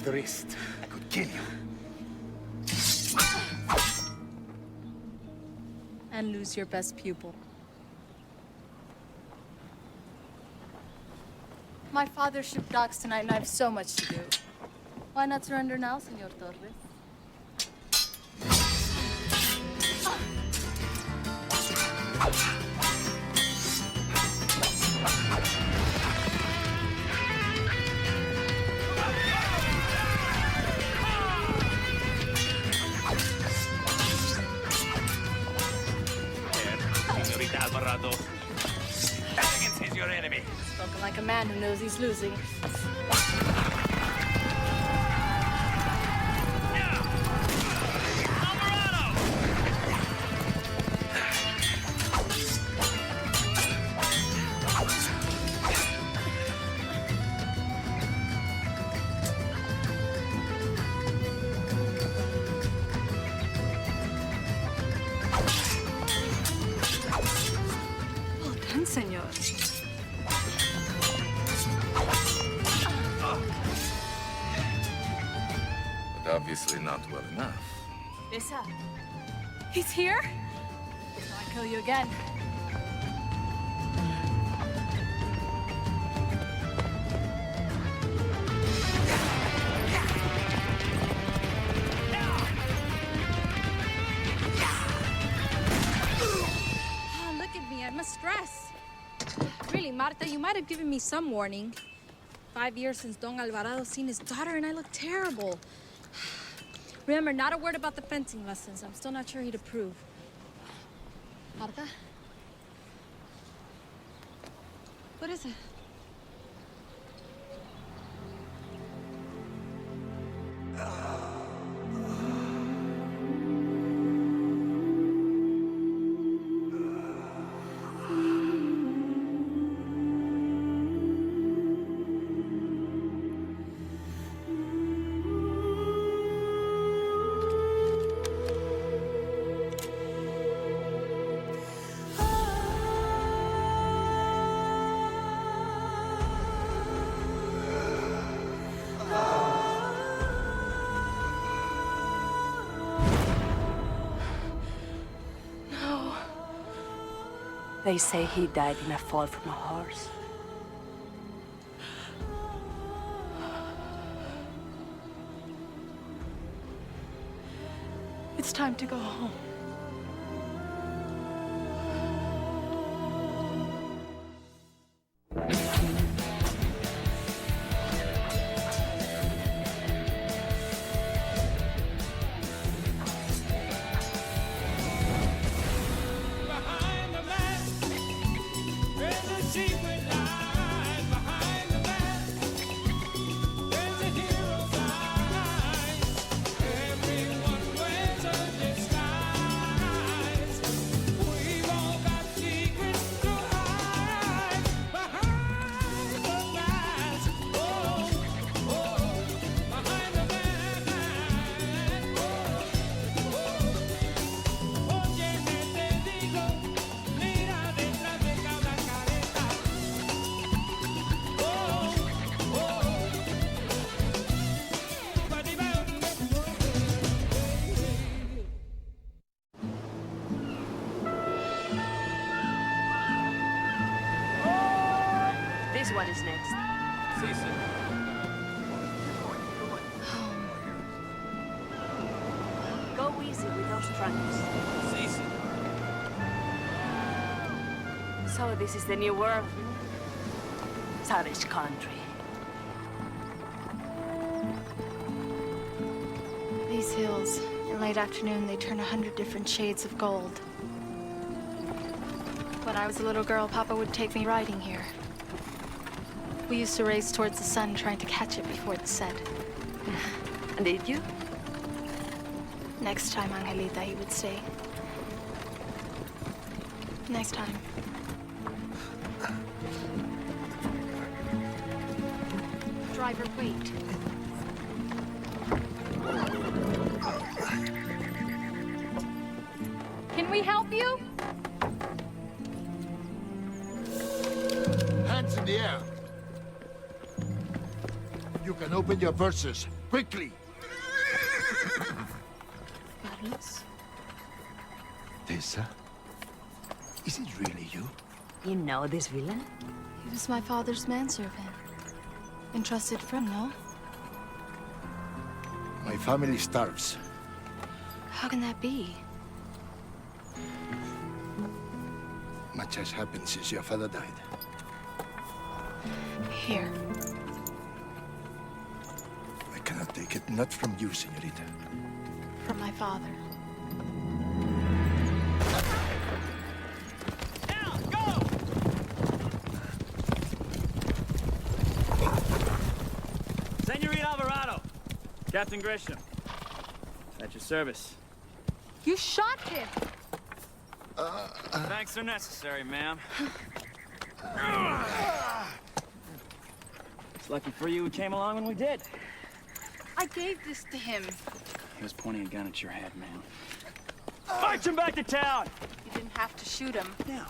the wrist, I could kill you. And lose your best pupil. My father shipped docks tonight and I have so much to do. Why not surrender now, Senor Torres? Arrogance is your enemy. Spoken like a man who knows he's losing. Well done, senor. But obviously not well enough. Tessa. He's here? Before I kill you again. Oh, look at me, I'm a stress. Really, Marta, you might have given me some warning. 5 years since Don Alvarado seen his daughter and I look terrible. Remember, not a word about the fencing lessons. I'm still not sure he'd approve. Marta? What is it? They say he died in a fall from a horse. It's time to go home. This one is next. Go easy with those trunks. So this is the new world. Savage country. These hills, in late afternoon, they turn 100 different shades of gold. When I was a little girl, Papa would take me riding here. We used to race towards the sun, trying to catch it before the set. And did you? Next time, Angelita, he would say. Next time. Driver, wait. Can we help you? Hands in the air. You can open your purses. Quickly! Carlos? Tessa? Is it really you? You know this villain? He was my father's manservant. Entrusted from, no? My family starves. How can that be? Much has happened since your father died. Here. I cannot take it, not from you, señorita. From my father. Senorita Alvarado, Captain Grisham, at your service. You shot him! Thanks are necessary, ma'am. It's lucky for you we came along when we did. I gave this to him. He was pointing a gun at your head, ma'am. March him back to town! You didn't have to shoot him. Now,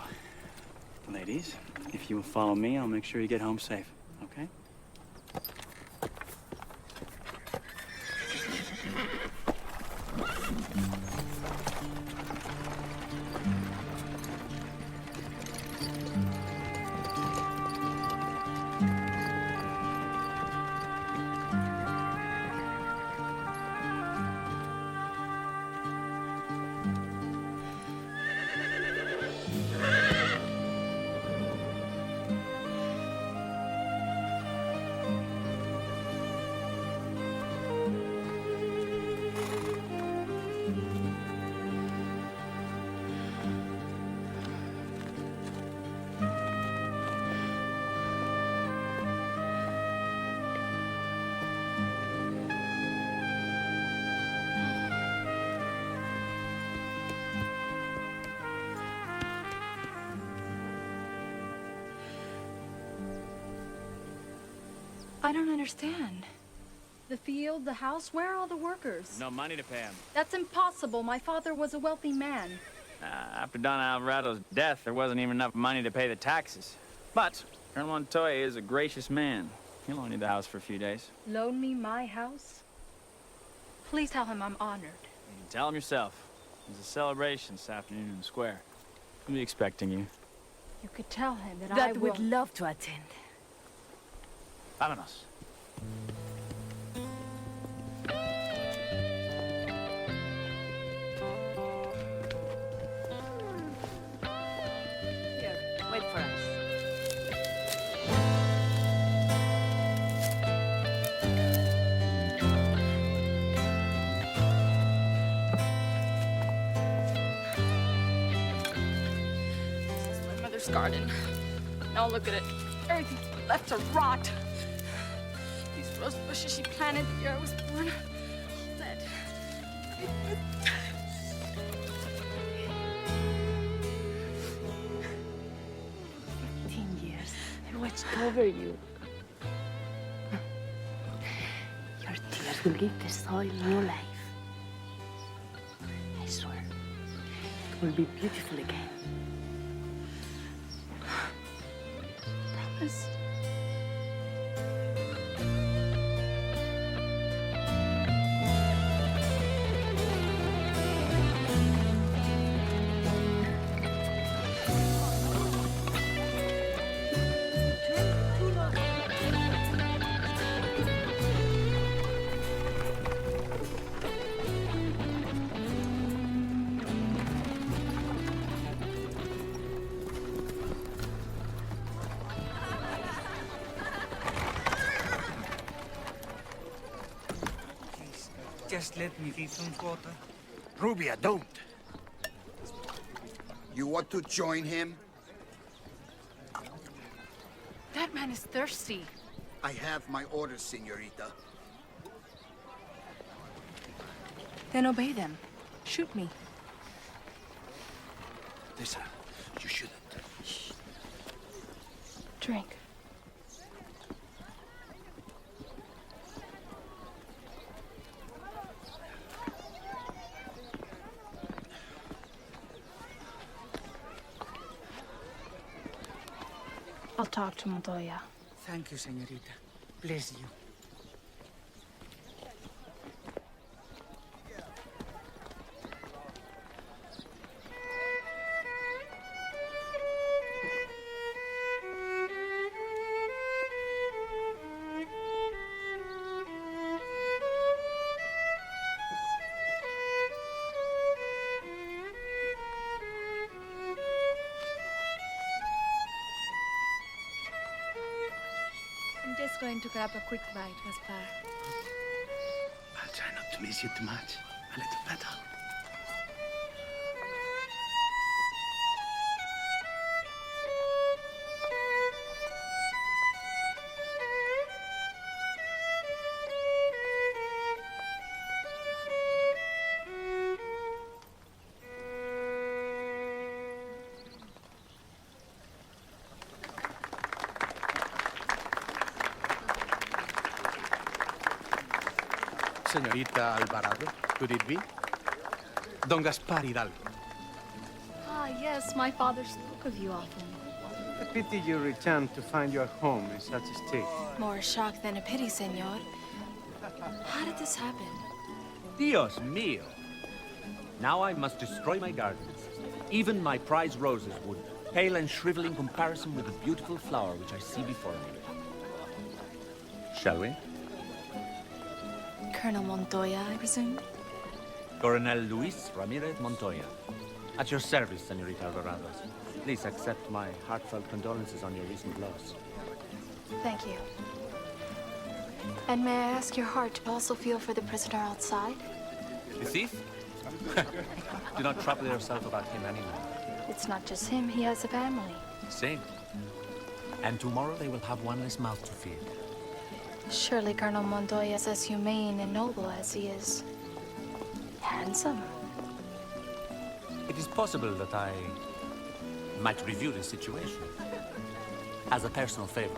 ladies, if you will follow me, I'll make sure you get home safe, okay? I don't understand. The field, the house, where are all the workers? No money to pay him. That's impossible. My father was a wealthy man. After Don Alvarado's death, there wasn't even enough money to pay the taxes. But Colonel Montoya is a gracious man. He'll loan you the house for a few days. Loan me my house? Please tell him I'm honored. You can tell him yourself. There's a celebration this afternoon in the square. He'll be expecting you. You could tell him that I That will... would love to attend. Vámonos. Here, wait for us. This is my mother's garden. Now look at it. Everything's left to rot. These rose bushes she planted the year I was born. All dead. 15 years. I watched over you. Your tears will give the soil new life. I swear, it will be beautiful again. Promise. Just let me get some water. Rubia, don't! You want to join him? That man is thirsty. I have my orders, señorita. Then obey them. Shoot me. Tessa, you shouldn't. Drink. I'll talk to Montoya. Thank you, señorita. Bless you. going to grab a quick bite, Gaspar. I'll try not to miss you too much. A little better. Señorita Alvarado, could it be? Don Gaspar Hidalgo. Ah, yes, my father spoke of you often. A pity you returned to find your home in such a state. More shock than a pity, senor. How did this happen? Dios mío! Now I must destroy my gardens. Even my prize roses would pale and shrivel in comparison with the beautiful flower which I see before me. Shall we? Colonel Montoya, I presume? Coronel Luis Ramirez Montoya. At your service, Señorita Alvarado. Please accept my heartfelt condolences on your recent loss. Thank you. And may I ask your heart to also feel for the prisoner outside? The thief? Do not trouble yourself about him anymore. It's not just him, he has a family. Same. And tomorrow they will have one less mouth to feed. Surely Colonel Montoya is as humane and noble as he is handsome. It is possible that I might review the situation as a personal favor.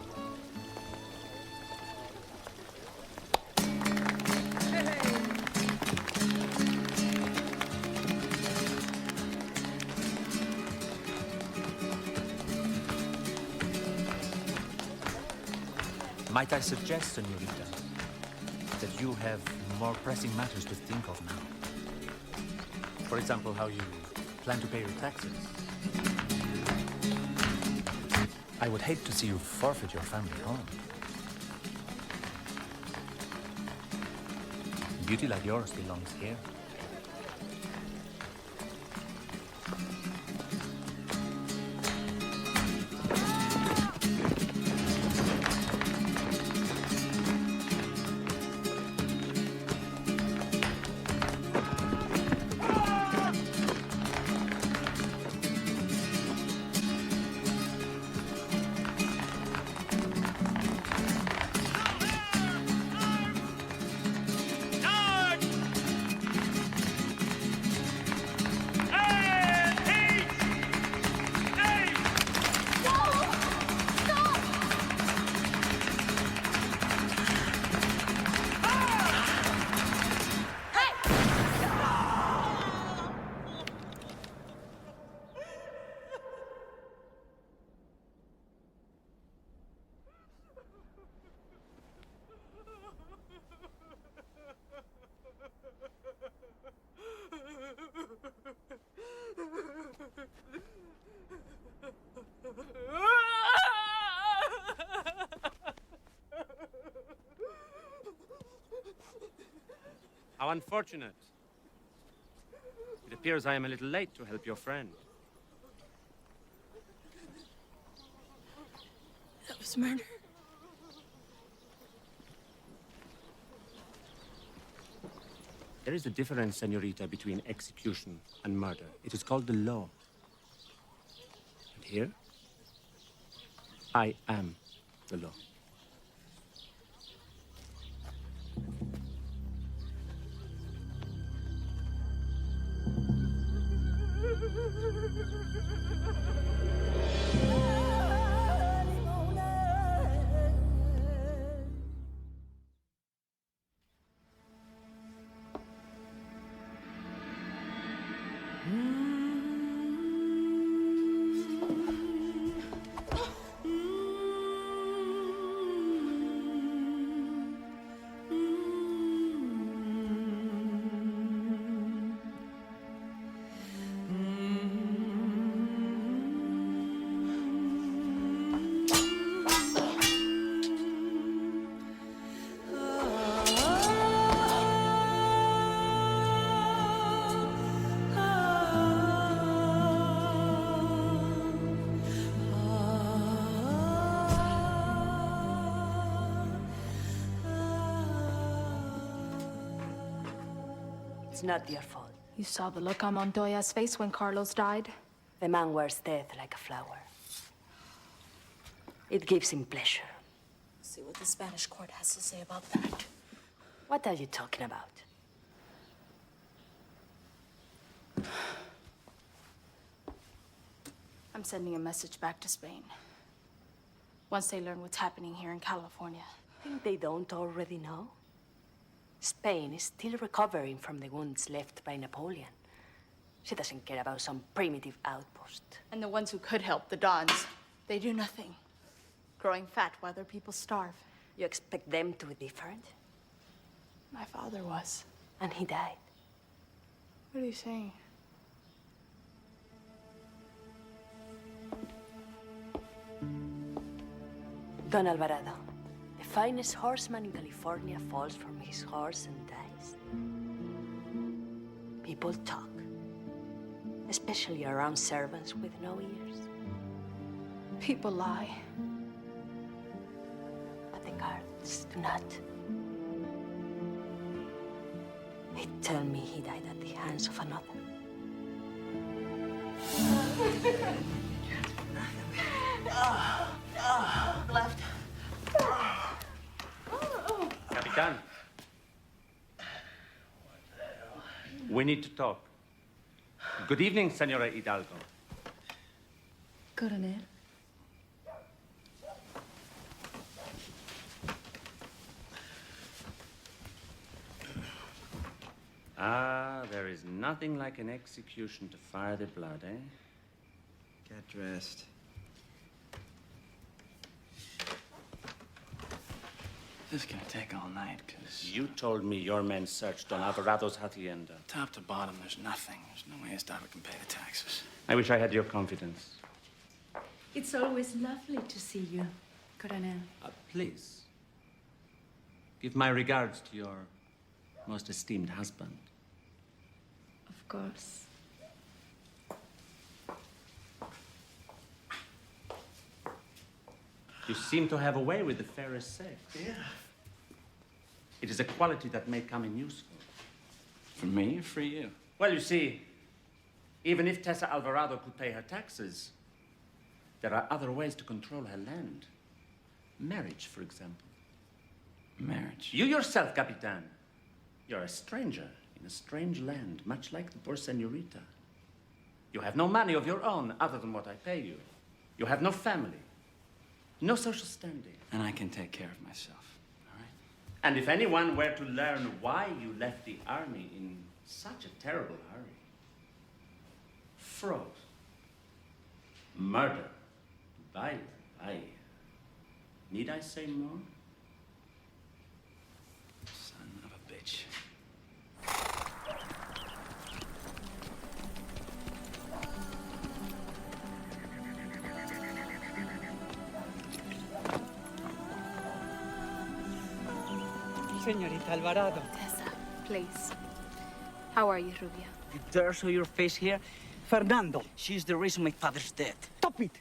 Might I suggest, Señorita, that you have more pressing matters to think of now? For example, how you plan to pay your taxes. I would hate to see you forfeit your family home. Beauty like yours belongs here. How unfortunate. It appears I am a little late to help your friend. That was murder. There is a difference, Señorita, between execution and murder. It is called the law. And here, I am the law. It's not your fault. You saw the look on Montoya's face when Carlos died? The man wears death like a flower. It gives him pleasure. See what the Spanish court has to say about that. What are you talking about? I'm sending a message back to Spain. Once they learn what's happening here in California. Think they don't already know? Spain is still recovering from the wounds left by Napoleon. She doesn't care about some primitive outpost. And the ones who could help, the Dons, they do nothing. Growing fat while their people starve. You expect them to be different? My father was. And he died. What are you saying? Don Alvarado, the finest horseman in California, falls from his horse and dies. People talk, especially around servants with no ears. People lie. But the guards do not. They tell me he died at the hands of another. Left. Capitan. We need to talk. Good evening, Senora Hidalgo. Coronel. Ah, there is nothing like an execution to fire the blood, eh? Get dressed. This is gonna take all night, because You told me your men searched Don Alvarado's hacienda. top to bottom, there's nothing. There's no way Estado can pay the taxes. I wish I had your confidence. It's always lovely to see you, Coronel. Please, give my regards to your most esteemed husband. Of course. You seem to have a way with the fairest sex. Yeah. It is a quality that may come in useful. For me or for you? Well, you see, even if Tessa Alvarado could pay her taxes, there are other ways to control her land. Marriage, for example. Marriage. You yourself, Capitan, you're a stranger in a strange land, much like the poor senorita. You have no money of your own other than what I pay you. You have no family, no social standing. And I can take care of myself, all right? And if anyone were to learn why you left the army in such a terrible hurry, fraud, murder, bye. Need I say more? Son of a bitch. Señorita Alvarado. Tessa, please. How are you, Rubia? You dare show your face here? Fernando. She's the reason my father's dead. Stop it!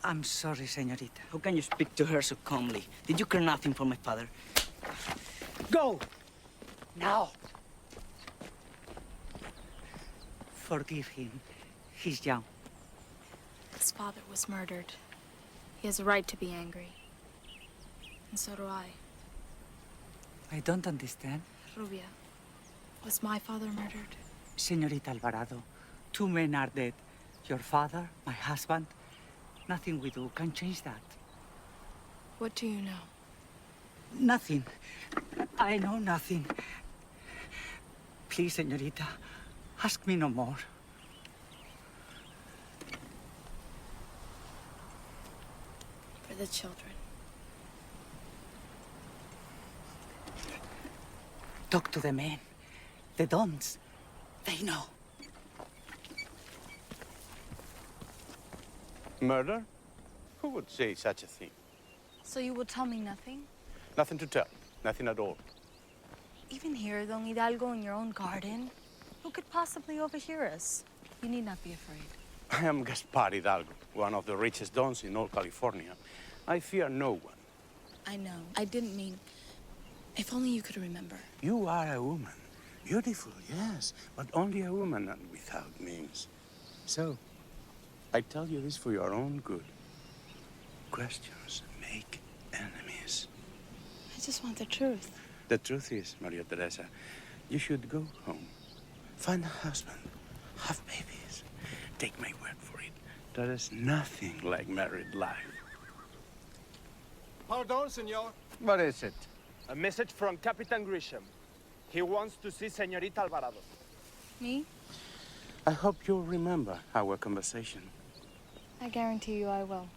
I'm sorry, señorita. How can you speak to her so calmly? Did you care nothing for my father? Go! Now! Forgive him. He's young. His father was murdered. He has a right to be angry. And so do I. I don't understand. Rubia, was my father murdered? Señorita Alvarado, 2 men are dead. Your father, my husband. Nothing we do can change that. What do you know? Nothing. I know nothing. Please, señorita, ask me no more. For the children. Talk to the men. The dons. They know. Murder? Who would say such a thing? So you will tell me nothing? Nothing to tell. Nothing at all. Even here, Don Hidalgo, in your own garden? Who could possibly overhear us? You need not be afraid. I am Gaspar Hidalgo, one of the richest dons in all California. I fear no one. I know. I didn't mean... If only you could remember. You are a woman. Beautiful, yes, but only a woman and without means. So, I tell you this for your own good. Questions make enemies. I just want the truth. The truth is, Maria Teresa, you should go home. Find a husband. Have babies. Take my word for it. There is nothing like married life. Pardon, senor. What is it? A message from Capitan Grisham. He wants to see Señorita Alvarado. Me? I hope you'll remember our conversation. I guarantee you I will.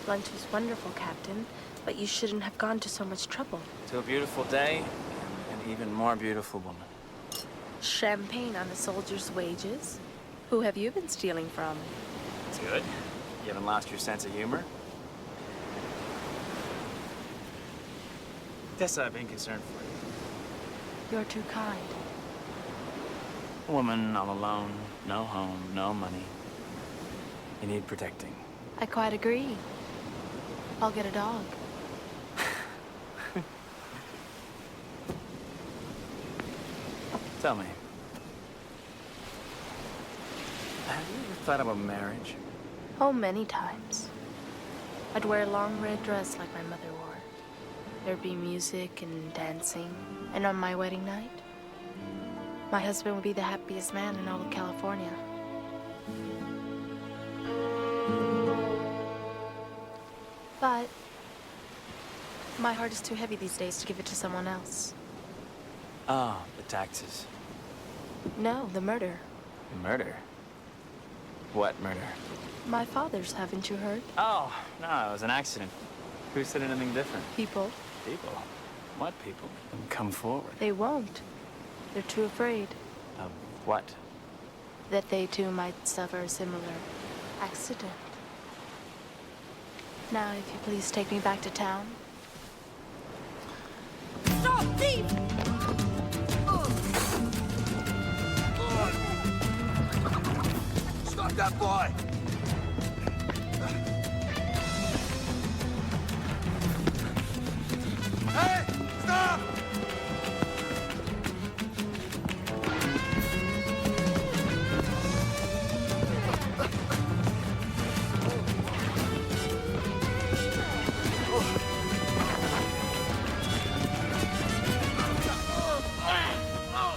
Lunch was wonderful, Captain, but you shouldn't have gone to so much trouble. To a beautiful day, and an even more beautiful woman. Champagne on a soldier's wages? Who have you been stealing from? It's good. You haven't lost your sense of humor? Tessa, I've been concerned for you. You're too kind. A woman all alone, no home, no money. You need protecting. I quite agree. I'll get a dog. Tell me, have you ever thought about marriage? Oh, many times. I'd wear a long red dress like my mother wore. There'd be music and dancing. And on my wedding night, my husband would be the happiest man in all of California. But my heart is too heavy these days to give it to someone else. Oh, the taxes. No, the murder. Murder? What murder? My father's, haven't you heard? Oh, no, it was an accident. Who said anything different? People. People? What people? Come forward. They won't. They're too afraid Of what? that they too might suffer a similar accident. Now, if you please take me back to town. Stop, thief! Stop that boy! Hey! Stop!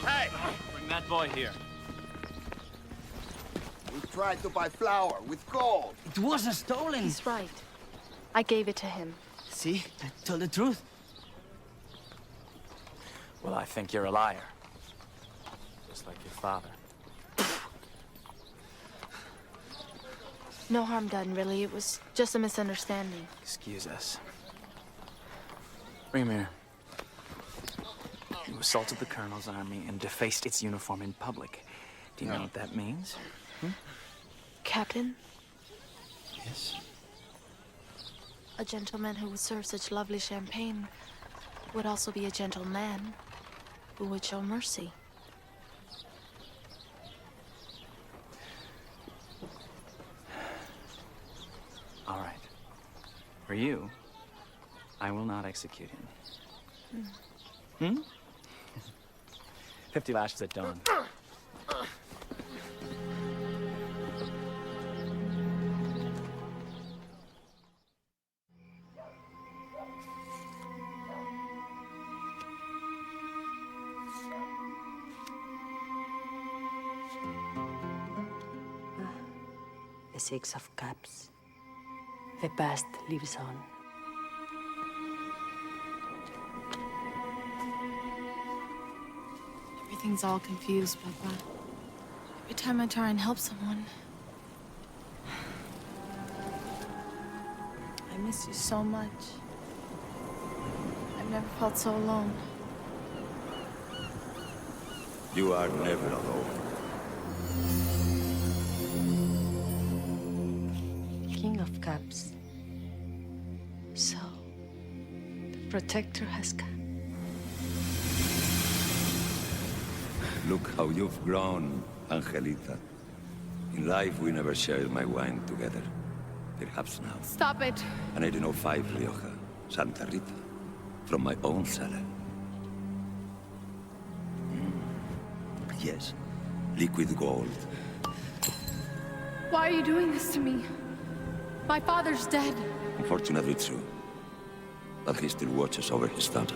Hey! Bring that boy here. We tried to buy flour with gold. It wasn't stolen. He's right. I gave it to him. See? I told the truth. Well, I think you're a liar. Just like your father. No harm done, really. It was just a misunderstanding. Excuse us. Bring him here. You assaulted the Colonel's army and defaced its uniform in public. Do you know what that means? Captain, Yes. a gentleman who would serve such lovely champagne would also be a gentleman who would show mercy. All right. For you, I will not execute him. Hmm? 50 lashes at dawn. The Six of Cups. The past lives on. Everything's all confused, Papa. Every time I try and help someone, I miss you so much. I've never felt so alone. You are never alone. King of Cups. So, the protector has come. Look how you've grown, Angelita. In life, we never shared my wine together. Perhaps now. Stop it! And I do know 5 Rioja, Santa Rita, from my own cellar. Yes, liquid gold. Why are you doing this to me? My father's dead. Unfortunately true. But he still watches over his daughter.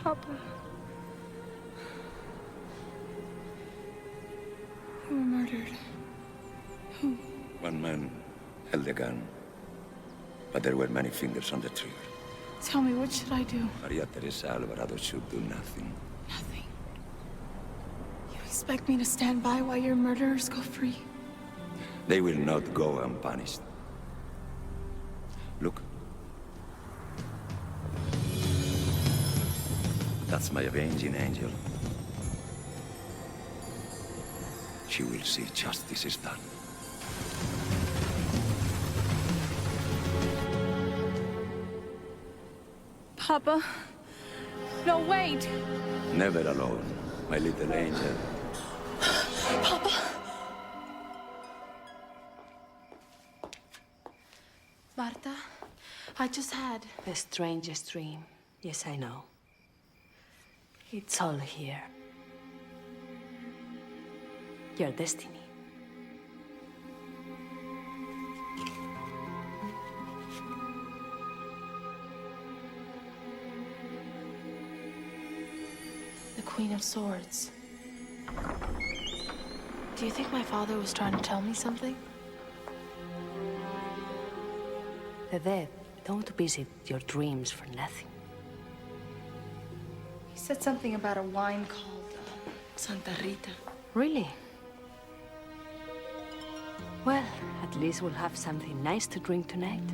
Papa. You were murdered. Who? One man held a gun, but there were many fingers on the trigger. Tell me, what should I do? Maria Teresa Alvarado should do nothing. Nothing. You expect me to stand by while your murderers go free? They will not go unpunished. Look. That's my avenging angel. She will see justice is done. Papa. No, wait. Never alone, my little angel. Papa. Marta, I just had The strangest dream. Yes, I know. It's all here. Your destiny. The Queen of Swords. Do you think my father was trying to tell me something? The dead don't visit your dreams for nothing. He said something about a wine called Santa Rita. Really? Well, at least we'll have something nice to drink tonight.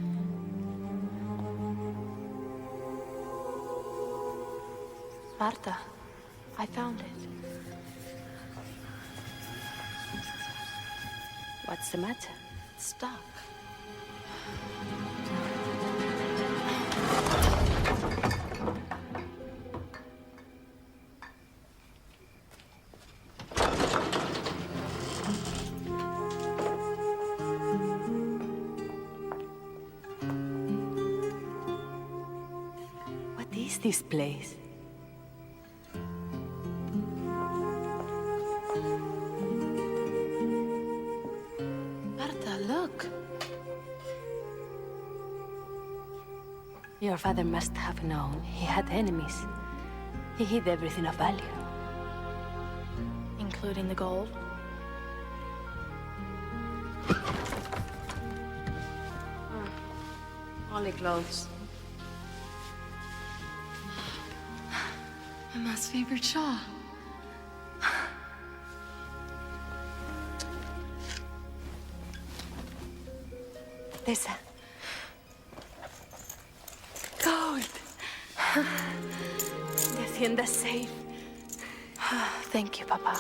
Marta, I found it. What's the matter? It's stuck. What is this place? Marta, look. Your father must have known he had enemies. He hid everything of value. Including the gold. Only clothes. Emma's favorite shawl. Tessa. Gold. The hacienda's safe. Thank you, Papa.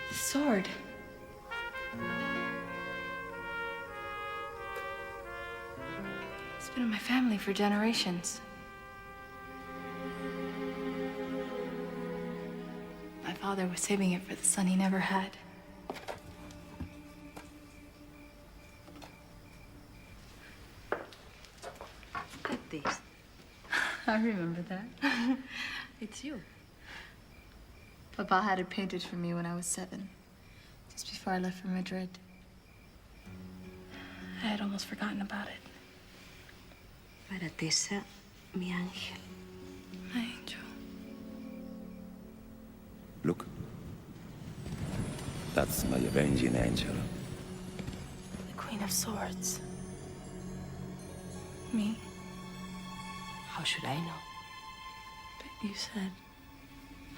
The sword. It's been in my family for generations. My father was saving it for the son he never had. Look at this. I remember that. It's you. Papa had it painted for me when I was 7, just before I left for Madrid. I had almost forgotten about it. Para Tessa, mi ángel. My angel. Look. That's my avenging angel. The Queen of Swords. Me? How should I know? But you said...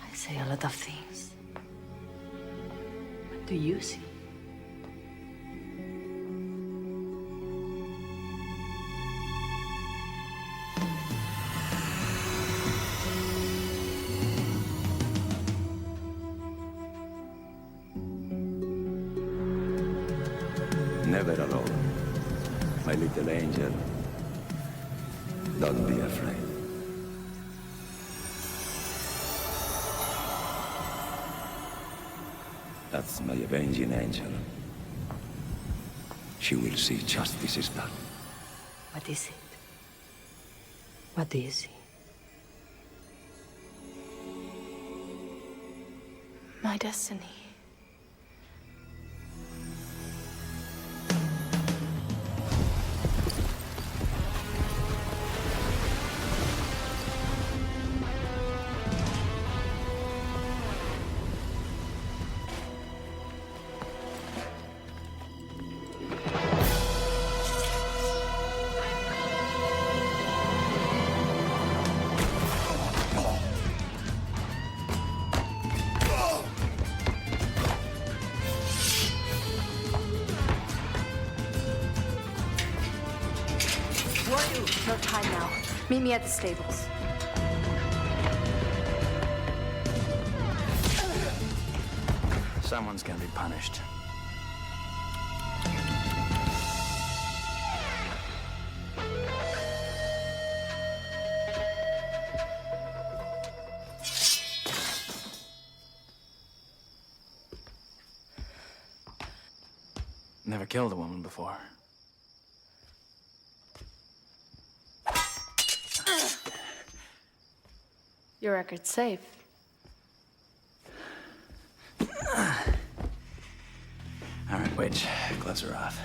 I say a lot of things. What do you see? Never alone, my little angel. Don't be afraid. That's my avenging angel. She will see justice is done. What is it? What do you see? My destiny. No time now. Meet me at the stables. Someone's gonna be punished. Never killed a woman before. Your record's safe. All right, wait. Gloves are off.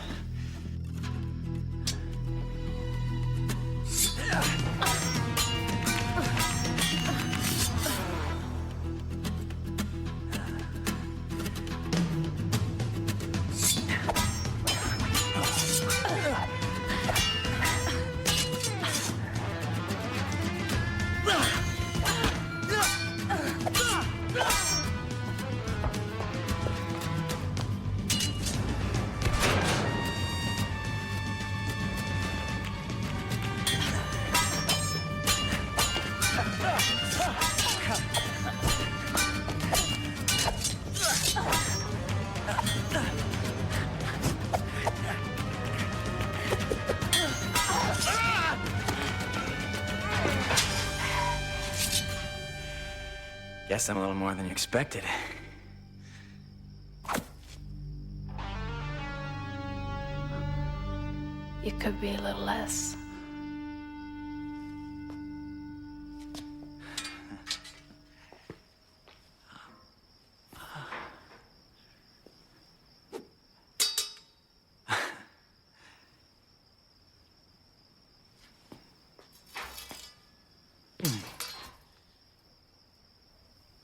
Guess I'm a little more than you expected. You could be a little less.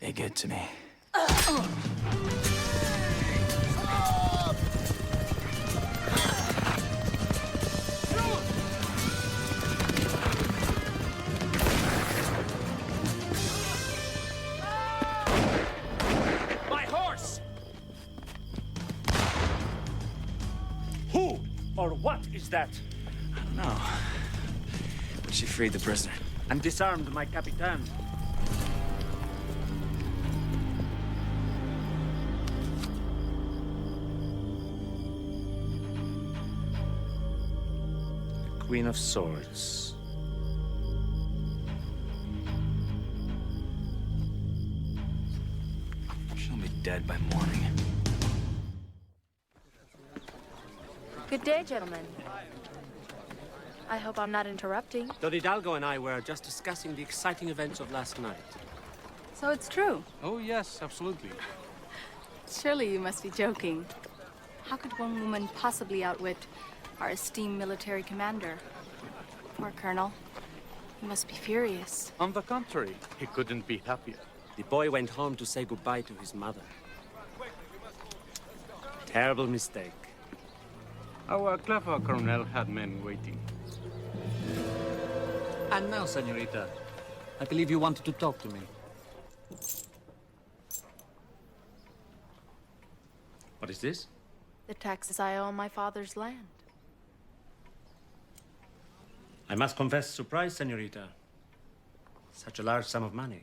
Be good to me. My horse! Who or what is that? I don't know. But she freed the prisoner. And disarmed my capitan. Queen of Swords. She'll be dead by morning. Good day, gentlemen. I hope I'm not interrupting. Don Hidalgo and I were just discussing the exciting events of last night. So it's true. Oh, yes, absolutely. Surely you must be joking. How could one woman possibly outwit our esteemed military commander? Poor Colonel. He must be furious. On the contrary, he couldn't be happier. The boy went home to say goodbye to his mother. Terrible mistake. Our clever colonel had men waiting. And now, senorita, I believe you wanted to talk to me. What is this? The taxes I owe on my father's land. I must confess, surprise, senorita. Such a large sum of money.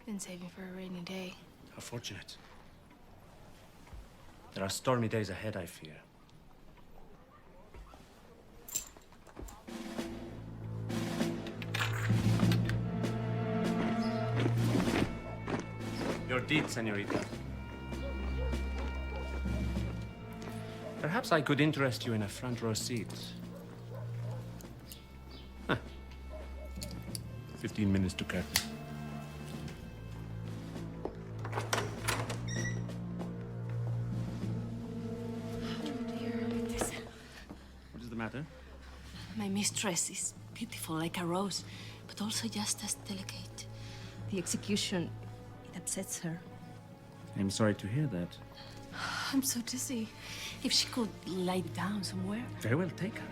Been saving for a rainy day. How fortunate. There are stormy days ahead, I fear. Your deed, senorita. Perhaps I could interest you in a front row seat. Huh. 15 minutes to curtain. What is the matter? My mistress is beautiful like a rose, but also just as delicate. The execution, it upsets her. I'm sorry to hear that. I'm so dizzy. If she could lie down somewhere. Very well, take her.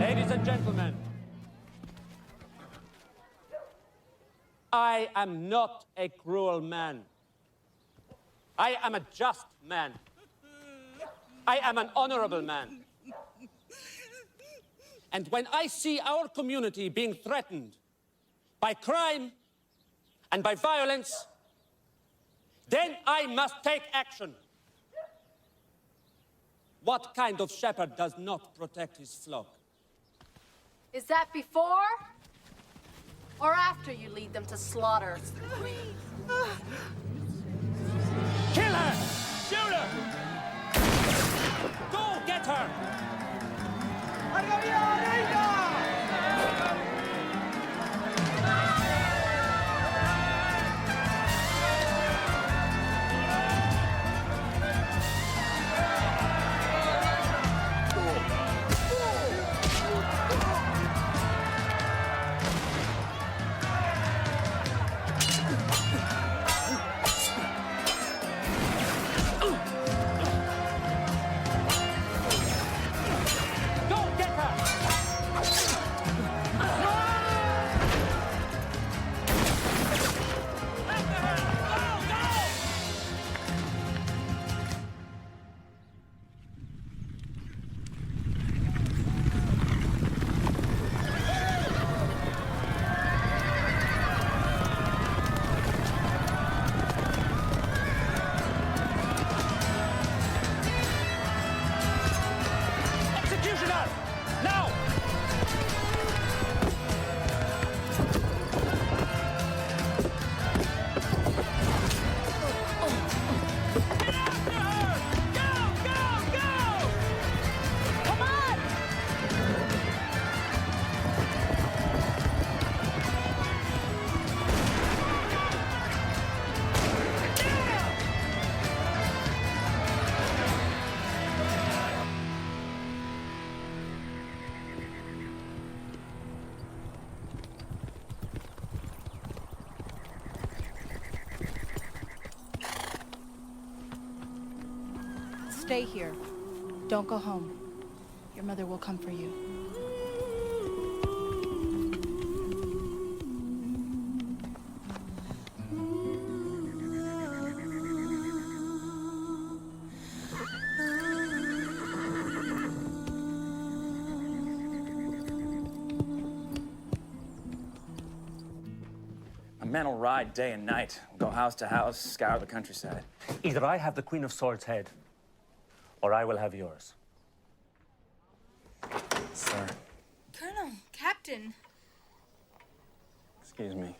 Ladies and gentlemen, I am not a cruel man. I am a just man. I am an honorable man. And when I see our community being threatened by crime and by violence, then I must take action. What kind of shepherd does not protect his flock? Is that before or after you lead them to slaughter? Kill her! Shoot her! Go get her! Stay here. Don't go home. Your mother will come for you. A man will ride day and night, go house to house, scour the countryside. Either I have the Queen of Swords' head, or I will have yours. Sir, Colonel, Captain. excuse me.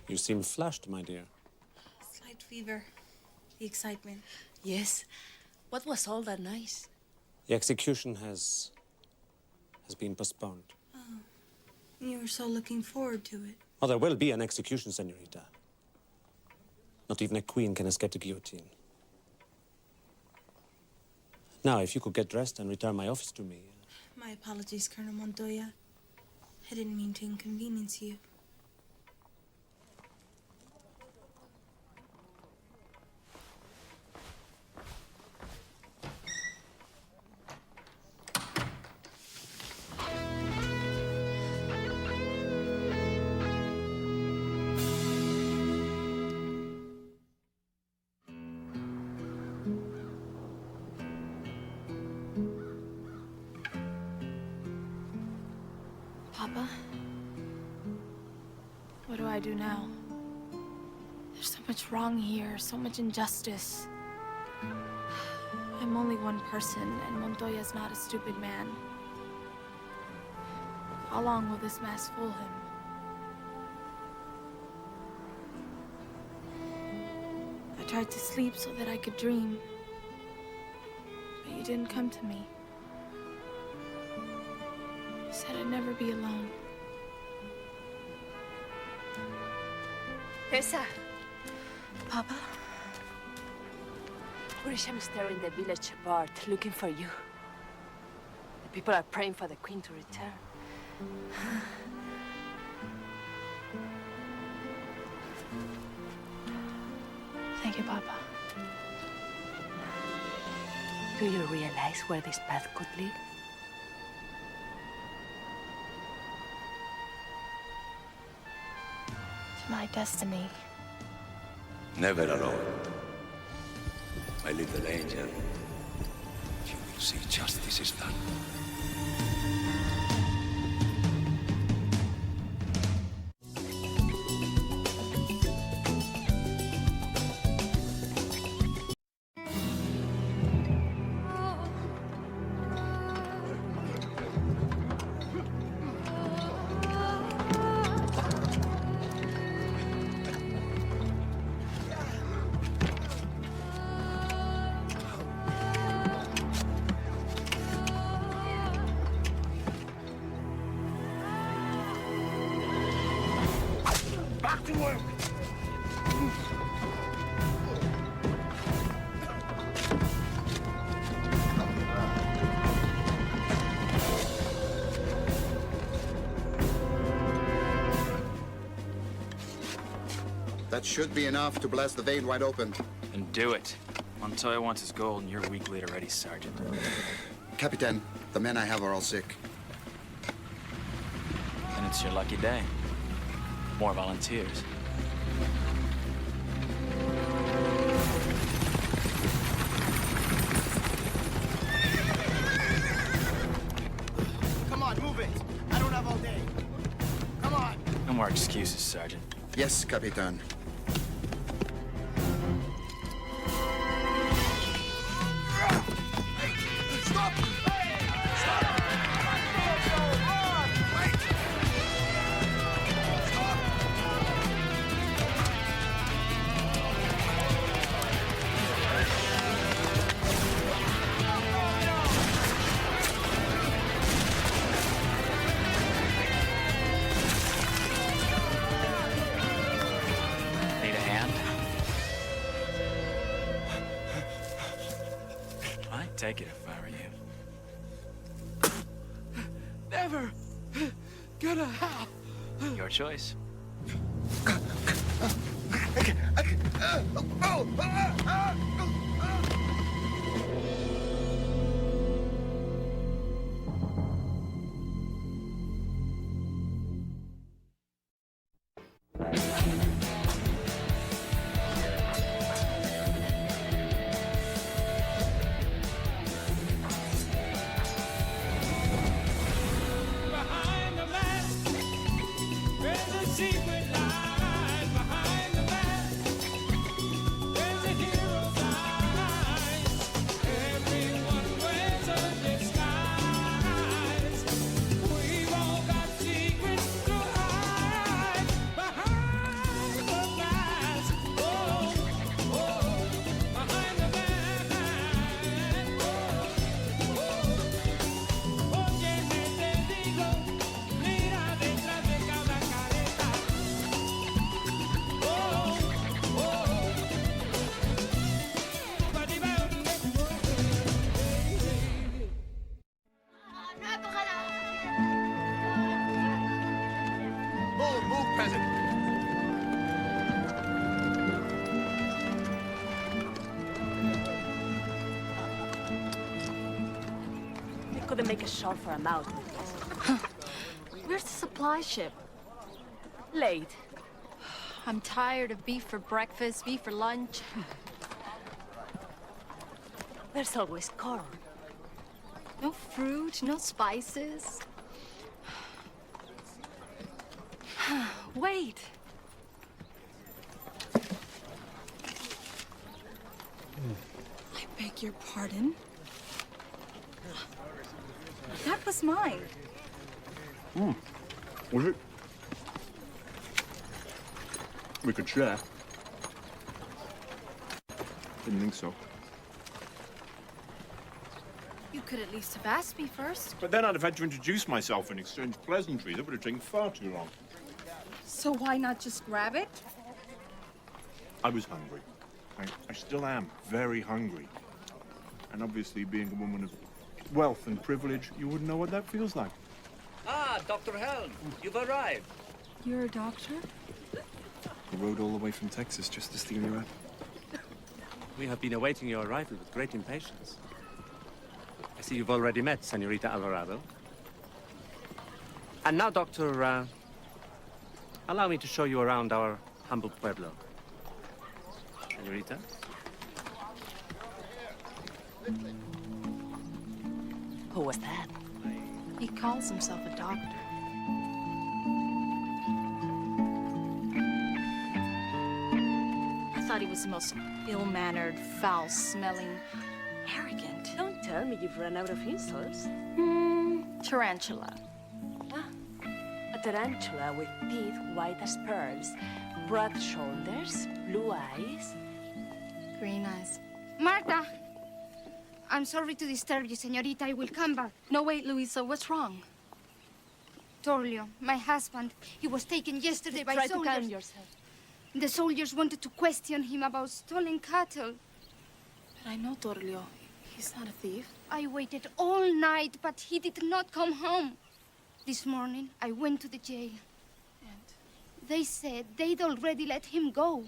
You seem flushed, my dear. Slight fever. The excitement. Yes. What was all that nice? The execution has been postponed. Oh, you were so looking forward to it. Oh, there will be an execution, senorita. Not even a queen can escape the guillotine. Now, if you could get dressed and return my office to me. My apologies, Colonel Montoya. I didn't mean to inconvenience you. Papa. What do I do now? There's so much wrong here, so much injustice. I'm only one person, and Montoya's not a stupid man. How long will this mask fool him? I tried to sleep so that I could dream, but you didn't come to me. You said I'd never be alone. Tessa, Papa? Grisham is there in the village apart, looking for you. The people are praying for the queen to return. Thank you, Papa. Do you realize where this path could lead? To my destiny. Never alone. My little angel. You will see justice is done. Back to work! That should be enough to blast the vein wide open. And do it. Montoya wants his gold, and you're weak leader ready, Sergeant. Capitan, the men I have are all sick. And it's your lucky day. More volunteers. Come on, move it! I don't have all day. Come on! No more excuses, Sergeant. Yes, Capitan. Stop! Need a hand? I'd take it if I were you. Never gonna have. Your choice. Behind the mask, there's a secret lies. Behind the mask, there's a hero's eyes. Everyone wears a disguise. We've all got secrets to hide. Behind the mask, oh, oh, behind the mask, oh, oh. Óyeme, te digo, mira detrás de cada careta. Oh, oh. Move, peasant! We couldn't make a shot for a mouth with this. Where's the supply ship? Late. I'm tired of beef for breakfast, beef for lunch. There's always corn. No fruit, no spices. Wait. I beg your pardon? That was mine. Was it? We could share. Didn't think so. You could at least have asked me first. But then I'd have had to introduce myself and exchange pleasantries. That would have taken far too long. So why not just grab it? I was hungry. I still am very hungry. And obviously, being a woman of wealth and privilege, you wouldn't know what that feels like. Ah, Dr. Helm, you've arrived. You're a doctor? I rode all the way from Texas just to steal your app. We have been awaiting your arrival with great impatience. I see you've already met Senorita Alvarado. And now, Doctor, allow me to show you around our humble pueblo. Senorita? Who was that? He calls himself a doctor. I thought he was the most ill-mannered, foul-smelling, arrogant. Don't tell me you've run out of insults. Tarantula. A tarantula with teeth white as pearls, broad shoulders, blue eyes. Green eyes. Marta! I'm sorry to disturb you, señorita. I will come back. No, wait, Luisa, what's wrong? Torlio, my husband, he was taken yesterday by Try soldiers. to calm yourself. The soldiers wanted to question him about stolen cattle. But I know Torlio. He's not a thief. I waited all night, but he did not come home. This morning, I went to the jail. And they said they'd already let him go.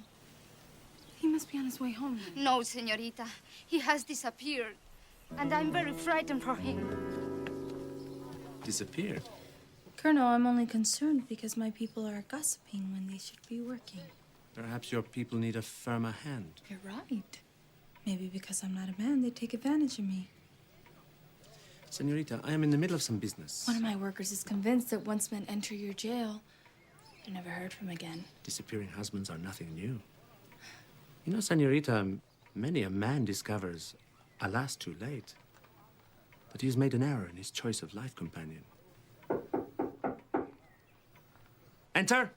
He must be on his way home. No, señorita. He has disappeared. And I'm very frightened for him. Disappeared? Colonel, I'm only concerned because my people are gossiping when they should be working. Perhaps your people need a firmer hand. You're right. Maybe because I'm not a man, they take advantage of me. Senorita, I am in the middle of some business. One of my workers is convinced that once men enter your jail, they're never heard from again. Disappearing husbands are nothing new. You know, Senorita, many a man discovers, alas, too late, that he has made an error in his choice of life companion. Enter!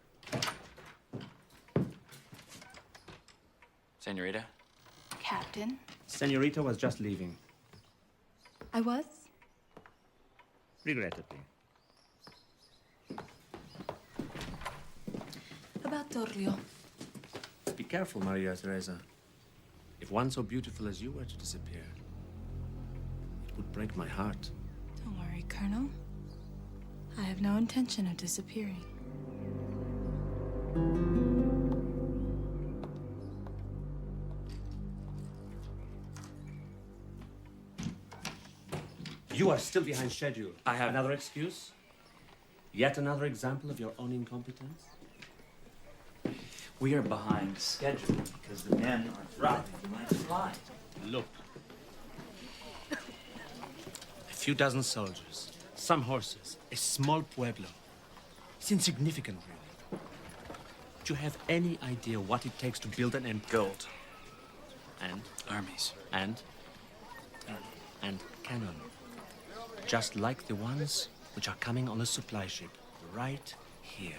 Senorita? Captain? Senorita was just leaving. I was? Regrettably. About Torlio. Be careful, Maria Teresa. If one so beautiful as you were to disappear, it would break my heart. Don't worry, Colonel. I have no intention of disappearing. You are still behind schedule. I have another excuse? Yet another example of your own incompetence? We are behind schedule because the men are thriving like flies. Look. A few dozen soldiers, some horses, a small pueblo. It's insignificant, really. Do you have any idea what it takes to build an empire? Gold. And? Armies. And cannon. Just like the ones which are coming on a supply ship right here.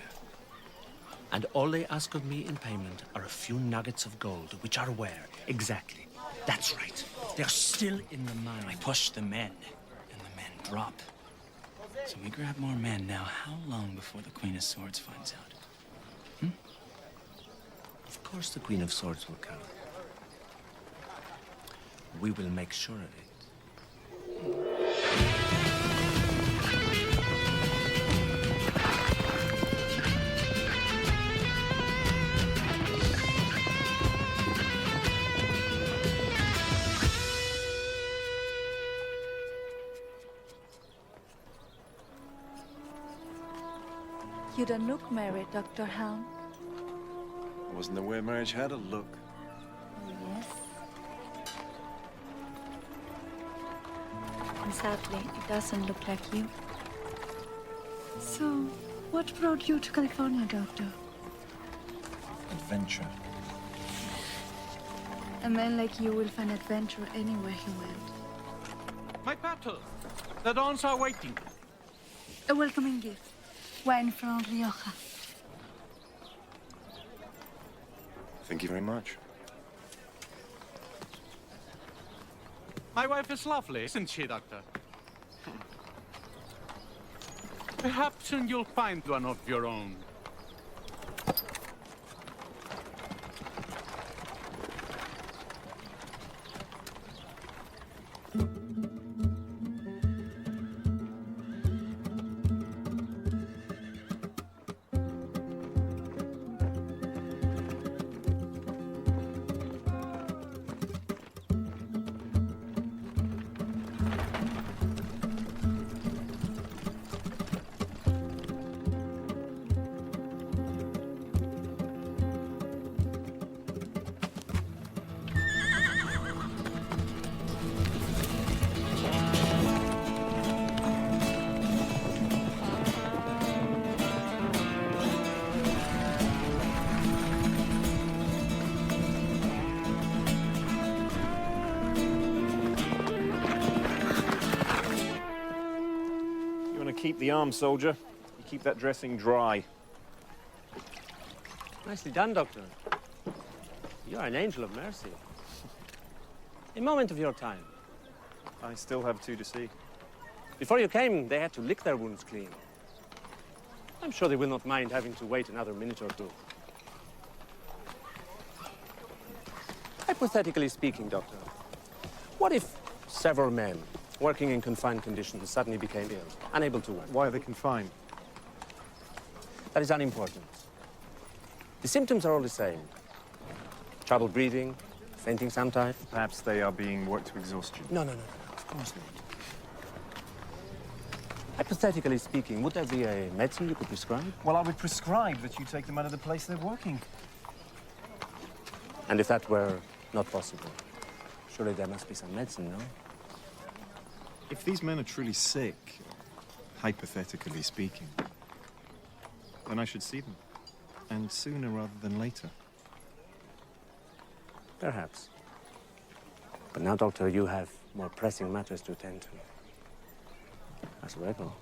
And all they ask of me in payment are a few nuggets of gold, which are where? Exactly. That's right. They're still in the mine. I push the men, and the men drop. So we grab more men. Now, how long before the Queen of Swords finds out? Of course the Queen of Swords will come. We will make sure of it. You don't look married, Dr. Helm. I wasn't aware marriage had a look. Yes. And sadly, it doesn't look like you. So, what brought you to California, Doctor? adventure. A man like you will find adventure anywhere he went. My battle! The dons are waiting. A welcoming gift. Wine from Rioja. Thank you very much. My wife is lovely, isn't she, Doctor? Perhaps soon you'll find one of your own. Keep the arm, soldier. You keep that dressing dry. Nicely done, Doctor. You are an angel of mercy. A moment of your time. I still have two to see. Before you came, they had to lick their wounds clean. I'm sure they will not mind having to wait another minute or two. Hypothetically speaking, Doctor, what if several men working in confined conditions suddenly became ill, unable to work? Why are they confined? That is unimportant. The symptoms are all the same. Trouble breathing, fainting sometimes. Perhaps they are being worked to exhaustion. No, of course not. Hypothetically speaking, would there be a medicine you could prescribe? Well, I would prescribe that you take them out of the place they're working. And if that were not possible, surely there must be some medicine, no? If these men are truly sick, hypothetically speaking, then I should see them. And sooner rather than later. Perhaps. But now, Doctor, you have more pressing matters to attend to. As well.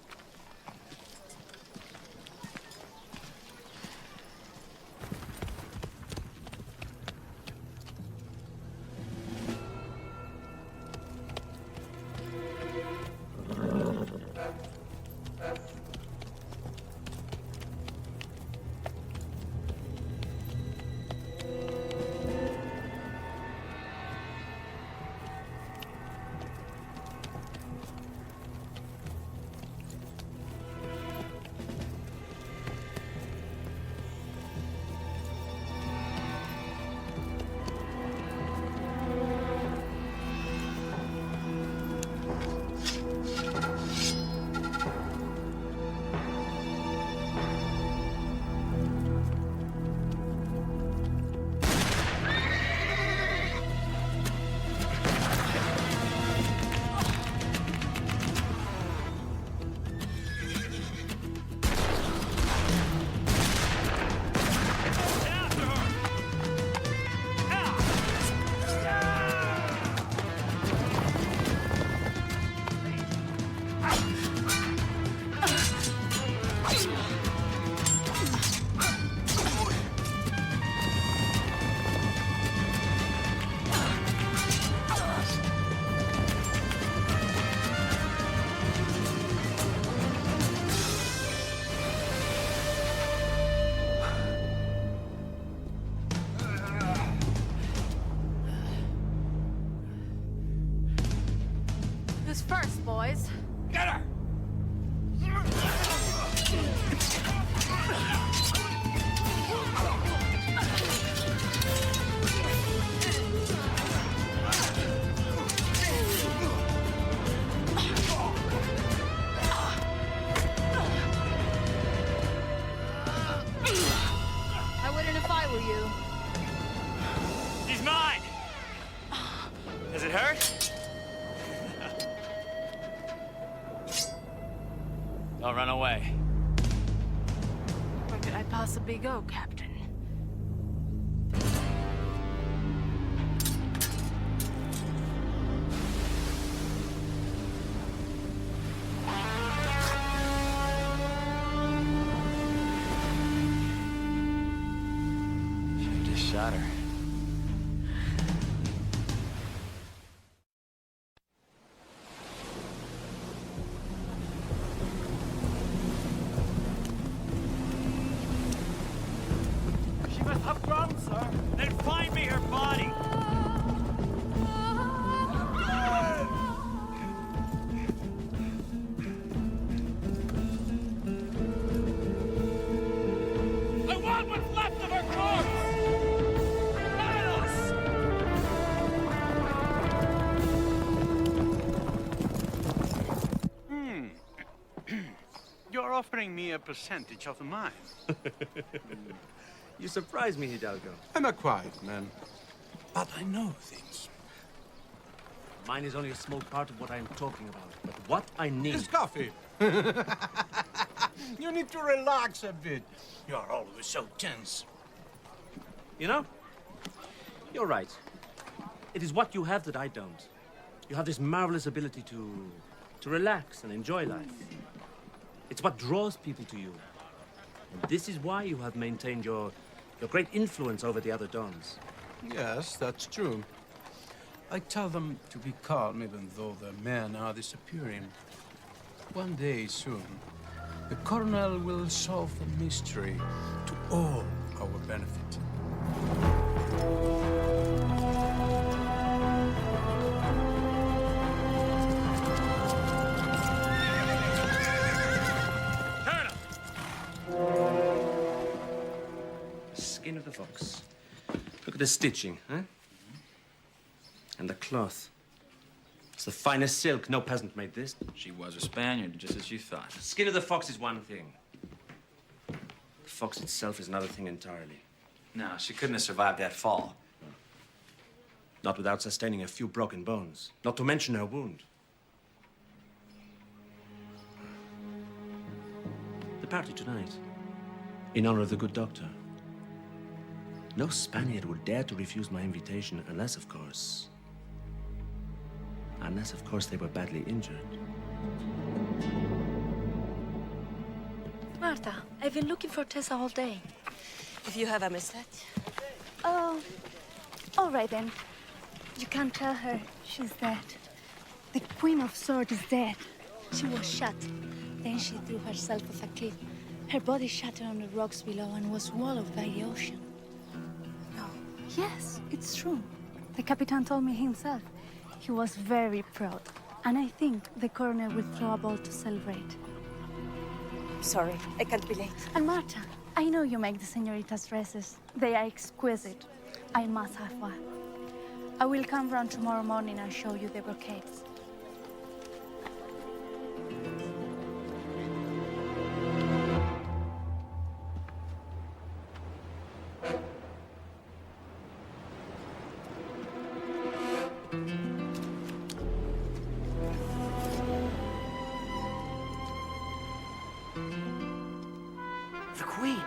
Who's first, boys? Get her! I wouldn't if I were you. He's mine! Does it hurt? Don't run away. Where could I possibly go, Captain? Then find me her body! I want what's left of her corpse! You're offering me a percentage of the mine. You surprise me, Hidalgo. I'm a quiet man, but I know things. Mine is only a small part of what I'm talking about. But what I need... It's coffee. You need to relax a bit. You're always so tense. You know, you're right. It is what you have that I don't. You have this marvelous ability to relax and enjoy life. It's what draws people to you. And this is why you have maintained your great influence over the other dons. Yes, that's true. I tell them to be calm even though the men are disappearing. One day soon, the Colonel will solve the mystery to all our benefit. Skin of the fox. Look at the stitching, huh? And the cloth. It's the finest silk. No peasant made this. She was a Spaniard, just as you thought. The skin of the fox is one thing. The fox itself is another thing entirely. No, she couldn't have survived that fall. Not without sustaining a few broken bones. Not to mention her wound. The party tonight. In honor of the good doctor. No Spaniard would dare to refuse my invitation unless, of course, they were badly injured. Marta, I've been looking for Tessa all day. If you have a message. Oh, all right then. You can't tell her she's dead. The Queen of Swords is dead. She was shot. Then she threw herself off a cliff. Her body shattered on the rocks below and was swallowed by the ocean. No. Yes, it's true. The Capitan told me himself. He was very proud. And I think the Colonel will throw a ball to celebrate. Sorry, I can't be late. And Marta, I know you make the señorita's dresses. They are exquisite. I must have one. I will come round tomorrow morning and show you the brocades. The Queen.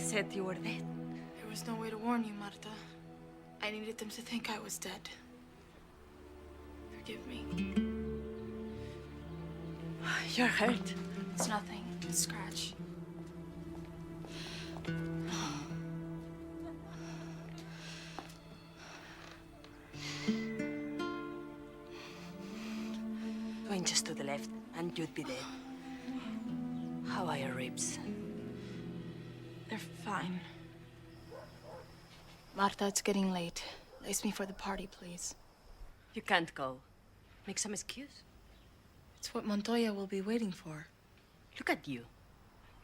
Said you were dead. There was no way to warn you, Marta. I needed them to think I was dead. Forgive me. You're hurt. It's nothing. It's a scratch. 2 inches to the left, and you'd be dead. How are your ribs? They're fine. Marta, it's getting late. Lace me for the party, please. You can't go. Make some excuse. It's what Montoya will be waiting for. Look at you.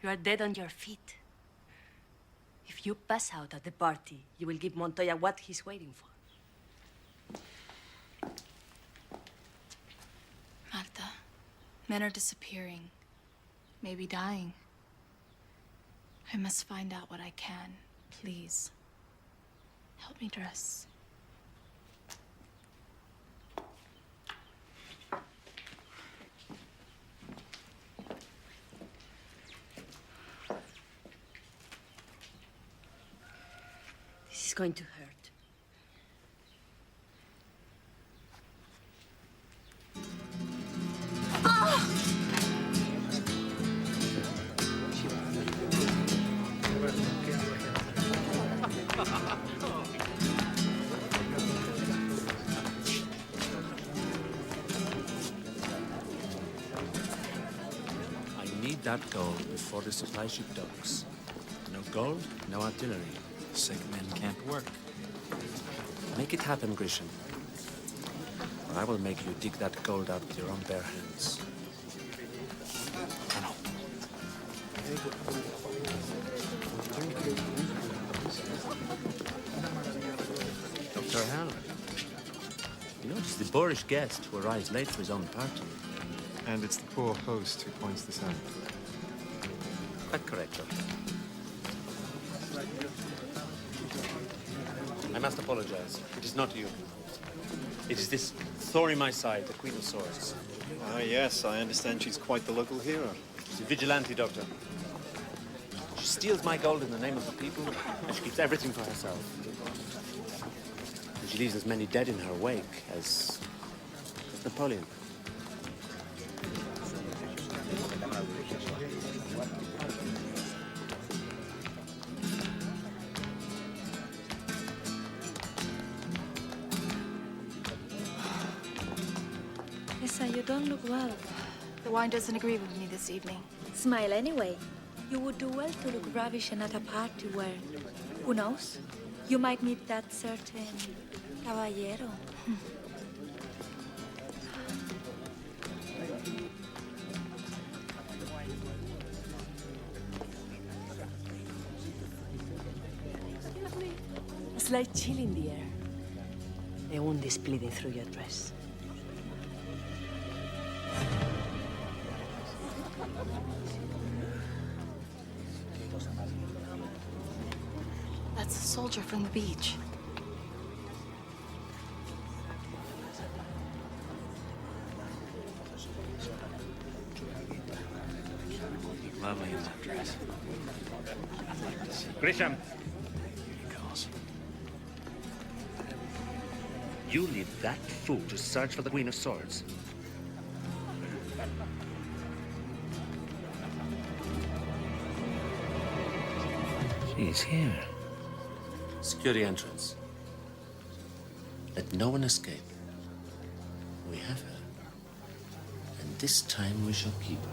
You are dead on your feet. If you pass out at the party, you will give Montoya what he's waiting for. Marta, men are disappearing. Maybe dying. I must find out what I can. Please. Help me dress. This is going to hurt. That gold before the supply ship docks. No gold, no artillery. Sick men can't work. Make it happen, Grisham. Or I will make you dig that gold out with your own bare hands. Colonel. Dr. Howard. You notice the boorish guest who arrives late for his own party. And it's the poor host who points this out. Quite correct, Doctor. I must apologize. It is not you. It is this thorn in my side, the Queen of Swords. Ah, yes, I understand she's quite the local hero. She's a vigilante, Doctor. She steals my gold in the name of the people, and she keeps everything for herself. And she leaves as many dead in her wake as Napoleon. Tessa, you don't look well. The wine doesn't agree with me this evening. Smile anyway. You would do well to look ravish and at a party where, who knows, you might meet that certain caballero. A slight chill in the air. The wound is bleeding through your dress. That's a soldier from the beach. Lovely in that dress. I'd like to see. Grisham, Here he goes. You leave that fool to search for the Queen of Swords. She's here. Secure the entrance. Let no one escape. We have her. And this time we shall keep her.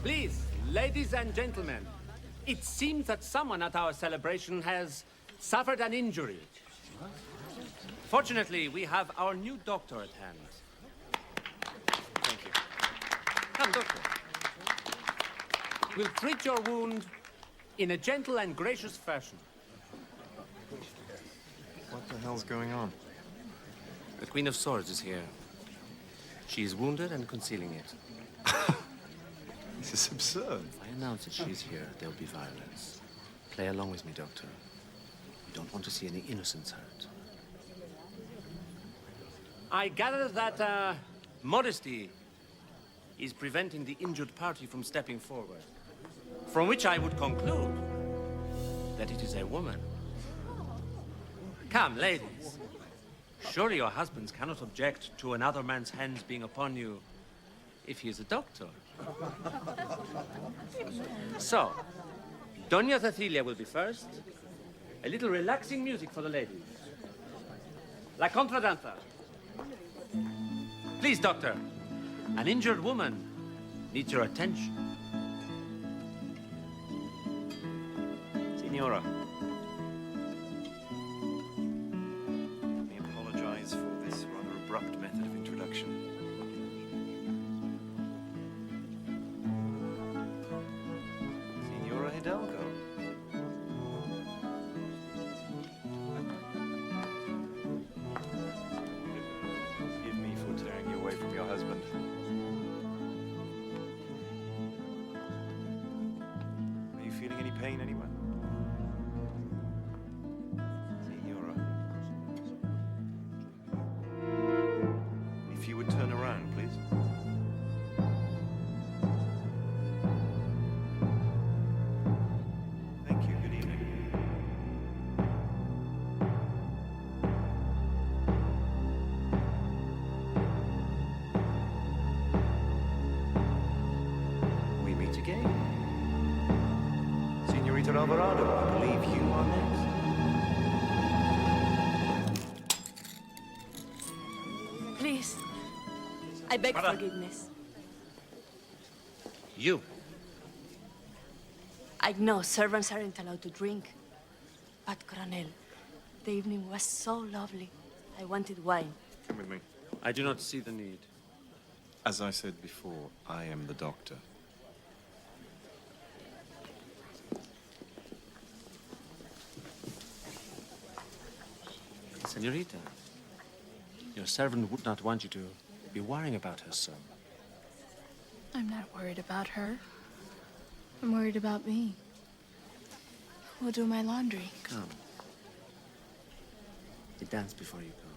Please, ladies and gentlemen, it seems that someone at our celebration has suffered an injury. Fortunately, we have our new doctor at hand. Thank you. Come, doctor. We'll treat your wound in a gentle and gracious fashion. What the hell's going on? The Queen of Swords is here. She is wounded and concealing it. This is absurd. If I announce that she's here, there'll be violence. Play along with me, Doctor. We don't want to see any innocents hurt. I gather that modesty is preventing the injured party from stepping forward. From which I would conclude that it is a woman. Come, ladies. Surely your husbands cannot object to another man's hands being upon you if he is a doctor. So, Doña Cecilia will be first. A little relaxing music for the ladies. La contradanza. Please, doctor. An injured woman needs your attention. Signora. Let me apologize for this rather abrupt method of introduction. Signora Hidalgo. Forgive me for tearing you away from your husband. Are you feeling any pain anywhere? Signora. If you would turn around, please. Thank you. Good evening. We meet again. Senorita Alvarado, I believe you are next. Please. I beg forgiveness. You. I know servants aren't allowed to drink. But, Coronel, the evening was so lovely. I wanted wine. Come with me. I do not see the need. As I said before, I am the doctor. Senorita, your servant would not want you to be worrying about her so. I'm not worried about her. I'm worried about me. Who will do my laundry? Come. We dance before you go.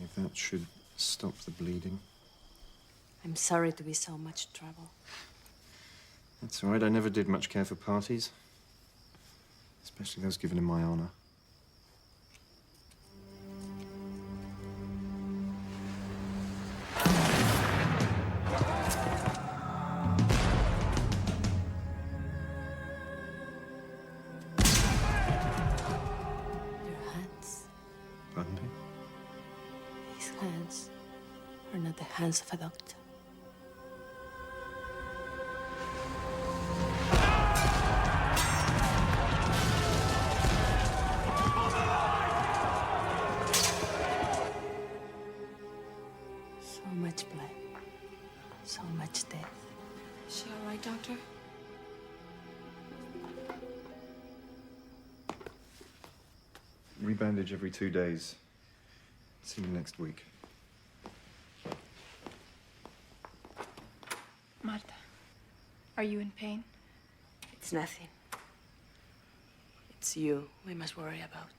Okay, that should stop the bleeding. I'm sorry to be so much trouble. That's all right. I never did much care for parties. Especially those given in my honor. Your hands, Pardon me? these hands, are not the hands of a doctor. So much blood, so much death. Is she all right, Doctor? Rebandage every 2 days. See you next week. Marta, are you in pain? It's nothing. It's you we must worry about.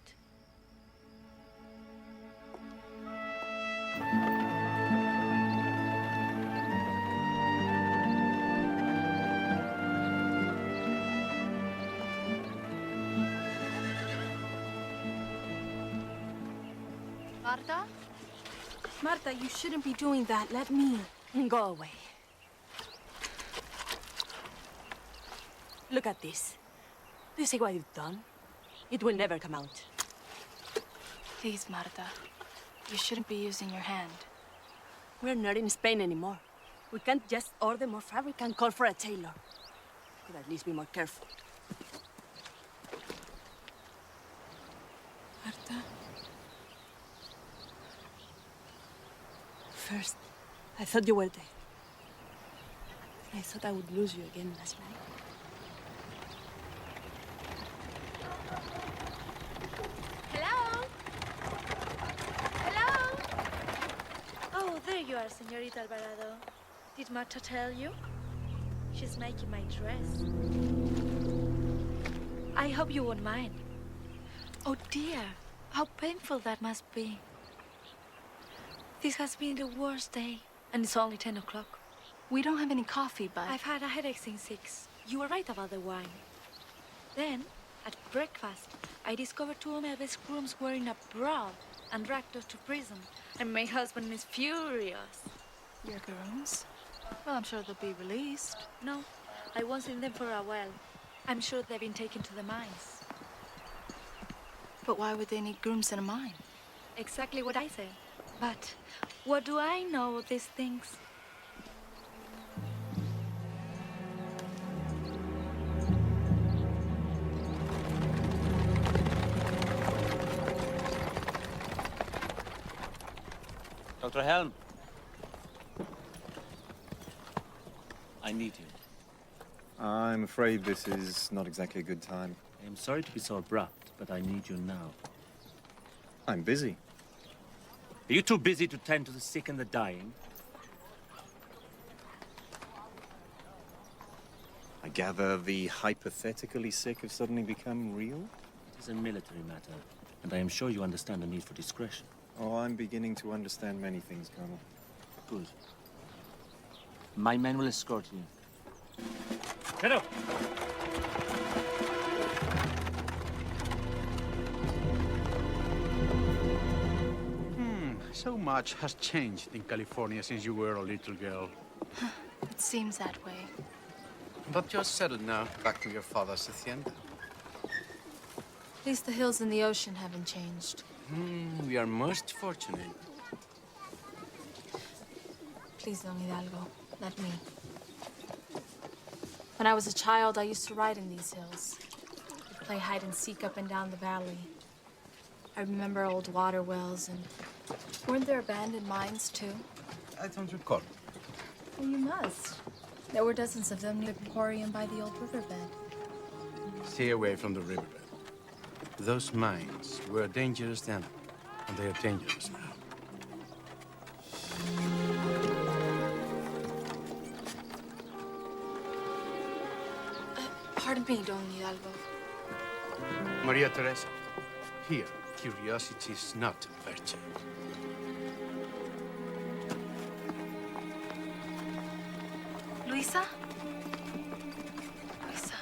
Marta? Marta, you shouldn't be doing that. Let me. Go away. Look at this. Do you see what you've done? It will never come out. Please, Marta. You shouldn't be using your hand. We're not in Spain anymore. We can't just order more fabric and call for a tailor. Could at least be more careful. Marta? First, I thought you were dead. I thought I would lose you again last night. Hello? Hello? Oh, there you are, Señorita Alvarado. Did Marta tell you? She's making my dress. I hope you won't mind. Oh, dear. How painful that must be. This has been the worst day, and it's only 10 o'clock. We don't have any coffee, but... I've had a headache since 6. You were right about the wine. Then, At breakfast, I discovered two of my best grooms were in a brawl and dragged us to prison. And my husband is furious. Your grooms? Well, I'm sure they'll be released. No, I won't see them for a while. I'm sure they've been taken to the mines. But why would they need grooms in a mine? Exactly what I said. But what do I know of these things? Dr. Helm. I need you. I'm afraid this is not exactly a good time. I'm sorry to be so abrupt, but I need you now. I'm busy. Are you too busy to tend to the sick and the dying? I gather the hypothetically sick have suddenly become real? It is a military matter, and I am sure you understand the need for discretion. Oh, I'm beginning to understand many things, Colonel. Good. My men will escort you. Get up! So much has changed in California since you were a little girl. It seems that way. But you're settled now, back to your father's hacienda. At least the hills and the ocean haven't changed. We are most fortunate. Please, Don Hidalgo, let me. When I was a child, I used to ride in these hills. We'd play hide and seek up and down the valley. I remember old water wells and... Weren't there abandoned mines, too? I don't recall. Well, you must. There were dozens of them near the Emporium by the old riverbed. Stay away from the riverbed. Those mines were dangerous then, and they are dangerous now. Pardon me, Don Hidalgo. Maria Teresa, here, curiosity is not a virtue. Luisa? Luisa.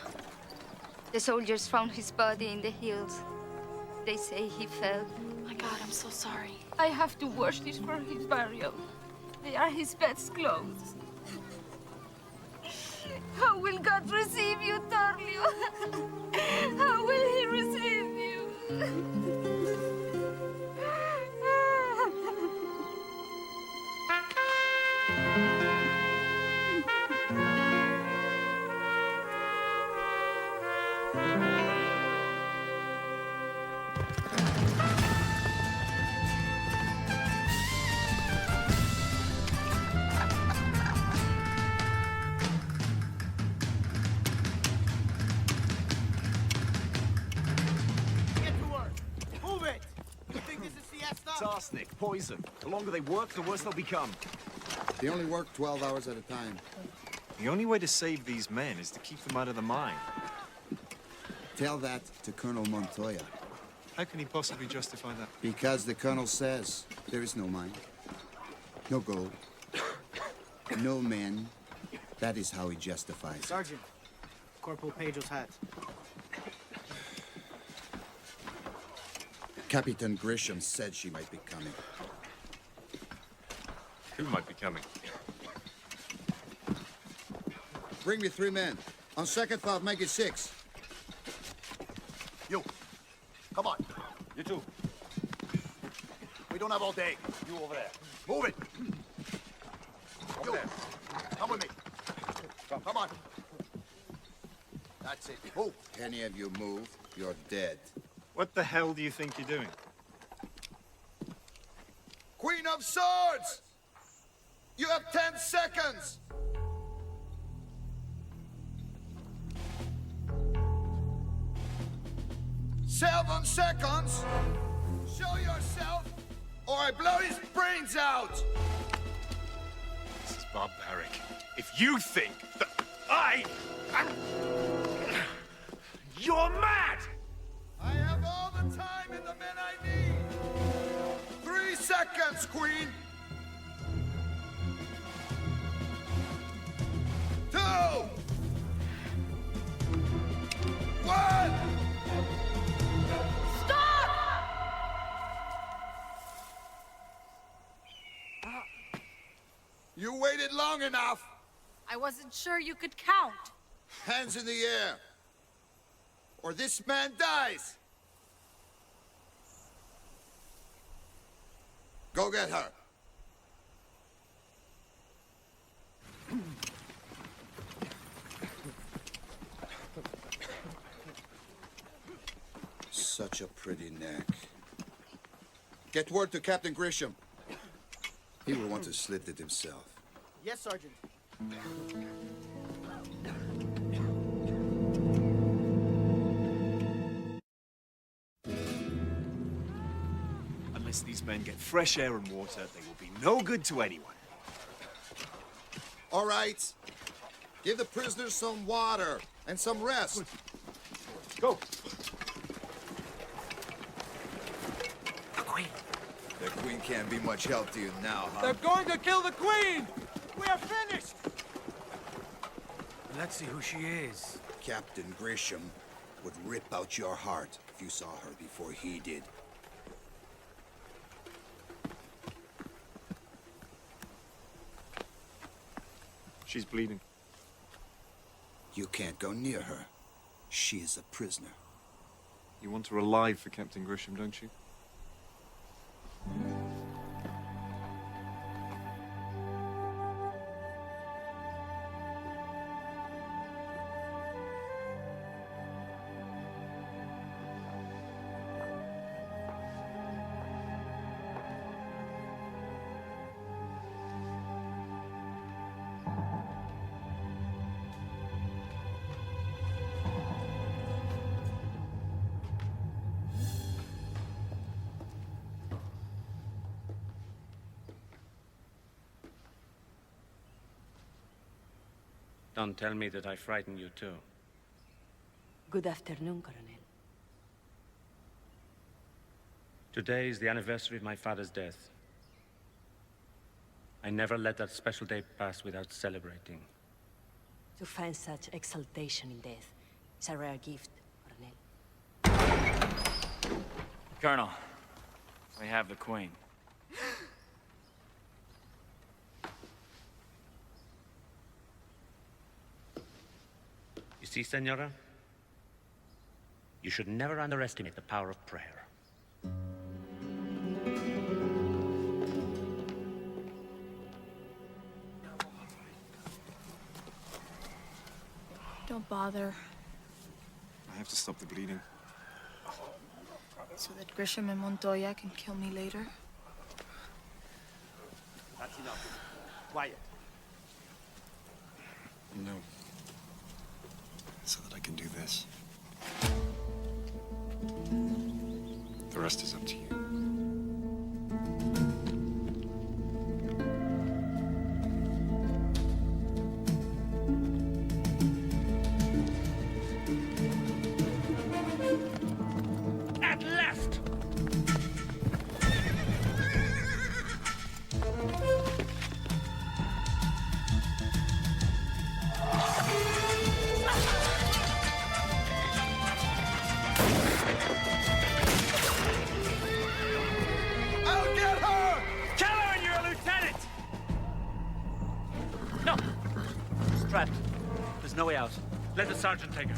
The soldiers found his body in the hills. They say he fell. My God, I'm so sorry. I have to wash these for his burial. They are his best clothes. How will God receive you, Torlio? How will he receive you? Arsenic, poison. The longer they work, the worse they'll become. They only work 12 hours at a time. The only way to save these men is to keep them out of the mine. Tell that to Colonel Montoya. How can he possibly justify that? Because the colonel says there is no mine, no gold, no men. That is how he justifies it. Sergeant, Corporal Pedro's hat. Captain Grisham said she might be coming. Who might be coming? Bring me 3 men. On second thought, make it 6. You. Come on. You two. We don't have all day. You over there. Move it. Over there. Come with me. Come on. That's it. Move. Any of you move, you're dead. What the hell do you think you're doing? Queen of Swords! You have 10 seconds! Seven seconds! Show yourself, or I blow his brains out! This is barbaric. If you think that I... You're mad! I have all the time and the men I need! 3 seconds, Queen! 2! 1! You waited long enough. I wasn't sure you could count. Hands in the air. Or this man dies. Go get her. Such a pretty neck. Get word to Captain Grisham. He will want to slit it himself. Yes, Sergeant. Unless these men get fresh air and water, they will be no good to anyone. All right. Give the prisoners some water and some rest. Go. The Queen can't be much help to you now, huh? They're going to kill the Queen! We are finished! Let's see who she is. Captain Grisham would rip out your heart if you saw her before he did. She's bleeding. You can't go near her. She is a prisoner. You want her alive for Captain Grisham, don't you? Don't tell me that I frighten you too. Good afternoon, Colonel. Today is the anniversary of my father's death. I never let that special day pass without celebrating. To find such exaltation in death is a rare gift, Colonel. Colonel, we have the Queen. You see, Senora? You should never underestimate the power of prayer. Don't bother. I have to stop the bleeding. So that Grisham and Montoya can kill me later? That's enough. Quiet. No. So that I can do this. The rest is up to you. At left! I'll get her! Kill her and you're a lieutenant! No! She's trapped. There's no way out. Let the sergeant take her.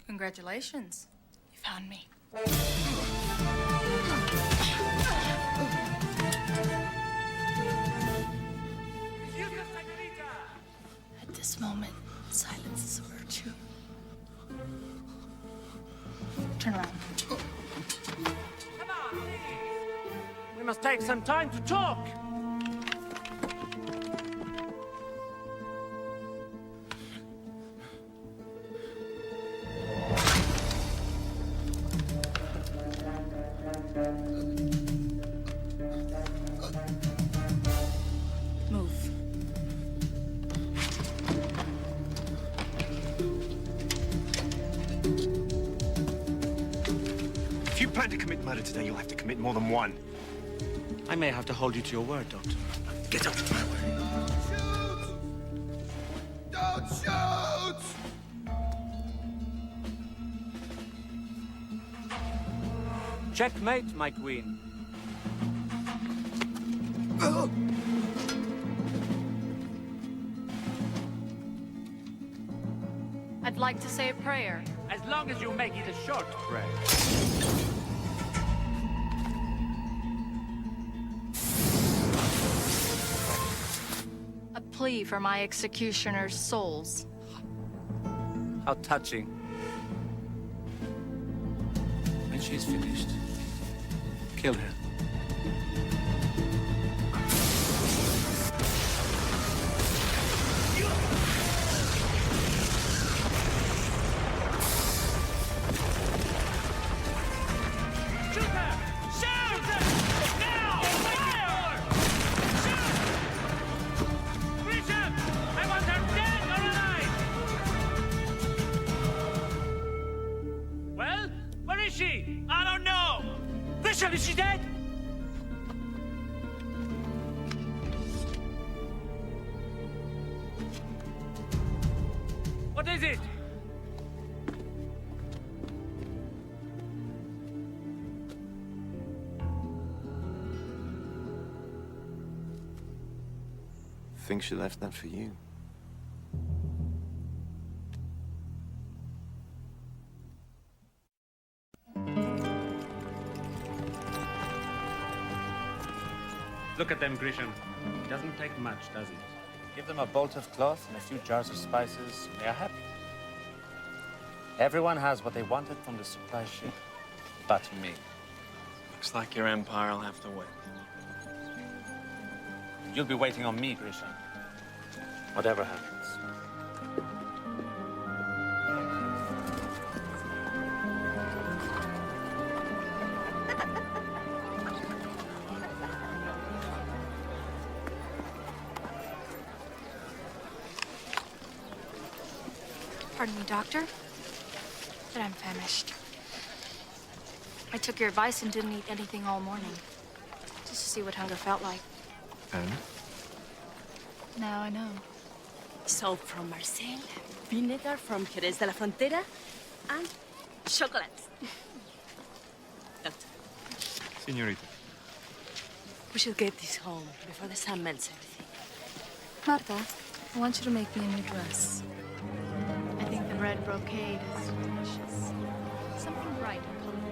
Congratulations. You found me. At this moment, silence is a virtue. Turn around. We must take some time to talk. Move. If you plan to commit murder today, you'll have to commit more than one. I may have to hold you to your word, Doctor. Get out of my way. Don't shoot! Checkmate, my queen. I'd like to say a prayer. As long as you make it a short prayer. A plea for my executioner's souls. How touching. When she's finished, kill her. Is she dead? What is it? Think she left that for you. Look at them, Grisham. It doesn't take much, does it? Give them a bolt of cloth and a few jars of spices, and they are happy. Everyone has what they wanted from the supply ship, but me. Looks like your empire will have to wait. You'll be waiting on me, Grisham. Whatever happens. Pardon me, Doctor, but I'm famished. I took your advice and didn't eat anything all morning, just to see what hunger felt like. And? Now I know. Soap from Marseille, vinegar from Jerez de la Frontera, and chocolate. Doctor, Señorita. we should get this home before the sun melts everything. Marta, I want you to make me a new dress. I think the red brocade is delicious. Something bright and colorful.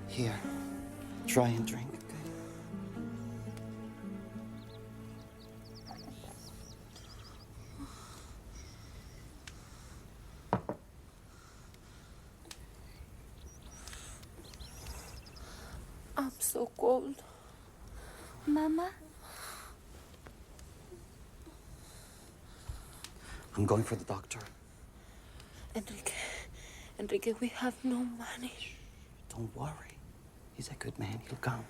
Here, try and drink. I'm so cold. Mama? I'm going for the doctor. Enrique, we have no money. Don't worry. He's a good man. He'll come.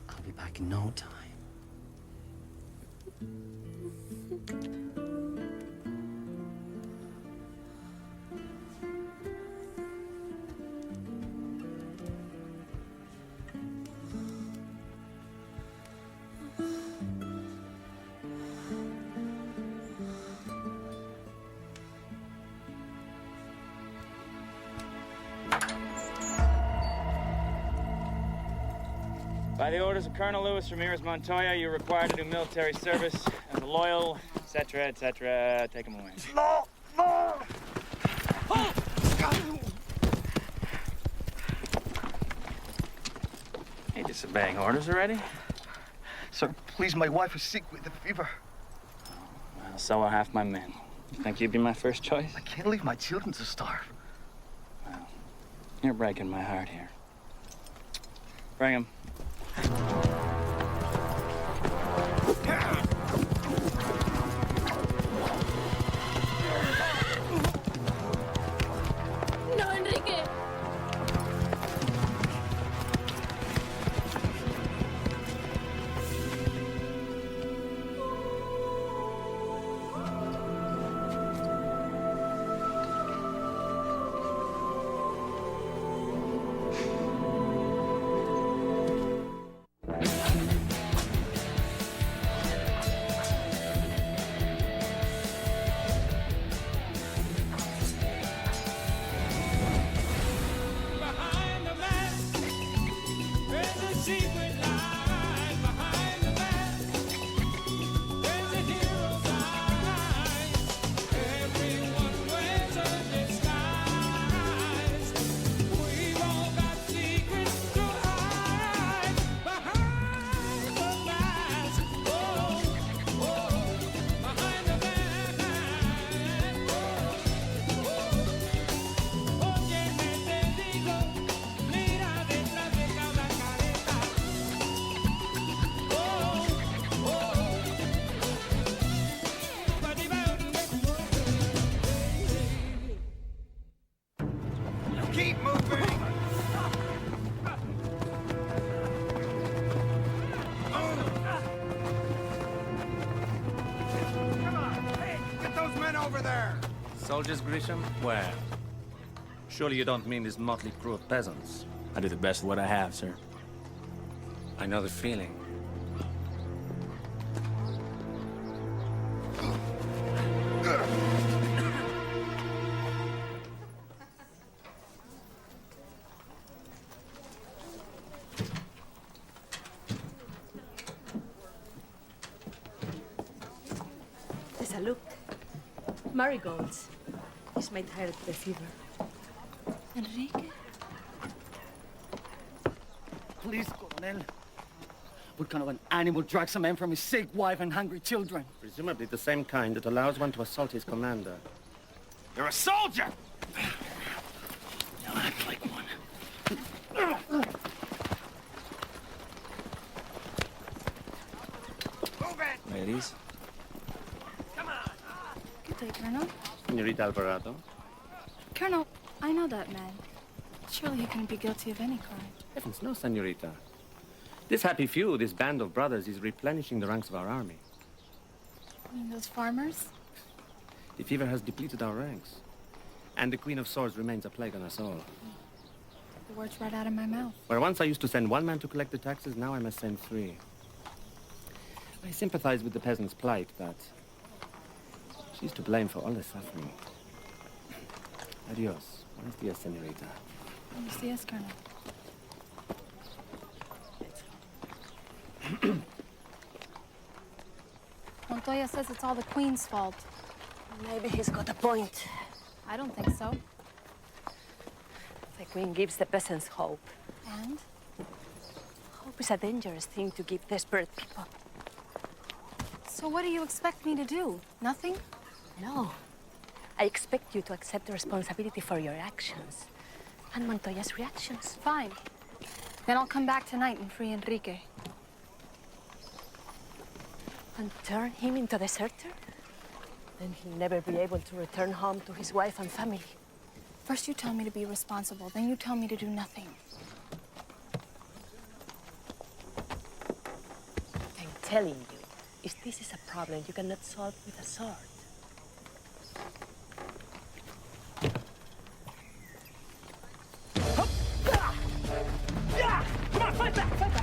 I'll be back in no time. By the orders of Colonel Luis Ramirez Montoya, you're required to do military service as a loyal, etc., etc. Take him away. No! No! Hey, disobeying orders already? Sir, please, my wife is sick with the fever. Well, so are half my men. You think you'd be my first choice? I can't leave my children to starve. Well, you're breaking my heart here. Bring him. No, Enrique. Keep moving! Come on! Hey, get those men over there! Soldiers, Grisham? Where? Surely you don't mean this motley crew of peasants. I do the best of what I have, sir. I know the feeling. Tessa, look. Marigolds. This might hide the fever. Enrique? Please, Colonel. What kind of an animal drags a man from his sick wife and hungry children? Presumably the same kind that allows one to assault his commander. You're a soldier! Now act like one. Move it! Ladies, Good day, Colonel. Senorita Alvarado. Colonel, I know that man. Surely he couldn't be guilty of any crime. Heavens, no, senorita. This happy few, this band of brothers, is replenishing the ranks of our army. You mean those farmers? The fever has depleted our ranks. And the Queen of Swords remains a plague on us all. The words right out of my mouth. Where once I used to send one man to collect the taxes, now I must send 3. I sympathize with the peasant's plight, but she's to blame for all the suffering. Adios. Buenos dias, senorita. Buenos dias, Colonel. Montoya says it's all the Queen's fault. Maybe he's got a point. I don't think so. The Queen gives the peasants hope. And? Hope is a dangerous thing to give desperate people. So what do you expect me to do? Nothing? No. I expect you to accept responsibility for your actions. And Montoya's reactions. Fine. Then I'll come back tonight and free Enrique. And turn him into a deserter? Then he'll never be able to return home to his wife and family. First you tell me to be responsible, then you tell me to do nothing. I'm telling you, if this is a problem you cannot solve with a sword. Come on, fight back, fight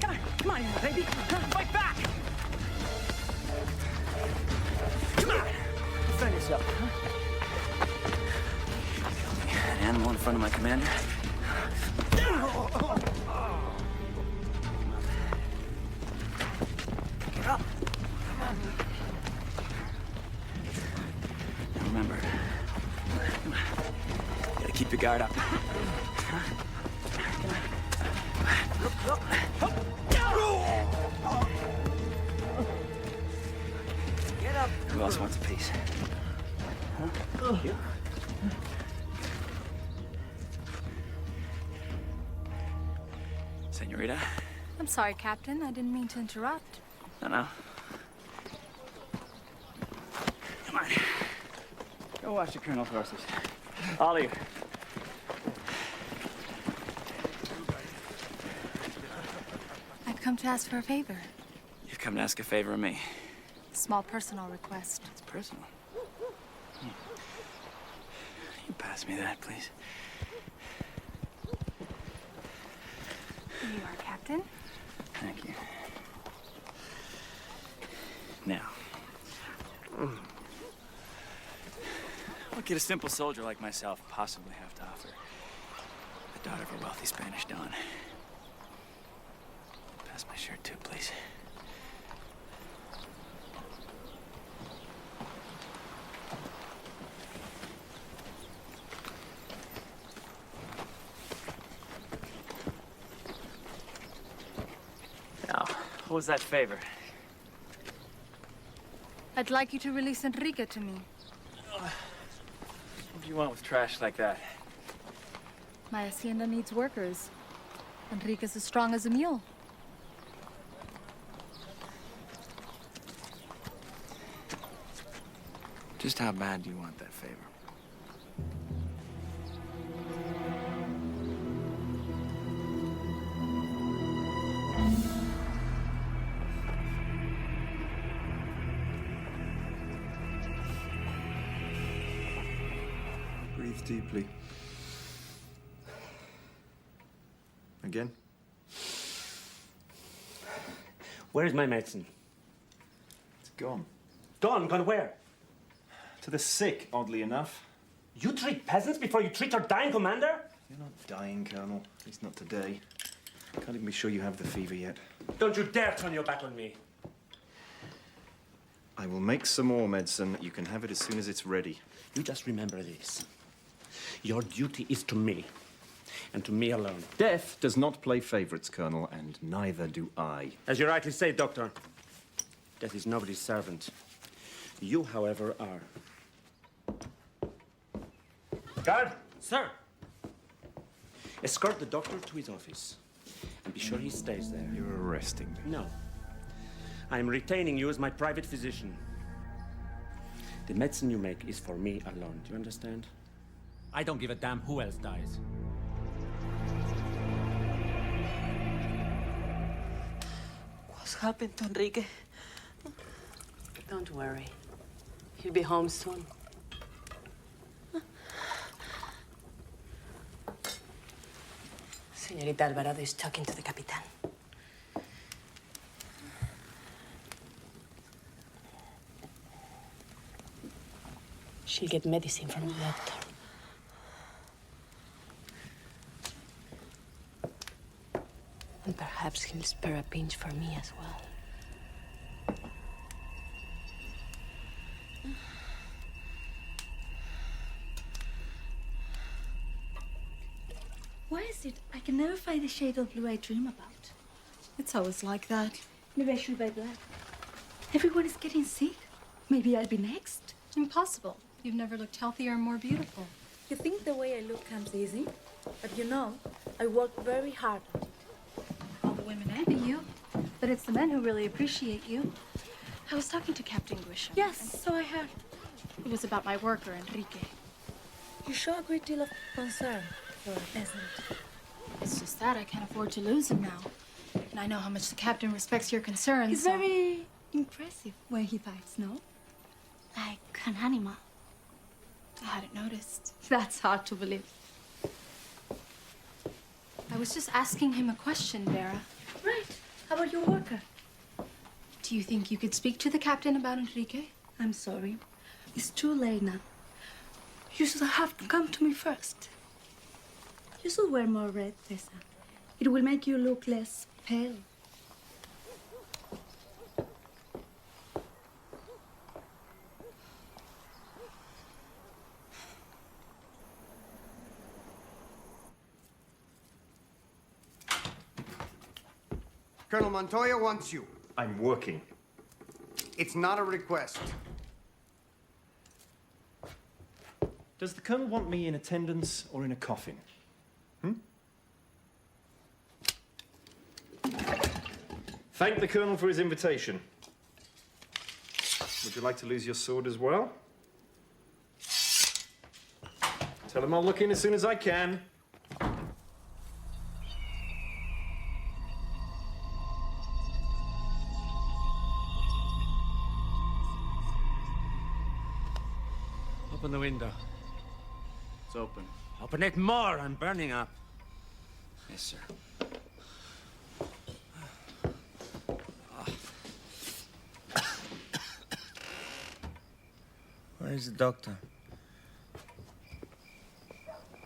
back. Come on, baby. Fight back. Come on. Defend yourself, huh? An animal in front of my commander? your guard up. Look. Get up. Who else wants a piece? Huh? You? Senorita? I'm sorry, Captain. I didn't mean to interrupt. No. Come on. Go wash the Colonel's horses. All of you. I've come to ask for a favor. You've come to ask a favor of me. A small personal request. It's personal. You pass me that, please. Here you are, Captain. Thank you. Now. What could a simple soldier like myself possibly have to offer the daughter of a wealthy Spanish don? Pass my shirt too, please. Now, what was that favor? I'd like you to release Enrique to me. What do you want with trash like that? My hacienda needs workers. Enrique's as strong as a mule. Just how bad do you want that favor? Breathe deeply. Again? Where is my medicine? It's gone. Gone? Gone where? To the sick, oddly enough. You treat peasants before you treat your dying commander? You're not dying, Colonel. At least not today. Can't even be sure you have the fever yet. Don't you dare turn your back on me. I will make some more medicine. You can have it as soon as it's ready. You just remember this. Your duty is to me, and to me alone. Death does not play favorites, Colonel, and neither do I. As you rightly say, Doctor, death is nobody's servant. You, however, are. Guard! Sir! Escort the doctor to his office, and be sure he stays there. You're arresting me. No. I am retaining you as my private physician. The medicine you make is for me alone. Do you understand? I don't give a damn who else dies. What's happened to Enrique? Don't worry. He'll be home soon. Señorita Alvarado is talking to the Capitan. She'll get medicine from the doctor. And perhaps he'll spare a pinch for me as well. Why is it I can never find the shade of blue I dream about? It's always like that. Maybe I should buy black. Everyone is getting sick. Maybe I'll be next. Impossible. You've never looked healthier and more beautiful. You think the way I look comes easy? But you know, I work very hard at it. All the women envy you, but it's the men who really appreciate you. I was talking to Captain Grisham. Yes, so I heard. It was about my worker, Enrique. You show a great deal of concern for a peasant. It's just that I can't afford to lose him now. And I know how much the captain respects your concerns. He's so... very impressive when he fights, no? Like an animal. I hadn't noticed. That's hard to believe. I was just asking him a question, Vera. Right. How about your worker? Do you think you could speak to the captain about Enrique? I'm sorry. It's too late now. You should have come to me first. You should wear more red, Tessa. It will make you look less pale. Colonel Montoya wants you. I'm working. It's not a request. Does the Colonel want me in attendance or in a coffin? Thank the Colonel for his invitation. Would you like to lose your sword as well? Tell him I'll look in as soon as I can. Open the window. It's open. Open it more, I'm burning up. Yes, sir. Where's the doctor?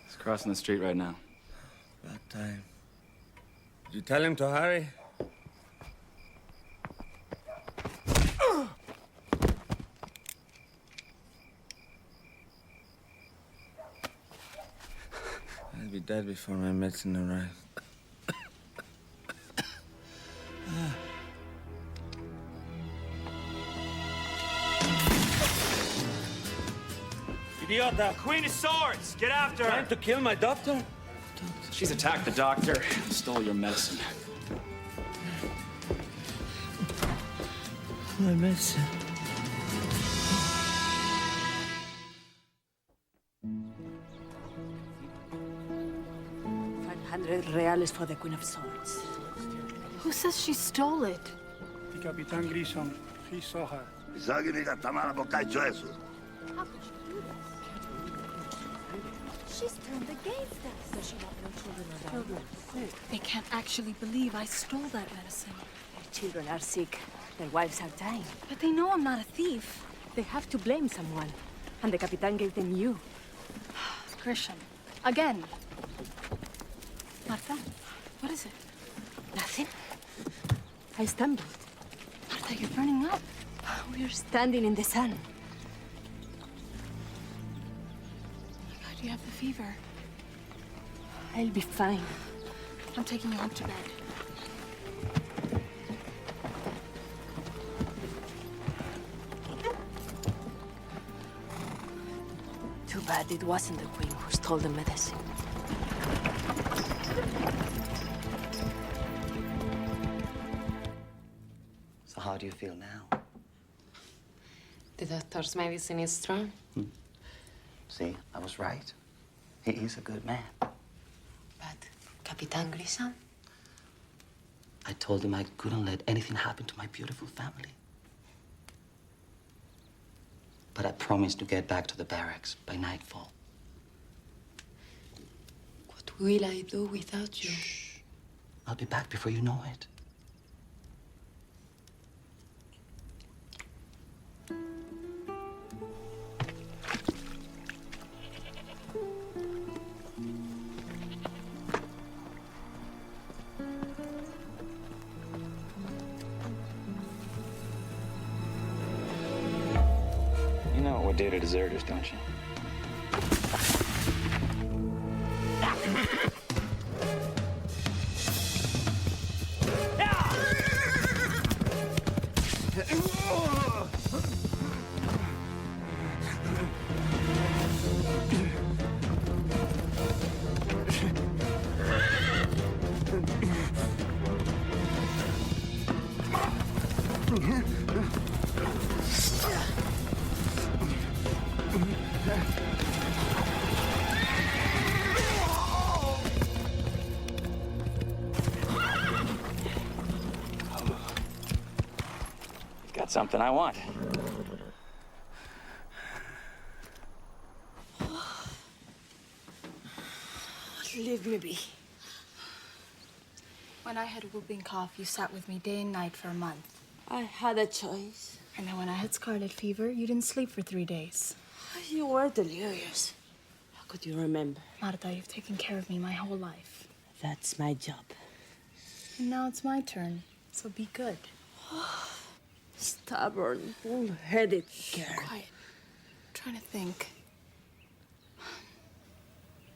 He's crossing the street right now. About time. Did you tell him to hurry? I'll be dead before my medicine arrives. Idiota! Queen of Swords! Get after her! Trying to kill my doctor? She's attacked the doctor, stole your medicine. My medicine. $500 for the Queen of Swords. Who says she stole it? The Capitan Grissom, he saw her. How could you do this? She's turned against us. Does she have no children? They can't actually believe I stole that medicine. Their children are sick. Their wives are dying. But they know I'm not a thief. They have to blame someone. And the Capitan gave them you. Grisham. Again. Marta, what is it? Nothing. I stumbled. Marta, you're burning up. We're standing in the sun. God, you have the fever. I'll be fine. I'm taking you home to bed. Too bad it wasn't the Queen who stole the medicine. So how do you feel now? The doctor's medicine is strong. See, I was right. He is a good man. But Capitan Grissom? I told him I couldn't let anything happen to my beautiful family. But I promised to get back to the barracks by nightfall. What will I do without you? I'll be back before you know it. You know what we do to deserters, don't you? Got something I want. Leave me be. When I had whooping cough, you sat with me day and night for a month. I had a choice. And then when I had scarlet fever, you didn't sleep for 3 days. You were delirious. How could you remember? Marta, you've taken care of me my whole life. That's my job. And now it's my turn, so be good. Stubborn, bull-headed girl. Quiet. I'm trying to think.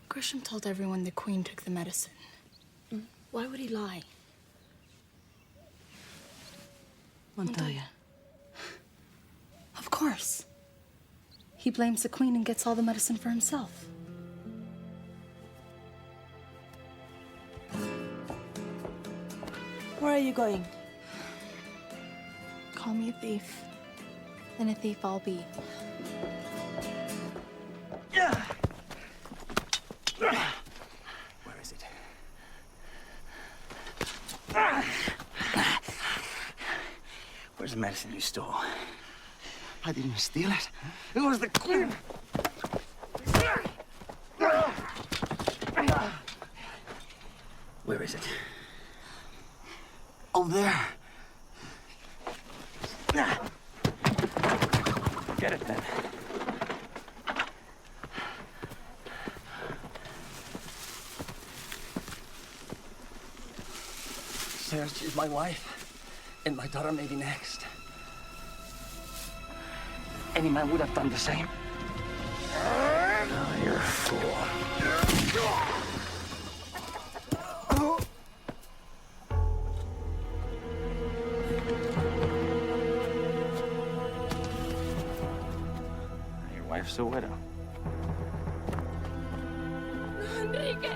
Grisham told everyone the Queen took the medicine. Why would he lie? Montoya. Of course. He blames the queen and gets all the medicine for himself. Where are you going? Call me a thief. And a thief I'll be. Where is it? Where's the medicine you stole? I didn't steal it. It was the queen. Where is it? Over there. Get it then. Sir, she's my wife. And my daughter may be next. Any man would have done the same. Oh, you're a fool. Your wife's a widow. Enrique!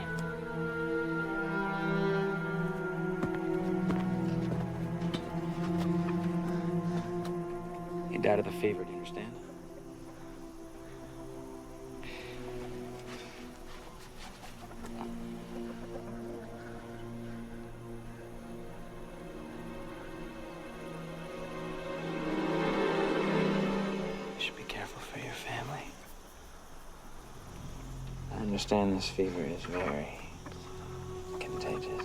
He died of the fever, do you understand? You should be careful for your family. I understand this fever is very contagious.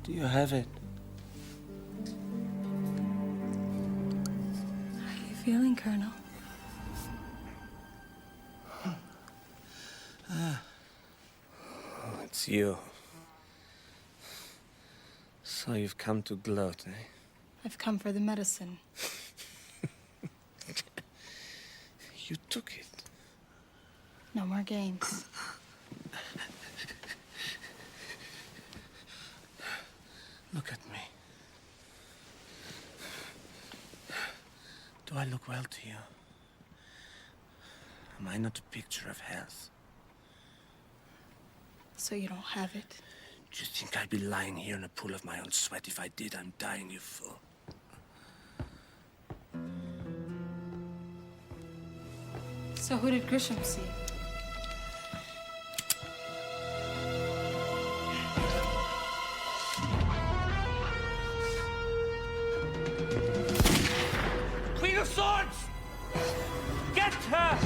Do you have it? How are you feeling, Colonel? Oh, it's you. So you've come to gloat, eh? I've come for the medicine. You took it. No more games. Look at me. Do I look well to you? Am I not a picture of health? So you don't have it? Do you think I'd be lying here in a pool of my own sweat? If I did, I'm dying, you fool. So who did Grisham see? Queen of Swords! Get her!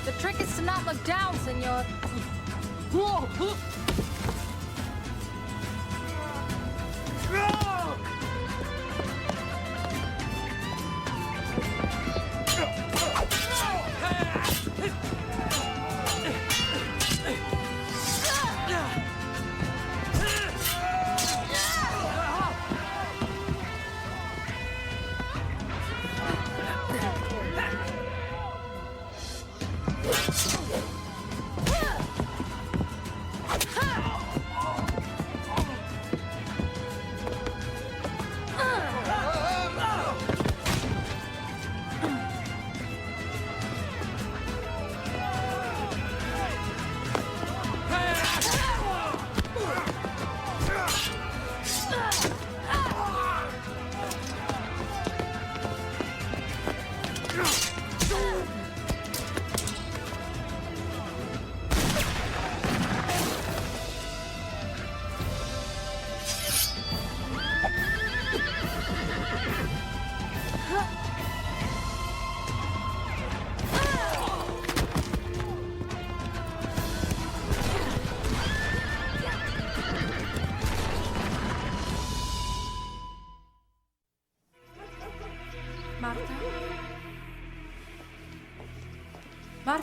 The trick is to not look down, senor.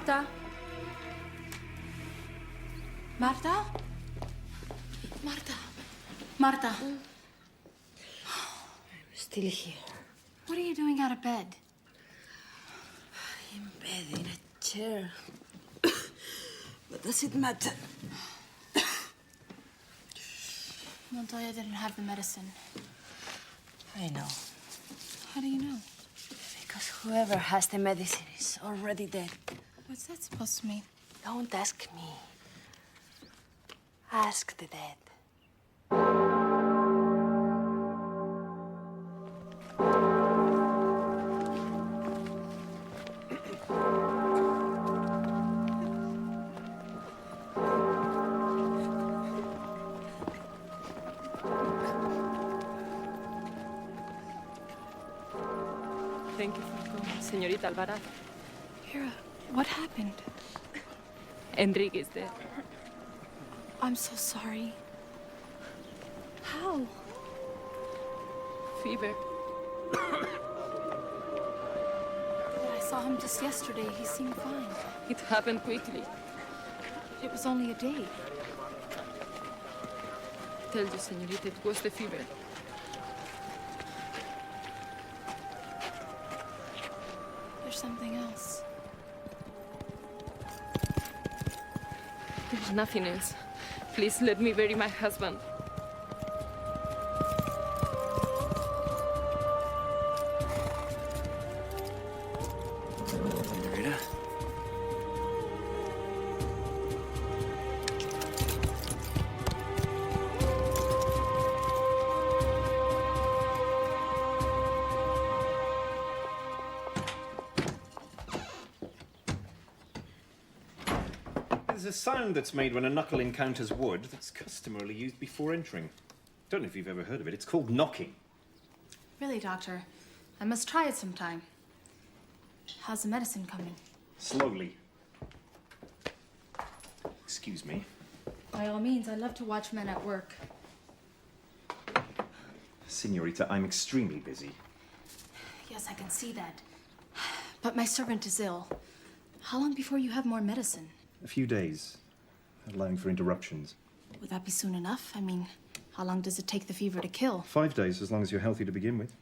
Marta? Marta? Marta? Marta? I'm still here. What are you doing out of bed? In bed, in a chair. But does it matter? Montoya didn't have the medicine. I know. How do you know? Because whoever has the medicine is already dead. What's that supposed to mean? Don't ask me. Ask the dead. Thank you for coming, Señorita Alvarado. Hera, what happened? Enrique is dead. I'm so sorry. How? Fever. I saw him just yesterday. He seemed fine. It happened quickly. It was only a day. Tell you, señorita, it was the fever. There's something else. There's nothing else. Please let me bury my husband. Rita? There's a sound that's made when a knuckle encounters wood that's customarily used before entering. Don't know if you've ever heard of it. It's called knocking. Really, Doctor? I must try it sometime. How's the medicine coming? Slowly. Excuse me. By all means, I love to watch men at work. Senorita, I'm extremely busy. Yes, I can see that. But my servant is ill. How long before you have more medicine? A few days, allowing for interruptions. Would that be soon enough? I mean, how long does it take the fever to kill? 5 days, as long as you're healthy to begin with.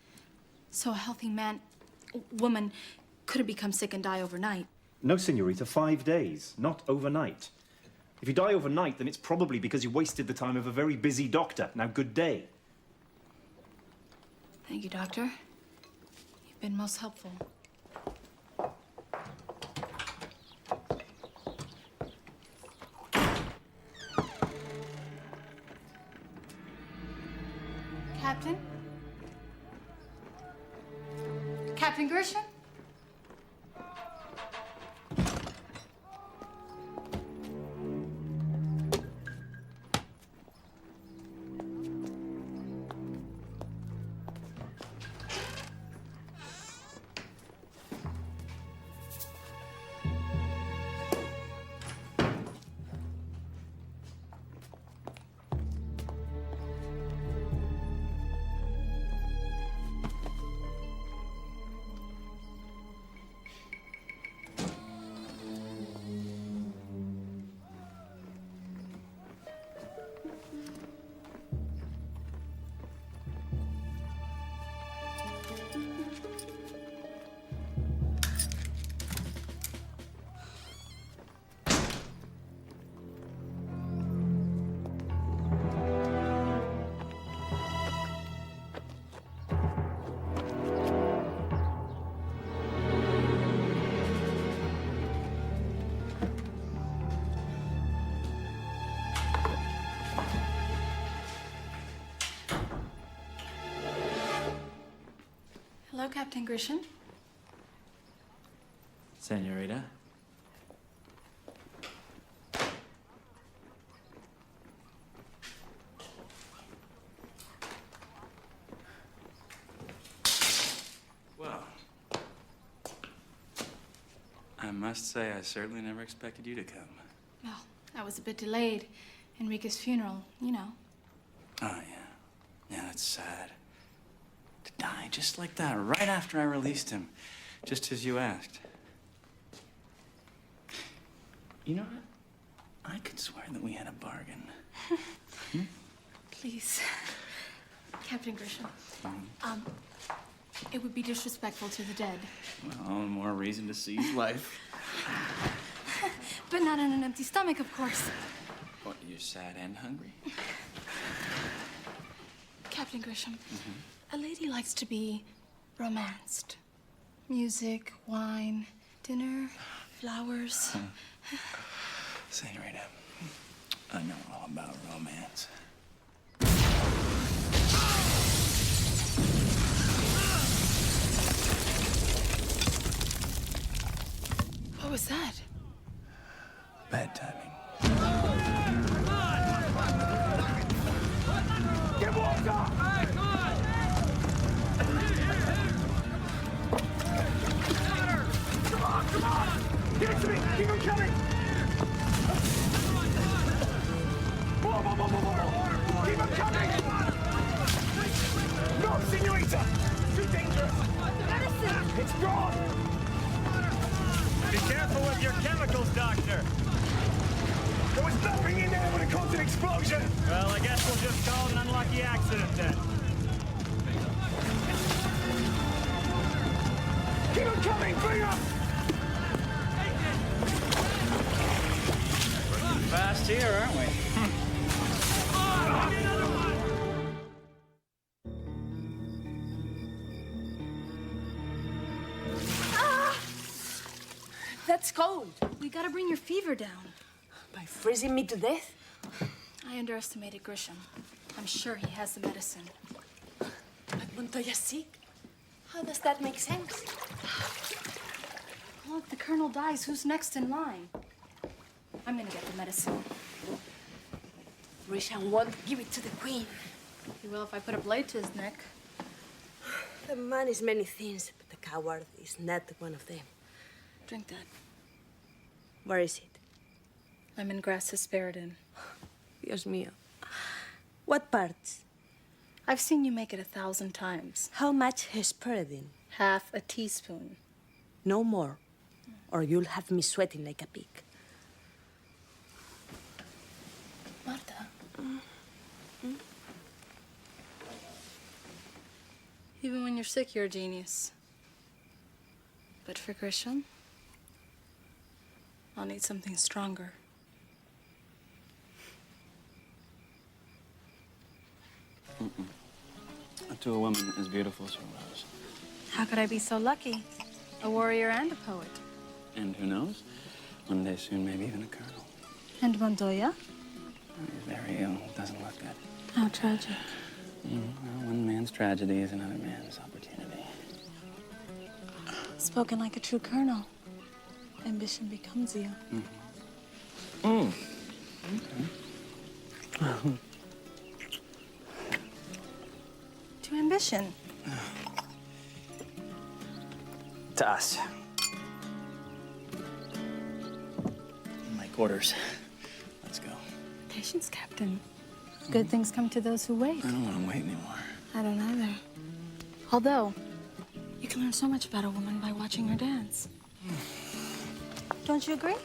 So a healthy woman, couldn't become sick and die overnight. No, Senorita, 5 days, not overnight. If you die overnight, then it's probably because you wasted the time of a very busy doctor. Now, good day. Thank you, Doctor. You've been most helpful. Captain? Captain Gershon? Hello, Captain Gershon. Senorita? Well, I must say I certainly never expected you to come. Well, I was a bit delayed. Enrique's funeral, you know. Oh, yeah. Yeah, that's sad. To die just like that, right after I released him. Just as you asked. You know what? I could swear that we had a bargain. Please. Captain Grisham, it would be disrespectful to the dead. Well, more reason to see his wife. But not on an empty stomach, of course. What, you're sad and hungry? Captain Grisham, a lady likes to be romanced. Music, wine, dinner, flowers. Senorita, I know all about romance. What was that? Bad timing. Get walked off! Hey, come on! Come on! Get to me! Keep him coming! Whoa! Keep him coming! No, senorita! Too dangerous! Medicine! It's gone! Be careful with your chemicals, Doctor. There was nothing in there when it caused an explosion! Well, I guess we'll just call it an unlucky accident then. Keep him coming! Bring him! Fast here, aren't we? That's cold. We gotta bring your fever down. By freezing me to death? I underestimated Grisham. I'm sure he has the medicine. But Montoya's sick. How does that make sense? Well, if the colonel dies, who's next in line? I'm gonna get the medicine. Grisham won't give it to the queen. He will if I put a blade to his neck. The man is many things, but the coward is not one of them. Drink that. Where is it? Lemongrass asparagus. Dios mío. What parts? I've seen you make it 1,000 times. How much asparagus? Half a teaspoon. No more, or you'll have me sweating like a pig. Marta. Even when you're sick, you're a genius. But for Grisham, I'll need something stronger. To a woman as beautiful as Rose. How could I be so lucky? A warrior and a poet. And who knows? One day soon, maybe even a colonel. And Montoya? He's very ill. Doesn't look good. How tragic. Well, one man's tragedy is another man's opportunity. Spoken like a true colonel. Ambition becomes you. To ambition. To us. My quarters. Let's go. Patience, Captain. Good things come to those who wait. I don't want to wait anymore. I don't either. Although, you can learn so much about a woman by watching her dance. Don't you agree?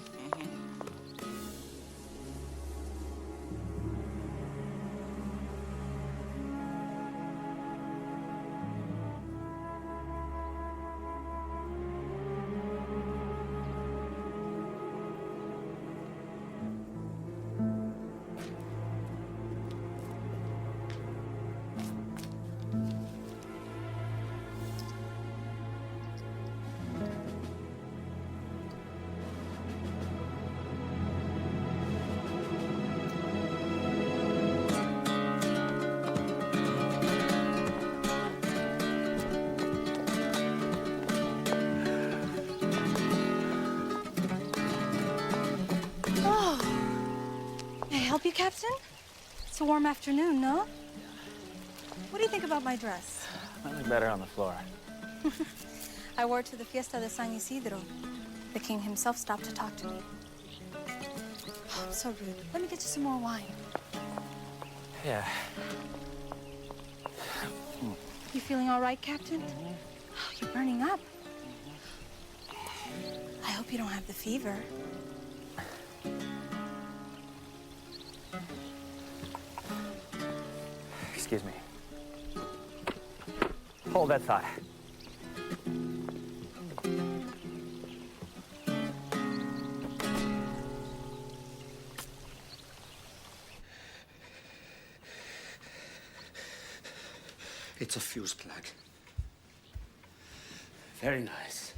Help you, Captain? It's a warm afternoon, no? What do you think about my dress? I look better on the floor. I wore it to the Fiesta de San Isidro. The king himself stopped to talk to me. Oh, I'm so rude. Let me get you some more wine. Yeah. You feeling all right, Captain? Oh, you're burning up. I hope you don't have the fever. Excuse me. Hold that thought. It's a fuse plug. Very nice.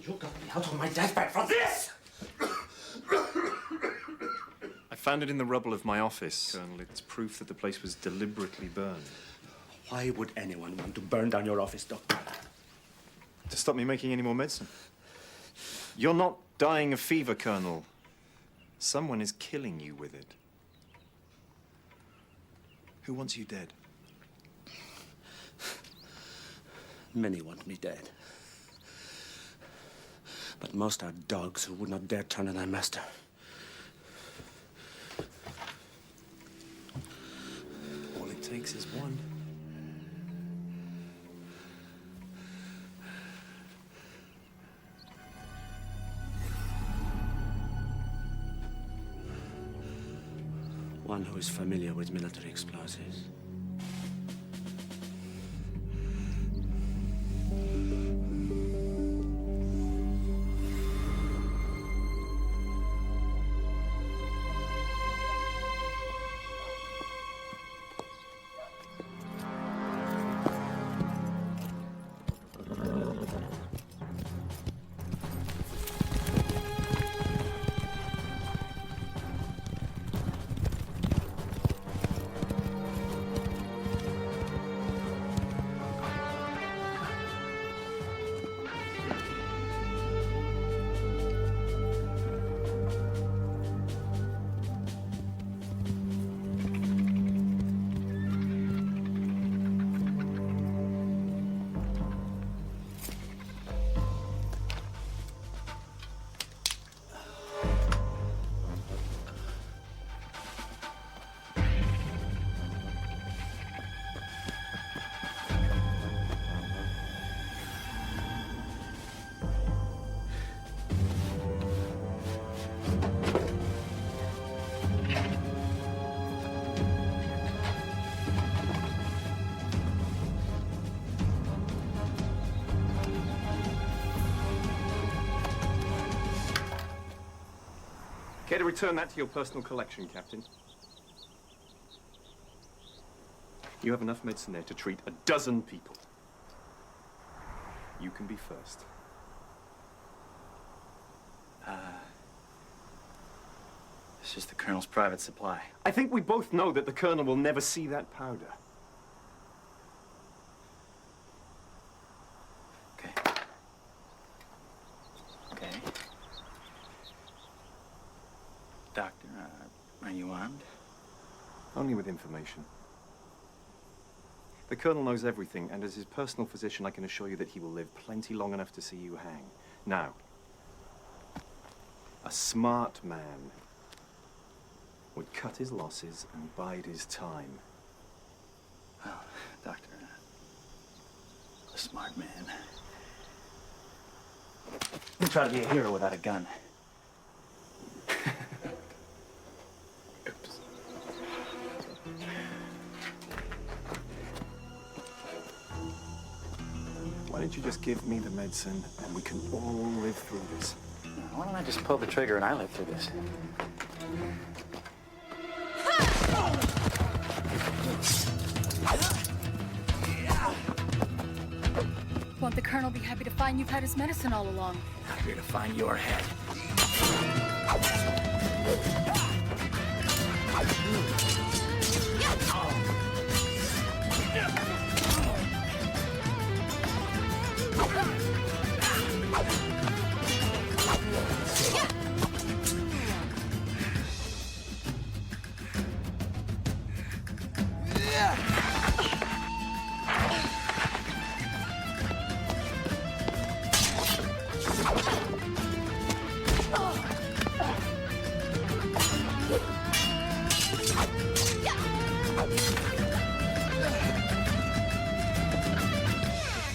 You got me out of my deathbed for this! I found it in the rubble of my office, Colonel. It's proof that the place was deliberately burned. Why would anyone want to burn down your office, Doctor? To stop me making any more medicine. You're not dying of fever, Colonel. Someone is killing you with it. Who wants you dead? Many want me dead. But most are dogs who would not dare turn on their master. All it takes is one. One who is familiar with military explosives. Care to return that to your personal collection, Captain? You have enough medicine there to treat 12 people. You can be first. This is the Colonel's private supply. I think we both know that the Colonel will never see that powder. Okay. Doctor, are you armed? Only with information. The Colonel knows everything, and as his personal physician, I can assure you that he will live plenty long enough to see you hang. Now, a smart man would cut his losses and bide his time. Well, Doctor, a smart man. You try to be a hero without a gun. Why don't you just give me the medicine and we can all live through this? Why don't I just pull the trigger and I live through this? Won't the Colonel be happy to find you've had his medicine all along? Happier to find your head.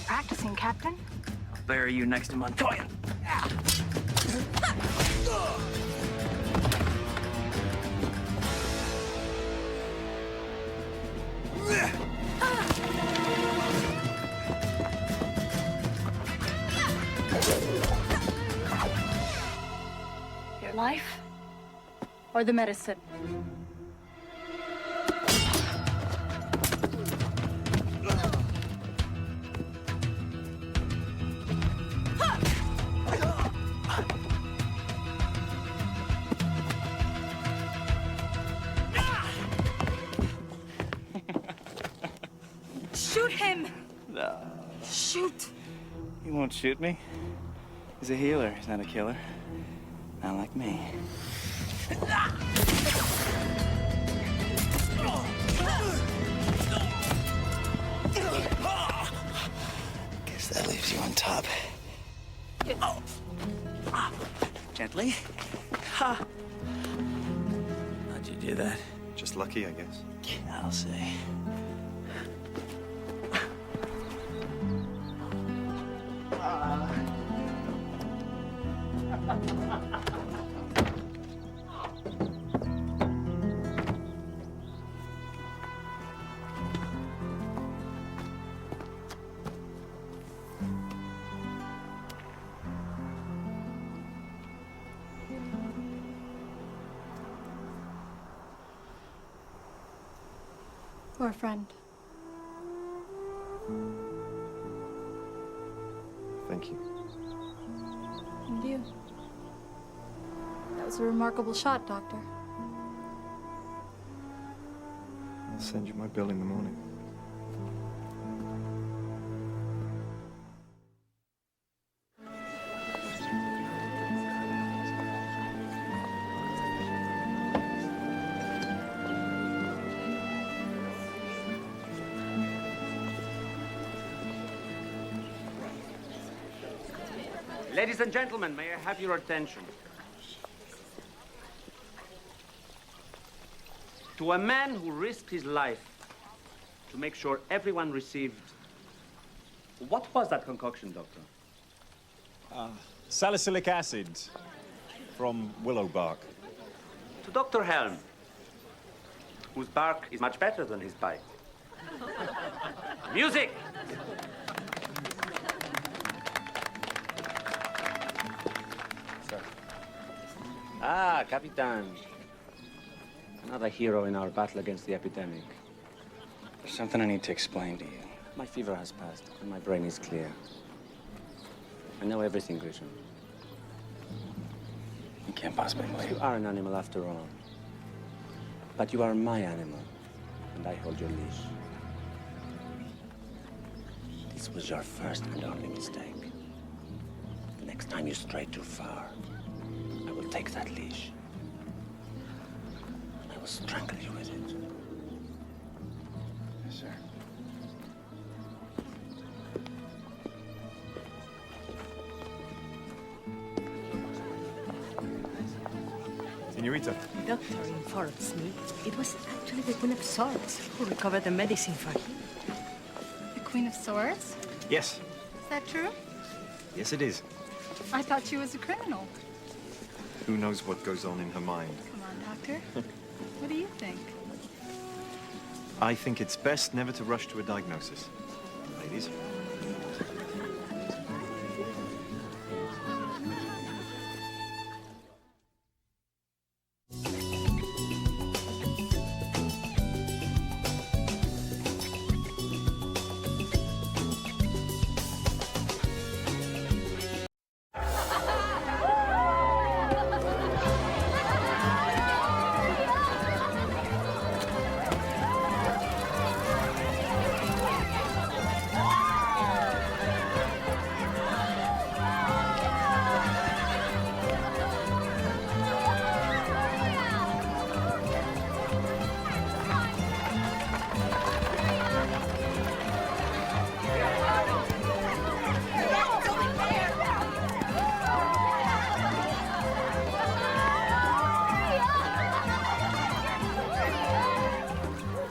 Practicing, Captain? I'll bury you next to Montoya. or the medicine? Shoot him! No. Shoot! He won't shoot me. He's a healer. He's not a killer. Not like me. Guess that leaves you on top. Gently. Ha! How'd you do that? Just lucky, I guess. I'll say. Or a friend. Thank you. And you. That was a remarkable shot, Doctor. I'll send you my bill in the morning. Ladies and gentlemen, may I have your attention? To a man who risked his life to make sure everyone received... What was that concoction, Doctor? Salicylic acid from willow bark. To Dr. Helm, whose bark is much better than his bite. Music! Ah, Capitan. Another hero in our battle against the epidemic. There's something I need to explain to you. My fever has passed, and my brain is clear. I know everything, Grisham. You can't possibly believe You are an animal after all. But you are my animal, and I hold your leash. This was your first and only mistake. The next time you stray too far, I will take that leash. I will strangle you with it. Yes, sir. Senorita. The doctor informs me it was actually the Queen of Swords who recovered the medicine for him. The Queen of Swords? Yes. Is that true? Yes, it is. I thought she was a criminal. Who knows what goes on in her mind? Come on, Doctor. What do you think? I think it's best never to rush to a diagnosis. Ladies.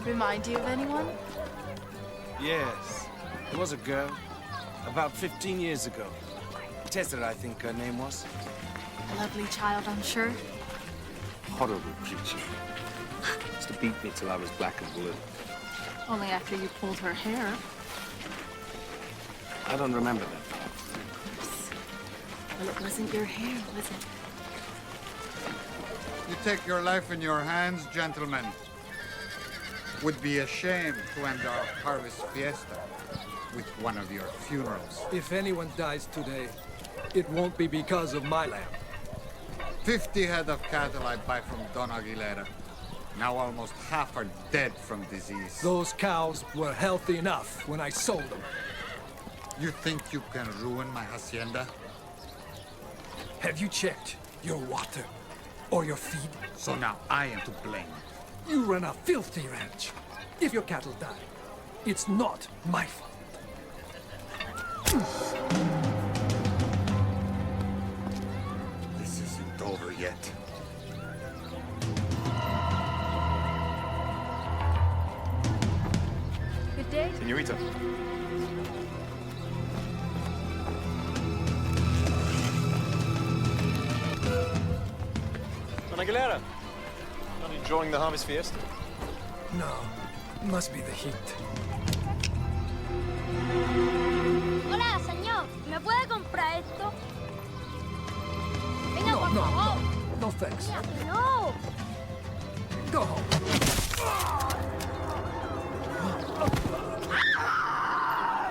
Remind you of anyone? Yes. There was a girl, about 15 years ago. Tessa, I think her name was. A lovely child, I'm sure. Horrible creature. Used to beat me till I was black and blue. Only after you pulled her hair. I don't remember that part. Well, it wasn't your hair, was it? You take your life in your hands, gentlemen. Would be a shame to end our harvest fiesta with one of your funerals. If anyone dies today, it won't be because of my land. 50 head of cattle I buy from Don Aguilera. Now almost half are dead from disease. Those cows were healthy enough when I sold them. You think you can ruin my hacienda? Have you checked your water or your feed? So now I am to blame. You run a filthy ranch. If your cattle die, it's not my fault. This isn't over yet. Good day. Senorita. Don Aguilera. Not enjoying the harvest fiesta? No, must be the heat. Hola, señor. ¿Me puede comprar esto? Venga, por No, favor. no thanks. No. Go home.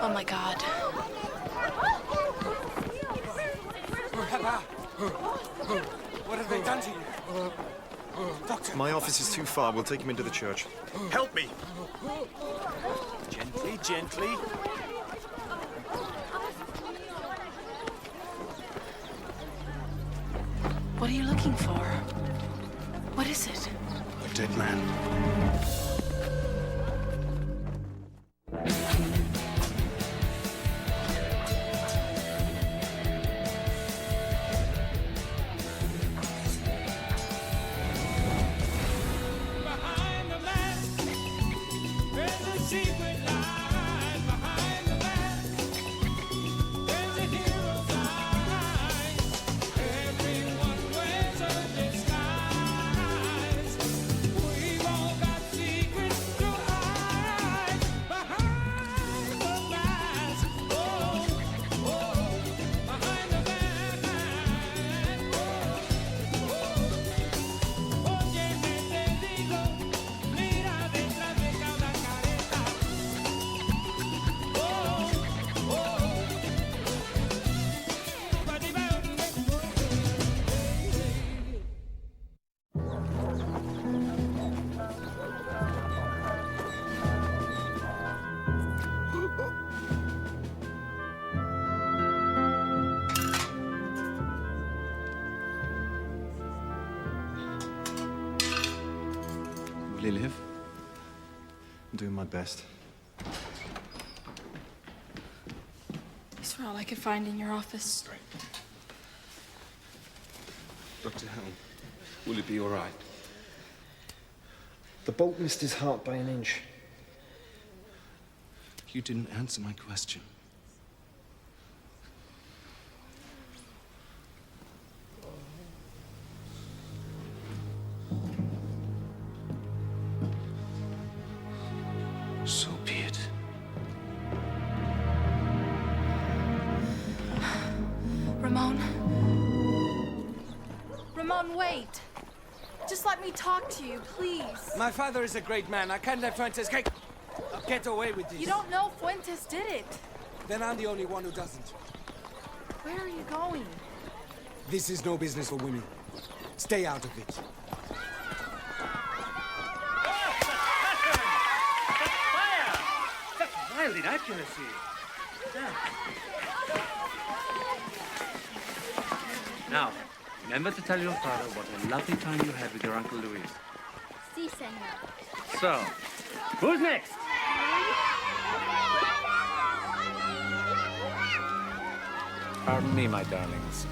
Oh my God. What have they done to you? Doctor. My office is too far. We'll take him into the church. Help me! Gently, gently. What are you looking for? What is it? A dead man. Will he live? I'm doing my best. These were all I could find in your office. Dr. Helm, will it be all right? The bolt missed his heart by an inch. You didn't answer my question. So be it. Ramon. Ramon, wait. Just let me talk to you, please. My father is a great man. I can't let Fuentes get away with this. You don't know Fuentes did it. Then I'm the only one who doesn't. Where are you going? This is no business for women. Stay out of it. Wild inaccuracy. Now, remember to tell your father what a lovely time you had with your Uncle Luis. Sí, señor. So, who's next? Pardon me, my darlings.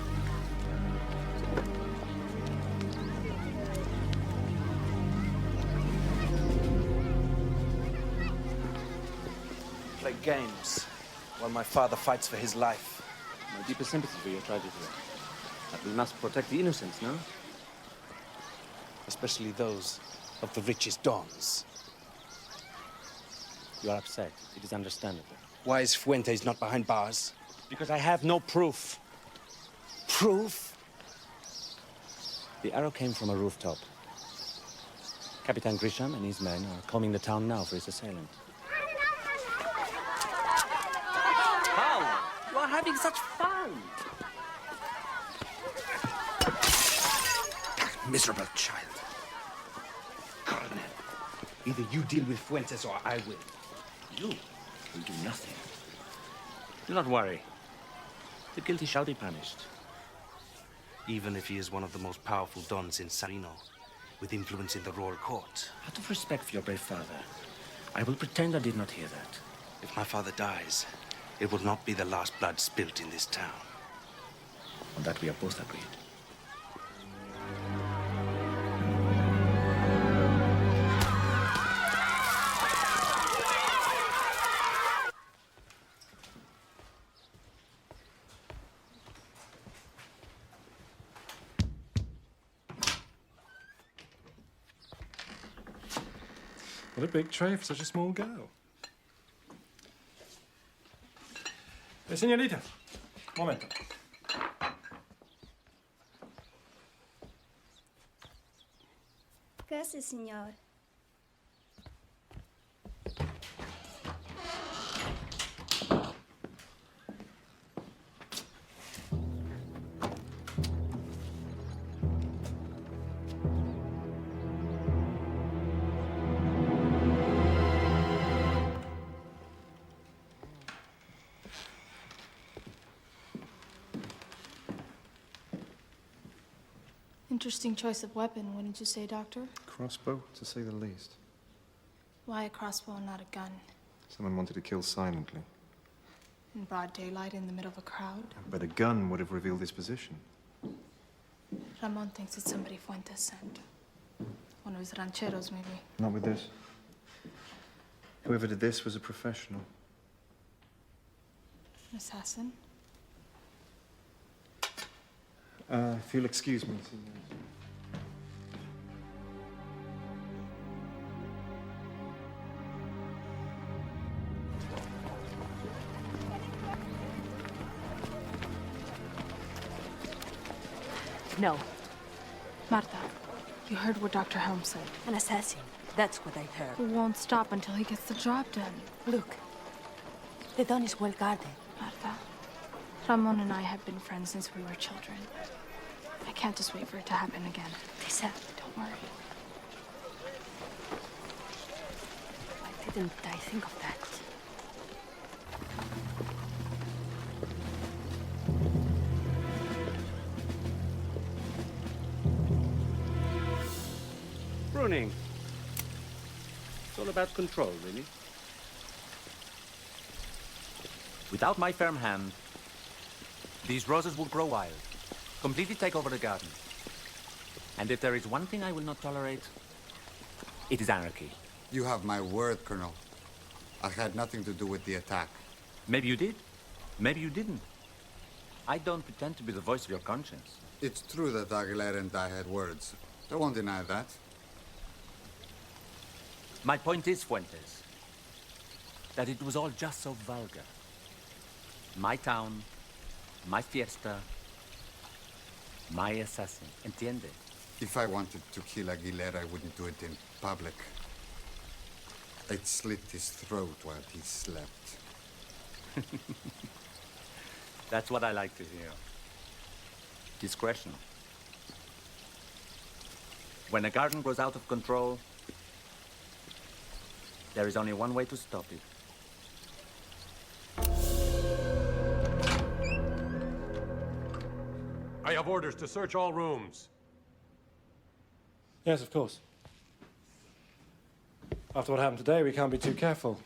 Play games while my father fights for his life. My deepest sympathy for your tragedy. But we must protect the innocents, no? Especially those of the richest dons. You are upset. It is understandable. Why is Fuentes not behind bars? Because I have no proof. Proof? The arrow came from a rooftop. Capitan Grisham and his men are combing the town now for his assailant. How? You are having such fun! Miserable child. Colonel, either you deal with Fuentes or I will. You will do nothing. Do not worry. The guilty shall be punished. Even if he is one of the most powerful dons in Sarino, with influence in the royal court. Out of respect for your brave father, I will pretend I did not hear that. If my father dies, it will not be the last blood spilt in this town. On that we are both agreed. What a big tray for such a small girl. Señorita, momento. Gracias, señor. Interesting choice of weapon, wouldn't you say, Doctor? Crossbow, to say the least. Why a crossbow and not a gun? Someone wanted to kill silently. In broad daylight in the middle of a crowd? But a gun would have revealed his position. Ramon thinks it's somebody Fuentes sent. One of his rancheros, maybe. Not with this. Whoever did this was a professional. An assassin? If you'll excuse me, senor. No. Marta, you heard what Dr. Helm said. An assassin. That's what I heard. He won't stop until he gets the job done. Look, the Don is well guarded. Marta, Ramon and I have been friends since we were children. I can't just wait for it to happen again. Tessa, don't worry. Why didn't I think of that? Pruning. It's all about control, really. Without my firm hand, these roses will grow wild, completely take over the garden. And if there is one thing I will not tolerate, it is anarchy. You have my word, Colonel. I had nothing to do with the attack. Maybe you did. Maybe you didn't. I don't pretend to be the voice of your conscience. It's true that Aguilera and I had words. I won't deny that. My point is, Fuentes, that it was all just so vulgar. My town, my fiesta, my assassin. Entiende? If I wanted to kill Aguilera, I wouldn't do it in public. I'd slit his throat while he slept. That's what I like to hear. Discretion. When a garden goes out of control, there is only one way to stop it. I have orders to search all rooms. Yes, of course. After what happened today, we can't be too careful.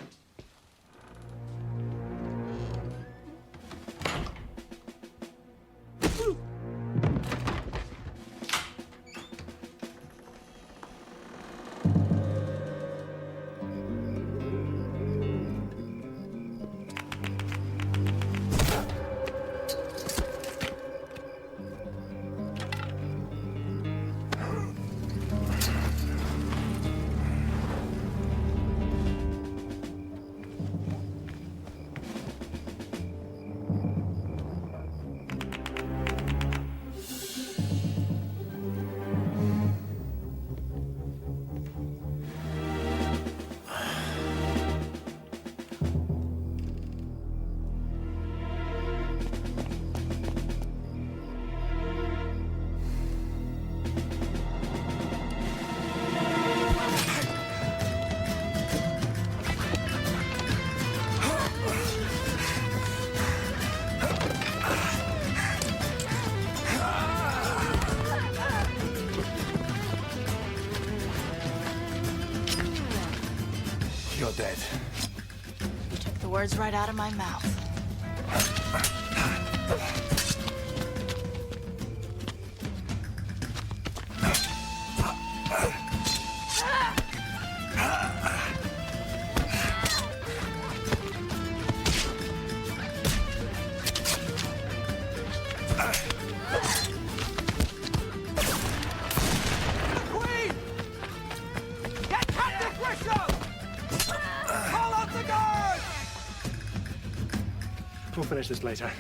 you're dead. You took the words right out of my mouth. We'll finish this later.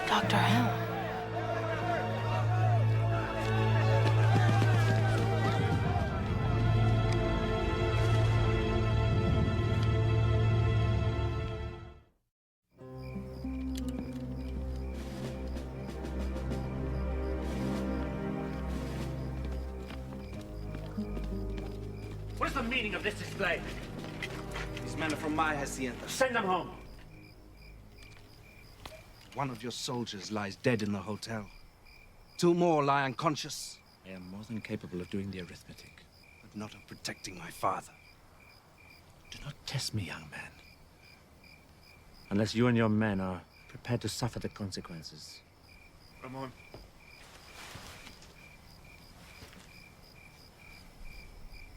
Dr. Hell. What is the meaning of this display? These men are from my hacienda. Send them home. One of your soldiers lies dead in the hotel. 2 more lie unconscious. I am more than capable of doing the arithmetic. But not of protecting my father. Do not test me, young man. Unless you and your men are prepared to suffer the consequences. Ramon.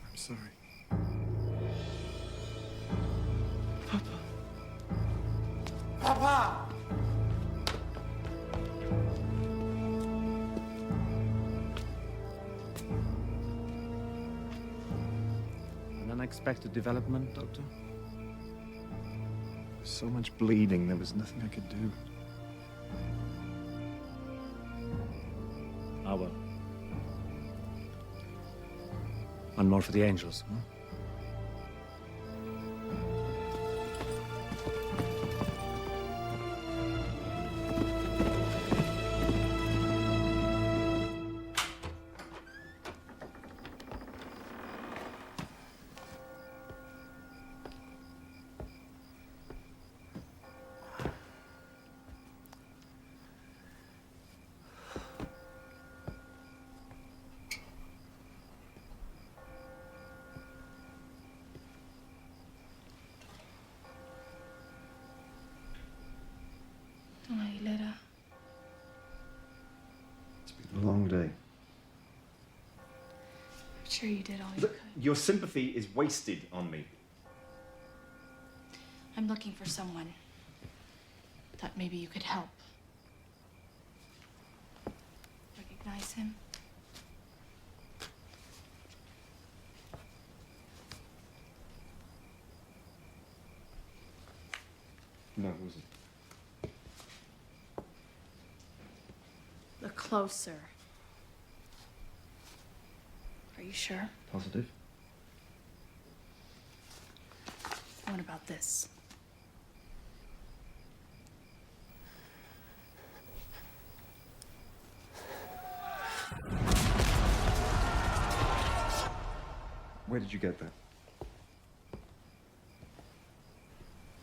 I'm sorry. Papa! An unexpected development, Doctor? So much bleeding, there was nothing I could do. Ah, well. One more for the angels, huh? It's been a long day. I'm sure you did all you Look, could. your sympathy is wasted on me. I'm looking for someone. Thought maybe you could help. Recognize him? No, was it? Look closer. Are you sure? Positive? What about this? Where did you get that?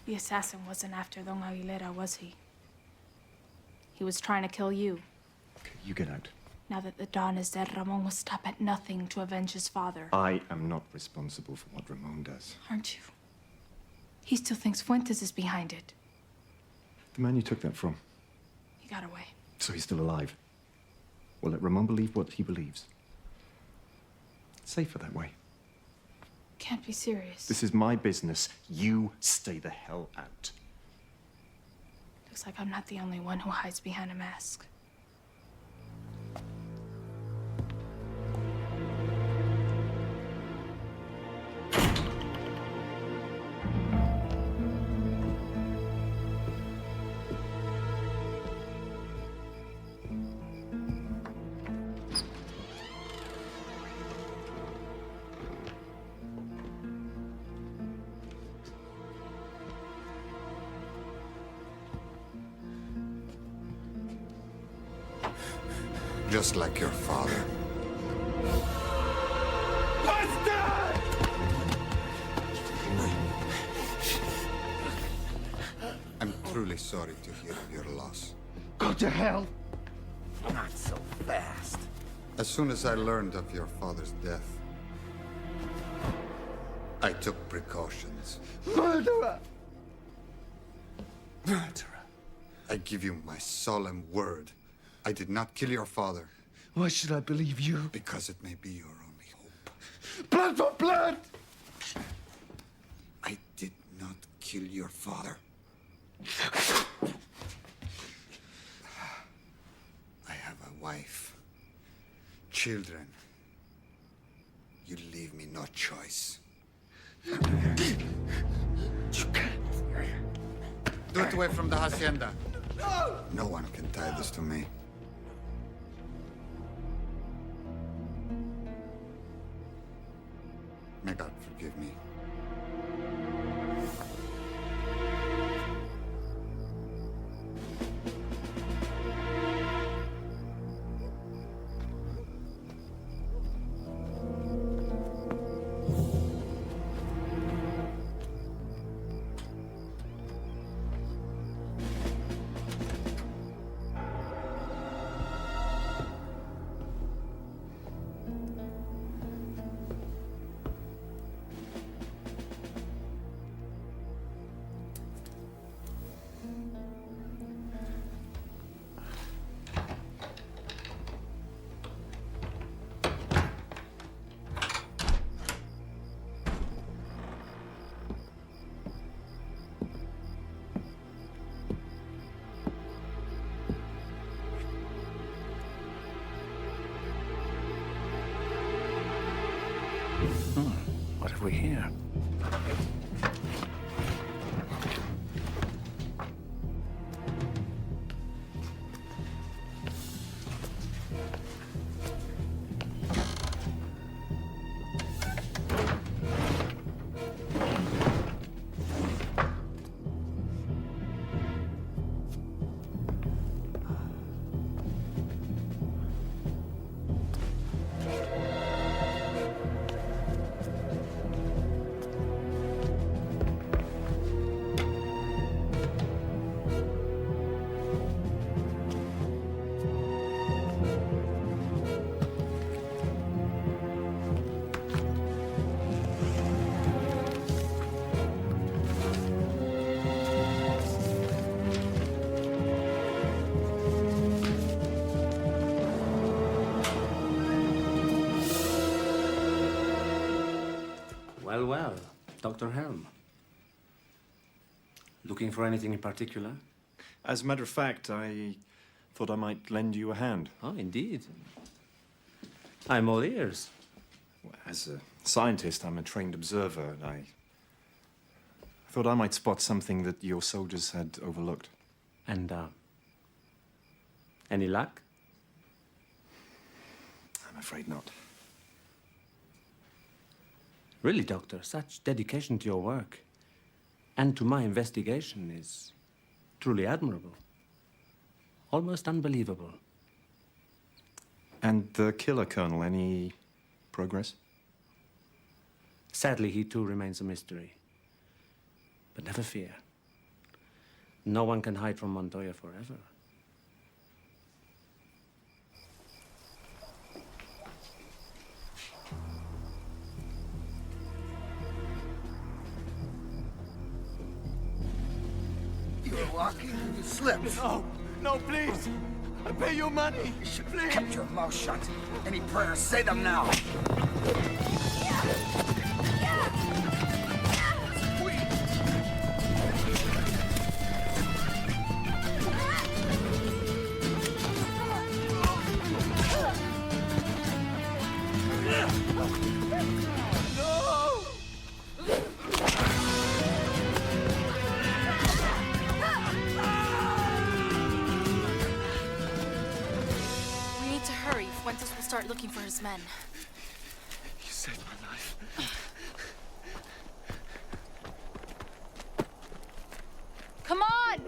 The assassin wasn't after Don Aguilera, was he? He was trying to kill you. Okay, you get out. Now that the Don is dead, Ramon will stop at nothing to avenge his father. I am not responsible for what Ramon does. Aren't you? He still thinks Fuentes is behind it. The man you took that from. He got away. So he's still alive. Well, let Ramon believe what he believes. It's safer that way. Can't be serious. This is my business. You stay the hell out. Looks like I'm not the only one who hides behind a mask. Just like your father. truly sorry to hear of your loss. Go to hell! Not so fast. As soon as I learned of your father's death, I took precautions. Murderer! Murderer! I give you my solemn word. I did not kill your father. Why should I believe you? Because it may be your only hope. Blood for blood! I did not kill your father. I have a wife, children. You leave me no choice. You can't. Do it away from the hacienda. No! No one can tie this to me. May God forgive me. What have we here? Well, well, Dr. Helm. Looking for anything in particular? As a matter of fact, I thought I might lend you a hand. Oh, indeed. I'm all ears. As a scientist, I'm a trained observer. I thought I might spot something that your soldiers had overlooked. And, any luck? I'm afraid not. Really, Doctor, such dedication to your work and to my investigation is truly admirable. Almost unbelievable. And the killer, Colonel, any progress? Sadly, he too remains a mystery. But never fear. No one can hide from Montoya forever. You were walking and you slipped. No, no, please. I pay you money. You should have kept your mouth shut. Any prayers, say them now. Start looking for his men. You saved my life. Come on!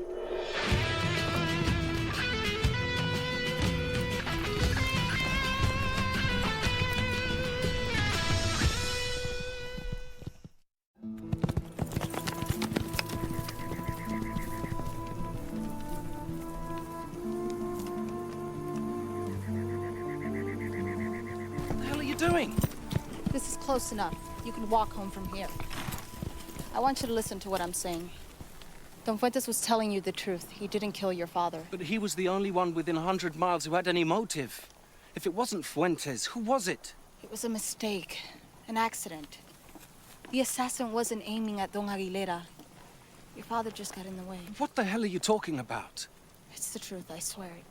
Close enough. You can walk home from here. I want you to listen to what I'm saying. Don Fuentes was telling you the truth. He didn't kill your father. But he was the only one within 100 miles who had any motive. If it wasn't Fuentes, who was it? It was a mistake. An accident. The assassin wasn't aiming at Don Aguilera. Your father just got in the way. What the hell are you talking about? It's the truth, I swear it.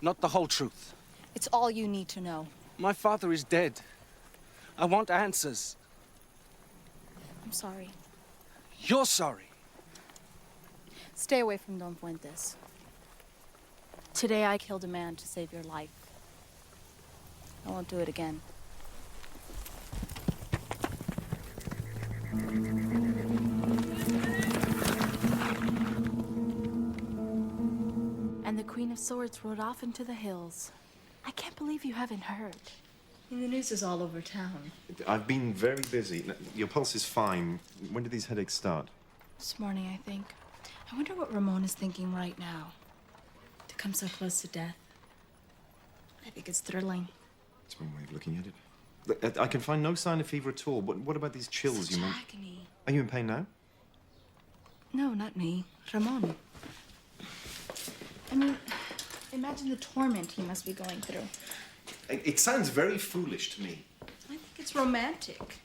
Not the whole truth. It's all you need to know. My father is dead. I want answers. I'm sorry. You're sorry. Stay away from Don Fuentes. Today I killed a man to save your life. I won't do it again. And the Queen of Swords rode off into the hills. I can't believe you haven't heard. And the news is all over town. I've been very busy. Your pulse is fine. When did these headaches start? This morning, I think. I wonder what Ramon is thinking right now. To come so close to death. I think it's thrilling. That's one way of looking at it. Look, I can find no sign of fever at all. What about these chills you mentioned? Agony. Are you in pain now? No, not me. Ramon. I mean, imagine the torment he must be going through. It sounds very foolish to me. I think it's romantic.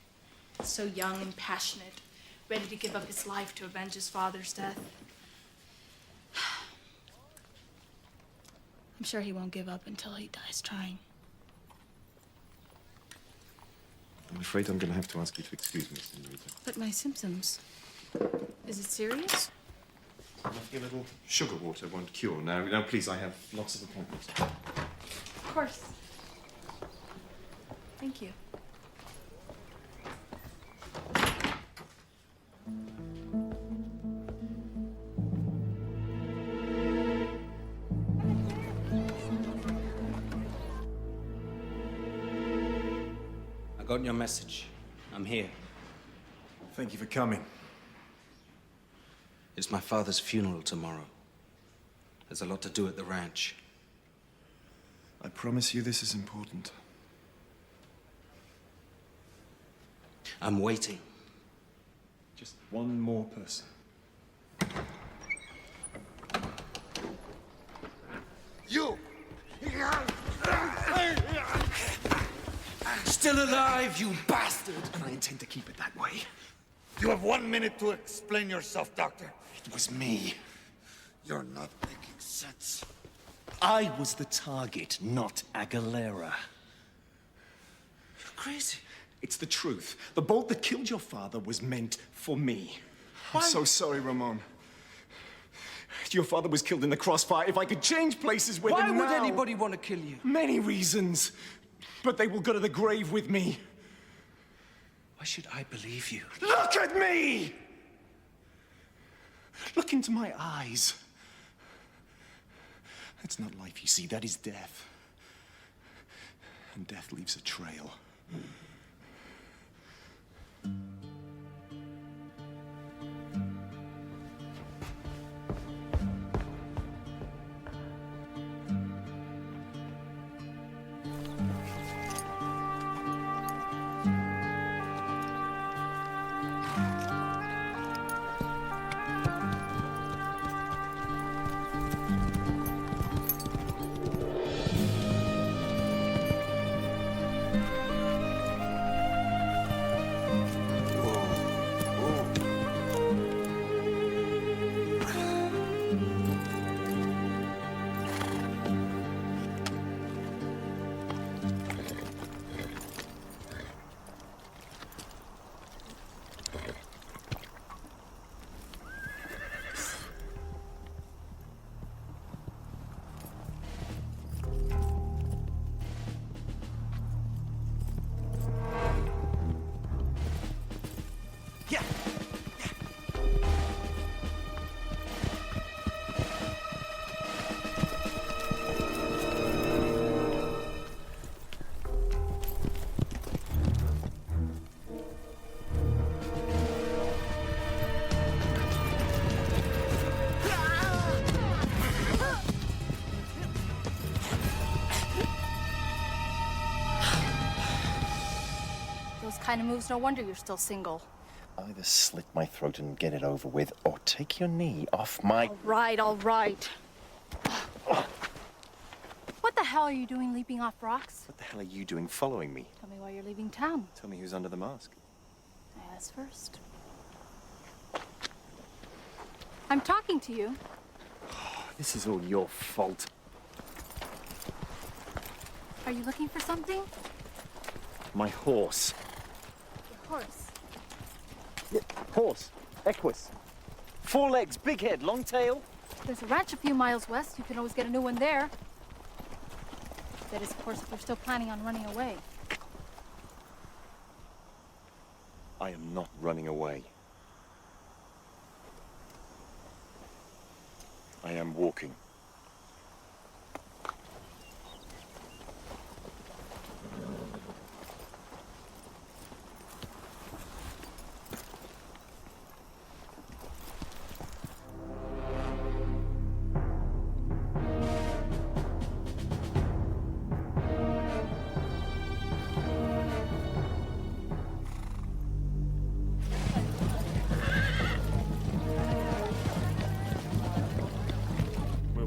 So young and passionate, ready to give up his life to avenge his father's death. I'm sure he won't give up until he dies trying. I'm afraid I'm going to have to ask you to excuse me, Senorita. But my symptoms... Is it serious? A little sugar water won't cure. Now, please, I have lots of appointments. Of course. Thank you. I got your message. I'm here. Thank you for coming. It's my father's funeral tomorrow. There's a lot to do at the ranch. I promise you this is important. I'm waiting. Just one more person. You! Still alive, you bastard! And I intend to keep it that way. You have 1 minute to explain yourself, Doctor. It was me. You're not making sense. I was the target, not Aguilera. You're crazy. It's the truth. The bolt that killed your father was meant for me. Why? I'm so sorry, Ramon. Your father was killed in the crossfire. If I could change places with him now... Why would anybody want to kill you? Many reasons. But they will go to the grave with me. Why should I believe you? Look at me! Look into my eyes. That's not life, you see. That is death. And death leaves a trail. kind of moves, no wonder you're still single. Either slit my throat and get it over with, or take your knee off my... All right. What the hell are you doing leaping off rocks? What the hell are you doing following me? Tell me why you're leaving town. Tell me who's under the mask. I asked first. I'm talking to you. This is all your fault. Are you looking for something? My horse. Your horse. Horse. Equus. 4 legs, big head, long tail. There's a ranch a few miles west. You can always get a new one there. That is, of course, if you're still planning on running away. I am not running away. I am walking.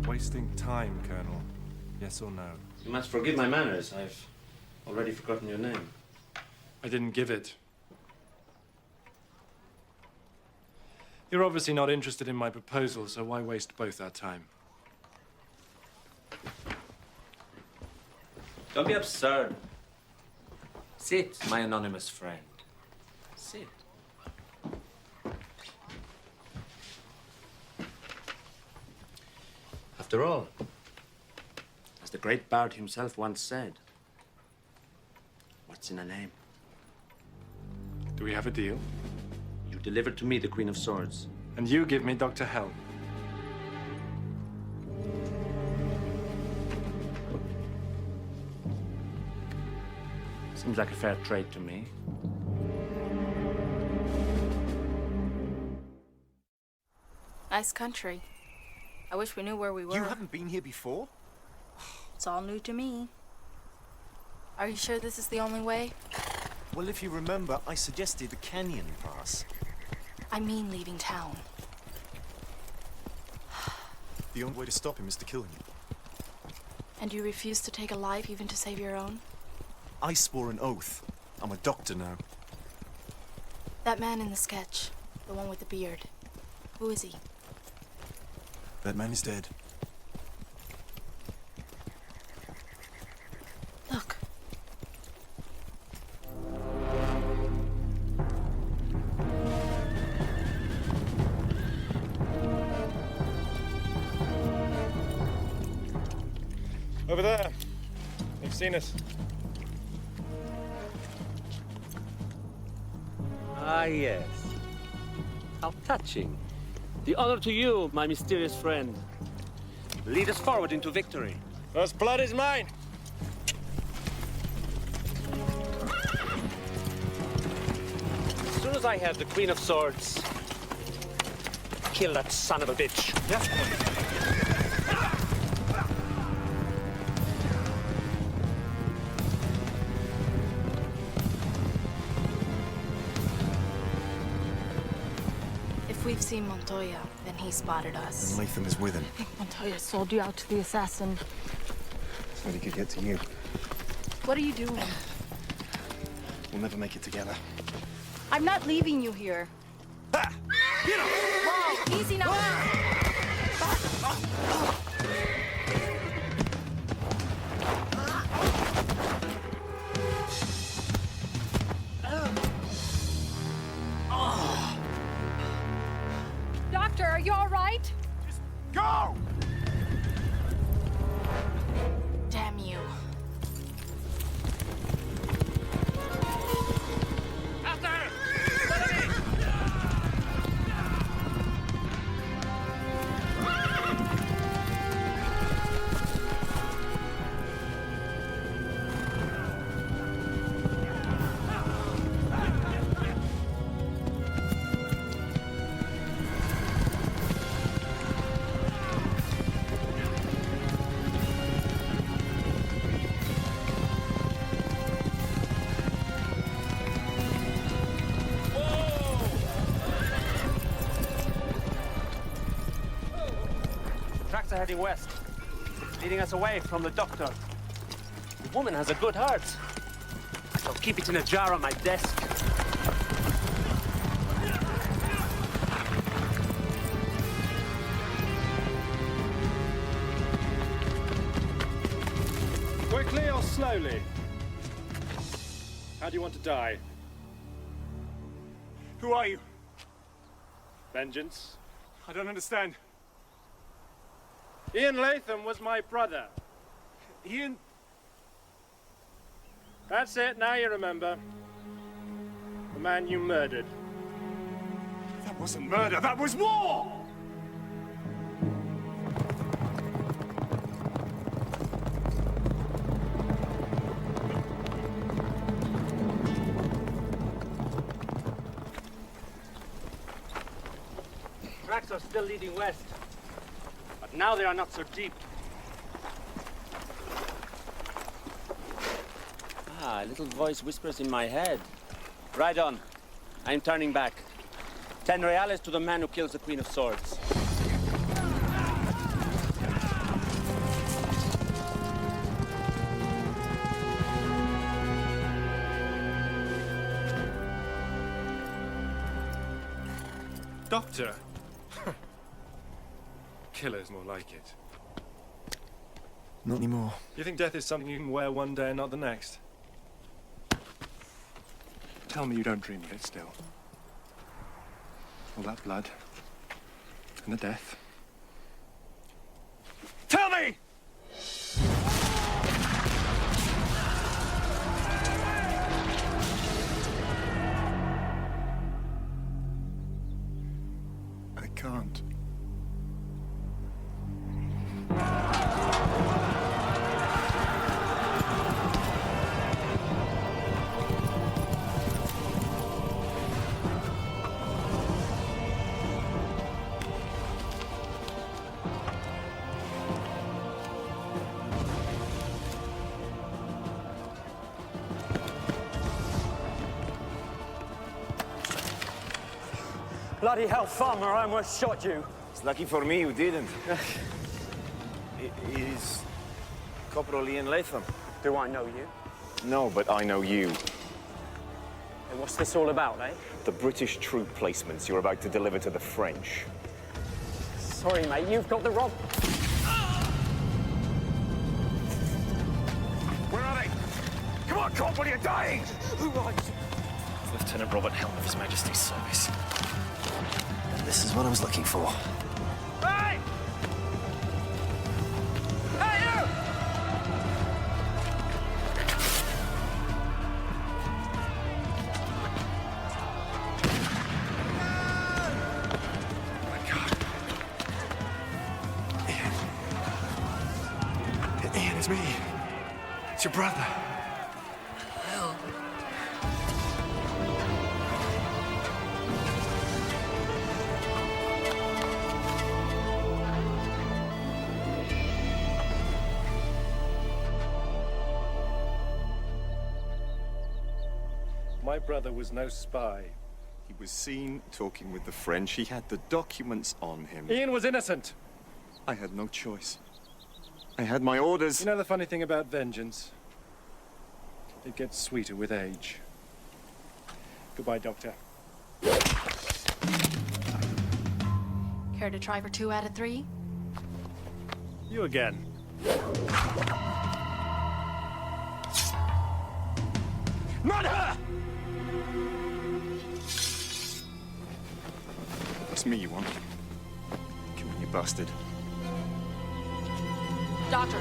Wasting time, Colonel. Yes or no? You must forgive my manners. I've already forgotten your name. I didn't give it. You're obviously not interested in my proposal, so why waste both our time? Don't be absurd. Sit, my anonymous friend. Sit. After all, as the great bard himself once said, what's in a name? Do we have a deal? You deliver to me the Queen of Swords. And you give me Dr. Hell. Seems like a fair trade to me. Nice country. I wish we knew where we were. You haven't been here before? It's all new to me. Are you sure this is the only way? Well, if you remember, I suggested the canyon pass. I mean leaving town. The only way to stop him is to kill him. And you refuse to take a life even to save your own? I swore an oath. I'm a doctor now. That man in the sketch, the one with the beard, who is he? That man is dead. Look. Over there. They've seen us. Ah, yes. How touching. The honor to you, my mysterious friend. Lead us forward into victory. First blood is mine. As soon as I have the Queen of Swords, kill that son of a bitch. Yes, If we've seen Montoya, then he spotted us. And Latham is with him. I think Montoya sold you out to the assassin. So he could get to you. What are you doing? We'll never make it together. I'm not leaving you here. Ha! Get him! Whoa, easy now. Doctor, are you all right? Just go! Damn you. are heading west, leading us away from the doctor. The woman has a good heart. I shall keep it in a jar on my desk. Quickly or slowly? How do you want to die? Who are you? Vengeance? I don't understand. Ian Latham was my brother. Ian? That's it, now you remember. The man you murdered. That wasn't murder, that was war! Tracks are still leading west, but now they are not so deep. A little voice whispers in my head. Ride on. I'm turning back. 10 reales to the man who kills the Queen of Swords. Doctor? Killer's more like it. Not anymore. You think death is something you can wear one day and not the next? Tell me you don't dream of it still. All that blood. And the death. Tell me! I can't. Bloody hell, farmer, I almost shot you. It's lucky for me you didn't. Is Corporal Ian Latham? Do I know you? No, but I know you. And what's this all about, eh? The British troop placements you're about to deliver to the French. Sorry, mate, you've got the wrong... Where are they? Come on, Corporal, you're dying! Right. Lieutenant Robert Helm of His Majesty's Service. And this is what I was looking for. Hey! Hey, you! Oh my God. Ian, it's me. It's your brother. My brother was no spy. He was seen talking with the French. He had the documents on him. Ian was innocent. I had no choice. I had my orders. You know the funny thing about vengeance? It gets sweeter with age. Goodbye, Doctor. Care to try for 2 out of 3? You again. Not her! That's me you want. Come on, you bastard. Doctor.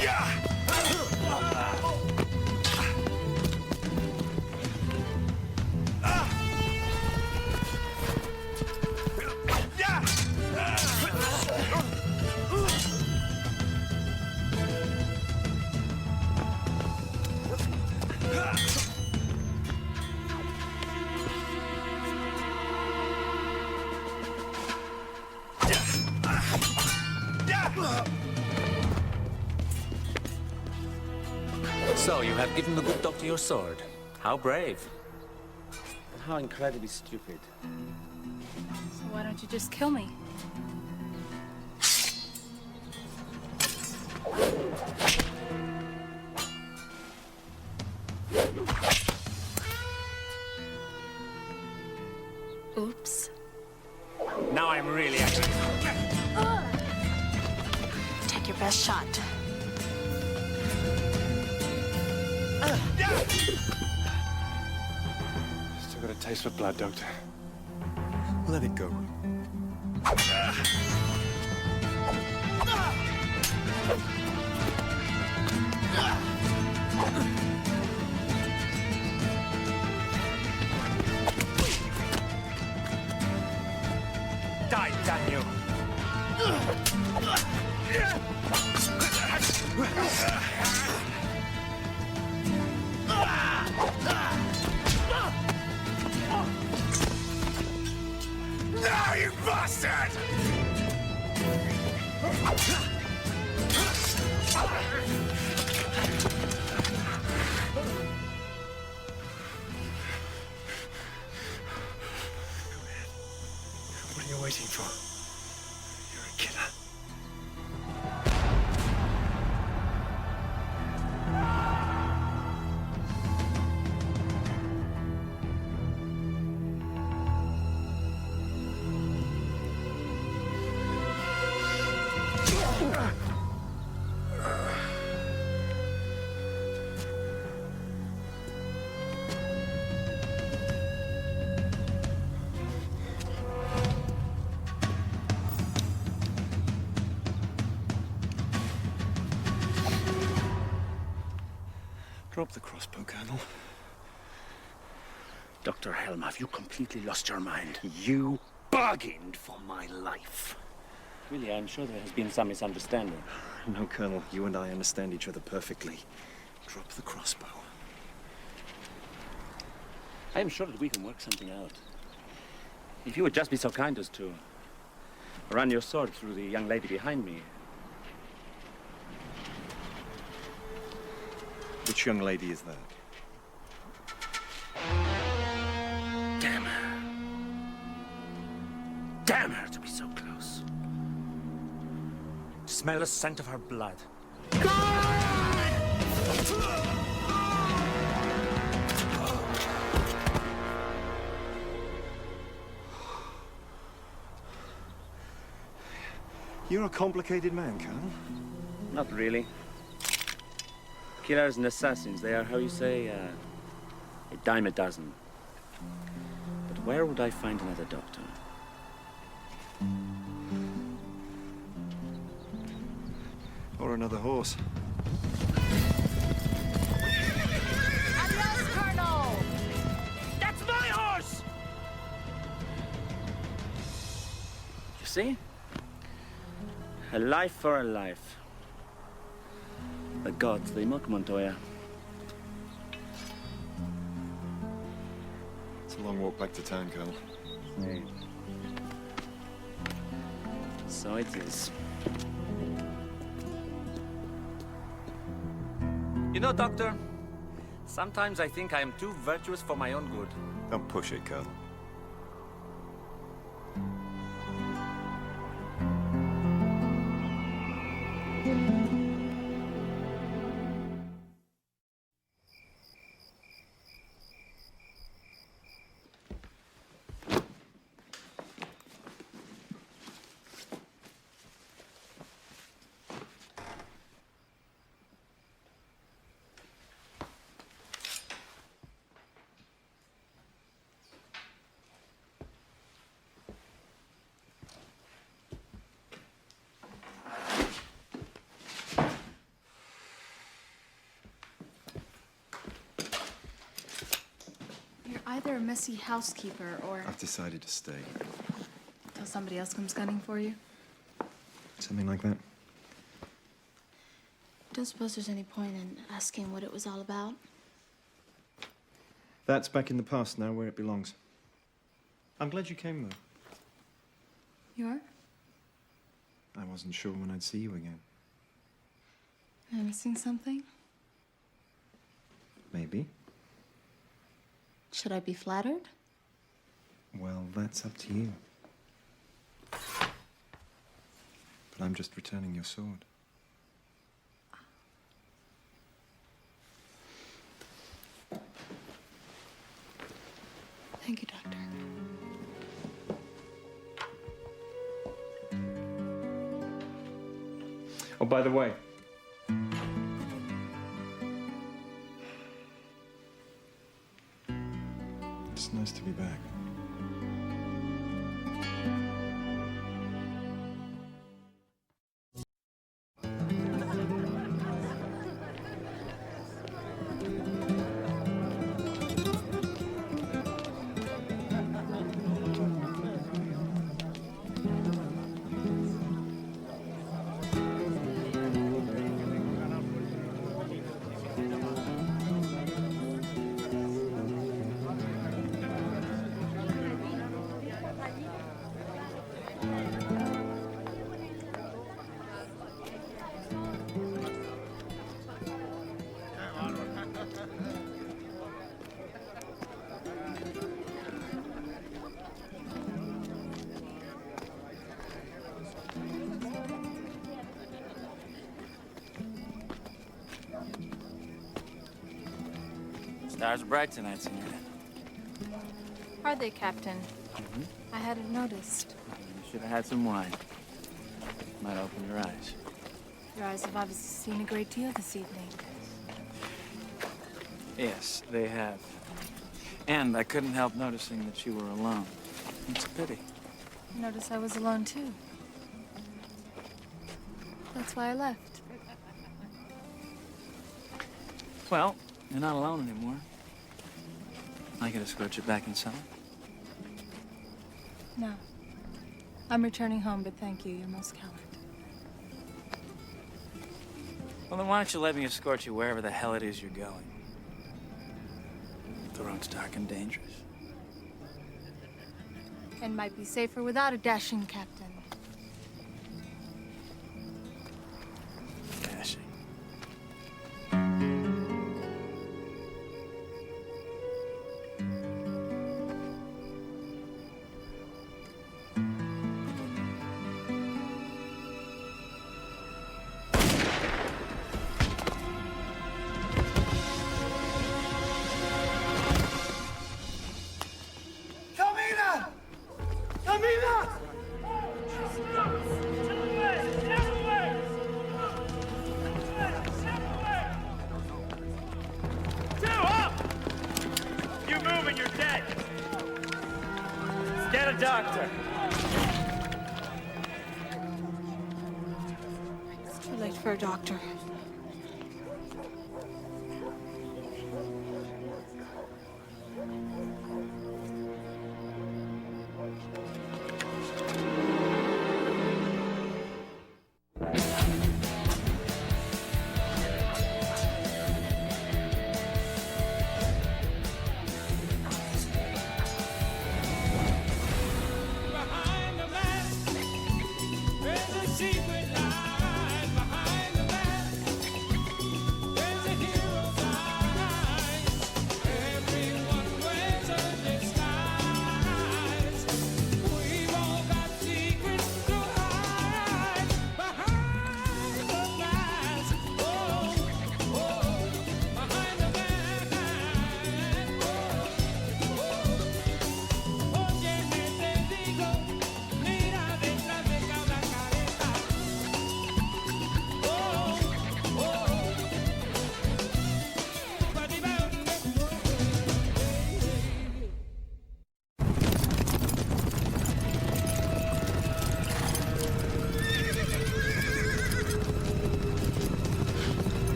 Yeah! So, you have given the good doctor your sword. How brave. And how incredibly stupid. So why don't you just kill me? Oops. Now I'm really active. Take your best shot. Still got a taste for blood, Doctor. Let it go. Die, damn you! Now, you bastard! What are you waiting for? You're a killer. Drop the crossbow, Colonel. Dr. Helm, have you completely lost your mind? You bargained for my life. Really, I'm sure there has been some misunderstanding. No, Colonel. You and I understand each other perfectly. Drop the crossbow. I am sure that we can work something out. If you would just be so kind as to run your sword through the young lady behind me. Which young lady is that? Damn her. Damn her to be so close. Smell the scent of her blood. You're a complicated man, Colonel. Not really. Killers and assassins, they are, how you say, a dime a dozen. But where would I find another doctor? Or another horse. Adios, Colonel! That's my horse! You see? A life for a life. The gods, they mock Montoya. It's a long walk back to town, Colonel. Hey. So it is. You know, Doctor, sometimes I think I am too virtuous for my own good. Don't push it, Colonel. You're either a messy housekeeper or I've decided to stay. till somebody else comes gunning for you. Something like that. Don't suppose there's any point in asking what it was all about? That's back in the past now, where it belongs. I'm glad you came, though. You are? I wasn't sure when I'd see you again. Am I missing something? Maybe. Should I be flattered? Well, that's up to you. But I'm just returning your sword. Thank you, Doctor. Oh, by the way. It's nice to be back. Stars are bright tonight, Senorita. Are they, Captain? I hadn't noticed. You should have had some wine. Might open your eyes. Your eyes have obviously seen a great deal this evening. Yes, they have. And I couldn't help noticing that you were alone. It's a pity. Notice I was alone, too. That's why I left. Well, you're not alone anymore. I can escort you back inside. No. I'm returning home, but thank you. You're most kind. Well, then why don't you let me escort you wherever the hell it is you're going? The road's dark and dangerous. And might be safer without a dashing captain. Dashing. Doctor. It's too late for a doctor.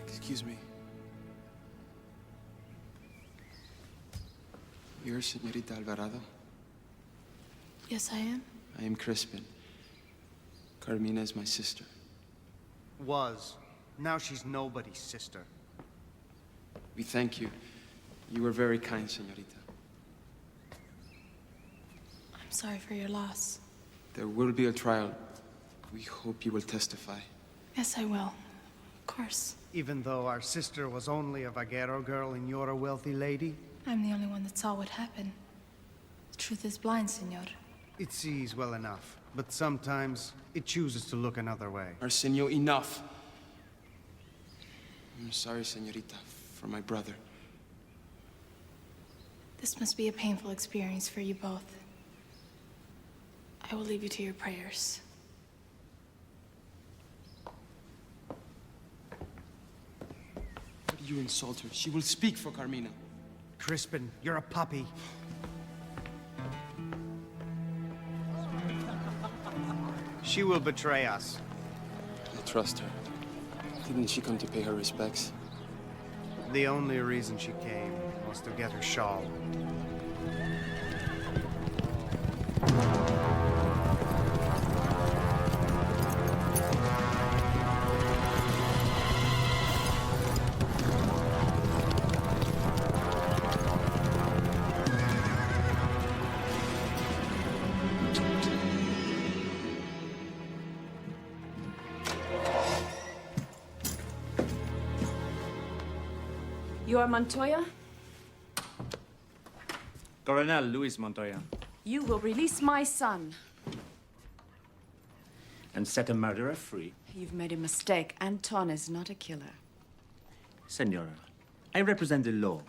Excuse me. You're Señorita Alvarado? Yes, I am. I am Crispin. Carmina is my sister. Was. Now she's nobody's sister. We thank you. You were very kind, señorita. I'm sorry for your loss. There will be a trial. We hope you will testify. Yes, I will. Of course. Even though our sister was only a vaquero girl and you're a wealthy lady? I'm the only one that saw what happened. The truth is blind, senor. It sees well enough, but sometimes it chooses to look another way. Arsenio, enough. I'm sorry, señorita, for my brother. This must be a painful experience for you both. I will leave you to your prayers. Why do you insult her? She will speak for Carmina. Crispin, you're a puppy. She will betray us. I trust her. Didn't she come to pay her respects? The only reason she came was to get her shawl. You are Montoya? Coronel Luis Montoya. You will release my son. And set a murderer free. You've made a mistake. Anton is not a killer. Senora, I represent the law.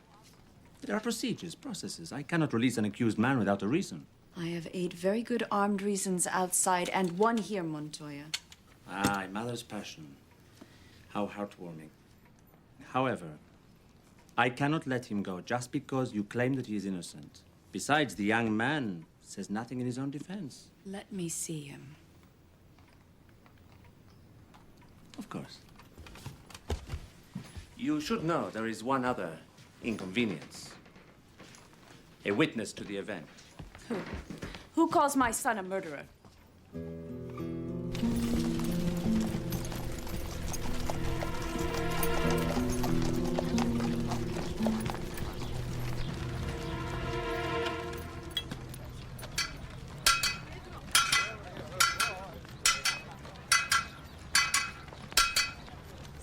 There are procedures, processes. I cannot release an accused man without a reason. I have 8 very good armed reasons outside and 1 here, Montoya. Ah, a mother's passion. How heartwarming. However, I cannot let him go just because you claim that he is innocent. Besides, the young man says nothing in his own defense. Let me see him. Of course. You should know there is one other inconvenience. A witness to the event. Who? Who calls my son a murderer?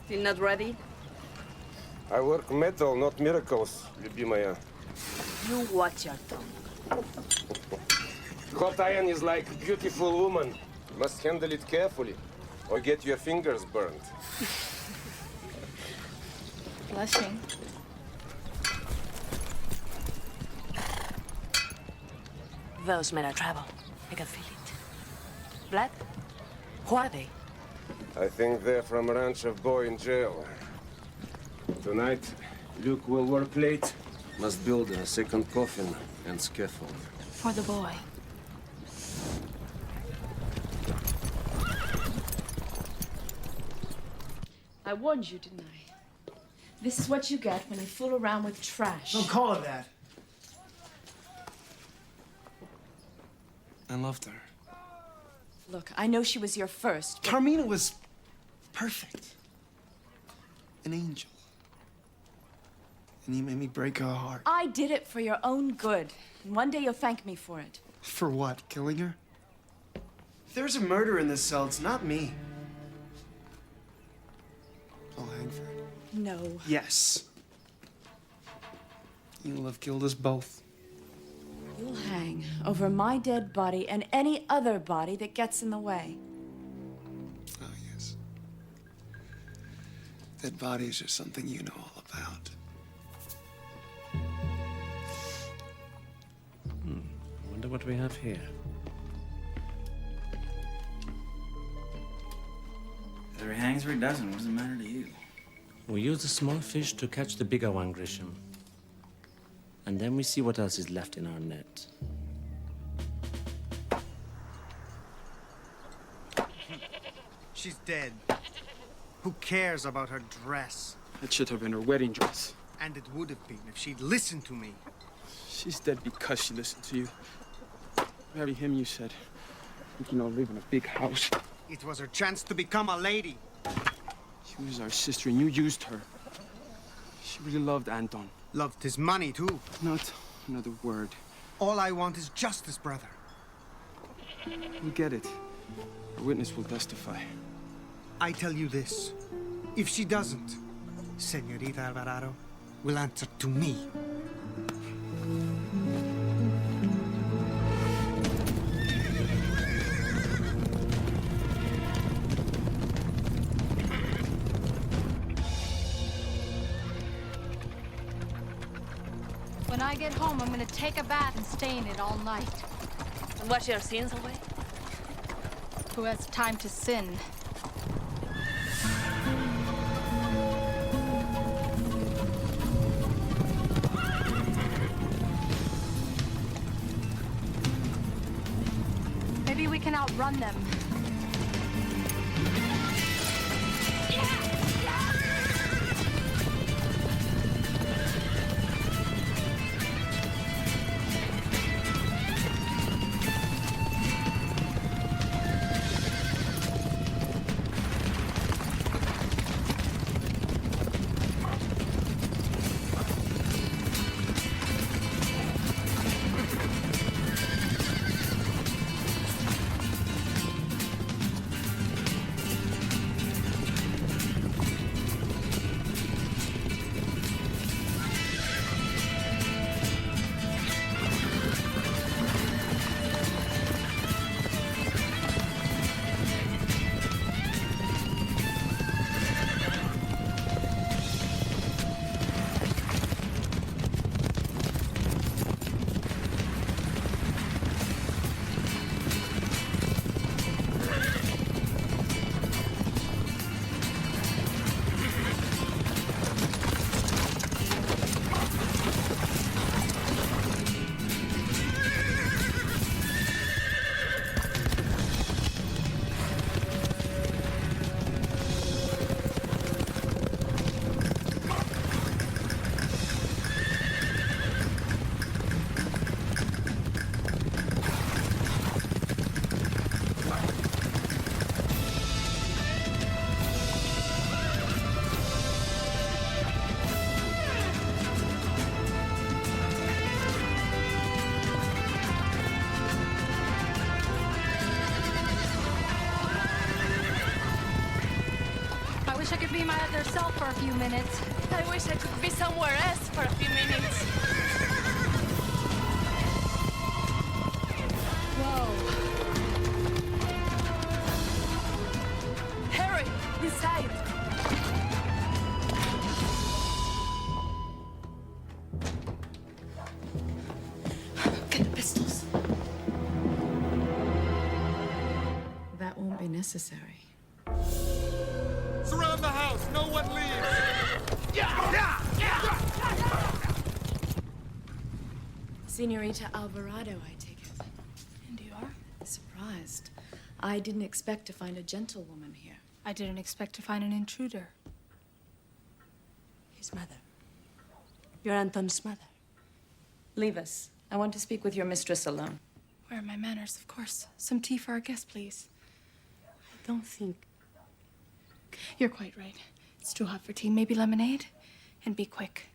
Still not ready? I work metal, not miracles, Любимая. You watch your tongue. Hot iron is like beautiful woman. Must handle it carefully, or get your fingers burned. Blushing. Those men are trouble. I can feel it. Blood? Who are they? I think they're from Rancho Boy in jail. Tonight, Luke will work late. Must build a second coffin and scaffold. For the boy. I warned you, didn't I? This is what you get when you fool around with trash. Don't call her that. I loved her. Look, I know she was your first, but... Carmina was perfect. An angel. And you made me break her heart. I did it for your own good. And one day you'll thank me for it. For what? Killing her? If there's a murder in this cell, it's not me. I'll hang for it. No. Yes. You'll have killed us both. You'll hang over my dead body and any other body that gets in the way. Oh, yes. Dead bodies are something you know all about. I wonder what we have here. Whether he hangs or he doesn't, what does it matter to you? We use the small fish to catch the bigger one, Grisham. And then we see what else is left in our net. She's dead. Who cares about her dress? That should have been her wedding dress. And it would have been if she'd listened to me. She's dead because she listened to you. Marry him, you said. Thinking of live in a big house. It was her chance to become a lady. She was our sister and you used her. She really loved Anton. Loved his money, too. Not another word. All I want is justice, brother. We get it. A witness will testify. I tell you this. If she doesn't, Señorita Alvarado will answer to me. When I get home, I'm gonna take a bath and stay in it all night. And wash your sins away? Who has time to sin? Maybe we can outrun them. I could be my other self for a few minutes. I wish I could be somewhere else for a few minutes. Whoa. Hurry, inside. Get the pistols. That won't be necessary. Surround the house! No one leaves! Señorita Alvarado, I take it. And you are? Surprised. I didn't expect to find a gentlewoman here. I didn't expect to find an intruder. His mother. You're Anton's mother. Leave us. I want to speak with your mistress alone. Where are my manners, of course. Some tea for our guest, please. I don't think... You're quite right. It's too hot for tea. Maybe lemonade? And be quick.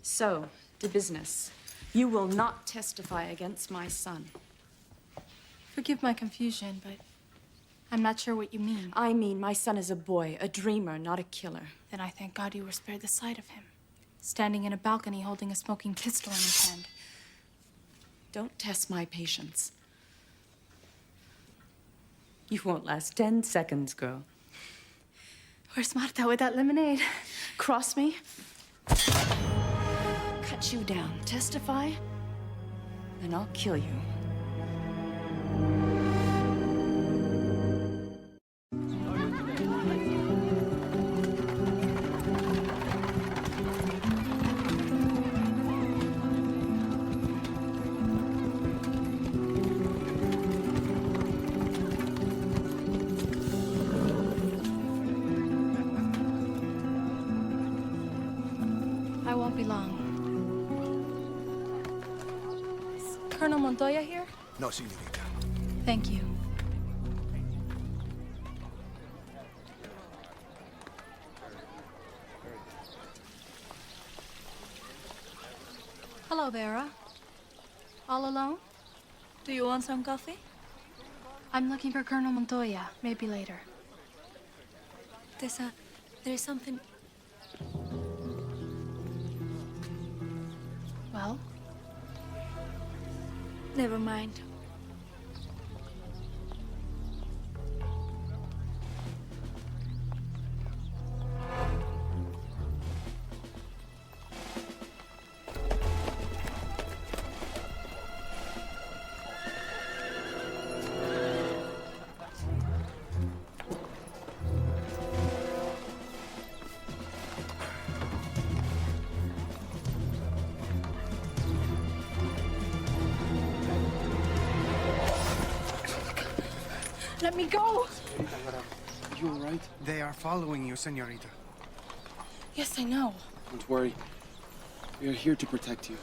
So, to business. You will not testify against my son. Forgive my confusion, but I'm not sure what you mean. I mean, my son is a boy, a dreamer, not a killer. Then I thank God you were spared the sight of him. Standing in a balcony holding a smoking pistol in his hand. Don't test my patience. You won't last 10 seconds, girl. Where's Marta with that lemonade? Cross me. Cut you down. Testify, and I'll kill you. I won't be long. Colonel Montoya here? No, señorita. Thank you. Hello, Vera. All alone? Do you want some coffee? I'm looking for Colonel Montoya. Maybe later. Tessa, there's something... Well? Never mind. Let me go! You all right? They are following you, senorita. Yes, I know. Don't worry. We are here to protect you.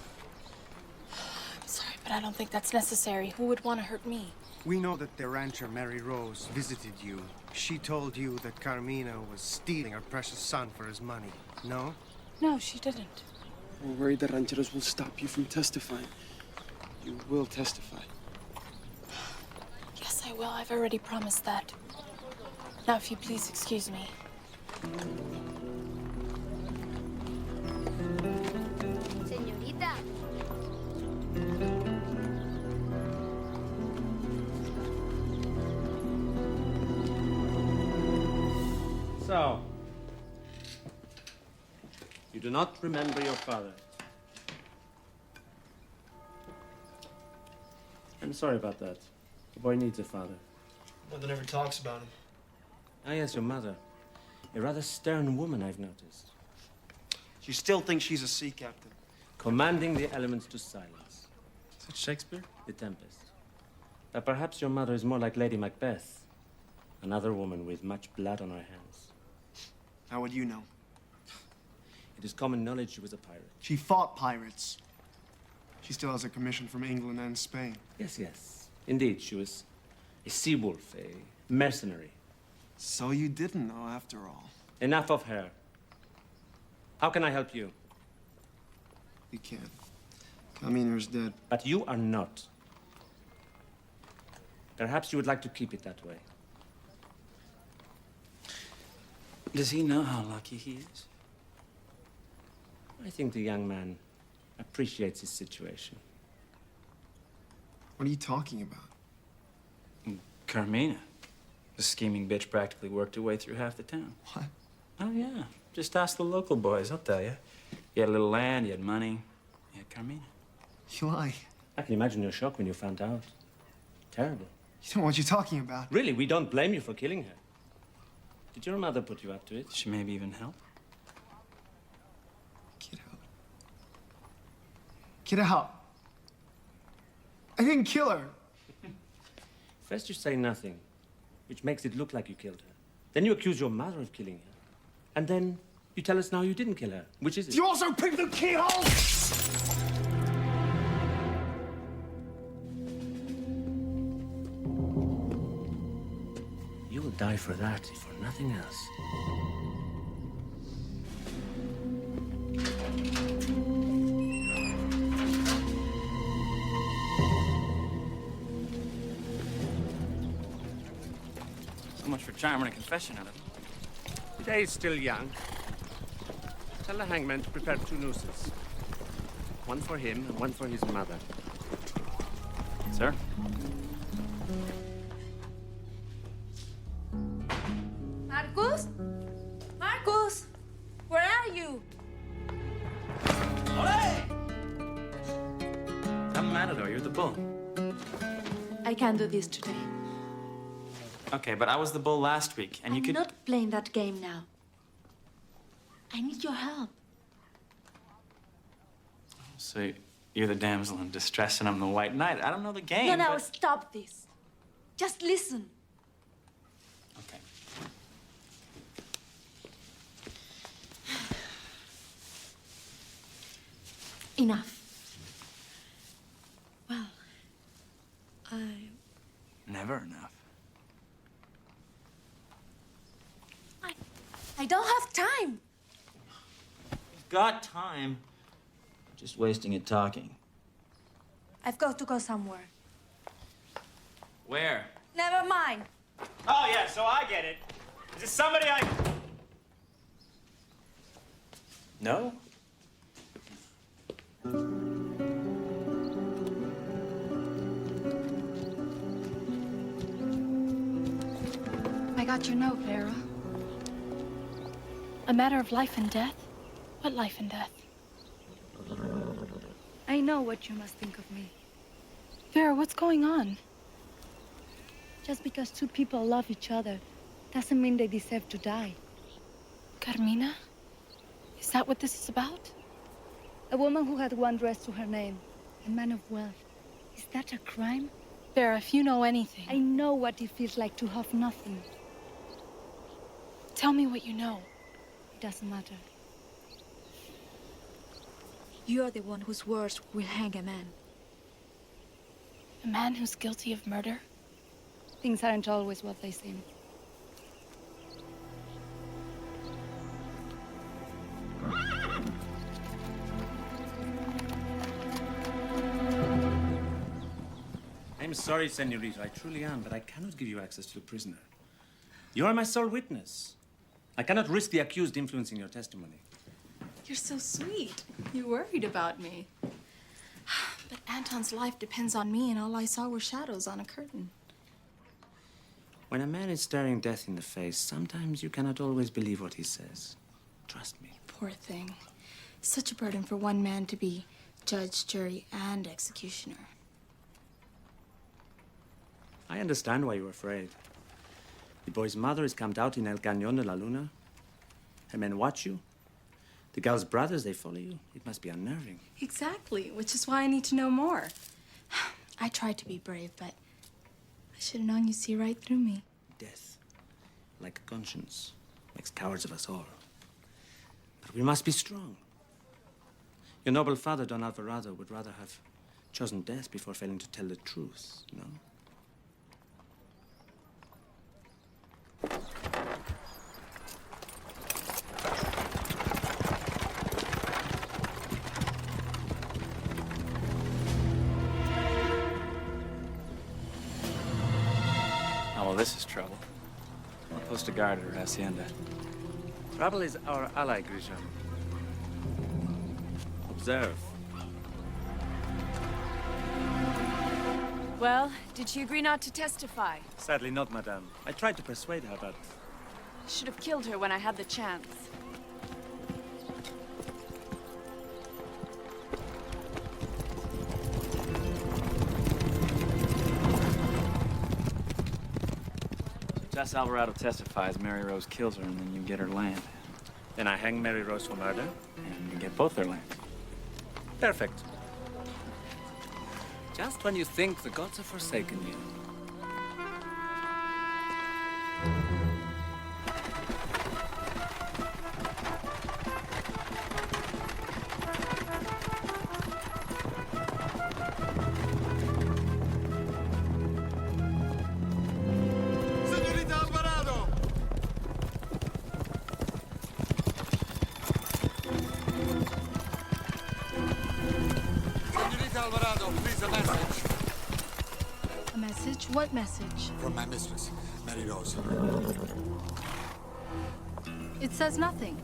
I'm sorry, but I don't think that's necessary. Who would want to hurt me? We know that the rancher Mary Rose visited you. She told you that Carmina was stealing her precious son for his money. No? No, she didn't. We're worried the rancheros will stop you from testifying. You will testify. Yes, I will. I've already promised that. Now, if you please excuse me. Señorita. So, you do not remember your father. I'm sorry about that. The boy needs a father. Mother never talks about him. Ah, yes, your mother. A rather stern woman, I've noticed. She still thinks she's a sea captain. Commanding the elements to silence. Is that Shakespeare? The Tempest. But perhaps your mother is more like Lady Macbeth. Another woman with much blood on her hands. How would you know? It is common knowledge she was a pirate. She fought pirates. She still has a commission from England and Spain. Yes, yes. Indeed, she was a sea wolf, a mercenary. So you didn't know after all. Enough of her. How can I help you? You can't. Carmina's dead. But you are not. Perhaps you would like to keep it that way. Does he know how lucky he is? I think the young man appreciates his situation. What are you talking about? Carmina. The scheming bitch practically worked her way through half the town. What? Oh, yeah. Just ask the local boys, I'll tell you. You had a little land, you had money, you had Carmina. You lie. I can imagine your shock when you found out. Terrible. You don't know what you're talking about. Really, we don't blame you for killing her. Did your mother put you up to it? She maybe even help. Get out. Get out. I didn't kill her. First you say nothing, which makes it look like you killed her. Then you accuse your mother of killing her. And then you tell us now you didn't kill her. Which is it? You also picked the keyhole! You will die for that, if for nothing else. So much for charming a confession out of him. The day is still young. Tell the hangman to prepare 2 nooses. One for him and one for his mother. Sir? Marcus? Marcus! Where are you? I'm Matador, you're the bull. I can't do this today. Okay, but I was the bull last week, and you I'm could... not playing that game now. I need your help. So you're the damsel in distress, and I'm the white knight. I don't know the game, No, but... stop this. Just listen. Okay. Enough. Well, I don't have time. Got time. Just wasting it talking. I've got to go somewhere. Where? Never mind. Oh, yeah, so I get it. Is it somebody I... No? I got your note, Vera. A matter of life and death? What life and death? I know what you must think of me. Vera, what's going on? Just because two people love each other doesn't mean they deserve to die. Carmina? Is that what this is about? A woman who had one dress to her name, a man of wealth. Is that a crime? Vera, if you know anything... I know what it feels like to have nothing. Tell me what you know. It doesn't matter. You're the one whose words will hang a man. A man who's guilty of murder? Things aren't always what they seem. I'm sorry, senorita, I truly am, but I cannot give you access to the prisoner. You are my sole witness. I cannot risk the accused influencing your testimony. You're so sweet. You worried about me. But Anton's life depends on me, and all I saw were shadows on a curtain. When a man is staring death in the face, sometimes you cannot always believe what he says. Trust me. Poor thing. Such a burden for one man to be judge, jury, and executioner. I understand why you're afraid. The boy's mother is camped out in El Cañón de la Luna. Her men watch you. The girl's brothers, they follow you. It must be unnerving. Exactly, which is why I need to know more. I tried to be brave, but I should have known you'd see right through me. Death, like a conscience, makes cowards of us all. But we must be strong. Your noble father, Don Alvarado, would rather have chosen death before failing to tell the truth, no? Oh, well, this is trouble. I'll post a guard at her hacienda. Trouble is our ally, Grisha. Observe. Well, did she agree not to testify? Sadly not, madame. I tried to persuade her, but... Should have killed her when I had the chance. Tessa Alvarado testifies, Mary Rose kills her, and then you get her land. Then I hang Mary Rose for murder? And you get both their land. Perfect. Just when you think the gods have forsaken you. Señorita Alvarado! Señorita Alvarado, please, a message. A message? What message? From my mistress, Mary Rose. It says nothing.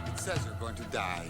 It says you're going to die.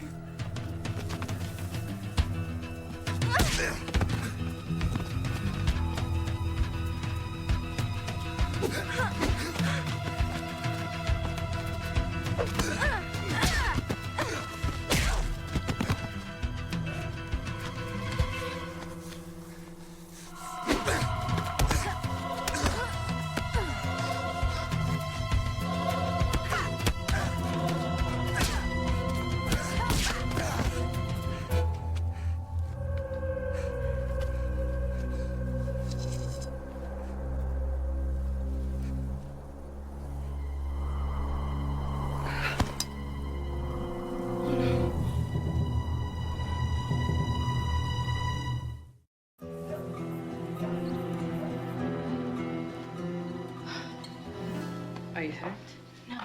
Are you hurt? No.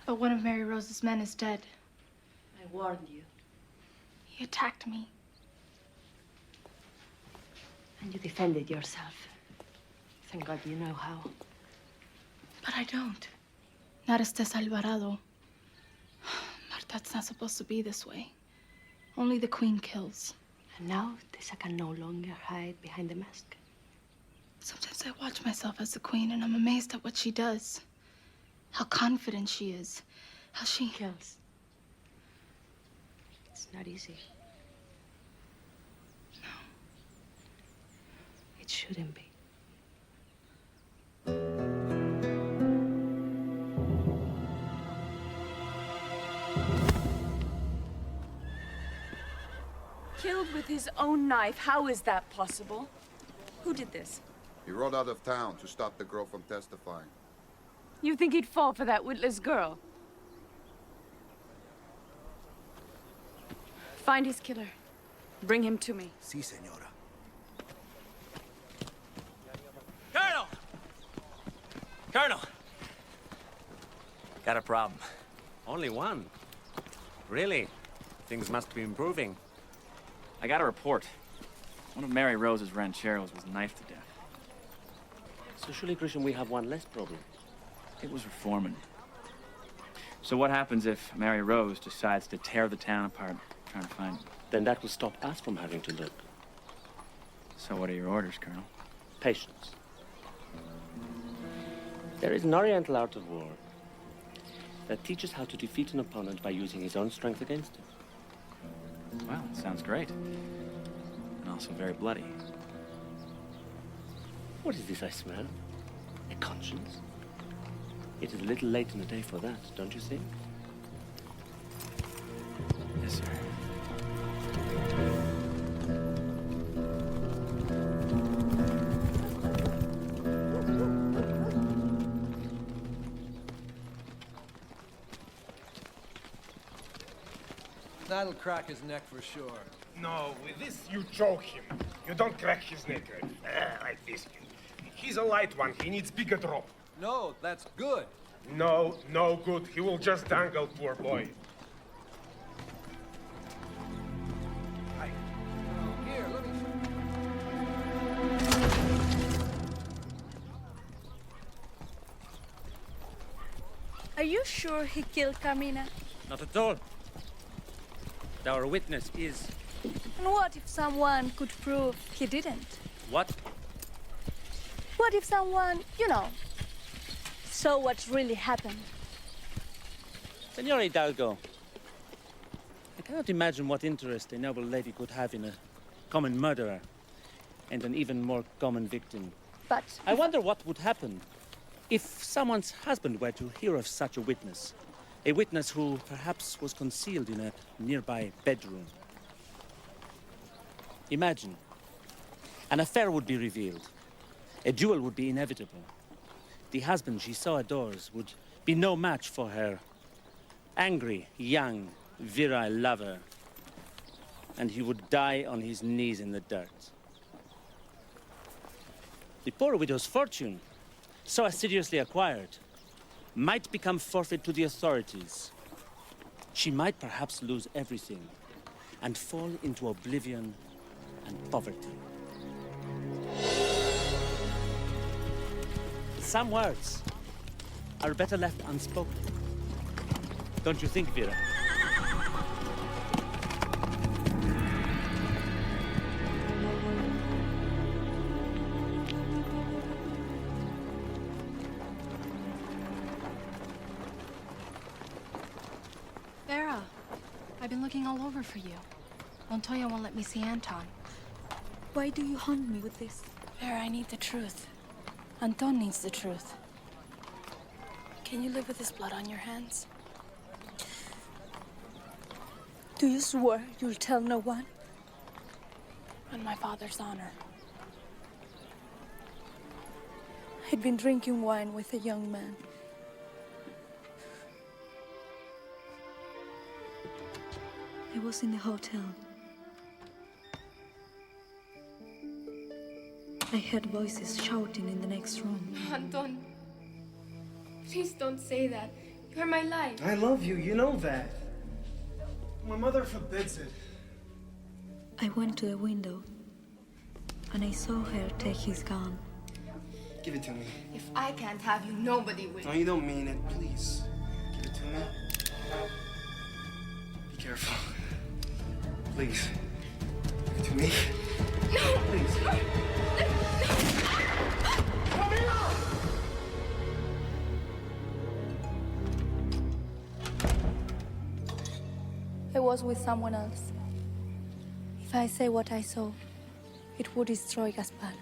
But one of Mary Rose's men is dead. I warned you. He attacked me. And you defended yourself. Thank God you know how. But I don't. Not as Tessa Alvarado. Marta, it's not supposed to be this way. Only the queen kills. And now Tessa can no longer hide behind the mask. Sometimes I watch myself as the queen and I'm amazed at what she does. How confident she is. How she kills. It's not easy. No. It shouldn't be. Killed with his own knife. How is that possible? Who did this? He rode out of town to stop the girl from testifying. You think he'd fall for that witless girl? Find his killer. Bring him to me. Si, señora. Colonel! Colonel! Got a problem. Only one? Really? Things must be improving. I got a report. One of Mary Rose's rancheros was knifed to death. So surely, Christian, we have one less problem. It was reforming. So what happens if Mary Rose decides to tear the town apart, trying to find him? Then that will stop us from having to look. So what are your orders, Colonel? Patience. There is an oriental art of war that teaches how to defeat an opponent by using his own strength against him. Well, it sounds great. And also very bloody. What is this I smell? A conscience? It is a little late in the day for that, don't you think? Yes, sir. That'll crack his neck for sure. No, with this you choke him. You don't crack his neck like this. He's a light one. He needs bigger drop. No, that's good. No, no good. He will just dangle, poor boy. Here, let me... Are you sure he killed Carmina? Not at all. Our witness is... And what if someone could prove he didn't? What? What if someone, you know, saw what really happened? Senora Hidalgo, I cannot imagine what interest a noble lady could have in a common murderer and an even more common victim. But... I wonder what would happen if someone's husband were to hear of such a witness. A witness who perhaps was concealed in a nearby bedroom. Imagine. An affair would be revealed. A duel would be inevitable. The husband she so adores would be no match for her angry, young, virile lover. And he would die on his knees in the dirt. The poor widow's fortune, so assiduously acquired, might become forfeit to the authorities. She might perhaps lose everything and fall into oblivion and poverty. Some words are better left unspoken. Don't you think, Vera? Vera, I've been looking all over for you. Montoya won't let me see Anton. Why do you haunt me with this? Vera, I need the truth. Anton needs the truth. Can you live with his blood on your hands? Do you swear you'll tell no one? On my father's honor. I'd been drinking wine with a young man. I was in the hotel. I heard voices shouting in the next room. Anton, please don't say that. You're my life. I love you, you know that. My mother forbids it. I went to the window, and I saw her take his gun. Give it to me. If I can't have you, nobody will. No, you don't mean it. Please. Give it to me. Be careful. Please. Give it to me. No! Please. I was with someone else. If I say what I saw, it would destroy Gaspar.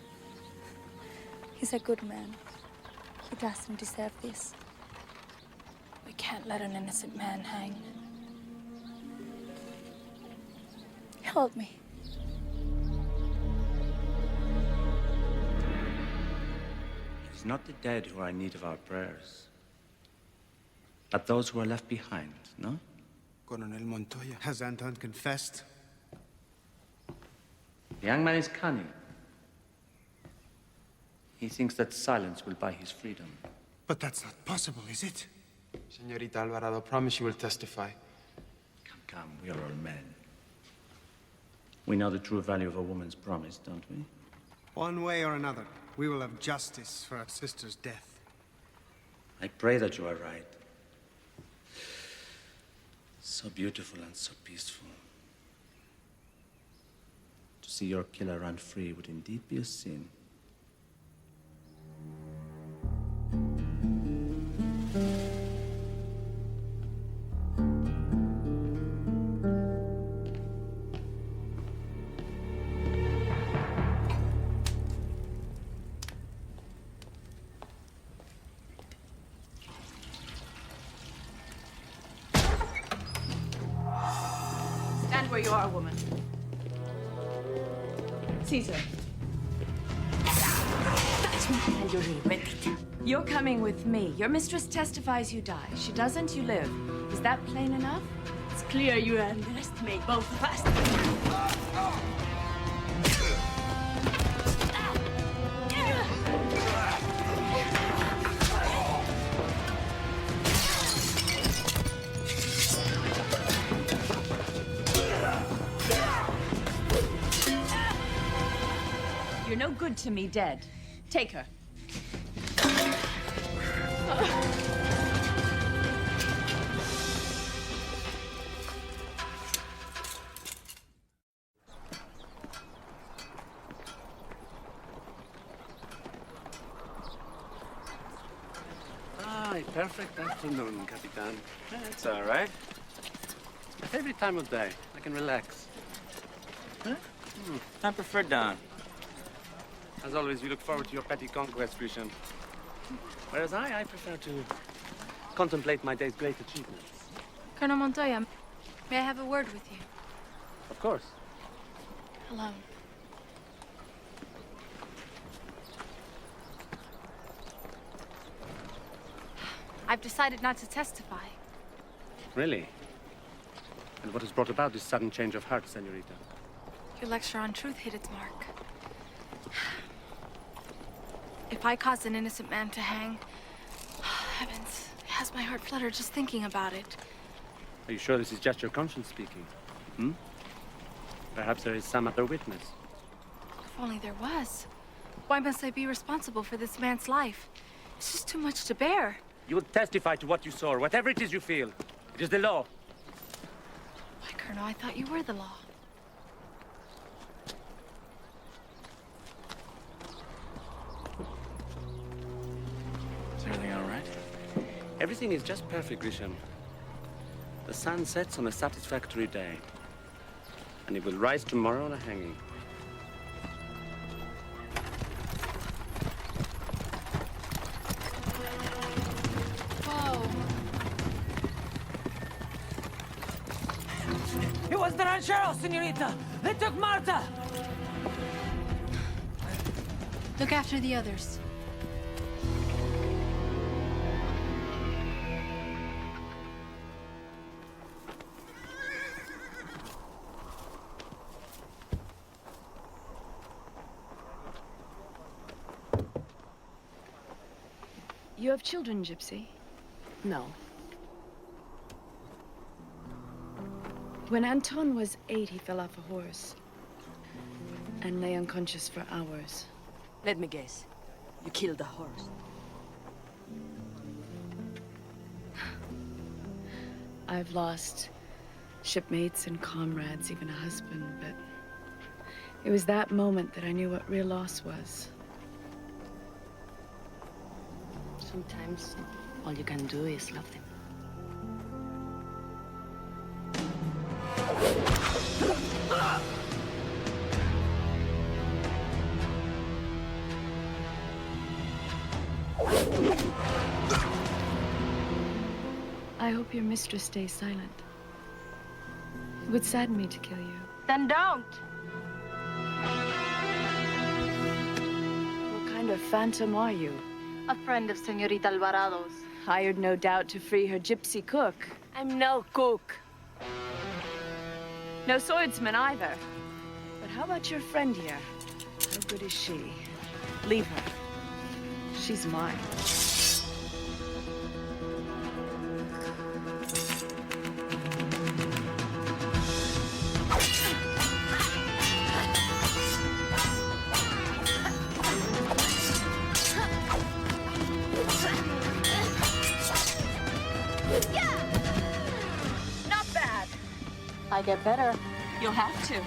He's a good man. He doesn't deserve this. We can't let an innocent man hang. Help me. It is not the dead who are in need of our prayers, but those who are left behind, no? Coronel Montoya. Has Anton confessed? The young man is cunning. He thinks that silence will buy his freedom. But that's not possible, is it? Señorita Alvarado, promise you will testify. Come, we are all men. We know the true value of a woman's promise, don't we? One way or another, we will have justice for our sister's death. I pray that you are right. So beautiful and so peaceful. To see your killer run free would indeed be a sin. Stand where you are, woman. Caesar. That's me. And you'll regret it. You're coming with me. Your mistress testifies you die. She doesn't, you live. Is that plain enough? It's clear you underestimate both of us. You're no good to me dead. Take her. A perfect afternoon, Capitan. That's all right. It's my favorite time of day. I can relax. Huh? I prefer dawn. As always, you look forward to your petty conquest, Grisham. Whereas I prefer to contemplate my day's great achievements. Colonel Montoya, may I have a word with you? Of course. Alone. I've decided not to testify. Really? And what has brought about this sudden change of heart, Senorita? Your lecture on truth hit its mark. If I caused an innocent man to hang, heavens, it has my heart flutter just thinking about it. Are you sure this is just your conscience speaking? Hmm? Perhaps there is some other witness. If only there was. Why must I be responsible for this man's life? It's just too much to bear. You will testify to what you saw, or whatever it is you feel. It is the law. Why, Colonel, I thought you were the law. Is everything all right? Everything is just perfect, Grisham. The sun sets on a satisfactory day. And it will rise tomorrow on a hanging. Whoa. It was the ranchero, senorita. They took Marta. Look after the others. You have children, Gypsy? No. When Anton was 8, he fell off a horse and lay unconscious for hours. Let me guess. You killed the horse. I've lost shipmates and comrades, even a husband, but it was that moment that I knew what real loss was. Sometimes all you can do is love them. I hope your mistress stays silent. It would sadden me to kill you. Then don't. What kind of phantom are you? A friend of Señorita Alvarado's. Hired, no doubt, to free her gypsy cook. I'm no cook. No swordsman either. But how about your friend here? How good is she? Leave her. She's mine. Not bad. I get better. You'll have to.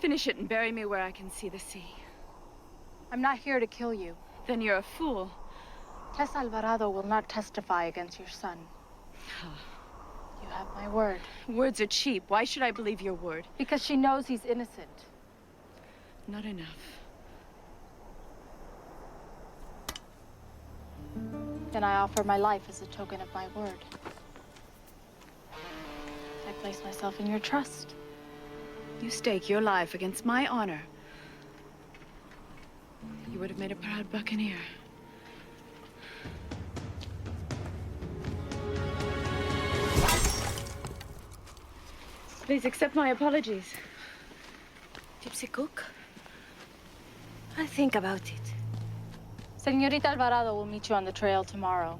Finish it and bury me where I can see the sea. I'm not here to kill you. Then you're a fool. Tessa Alvarado will not testify against your son. You have my word. Words are cheap. Why should I believe your word? Because she knows he's innocent. Not enough. Then I offer my life as a token of my word. I place myself in your trust. You stake your life against my honor. You would have made a proud buccaneer. Please accept my apologies. Gypsy cook? I'll think about it. Señorita Alvarado will meet you on the trail tomorrow.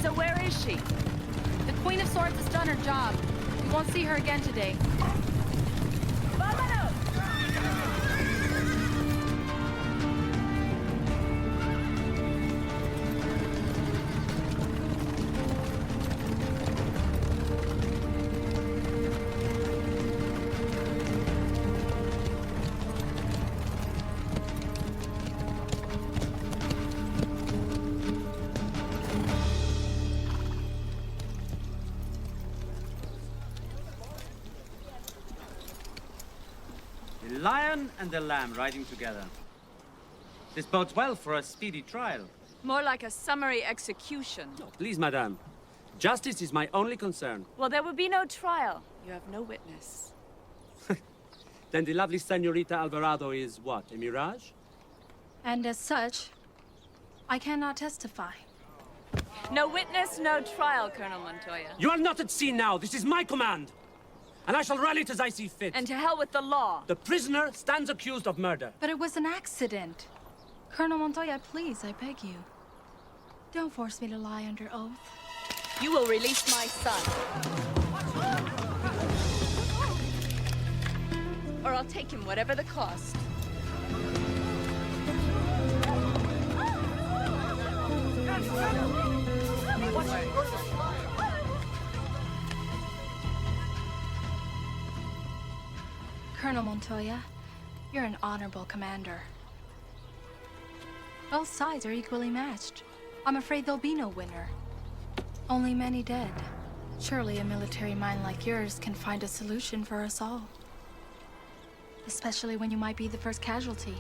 So where is she? The Queen of Swords has done her job. We won't see her again today. The lion and the lamb riding together. This bodes well for a speedy trial. More like a summary execution. Please, madame. Justice is my only concern. Well, there will be no trial. You have no witness. Then the lovely Señorita Alvarado is what, a mirage? And as such, I cannot testify. No witness, no trial, Colonel Montoya. You are not at sea now. This is my command. And I shall rally it as I see fit. And to hell with the law. The prisoner stands accused of murder. But it was an accident. Colonel Montoya, please, I beg you. Don't force me to lie under oath. You will release my son. Or I'll take him, whatever the cost. Colonel Montoya, you're an honorable commander. Both sides are equally matched. I'm afraid there'll be no winner. Only many dead. Surely a military mind like yours can find a solution for us all. Especially when you might be the first casualty.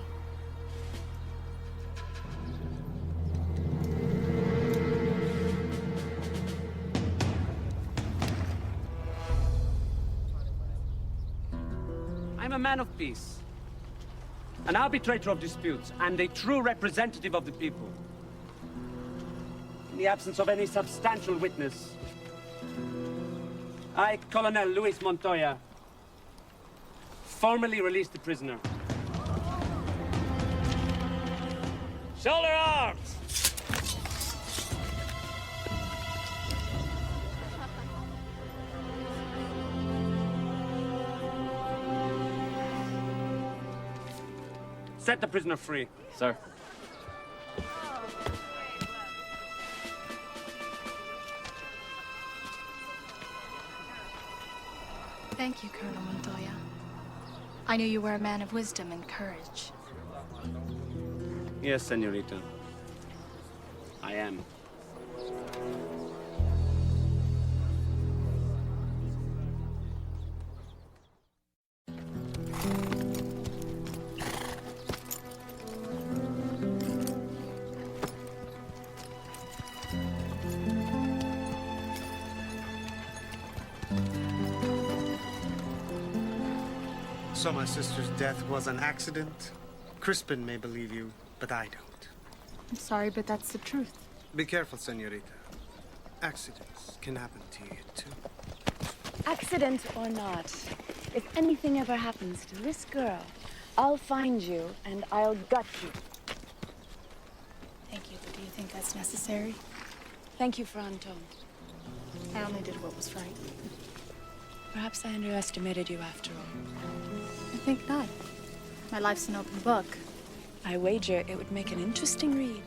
I'm a man of peace, an arbitrator of disputes, and a true representative of the people. In the absence of any substantial witness, I, Colonel Luis Montoya, formally release the prisoner. Shoulder arms! Set the prisoner free. Sir. Thank you, Colonel Montoya. I knew you were a man of wisdom and courage. Yes, senorita. I am. So my sister's death was an accident? Crispin may believe you, but I don't. I'm sorry, but that's the truth. Be careful, senorita. Accidents can happen to you, too. Accident or not, if anything ever happens to this girl, I'll find you and I'll gut you. Thank you, but do you think that's necessary? Thank you for Anton. I only did what was right. Perhaps I underestimated you after all. I think not. My life's an open book. I wager it would make an interesting read.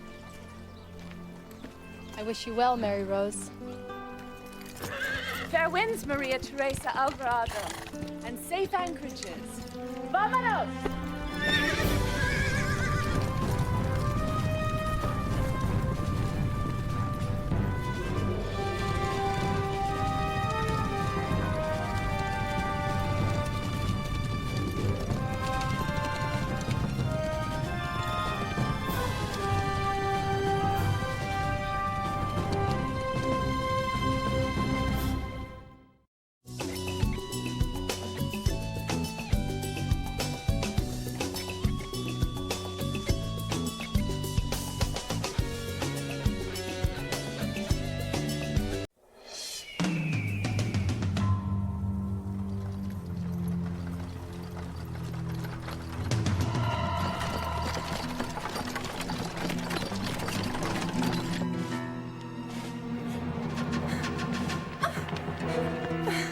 I wish you well, Mary Rose. Fair winds, Maria Teresa Alvarado, and safe anchorages. Vámonos!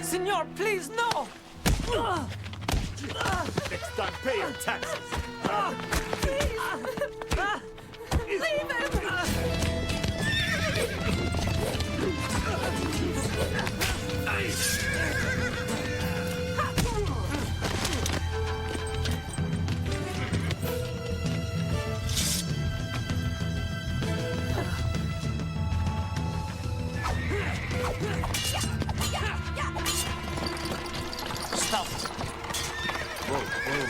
Senor, please, no! Next time, pay your taxes. Leave Stop. Whoa, whoa.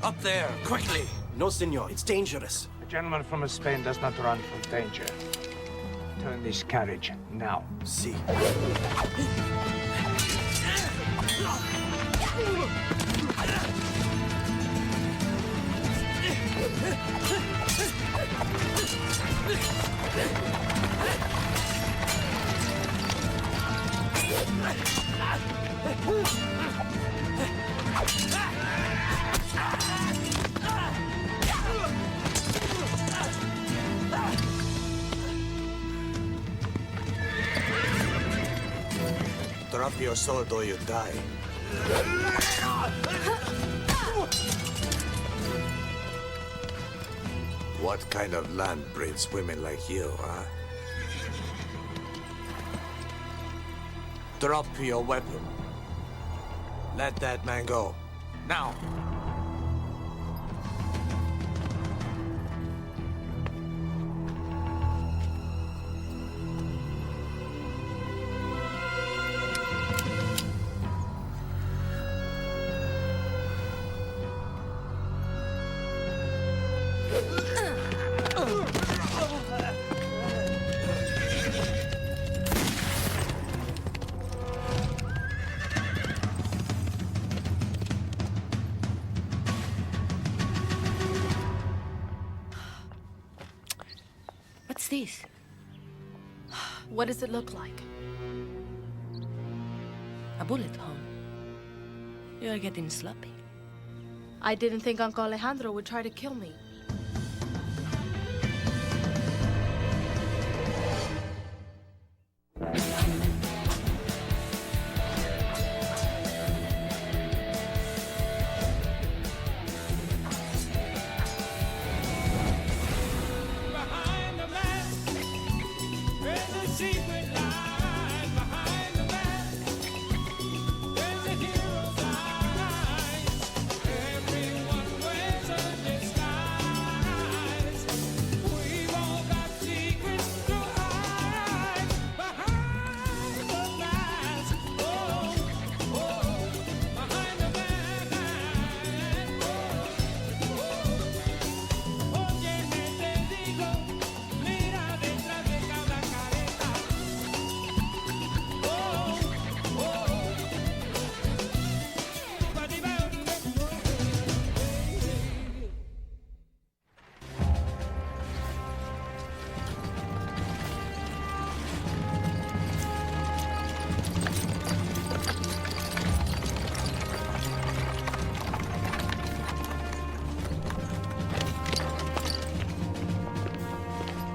Up there, quickly! No, senor, it's dangerous. A gentleman from Spain does not run from danger. Turn this carriage now. See. Drop your sword or you die. What kind of land breeds women like you, huh? Drop your weapon. Let that man go. Now! What's this? What does it look like? A bullet hole. You're getting sloppy. I didn't think Uncle Alejandro would try to kill me.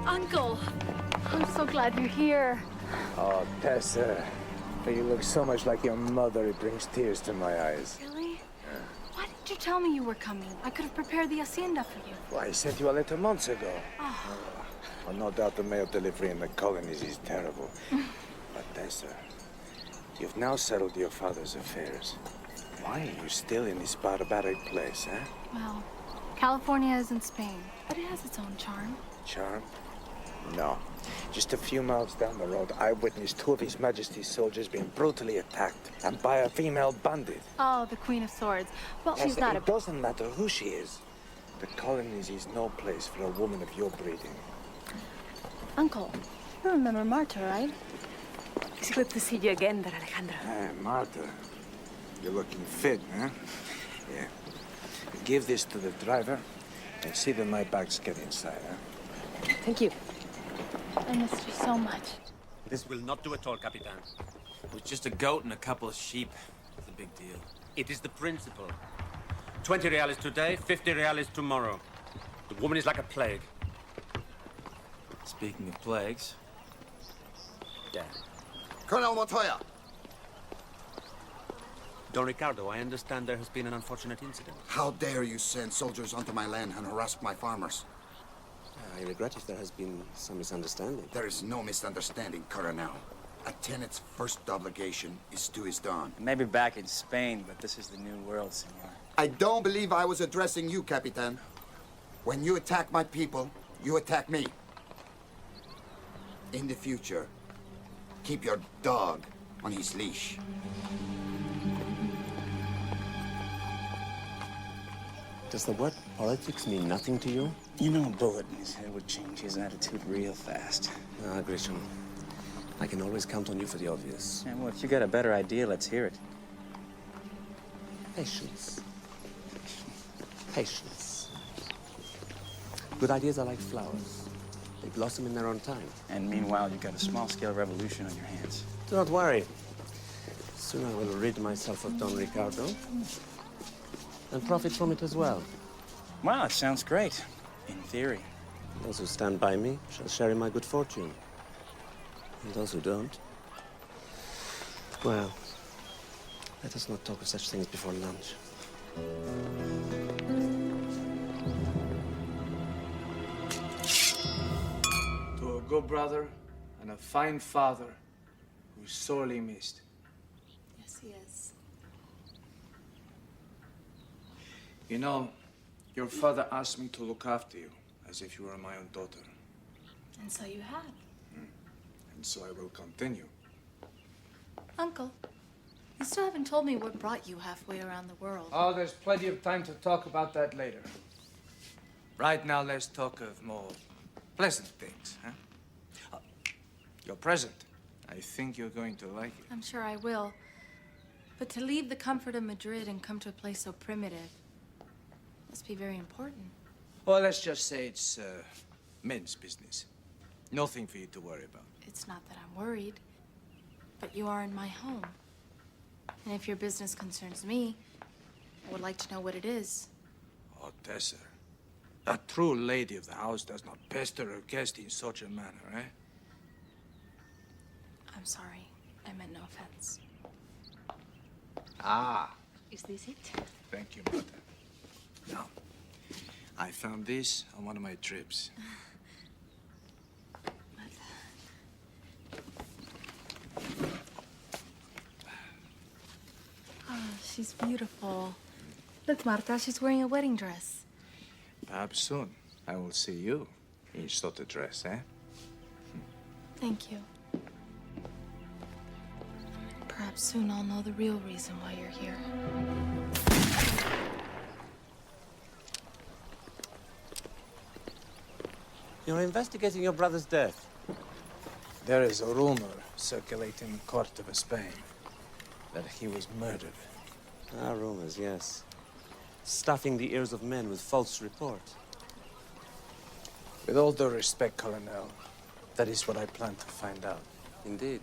Uncle, I'm so glad you're here. Oh, Tessa. You look so much like your mother, it brings tears to my eyes. Really? Why didn't you tell me you were coming? I could have prepared the hacienda for you. Well, I sent you a letter months ago. Oh. Well, no doubt the mail delivery in the colonies is terrible. But Tessa, you've now settled your father's affairs. Why are you still in this barbaric place, huh? Well, California isn't Spain, but it has its own charm. Charm? No. Just a few miles down the road, I witnessed two of His Majesty's soldiers being brutally attacked, and by a female bandit. Oh, the Queen of Swords. Well, Yes, she's not it doesn't matter who she is. The colonies is no place for a woman of your breeding. Uncle, you remember Marta, right? It's good to see you again, there, Alejandra. Hey, Marta. You're looking fit, huh? Yeah. Give this to the driver, and see that my bags get inside, huh? Thank you. I missed you so much. This will not do at all, Capitan. With just a goat and a couple of sheep, it's a big deal. It is the principle. 20 reales today, 50 reales tomorrow. The woman is like a plague. Speaking of plagues... Dad. Colonel Montoya! Don Ricardo, I understand there has been an unfortunate incident. How dare you send soldiers onto my land and harass my farmers? I regret if there has been some misunderstanding. There is no misunderstanding, Colonel. A tenant's first obligation is to his don. Maybe back in Spain, but this is the new world, senor. I don't believe I was addressing you, Capitan. When you attack my people, you attack me. In the future, keep your dog on his leash. Does the word politics mean nothing to you? You know, a bullet in his head would change his attitude real fast. Ah, Grisham. I can always count on you for the obvious. Yeah, well, if you got a better idea, let's hear it. Patience. Patience. Good ideas are like flowers. They blossom in their own time. And meanwhile, you've got a small-scale revolution on your hands. Do not worry. Soon I will rid myself of Don Ricardo. And profit from it as well. Wow, it sounds great. In theory. Those who stand by me shall share in my good fortune. And those who don't, well, let us not talk of such things before lunch. To a good brother and a fine father who's sorely missed. Yes, he is. You know, your father asked me to look after you, as if you were my own daughter. And so you have. And so I will continue. Uncle, you still haven't told me what brought you halfway around the world. Oh, there's plenty of time to talk about that later. Right now, let's talk of more pleasant things, huh? Your present. I think you're going to like it. I'm sure I will. But to leave the comfort of Madrid and come to a place so primitive must be very important. Well, let's just say it's men's business. Nothing for you to worry about. It's not that I'm worried, but you are in my home. And if your business concerns me, I would like to know what it is. Oh, Tessa. A true lady of the house does not pester her guest in such a manner, eh? I'm sorry. I meant no offense. Ah. Is this it? Thank you, Mother. Now, I found this on one of my trips. Oh, she's beautiful. Look, Marta, she's wearing a wedding dress. Perhaps soon I will see you in such a dress, eh? Thank you. Perhaps soon I'll know the real reason why you're here. You're investigating your brother's death. There is a rumor circulating in court of Spain that he was murdered. Ah, rumors, yes. Stuffing the ears of men with false report. With all due respect, Colonel, that is what I plan to find out. Indeed.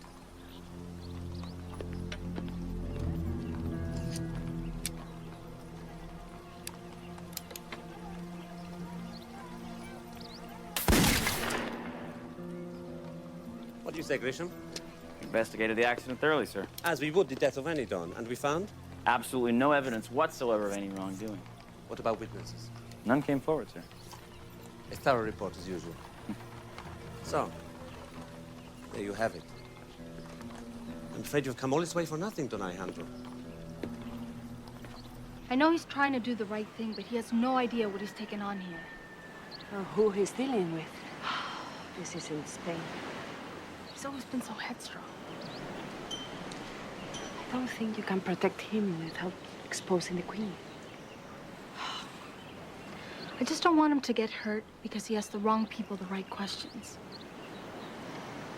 What do you say, Grisham? Investigated the accident thoroughly, sir. As we would the death of any Don, and we found? Absolutely no evidence whatsoever of any wrongdoing. What about witnesses? None came forward, sir. A thorough report as usual. So, there you have it. I'm afraid you've come all this way for nothing, Don Alejandro. I know he's trying to do the right thing, but he has no idea what he's taken on here. Oh, who he's dealing with. This is in Spain. He's always been so headstrong. I don't think you can protect him without exposing the Queen. I just don't want him to get hurt because he asks the wrong people the right questions.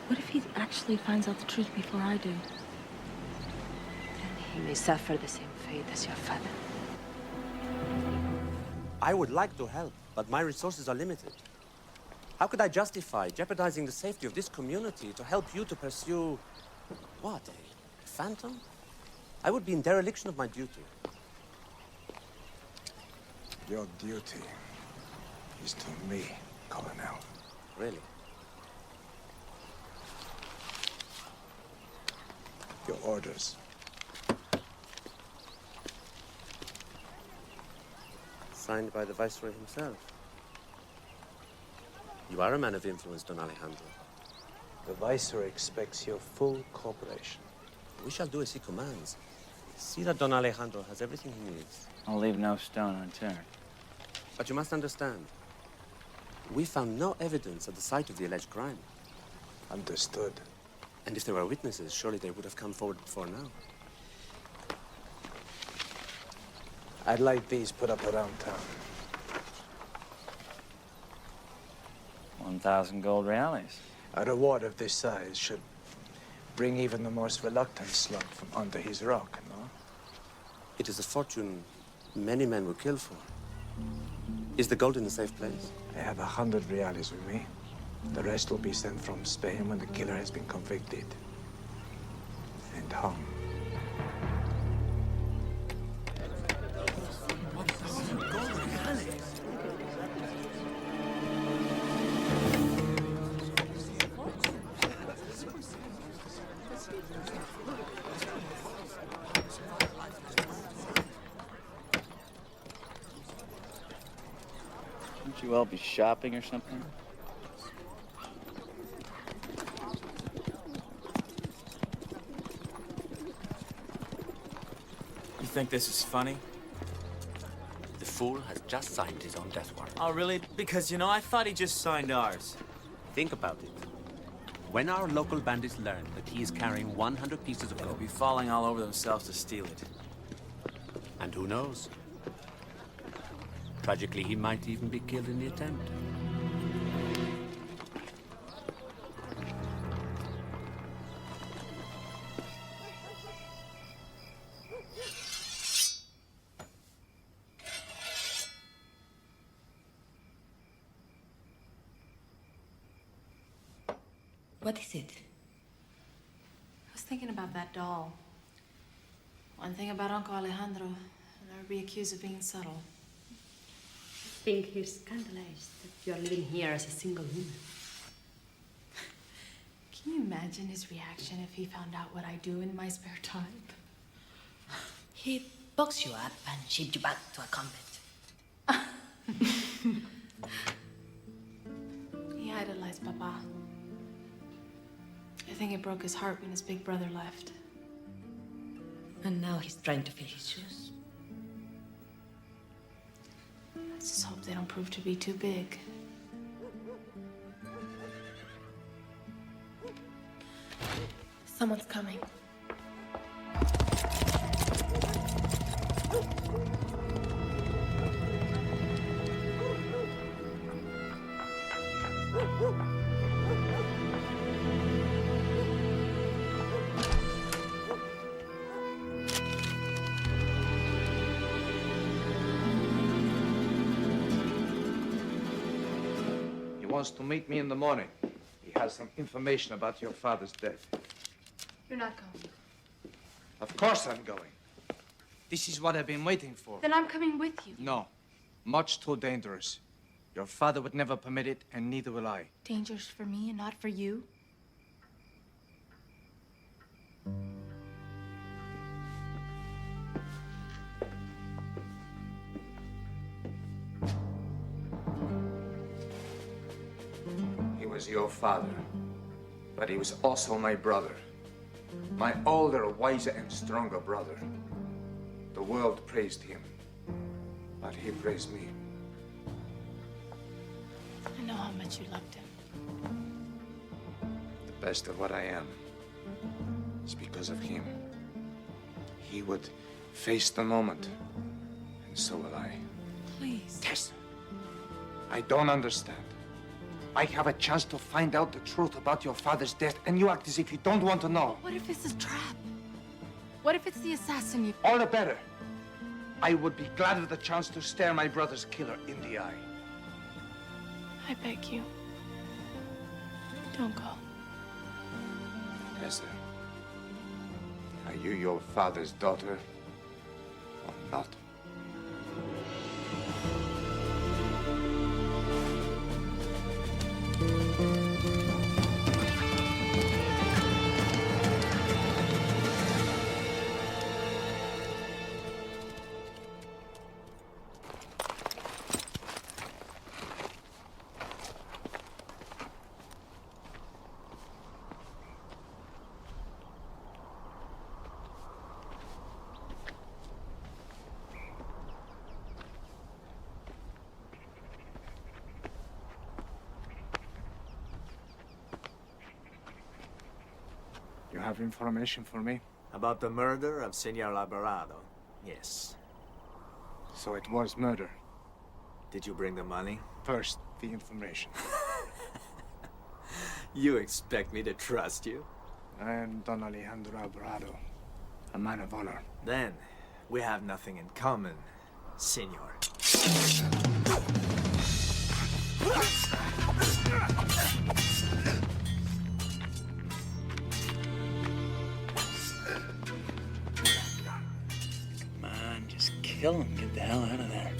What if he actually finds out the truth before I do? Then he may suffer the same fate as your father. I would like to help, but my resources are limited. How could I justify jeopardizing the safety of this community to help you to pursue... what, a phantom? I would be in dereliction of my duty. Your duty is to me, Colonel. Really? Your orders. Signed by the Viceroy himself. You are a man of influence, Don Alejandro. The Viceroy expects your full cooperation. We shall do as he commands. See that Don Alejandro has everything he needs. I'll leave no stone unturned. But you must understand, we found no evidence at the site of the alleged crime. Understood. And if there were witnesses, surely they would have come forward before now. I'd like these put up around town. 1,000 gold reales. A reward of this size should bring even the most reluctant slug from under his rock, no? It is a fortune many men will kill for. Is the gold in a safe place? I have 100 reales with me. The rest will be sent from Spain when the killer has been convicted and hung. Wouldn't you all be shopping or something? You think this is funny? The fool has just signed his own death warrant. Oh, really? Because, you know, I thought he just signed ours. Think about it. When our local bandits learn that he is carrying 100 pieces of They'll gold... be falling all over themselves to steal it. And who knows? Tragically, he might even be killed in the attempt. What is it? I was thinking about that doll. One thing about Uncle Alejandro, he'll never be accused of being subtle. I think he's scandalized that you're living here as a single woman. Can you imagine his reaction if he found out what I do in my spare time? He'd box you up and ship you back to a convent. He idolized Papa. I think it broke his heart when his big brother left. And now he's trying to fill his shoes. Let's just hope they don't prove to be too big. Someone's coming. He wants to meet me in the morning. He has some information about your father's death. You're not going. Of course I'm going. This is what I've been waiting for. Then I'm coming with you. No. Much too dangerous. Your father would never permit it, and neither will I. Dangerous for me and not for you? He was your father, but he was also my brother. My older, wiser, and stronger brother. The world praised him, but he praised me. I know how much you loved him. The best of what I am is because of him. He would face the moment, and so will I. Please. Tessa, I don't understand. I have a chance to find out the truth about your father's death, and you act as if you don't want to know. What if it's a trap? What if it's the assassin you... All the better. I would be glad of the chance to stare my brother's killer in the eye. I beg you. Don't go. Tessa, are you your father's daughter or not? You have information for me? About the murder of Senor Alvarado, yes. So it was murder. Did you bring the money? First, the information. You expect me to trust you? I am Don Alejandro Alvarado, a man of honor. Then, we have nothing in common, Senor. Man, just kill him. Get the hell out of there.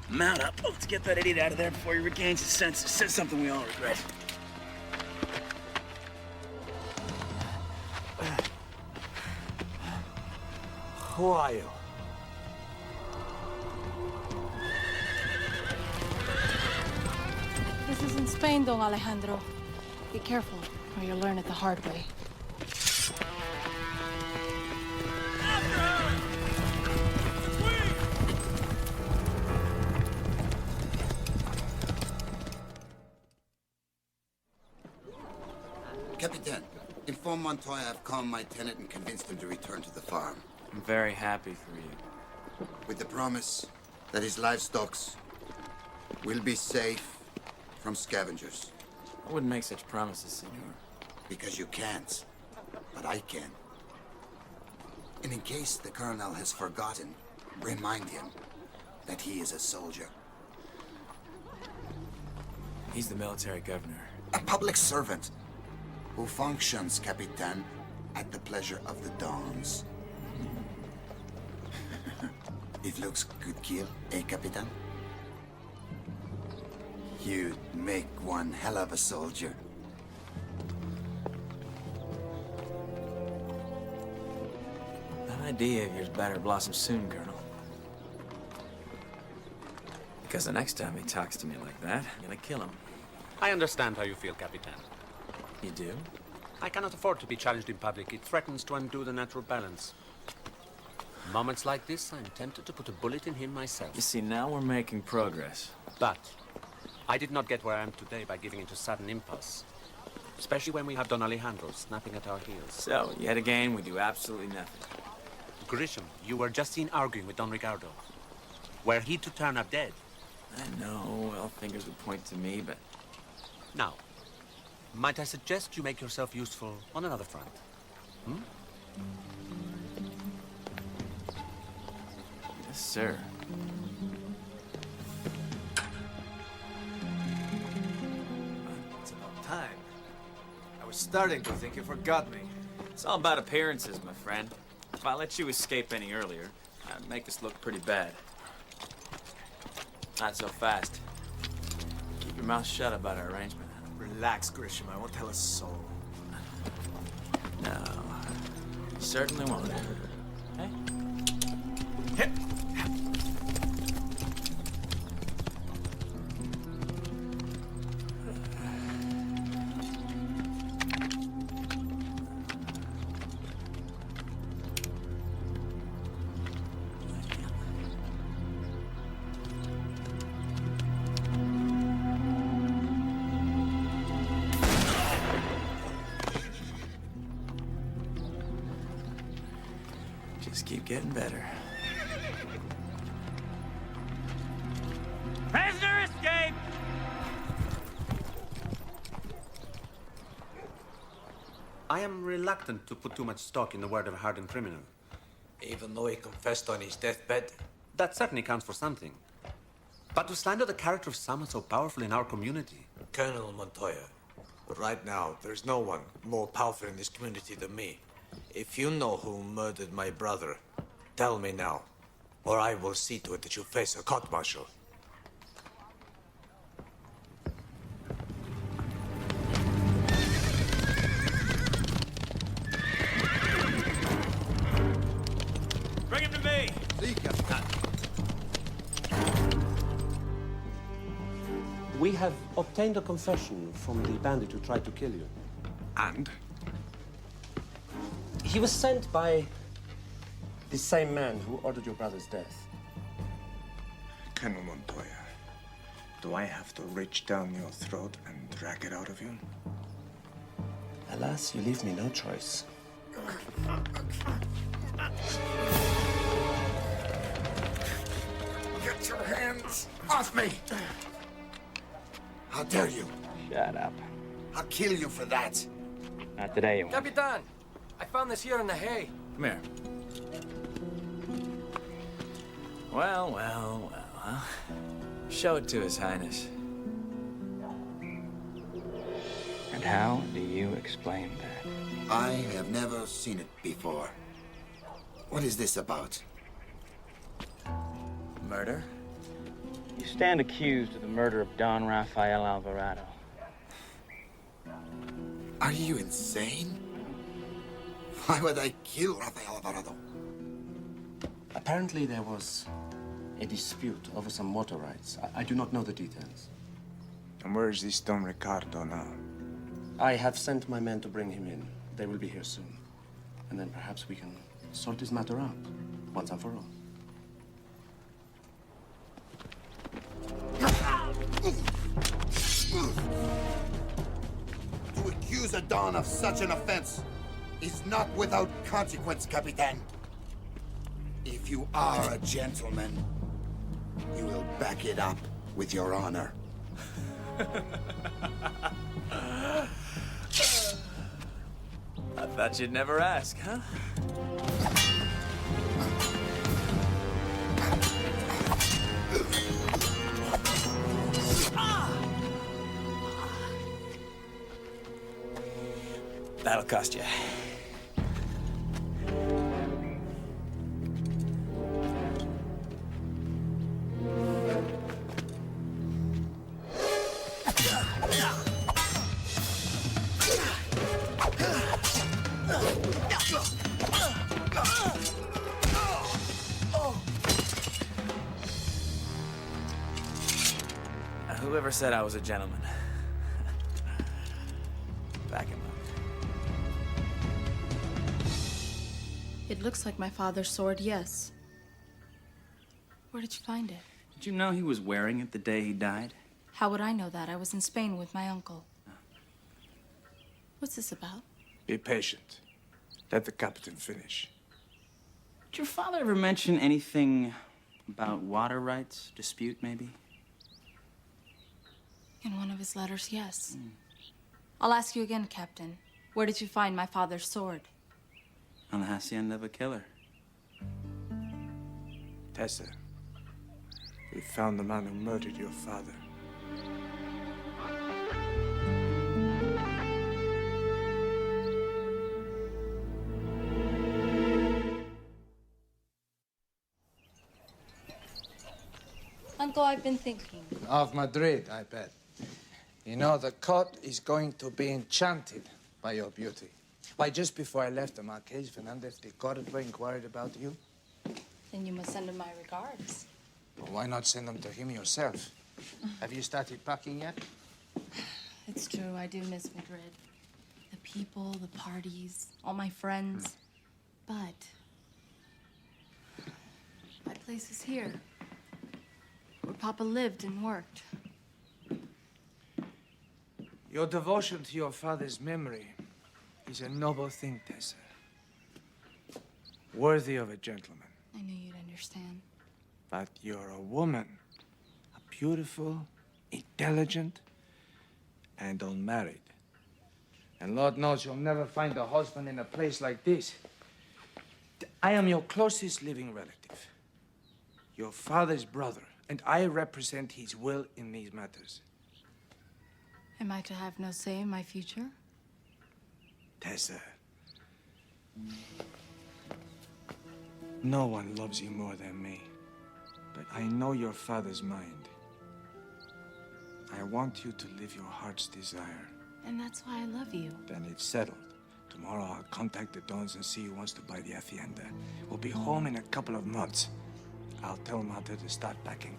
Mount up. Let's get that idiot out of there before he regains his senses. Says something we all regret. Who are you? This is in Spain, Don Alejandro. Be careful, or you'll learn it the hard way. Capitan, inform Montoya I've calmed my tenant and convinced him to return to the farm. I'm very happy for you. With the promise that his livestock will be safe from scavengers. I wouldn't make such promises, senor. Because you can't, but I can. And in case the colonel has forgotten, remind him that he is a soldier. He's the military governor. A public servant who functions, Capitan, at the pleasure of the Dons. It looks good kill, eh, Capitan? You'd make one hell of a soldier. That idea of yours better blossom soon, Colonel. Because the next time he talks to me like that, I'm gonna kill him. I understand how you feel, Capitan. You do? I cannot afford to be challenged in public. It threatens to undo the natural balance. Moments like this, I'm tempted to put a bullet in him myself. You see, now we're making progress. But I did not get where I am today by giving into sudden impulse. Especially when we have Don Alejandro snapping at our heels. So, yet again, we do absolutely nothing. Grisham, you were just seen arguing with Don Ricardo. Were he to turn up dead? I know, well, fingers would point to me, but... Now, might I suggest you make yourself useful on another front? Hmm? Yes, sir. It's about time. I was starting to think you forgot me. It's all about appearances, my friend. If I let you escape any earlier, I'd make us look pretty bad. Not so fast. Keep your mouth shut about our arrangement. Relax, Grisham. I won't tell a soul. No, certainly won't. Hey? Hit. Just keep getting better. Prisoner escape! I am reluctant to put too much stock in the word of a hardened criminal. Even though he confessed on his deathbed? That certainly counts for something. But to slander the character of someone so powerful in our community... Colonel Montoya, right now, there's no one more powerful in this community than me. If you know who murdered my brother, tell me now, or I will see to it that you face a court-martial. Bring him to me! See, Capitan. We have obtained a confession from the bandit who tried to kill you. And? He was sent by the same man who ordered your brother's death. Colonel Montoya, do I have to reach down your throat and drag it out of you? Alas, you leave me no choice. Get your hands off me! How dare you? Shut up. I'll kill you for that. Not today, you won't. Capitan, I found this here in the hay. Come here. Well, well, well, huh? Show it to His Highness. And how do you explain that? I have never seen it before. What is this about? Murder? You stand accused of the murder of Don Rafael Alvarado. Are you insane? Why would I kill Rafael Alvarado? Apparently there was a dispute over some water rights. I do not know the details. And where is this Don Ricardo now? I have sent my men to bring him in. They will be here soon. And then perhaps we can sort this matter out, once and for all. To accuse a Don of such an offense is not without consequence, Capitan. If you are a gentleman, you will back it up with your honor. I thought you'd never ask, huh? That'll cost you. Whoever said I was a gentleman? Back him up. It looks like my father's sword, yes. Where did you find it? Did you know he was wearing it the day he died? How would I know that? I was in Spain with my uncle. What's this about? Be patient. Let the captain finish. Did your father ever mention anything about water rights dispute, maybe? In one of his letters, yes. I'll ask you again, Captain. Where did you find my father's sword? On the hacienda of a killer. Tessa, we found the man who murdered your father. Uncle, I've been thinking. Of Madrid, I bet. You know, the court is going to be enchanted by your beauty. Why, just before I left, the Marqués Fernandez de Cordova inquired about you. Then you must send him my regards. Well, why not send them to him yourself? Have you started packing yet? It's true, I do miss Madrid. The people, the parties, all my friends. But my place is here, where Papa lived and worked. Your devotion to your father's memory is a noble thing, Tessa. Worthy of a gentleman. I knew you'd understand. But you're a woman. A beautiful, intelligent, and unmarried. And Lord knows you'll never find a husband in a place like this. I am your closest living relative. Your father's brother, and I represent his will in these matters. Am I to have no say in my future? Tessa, no one loves you more than me, but I know your father's mind. I want you to live your heart's desire. And that's why I love you. Then it's settled. Tomorrow I'll contact the Dons and see who wants to buy the hacienda. We'll be home in a couple of months. I'll tell Marta to start packing.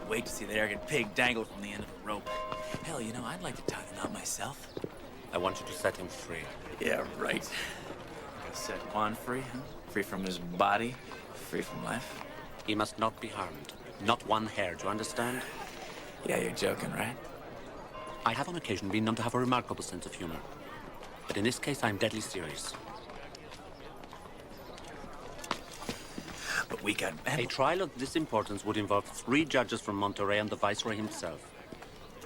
Wait to see the arrogant pig dangle from the end of a rope. Hell, you know, I'd like to tie the knot myself. I want you to set him free. Yeah, right. Like I set Juan free, huh? Free from his body, free from life. He must not be harmed. Not one hair, do you understand? Yeah, you're joking, right? I have on occasion been known to have a remarkable sense of humor. But in this case, I'm deadly serious. But we got... A trial of this importance would involve 3 judges from Montoya and the Viceroy himself.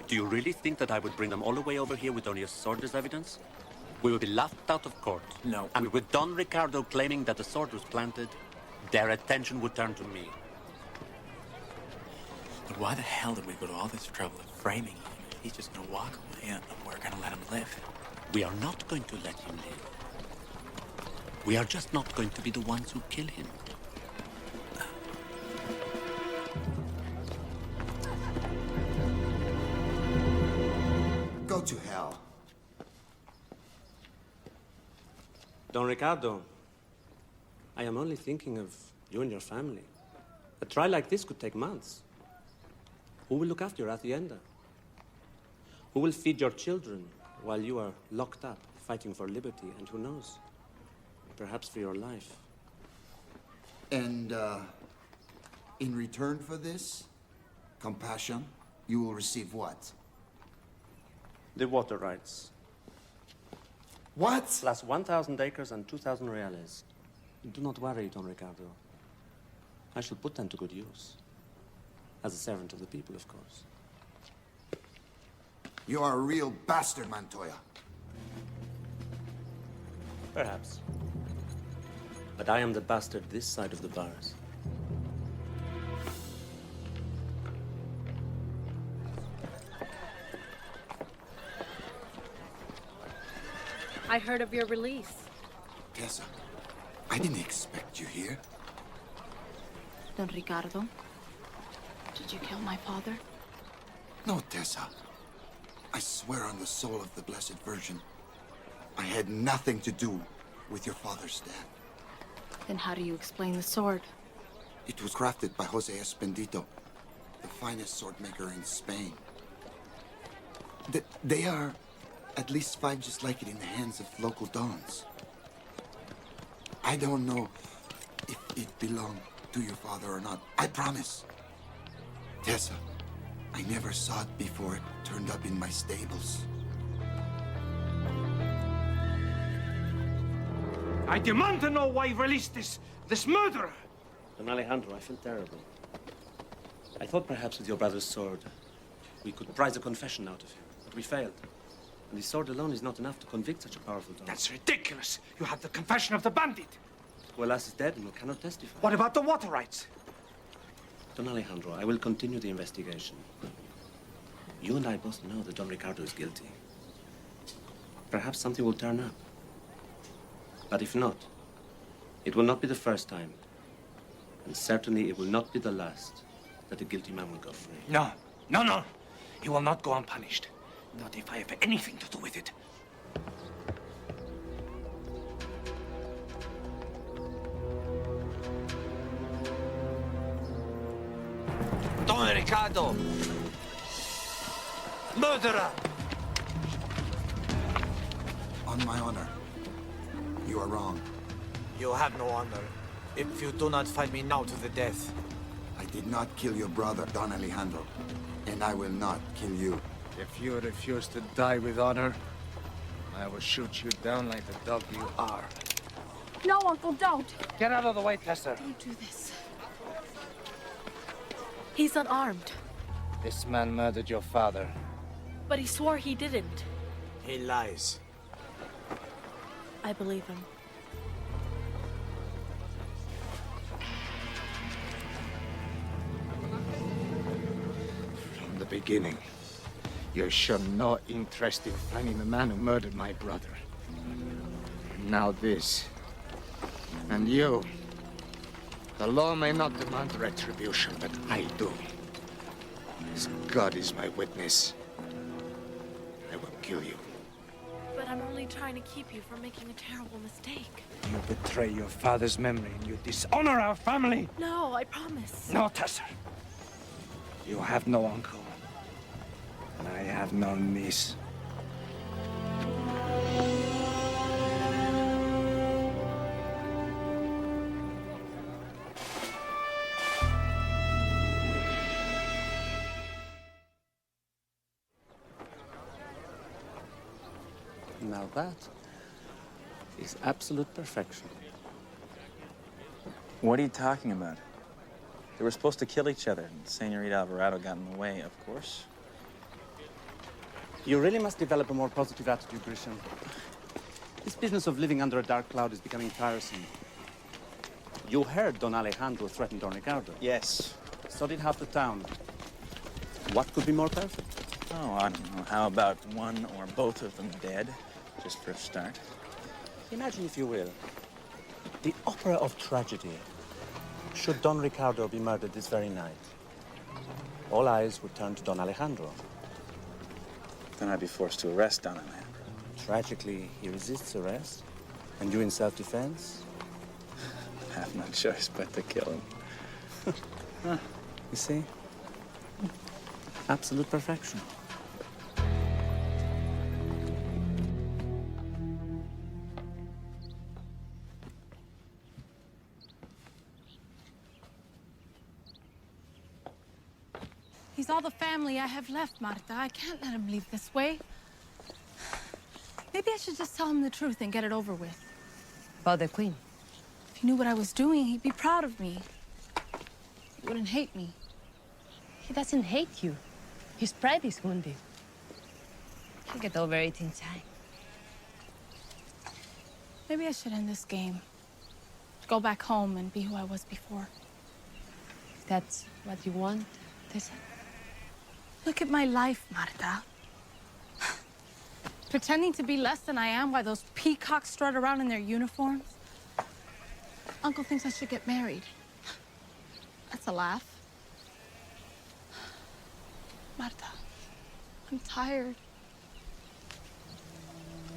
Do you really think that I would bring them all the way over here with only a sword as evidence? We would be laughed out of court. No. And with Don Ricardo claiming that the sword was planted, their attention would turn to me. But why the hell did we go to all this trouble of framing him? He's just gonna walk away and we're gonna let him live. We are not going to let him live. We are just not going to be the ones who kill him. Go to hell. Don Ricardo, I am only thinking of you and your family. A trial like this could take months. Who will look after your hacienda? Who will feed your children while you are locked up, fighting for liberty, and who knows, perhaps for your life? And, in return for this, compassion, you will receive what? The water rights. What? Plus 1,000 acres and 2,000 reales. Do not worry, Don Ricardo. I shall put them to good use. As a servant of the people, of course. You are a real bastard, Montoya. Perhaps. But I am the bastard this side of the bars. I heard of your release. Tessa, I didn't expect you here. Don Ricardo, did you kill my father? No, Tessa. I swear on the soul of the Blessed Virgin, I had nothing to do with your father's death. Then how do you explain the sword? It was crafted by Jose Espendito, the finest sword maker in Spain. They are at least 5 just like it in the hands of local dons. I don't know if it belonged to your father or not. I promise. Tessa, I never saw it before it turned up in my stables. I demand to know why you released this murderer! Don Alejandro, I feel terrible. I thought perhaps with your brother's sword, we could prise a confession out of him, but we failed. And the sword alone is not enough to convict such a powerful don. That's ridiculous! You have the confession of the bandit! Huelas is dead and we cannot testify. What about the water rights? Don Alejandro, I will continue the investigation. You and I both know that Don Ricardo is guilty. Perhaps something will turn up. But if not, it will not be the first time. And certainly it will not be the last that a guilty man will go free. No, no, no. He will not go unpunished. Not if I have anything to do with it. Don Ricardo! Murderer! On my honor, you are wrong. You have no honor if you do not fight me now to the death. I did not kill your brother, Don Alejandro, and I will not kill you. If you refuse to die with honor, I will shoot you down like the dog you are. No, Uncle, don't. Get out of the way, Tessa. Don't do this. He's unarmed, This man murdered your father. but he swore he didn't. He lies. I believe him. From the beginning, you showed no interest in finding the man who murdered my brother. Now this. And you. The law may not demand retribution, but I do. As God is my witness, I will kill you. But I'm only trying to keep you from making a terrible mistake. You betray your father's memory and you dishonor our family. No, I promise. No, Tessa. You have no uncle. And I have no niece. Now that is absolute perfection. What are you talking about? They were supposed to kill each other, and Senorita Alvarado got in the way, of course. You really must develop a more positive attitude, Grisham. This business of living under a dark cloud is becoming tiresome. You heard Don Alejandro threaten Don Ricardo. Yes. So did half the town. What could be more perfect? Oh, I don't know. How about one or both of them dead, just for a start? Imagine, if you will, the opera of tragedy. Should Don Ricardo be murdered this very night, all eyes would turn to Don Alejandro. Then I'd be forced to arrest Don Alejandro. Tragically, he resists arrest. And you in self-defense? I have no choice but to kill him. You see? Absolute perfection. He's all the family I have left, Marta. I can't let him leave this way. Maybe I should just tell him the truth and get it over with. About the Queen? If he knew what I was doing, he'd be proud of me. He wouldn't hate me. He doesn't hate you. His pride is wounded. He'll get over it in time. Maybe I should end this game. Go back home and be who I was before. If that's what you want, Tessa. Look at my life, Marta. Pretending to be less than I am while those peacocks strut around in their uniforms. Uncle thinks I should get married. That's a laugh. Marta, I'm tired.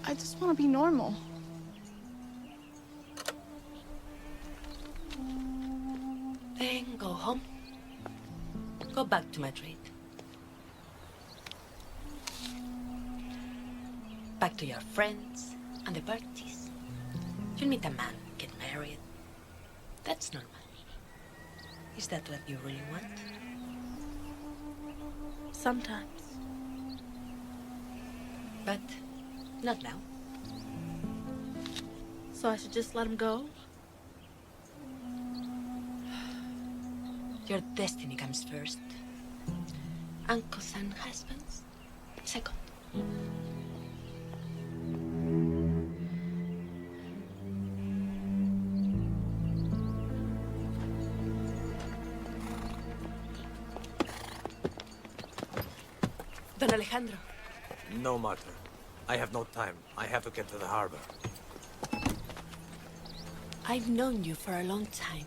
I just want to be normal. Then go home. Go back to Madrid. Back to your friends and the parties. You'll meet a man, get married. That's normal. Is that what you really want? Sometimes. But not now. So I should just let him go? Your destiny comes first. Uncles and husbands, second. Don Alejandro. No, Marta. I have no time. I have to get to the harbor. I've known you for a long time.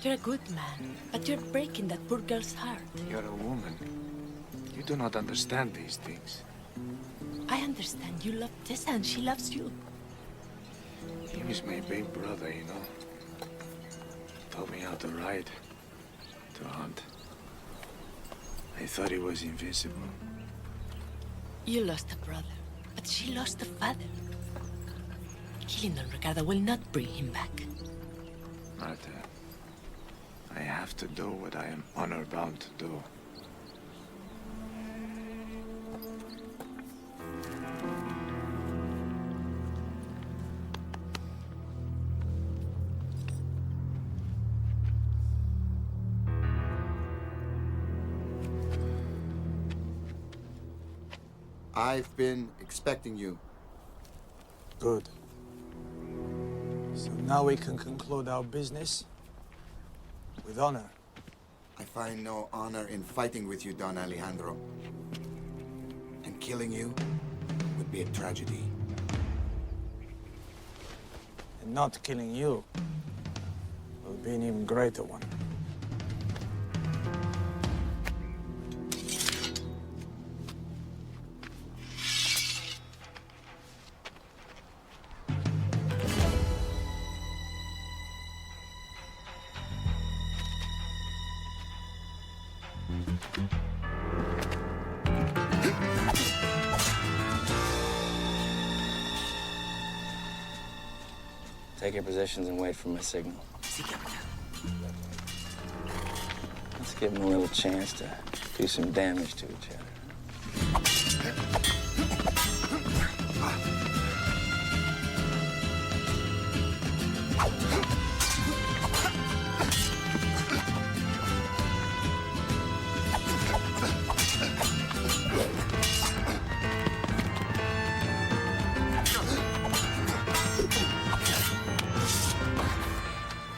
You're a good man, but you're breaking that poor girl's heart. You're a woman. You do not understand these things. I understand you love Tessa and she loves you. He was my big brother, you know. Taught me how to ride, to hunt. I thought he was invincible. You lost a brother, but she lost a father. Killing Don Ricardo will not bring him back. Marta, I have to do what I am honor-bound to do. I've been expecting you. Good. So now we can conclude our business with honor. I find no honor in fighting with you, Don Alejandro. And killing you would be a tragedy. And not killing you will be an even greater one. Take your positions and wait for my signal. Let's give them a little chance to do some damage to each other.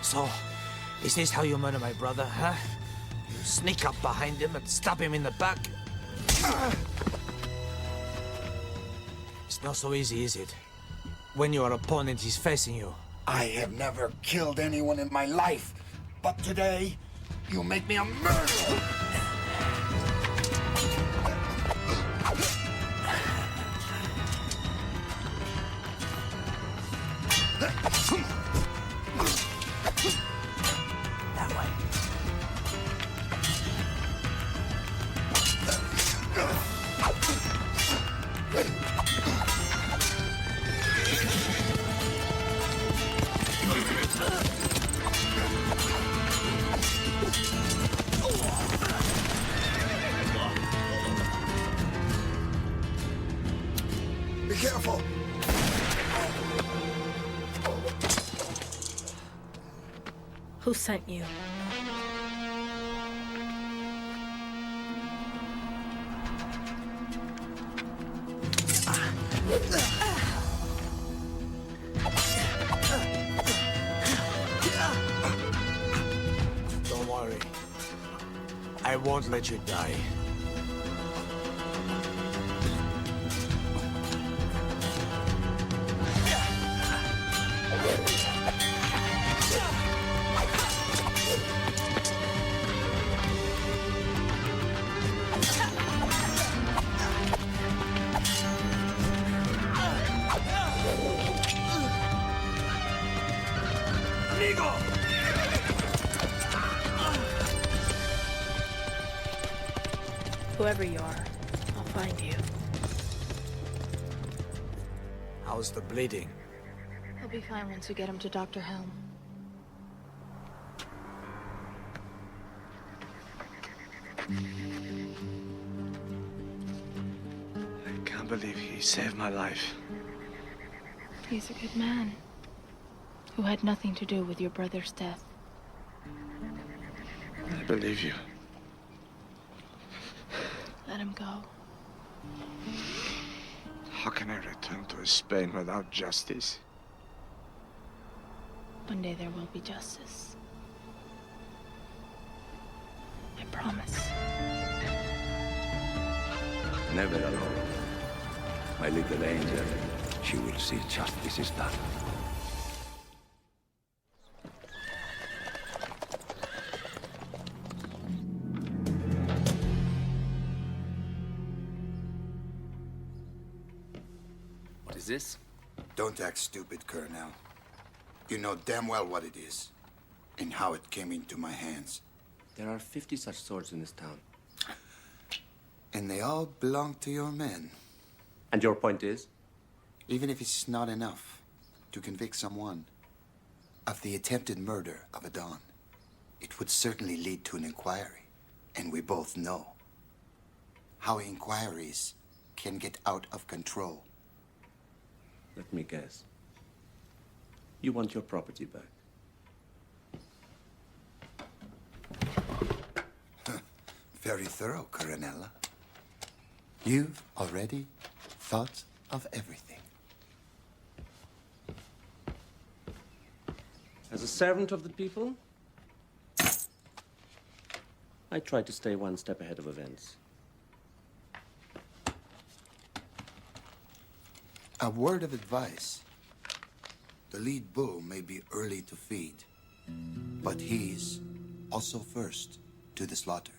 So, is this how you murder my brother, huh? You sneak up behind him and stab him in the back? It's not so easy, is it? When your opponent is facing you. I have never killed anyone in my life, but today, you make me a murderer! That way. Who sent you? Don't worry. I won't let you die. Whoever you are, I'll find you. How's the bleeding? He'll be fine once we get him to Dr. Helm. I can't believe he saved my life. He's a good man who had nothing to do with your brother's death. I believe you. Let him go. How can I return to Spain without justice? One day there will be justice. I promise. Never alone. My little angel, she will see justice is done. What is this? Don't act stupid, Colonel. You know damn well what it is, and how it came into my hands. There are 50 such swords in this town. And they all belong to your men. And your point is? Even if it's not enough to convict someone of the attempted murder of a Don, it would certainly lead to an inquiry. And we both know how inquiries can get out of control. Let me guess. You want your property back. Very thorough, Coronella. You've already thought of everything. As a servant of the people, I try to stay one step ahead of events. A word of advice. The lead bull may be early to feed, but he's also first to the slaughter.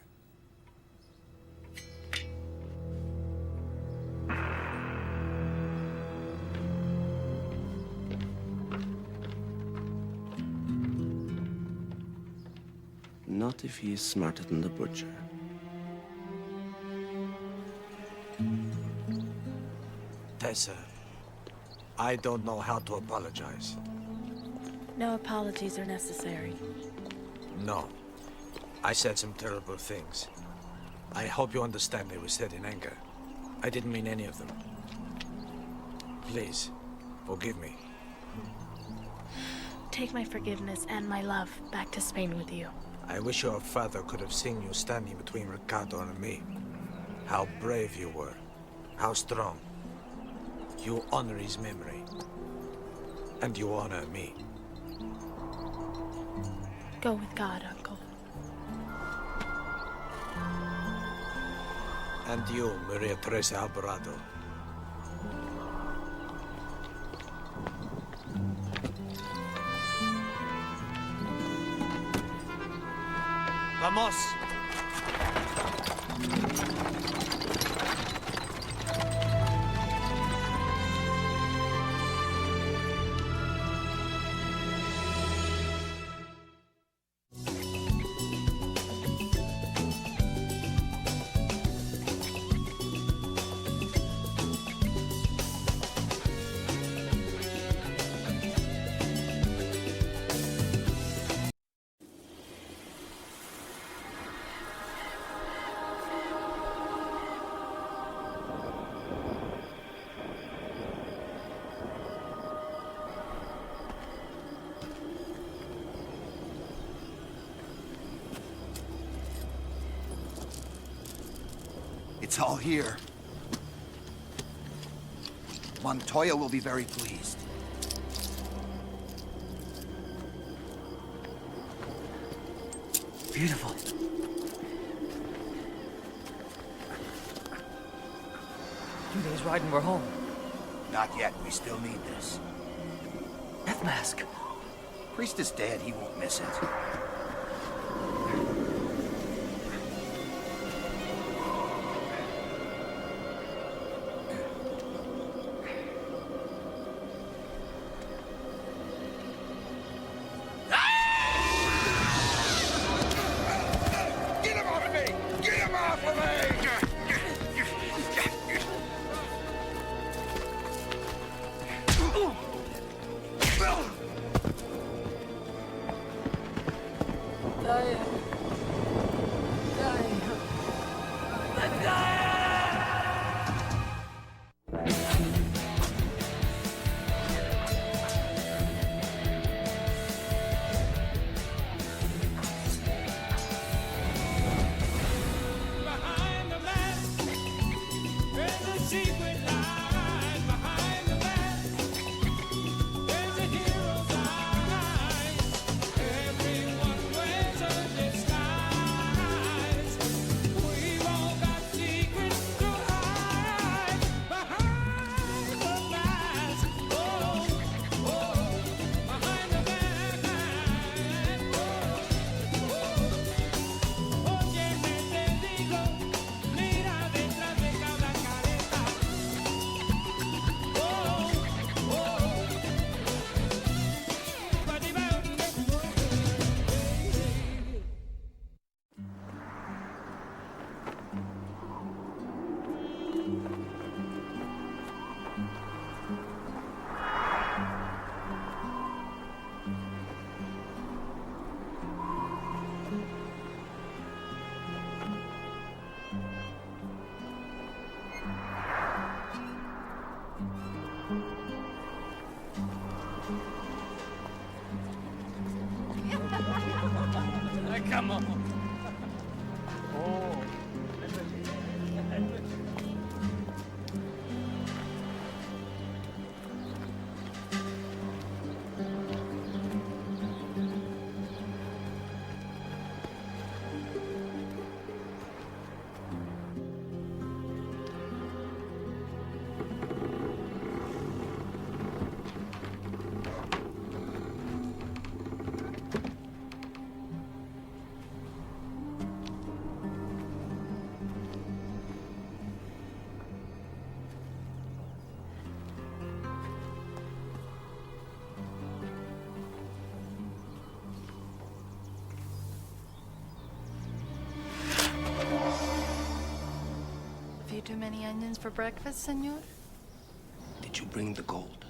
Not if he is smarter than the butcher. Tessa, I don't know how to apologize. No apologies are necessary. No. I said some terrible things. I hope you understand they were said in anger. I didn't mean any of them. Please, forgive me. Take my forgiveness and my love back to Spain with you. I wish your father could have seen you standing between Ricardo and me. How brave you were. How strong. You honor his memory. And you honor me. Go with God, Uncle. And you, Maria Teresa Alvarado. Vamos! It's all here. Montoya will be very pleased. Beautiful. 2 days ride and we're home. Not yet. We still need this. Death mask. Priest is dead. He won't miss it. Get him off of me! Get him off of me! Come on. Too many onions for breakfast, senor? Did you bring the gold?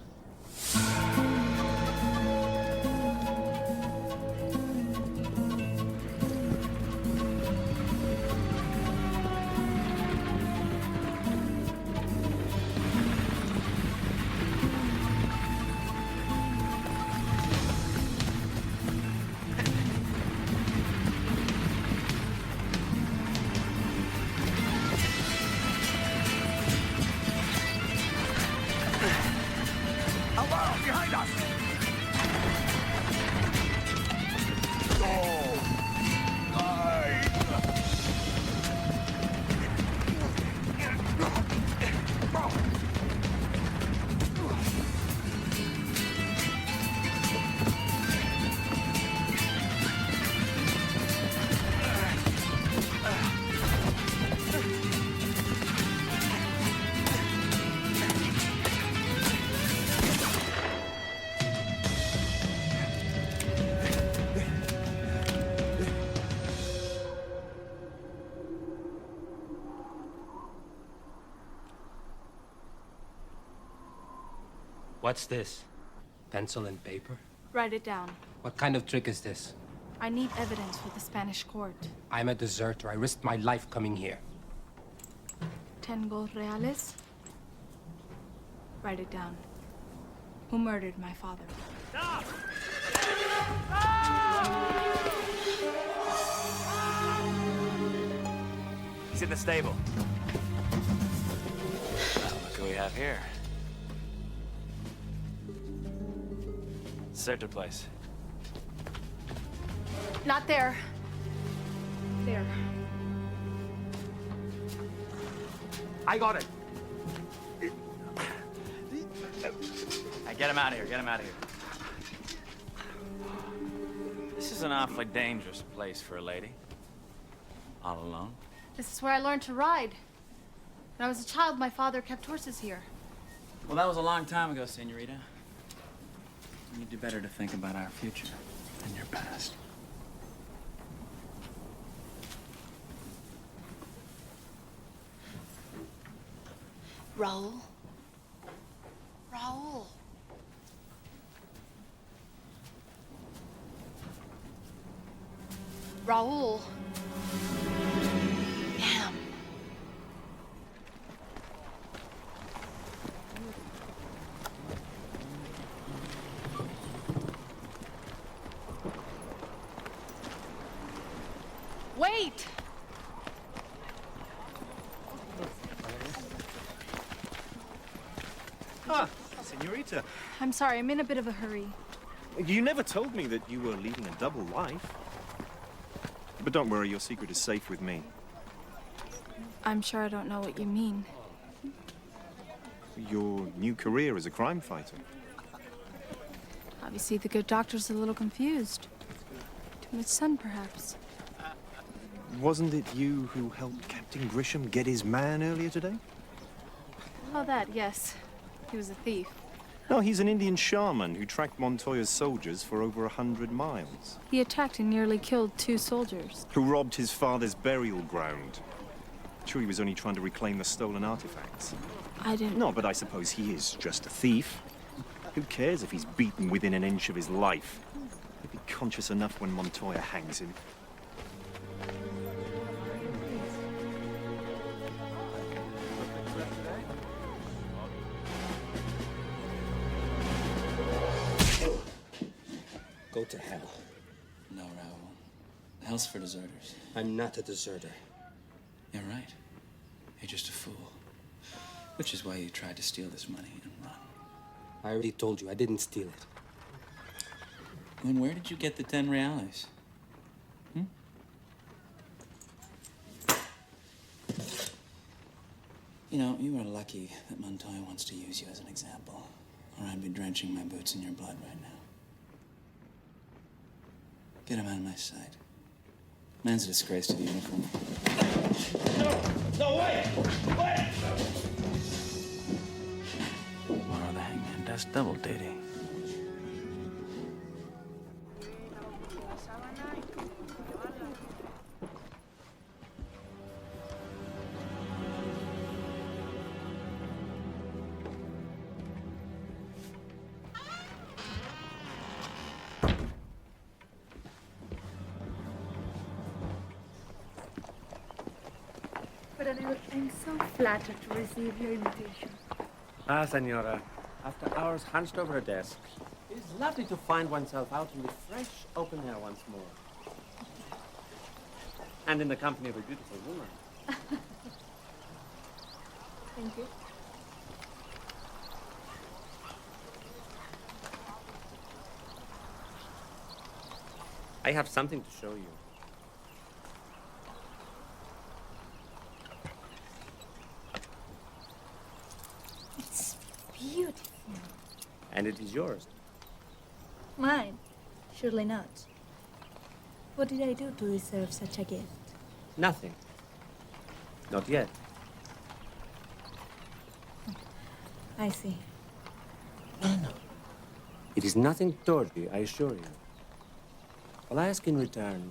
Behind us! What's this? Pencil and paper? Write it down. What kind of trick is this? I need evidence for the Spanish court. I'm a deserter. I risked my life coming here. 10 gold reales. Write it down. Who murdered my father? Stop! exit in the stable. Well, look who we have here. Search the place. Not there. There. I got it. Hey, get him out of here. Get him out of here. This is an awfully dangerous place for a lady. All alone. This is where I learned to ride. When I was a child, my father kept horses here. Well, that was a long time ago, Senorita. You'd do better to think about our future than your past. Raul? Raul? Raul. Damn. Wait! Ah, Senorita. I'm sorry, I'm in a bit of a hurry. You never told me that you were leading a double life. But don't worry, your secret is safe with me. I'm sure I don't know what you mean. Your new career as a crime fighter. Obviously, the good doctor's a little confused. Too much sun, perhaps. Wasn't it you who helped Captain Grisham get his man earlier today? Oh, that, yes. He was a thief. No, he's an Indian shaman who tracked Montoya's soldiers for over 100 miles. He attacked and nearly killed 2 soldiers. Who robbed his father's burial ground. Sure, he was only trying to reclaim the stolen artifacts. I didn't... No, but I suppose he is just a thief. Who cares if he's beaten within an inch of his life? He'll be conscious enough when Montoya hangs him. Go to hell. No, Raul. Hell's for deserters. I'm not a deserter. You're right. You're just a fool. Which is why you tried to steal this money and run. I already told you, I didn't steal it. Then where did you get the 10 reales? You know, you are lucky that Montoya wants to use you as an example, or I'd be drenching my boots in your blood right now. Get him out of my sight. Man's a disgrace to the uniform. No, wait! Wait! Tomorrow the hangman does double duty. I'm so flattered to receive your invitation. Ah, Senora. After hours hunched over a desk, it is lovely to find oneself out in the fresh, open air once more. And in the company of a beautiful woman. Thank you. I have something to show you. It's beautiful. And it is yours. Mine? Surely not. What did I do to deserve such a gift? Nothing. Not yet. I see. No. It is nothing toward you, I assure you. All I ask in return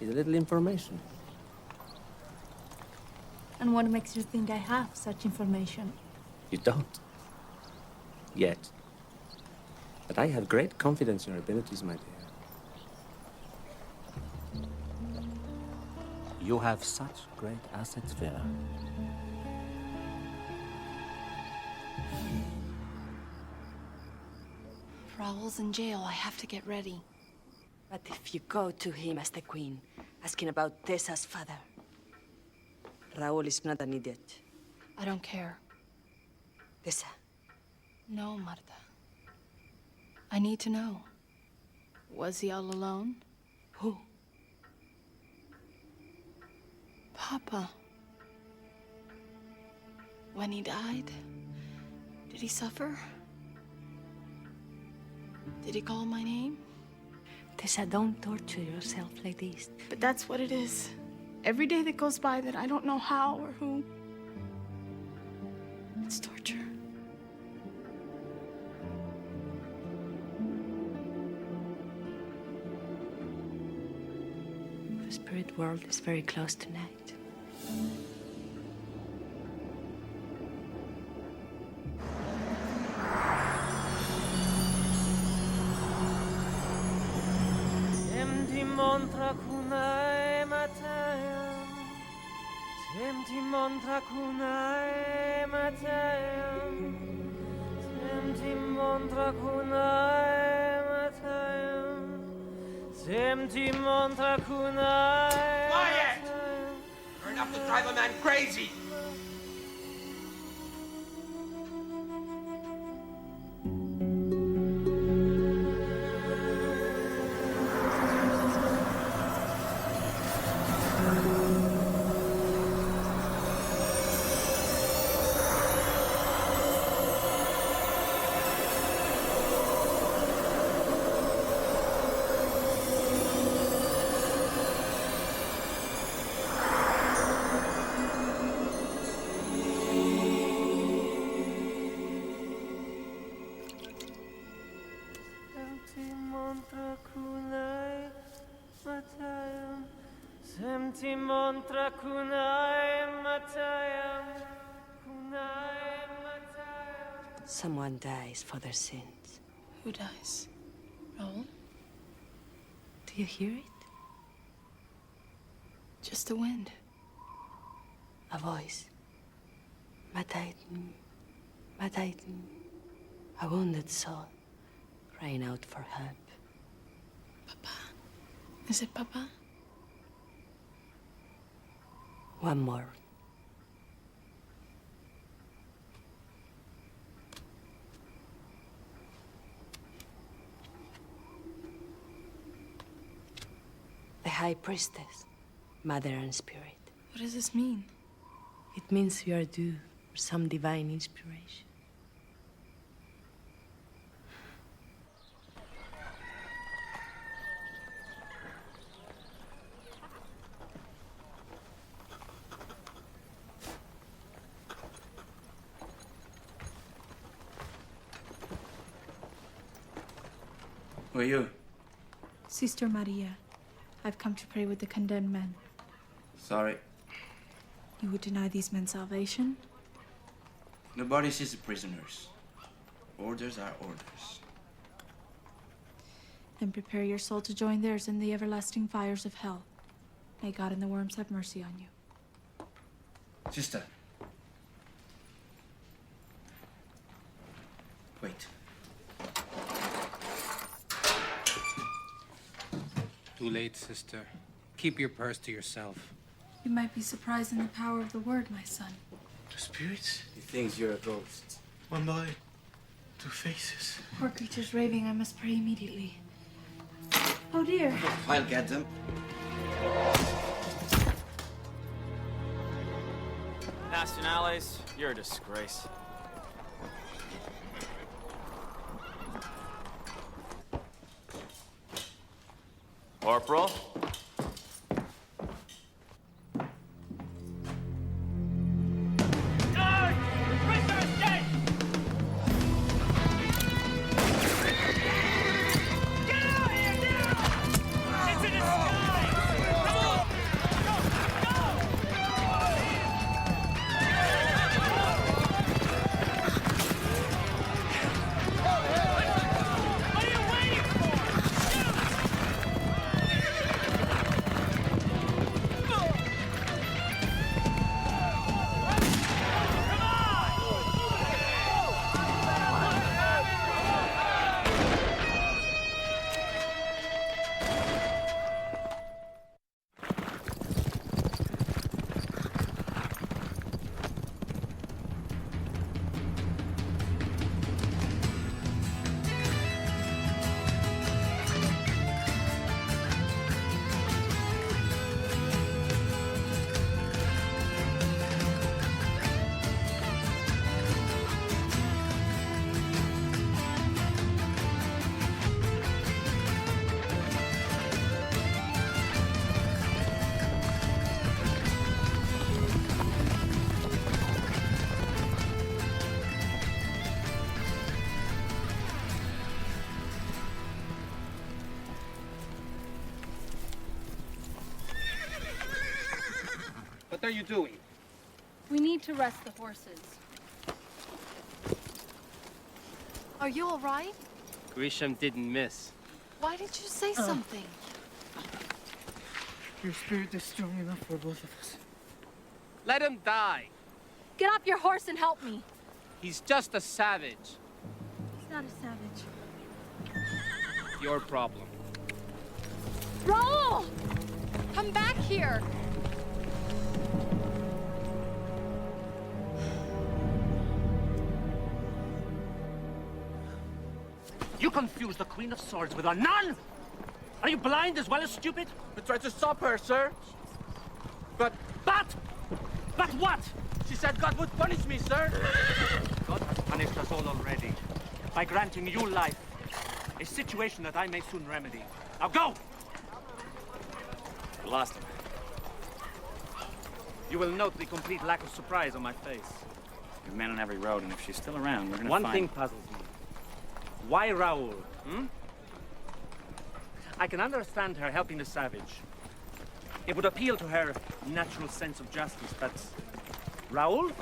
is a little information. And what makes you think I have such information? You don't. Yet. But I have great confidence in your abilities, my dear. You have such great assets, Vera. Raul's in jail. I have to get ready. But if you go to him as the queen, asking about Tessa's father, Raúl is not an idiot. I don't care. Tessa. No, Marta. I need to know. Was he all alone? Who? Papa. When he died, did he suffer? Did he call my name? Tessa, don't torture yourself like this. But that's what it is. Every day that goes by that I don't know how or who, it's torture. The spirit world is very close tonight. Quiet! You're enough to drive a man crazy! Someone dies for their sins. Who dies? Raúl? Do you hear it? Just the wind. A voice. Matayten, Matayten. A wounded soul crying out for help. Papa. Is it Papa? One more. The High Priestess, Mother and Spirit. What does this mean? It means you are due for some divine inspiration. Who are you? Sister Maria. I've come to pray with the condemned men. Sorry. You would deny these men salvation? Nobody sees the prisoners. Orders are orders. Then prepare your soul to join theirs in the everlasting fires of hell. May God and the worms have mercy on you. Sister. Wait. Too late, sister. Keep your purse to yourself. You might be surprised in the power of the word, my son. The spirits? He thinks you're a ghost. One body, two faces. Poor creature's raving. I must pray immediately. Oh dear. I'll get them. Nationales, you're a disgrace. Corporal? are you doing? We need to rest the horses. Are you all right? Grisham didn't miss. Why did you say something? Your spirit is strong enough for both of us. Let him die. Get off your horse and help me. He's just a savage. He's not a savage. Your problem. Raul! Come back here. You confuse the Queen of Swords with a nun? Are you blind as well as stupid? We tried to stop her, sir. But what? She said God would punish me, sir. God has punished us all already by granting you life. A situation that I may soon remedy. Now go! We lost him. You will note the complete lack of surprise on my face. We have men on every road, and if she's still around, we're gonna One find... thing puzzles me. Why Raoul? I can understand her helping the savage. It would appeal to her natural sense of justice, but Raoul?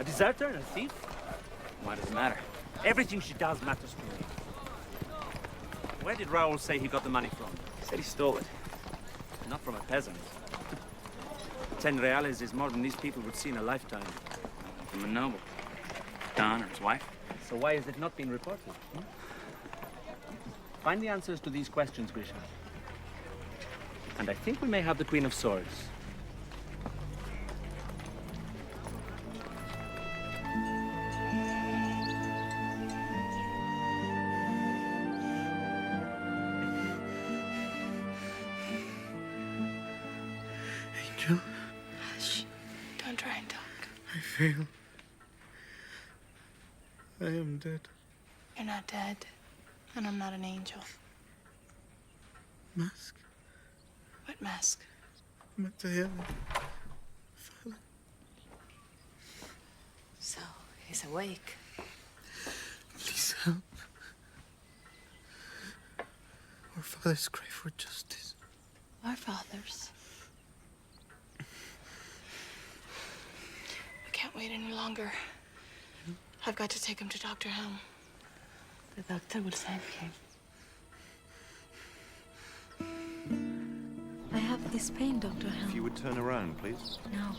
A deserter and a thief? Why does it matter? Everything she does matters to me. Where did Raoul say he got the money from? He said he stole it. Not from a peasant. 10 reales is more than these people would see in a lifetime. From a noble. Don or his wife. So why has it not been reported? Find the answers to these questions, Grisha. And I think we may have the Queen of Swords. Angel? Shh. Don't try and talk. I failed. I am dead. You're not dead. And I'm not an angel. Mask? What mask? Montoya. So, he's awake. Please help. Our fathers cry for justice. Our fathers. I can't wait any longer. I've got to take him to Dr. Helm. The doctor will save him. I have this pain, Dr. Helm. If you would turn around, please. No,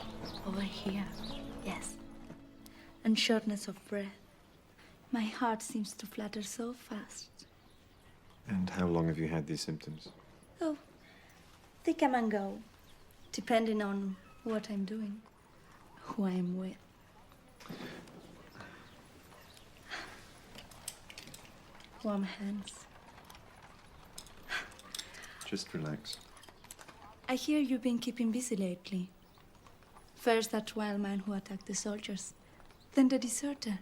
over here. Yes. And shortness of breath. My heart seems to flutter so fast. And how long have you had these symptoms? Oh, they come and go, depending on what I'm doing, who I am with. Warm hands. Just relax. I hear you've been keeping busy lately. First that wild man who attacked the soldiers, then the deserter.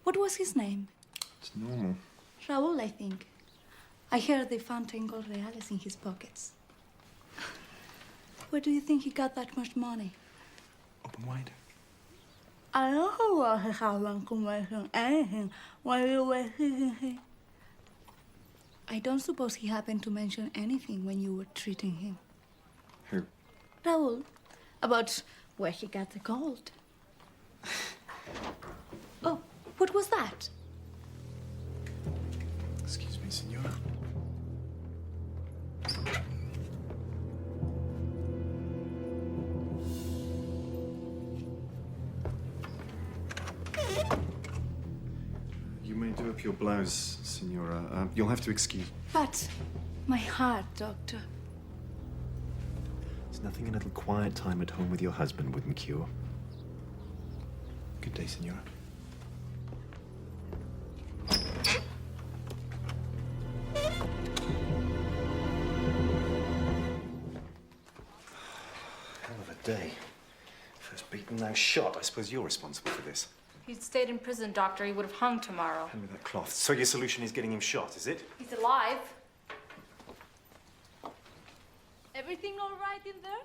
What was his name? It's normal. Raoul, I think. I heard they found 10 gold reales in his pockets. Where do you think he got that much money? Open wide. I don't know what he hasn't mentioned anything while you were treating him. I don't suppose he happened to mention anything when you were treating him. Who? Raoul, about where he got the gold. Oh, what was that? Excuse me, senora. You may do up your blouse, senora. You'll have to excuse. But my heart, doctor. There's nothing a little quiet time at home with your husband wouldn't cure. Good day, senora. Hell of a day. First beaten, now shot. I suppose you're responsible for this. If he'd stayed in prison, Doctor, he would have hung tomorrow. Hand me that cloth. So your solution is getting him shot, is it? He's alive. Everything all right in there?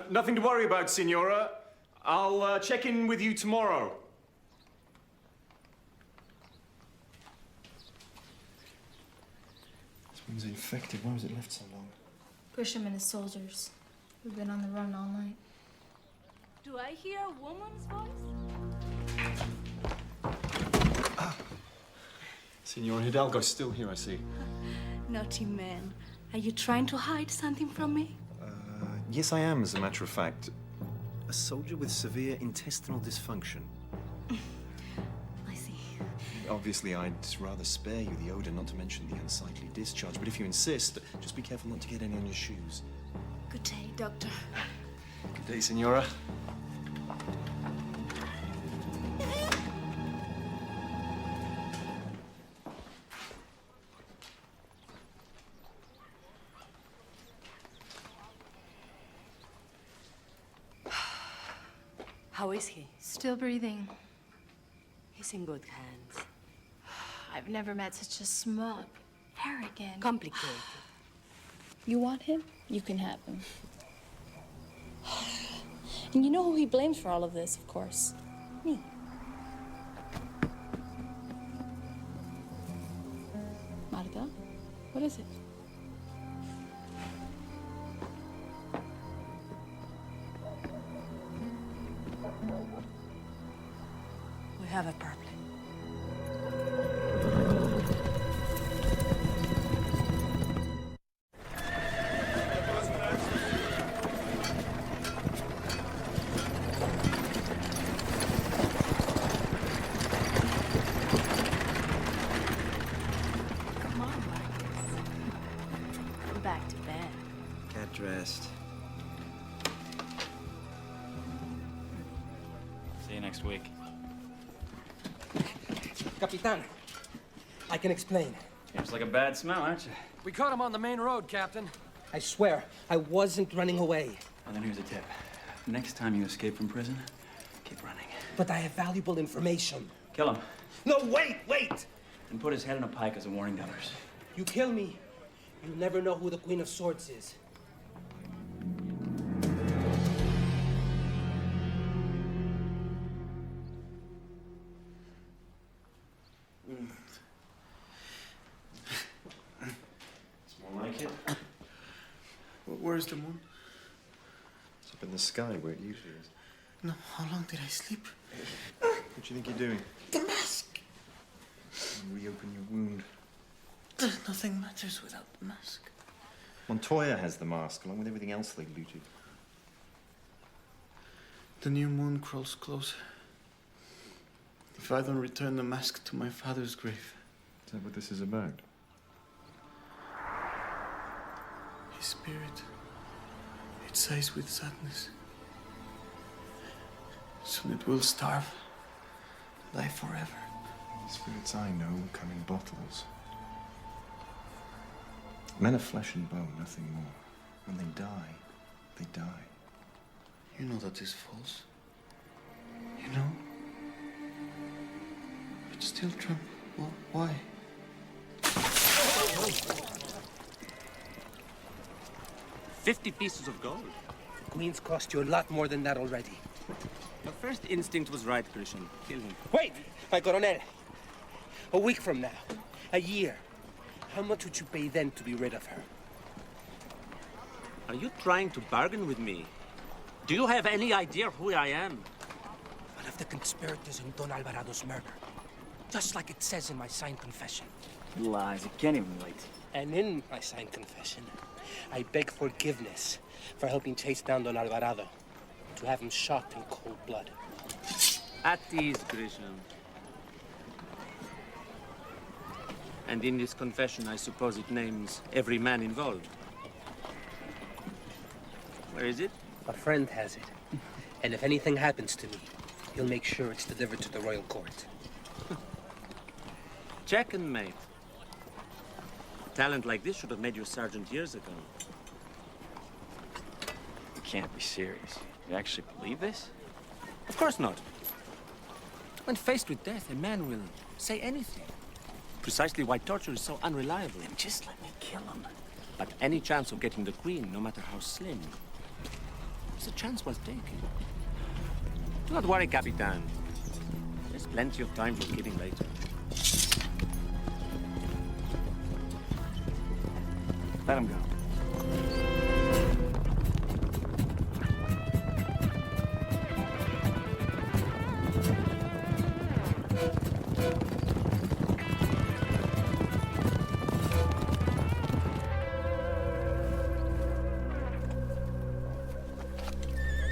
Nothing to worry about, senora. I'll check in with you tomorrow. This one's infected. Why was it left so long? Push him and his soldiers. We've been on the run all night. Do I hear a woman's voice? Senor Hidalgo's still here, I see. Naughty man. Are you trying to hide something from me? Yes, I am, as a matter of fact. A soldier with severe intestinal dysfunction. I see. Obviously, I'd rather spare you the odor, not to mention the unsightly discharge. But if you insist, just be careful not to get any on your shoes. Good day, Doctor. Good day, Senora. How is he? Still breathing. He's in good hands. I've never met such a smug, arrogant... Complicated. You want him? You can have him. And you know who he blames for all of this, of course. Me. Marta? What is it? We have a problem. Come on, Marcus. Go back to bed. Get dressed. See you next week. Capitan, I can explain. Seems like a bad smell, aren't you? We caught him on the main road, Captain. I swear, I wasn't running away. Well, then here's a tip. Next time you escape from prison, keep running. But I have valuable information. Kill him. No, wait! And put his head on a pike as a warning to others. You kill me, you'll never know who the Queen of Swords is. It's more like it. Where's the moon? It's up in the sky where it usually is. No, how long did I sleep? What do you think you're doing? The mask! Reopen your wound. Nothing matters without the mask. Montoya has the mask, along with everything else they looted. The new moon crawls closer. If I don't return the mask to my father's grave... Is that what this is about? His spirit, it sighs with sadness. Soon it will starve, die forever. Spirits I know come in bottles. Men are flesh and bone, nothing more. When they die, they die. You know that is false. You know? But still, Trump, why? 50 pieces of gold. The Queen's cost you a lot more than that already. Your first instinct was right, Christian. Kill him. Wait, my coronel. A week from now, a year, how much would you pay then to be rid of her? Are you trying to bargain with me? Do you have any idea who I am? One of the conspirators in Don Alvarado's murder. Just like it says in my signed confession. Lies, you can't even wait. And in my signed confession, I beg forgiveness for helping chase down Don Alvarado, to have him shot in cold blood. At ease, Christian. And in this confession, I suppose it names every man involved. Where is it? A friend has it. And if anything happens to me, he'll make sure it's delivered to the royal court. Checkmate. Talent like this should have made you a sergeant years ago. You can't be serious. You actually believe this? Of course not. When faced with death, a man will say anything. Precisely why torture is so unreliable. Then just let me kill him. But any chance of getting the Queen, no matter how slim, is a chance worth taking. Do not worry, Capitan. There's plenty of time for kidding later. Let him go.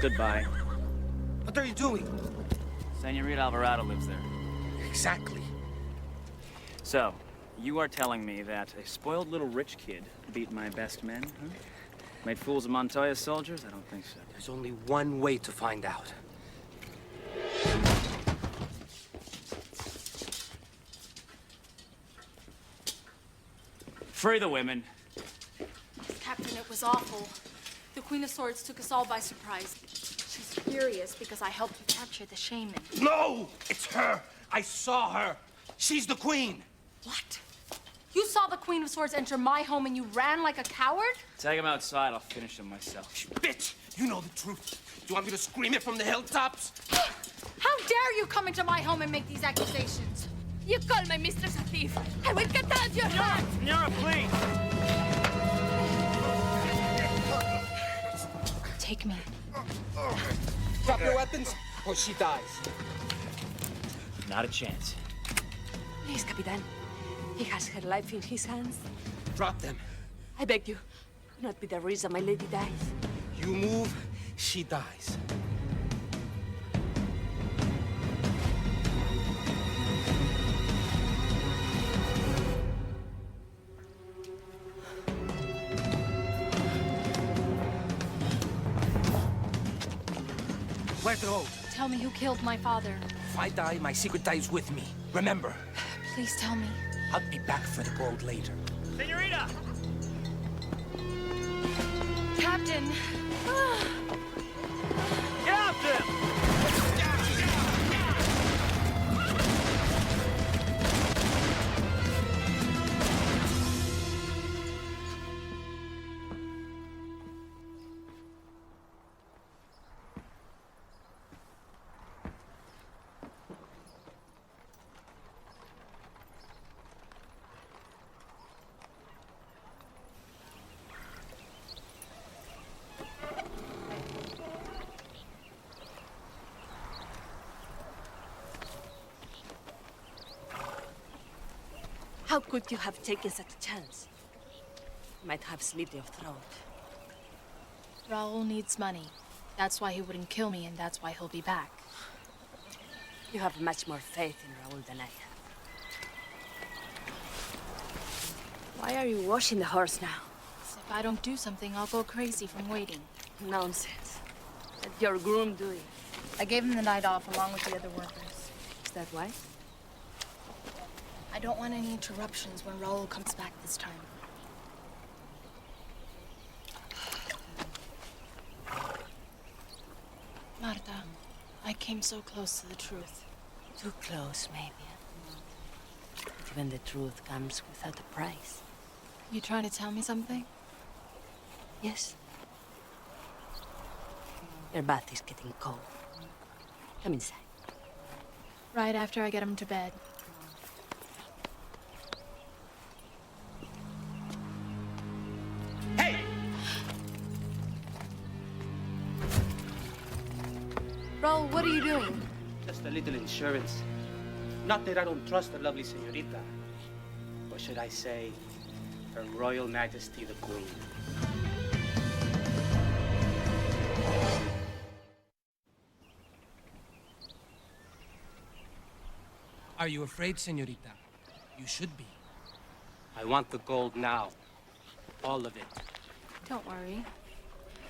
Goodbye. What are you doing? Senorita Alvarado lives there. Exactly. So, you are telling me that a spoiled little rich kid beat my best men, huh? Made fools of Montoya's soldiers? I don't think so. There's only one way to find out. Free the women. Captain, it was awful. The Queen of Swords took us all by surprise. She's furious because I helped you capture the shaman. No! It's her! I saw her! She's the queen! What? You saw the Queen of Swords enter my home and you ran like a coward? Take him outside, I'll finish him myself. Bitch! You know the truth. Do you want me to scream it from the hilltops? How dare you come into my home and make these accusations? You call my mistress a thief. I will cut out your hand. Senora, please! Take me. Drop your weapons, or she dies. Not a chance. Please, Capitan. He has her life in his hands. Drop them. I beg you. Do not be the reason my lady dies. You move, she dies. Where to go? Tell me who killed my father. If I die, my secret dies with me. Remember, Please tell me. I'll be back for the gold later. Senorita! Captain! Get after him! How could you have taken such a chance? You might have slit your throat. Raul needs money. That's why he wouldn't kill me, and that's why he'll be back. You have much more faith in Raul than I have. Why are you washing the horse now? If I don't do something, I'll go crazy from waiting. Nonsense. Let your groom do it. I gave him the night off along with the other workers. Is that why? I don't want any interruptions when Raul comes back this time. Marta, I came so close to the truth. Too close, maybe. But even the truth comes without a price. You trying to tell me something? Yes. Your bath is getting cold. Come inside. Right after I get him to bed. Raul, what are you doing? Just a little insurance. Not that I don't trust the lovely señorita. Or should I say, Her Royal Majesty the Queen. Are you afraid, señorita? You should be. I want the gold now. All of it. Don't worry.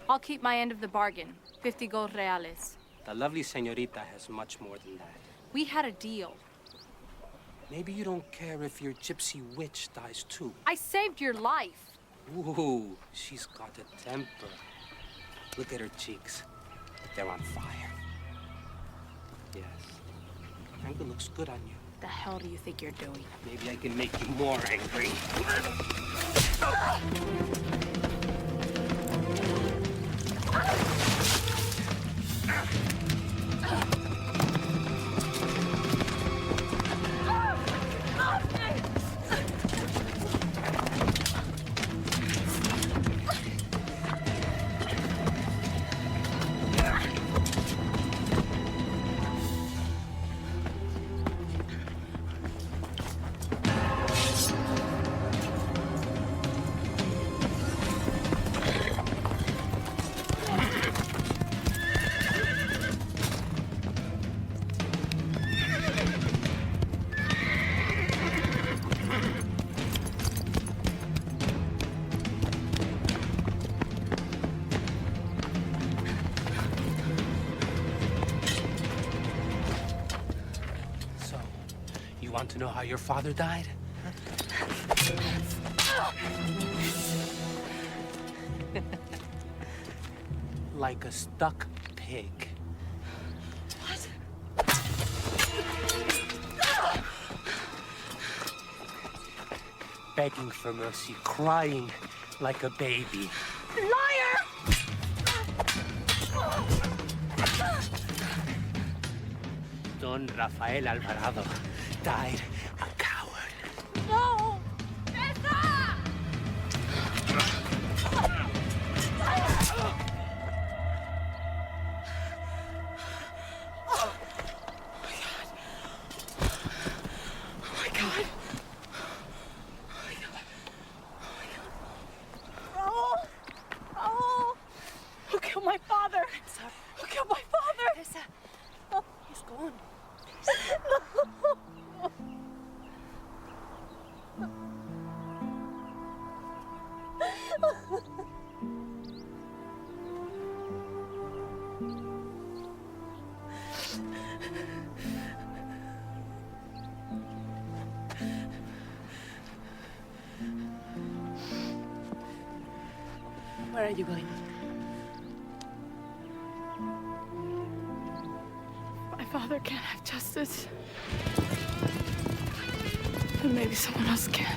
I'll keep my end of the bargain. 50 gold reales. The lovely señorita has much more than that. We had a deal. Maybe you don't care if your gypsy witch dies too. I saved your life. Ooh, she's got a temper. Look at her cheeks. They're on fire. Yes. Anger looks good on you. The hell do you think you're doing? Maybe I can make you more angry. Want to know how your father died? Like a stuck pig. What? Begging for mercy, crying like a baby. Liar! Don Rafael Alvarado died a coward. No! Tessa! Oh my God. Raul! Raul! Who killed my father? Sorry. Who killed my father? Tessa, he's gone. Where are you going? My father can't have justice. Then maybe someone else can.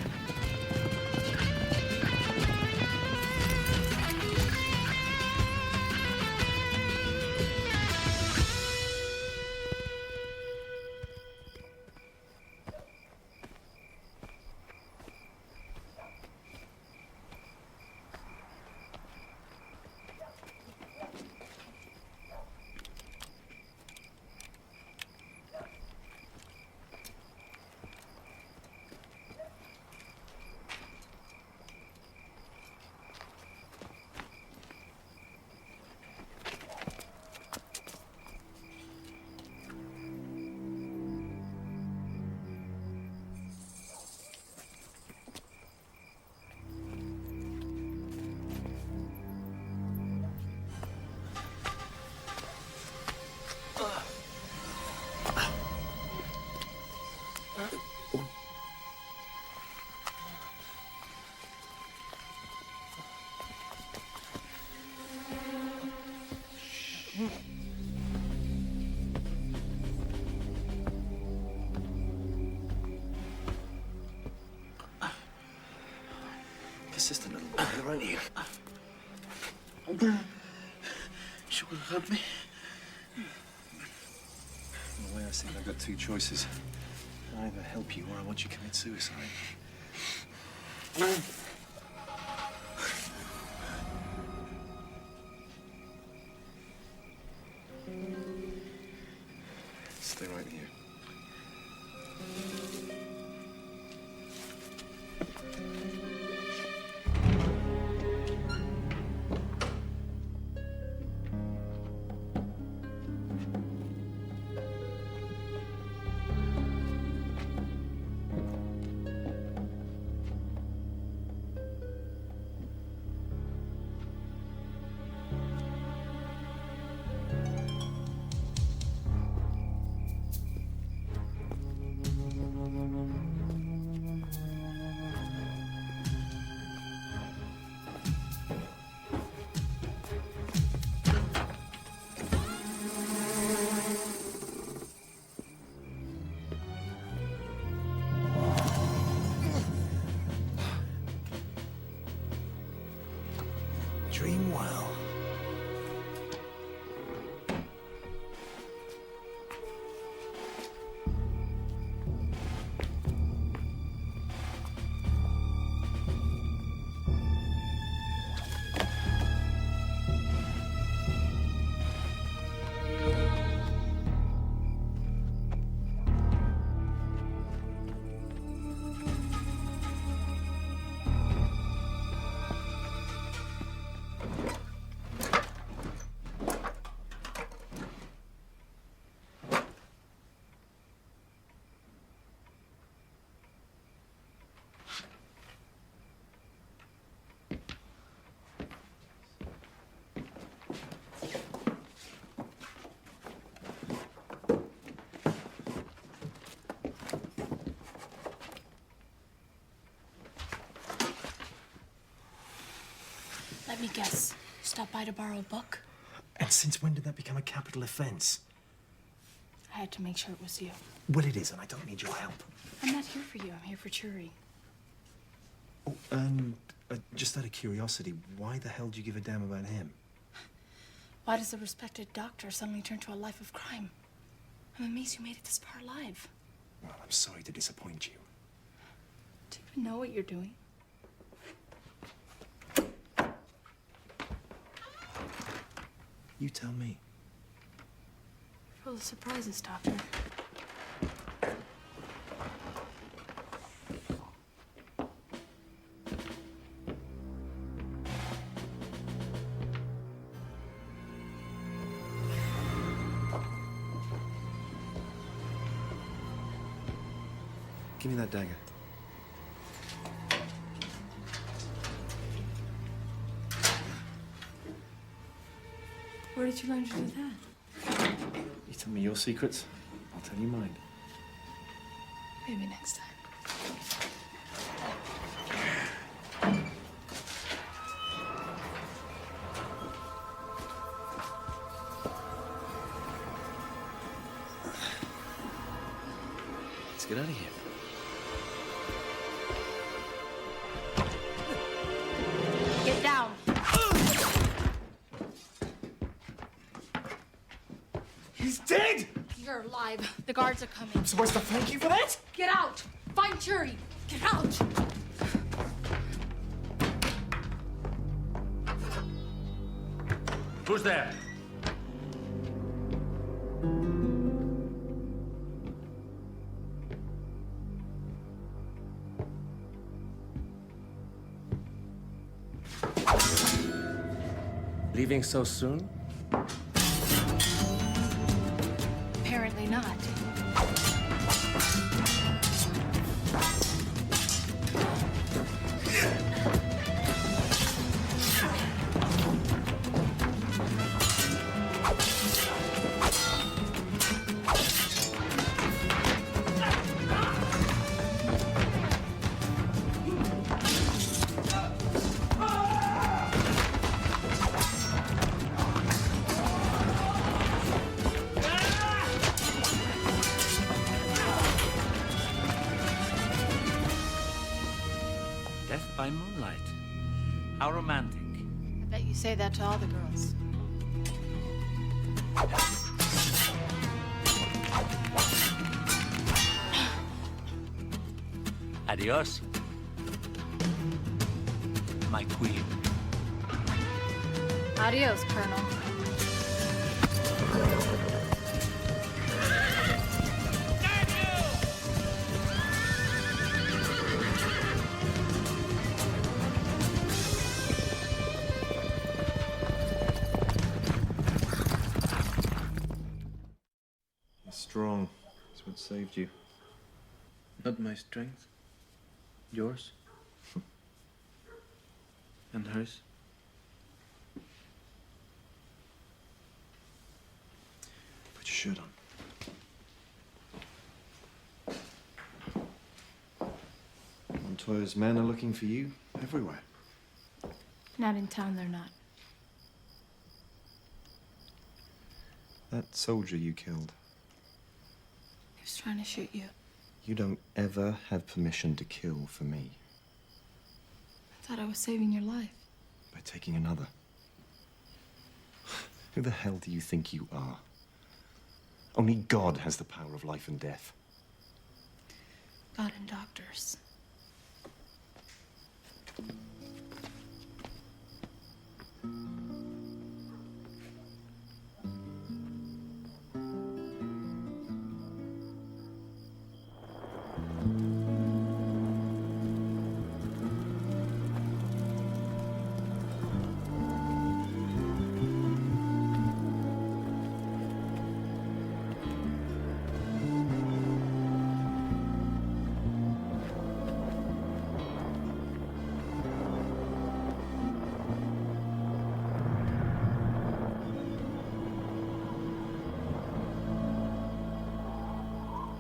Persistent little bugger, aren't you? She would have helped me. In a way, I think I've got two choices. I either help you or I watch you commit suicide. Stay right here. Let me guess. Stop by to borrow a book? And since when did that become a capital offense? I had to make sure it was you. Well, it is, and I don't need your help. I'm not here for you. I'm here for Churi. Oh, and just out of curiosity, why the hell do you give a damn about him? Why does a respected doctor suddenly turn to a life of crime? I'm amazed you made it this far alive. Well, I'm sorry to disappoint you. Do you even know what you're doing? You tell me. Full of surprises, Doctor. Give me that dagger. Where did you learn to do that? You tell me your secrets, I'll tell you mine. Maybe next time. Let's get out of here. Get down. He's dead! You're alive. The guards are coming. I'm supposed to thank you for that? Get out! Find Churi! Get out! Who's there? Leaving so soon? Apparently not. Death by moonlight. How romantic. I bet you say that to all the girls. Adios, my queen. Adios, Colonel. You're strong. That's what saved you. Not my strength. Yours. And hers. Put your shirt on. Montoya's men are looking for you everywhere. Not in town, they're not. That soldier you killed, He was trying to shoot you. you don't ever have permission to kill for me I thought I was saving your life. by taking another. Who the hell do you think you are? Only God has the power of life and death. God and doctors.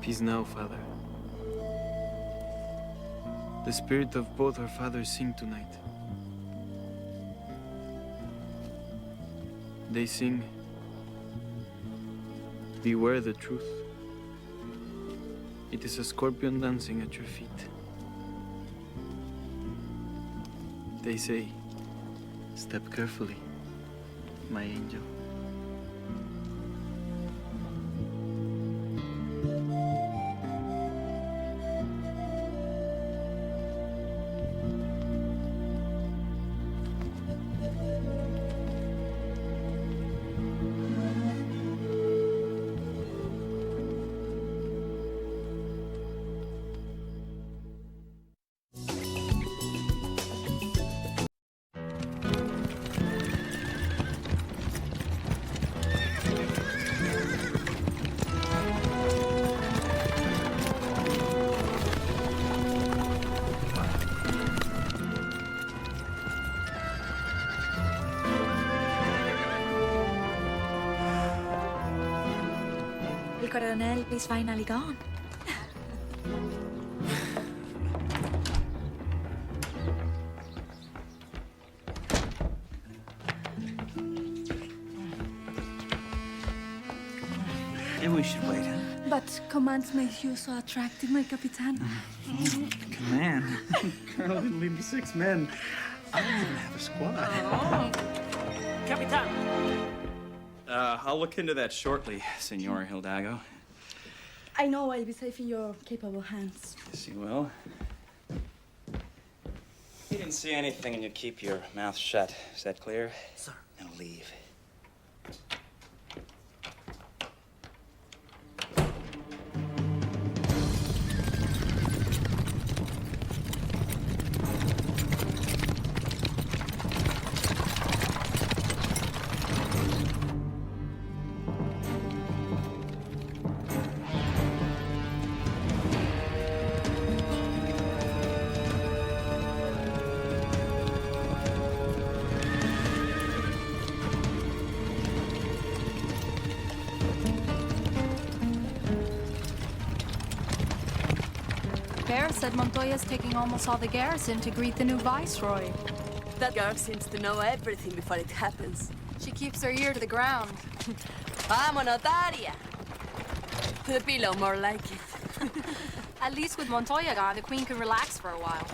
Peace now, Father. The spirit of both our fathers sing tonight. They sing, beware the truth. It is a scorpion dancing at your feet. They say, step carefully, my angel. Coronel is finally gone. Maybe we should wait, huh? But commands make you so attractive, my Capitan. Command? Colonel didn't leave me 6 men. I don't even have a squad. Capitan! I'll look into that shortly, Senor Hildago. I know I'll be safe in your capable hands. Yes, you will. You didn't see anything and you keep your mouth shut. Is that clear? Sir. Now leave. Bear said Montoya's taking almost all the garrison to greet the new viceroy. That girl seems to know everything before it happens. She keeps her ear to the ground. Vámonos, Daria! To the pillow, more like it. At least with Montoya gone, the queen can relax for a while.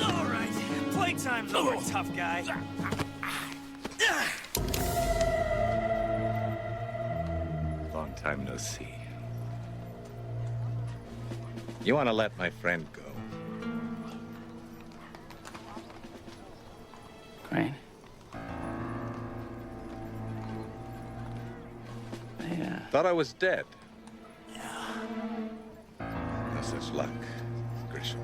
All right, playtime's over, tough guy. Long time no see. You want to let my friend go? Crane? Thought I was dead. Yeah. No such luck, Grisham.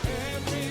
Every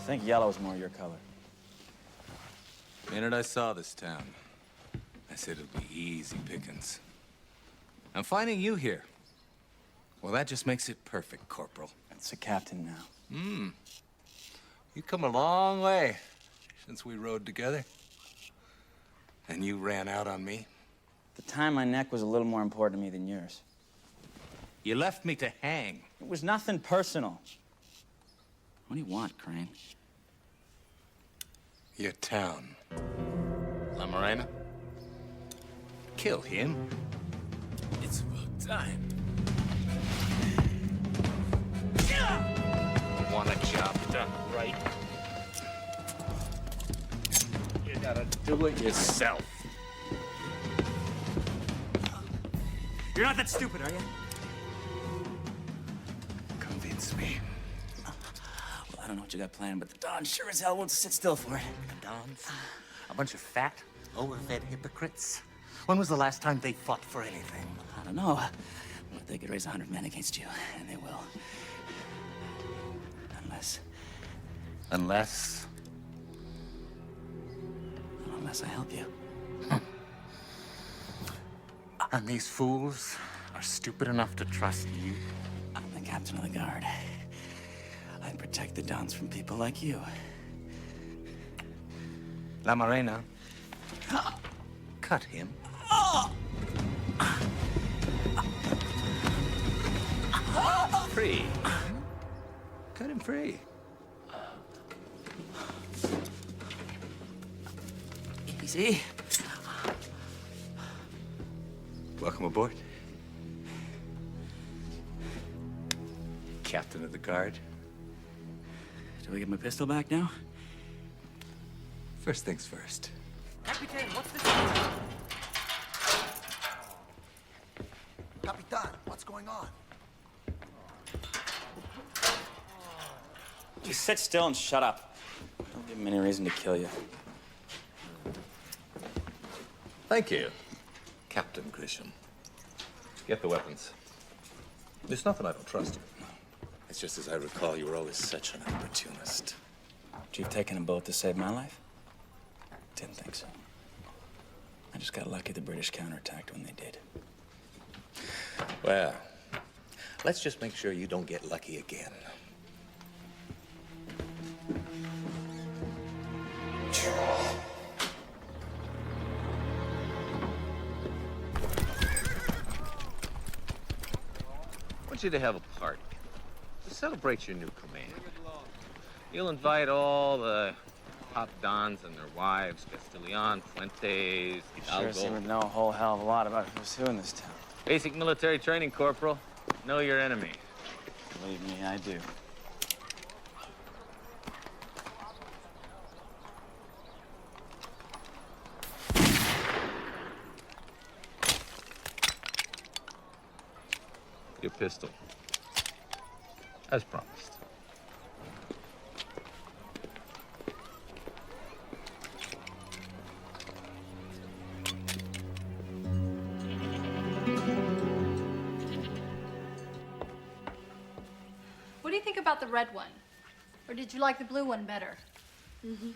think yellow's more your color. The minute I saw this town, I said it'd be easy pickings. I'm finding you here. Well, that just makes it perfect, Corporal. It's the captain now. You've come a long way since we rode together. And you ran out on me. At the time, my neck was a little more important to me than yours. You left me to hang. It was nothing personal. What do you want, Crane? Your town. La Morena? Kill him. It's about time. Want a job done right? You gotta do it yourself. You're not that stupid, are you? Convince me. Well, I don't know what you got planned, but the Don sure as hell won't sit still for it. The Dons? A bunch of fat, overfed hypocrites. When was the last time they fought for anything? I don't know. But they could raise 100 men against you, and they will. Unless I help you. And these fools are stupid enough to trust you? I'm the captain of the guard. I protect the Dons from people like you. La Morena. Cut him. Free. Cut him free. Easy. Welcome aboard. Captain of the guard. Do I get my pistol back now? First things first. Capitan, what's this? Capitan, what's going on? Just sit still and shut up. Don't give him any reason to kill you. Thank you, Captain Grisham. Get the weapons. There's nothing I don't trust you. It's just as I recall, you were always such an opportunist. Would you have taken a bullet to save my life? Didn't think so. I just got lucky the British counterattacked when they did. Well, let's just make sure you don't get lucky again. I want you to have a party to celebrate your new command. You'll invite all the top dons and their wives, Castellan, Fuentes, Sure seem to know a whole hell of a lot about who's who in this town. Basic military training, Corporal. Know your enemy. Believe me, I do. Your pistol. As promised. What do you think about the red one? Or did you like the blue one better? Mm-hmm.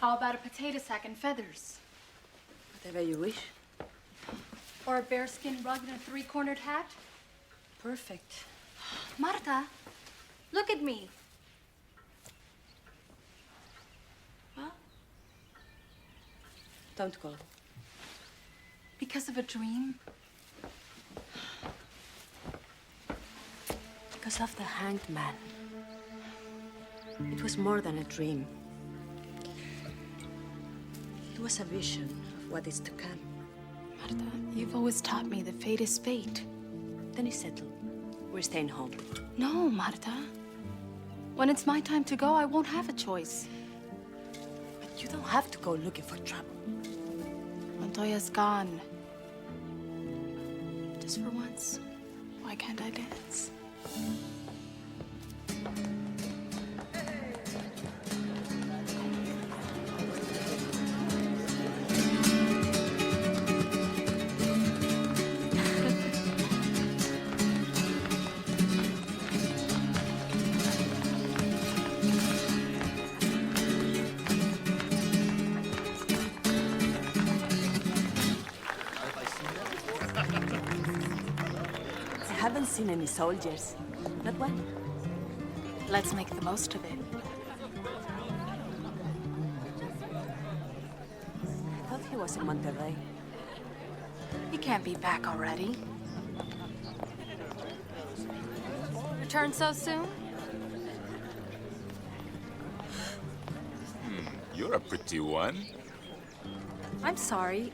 How about a potato sack and feathers? Whatever you wish. Or a bearskin rug and a three-cornered hat? Perfect. Marta, look at me. What? Don't go. Because of a dream? Because of the hanged man. It was more than a dream. It was a vision of what is to come. Marta, you've always taught me that fate is fate. Then it's settled. We're staying home. No, Marta. When it's my time to go, I won't have a choice. But you don't have to go looking for trouble. Montoya's gone. Just for once, why can't I dance? seen any soldiers. Not one. Let's make the most of it. I thought he was in Monterrey. He can't be back already. Return so soon? You're a pretty one. I'm sorry.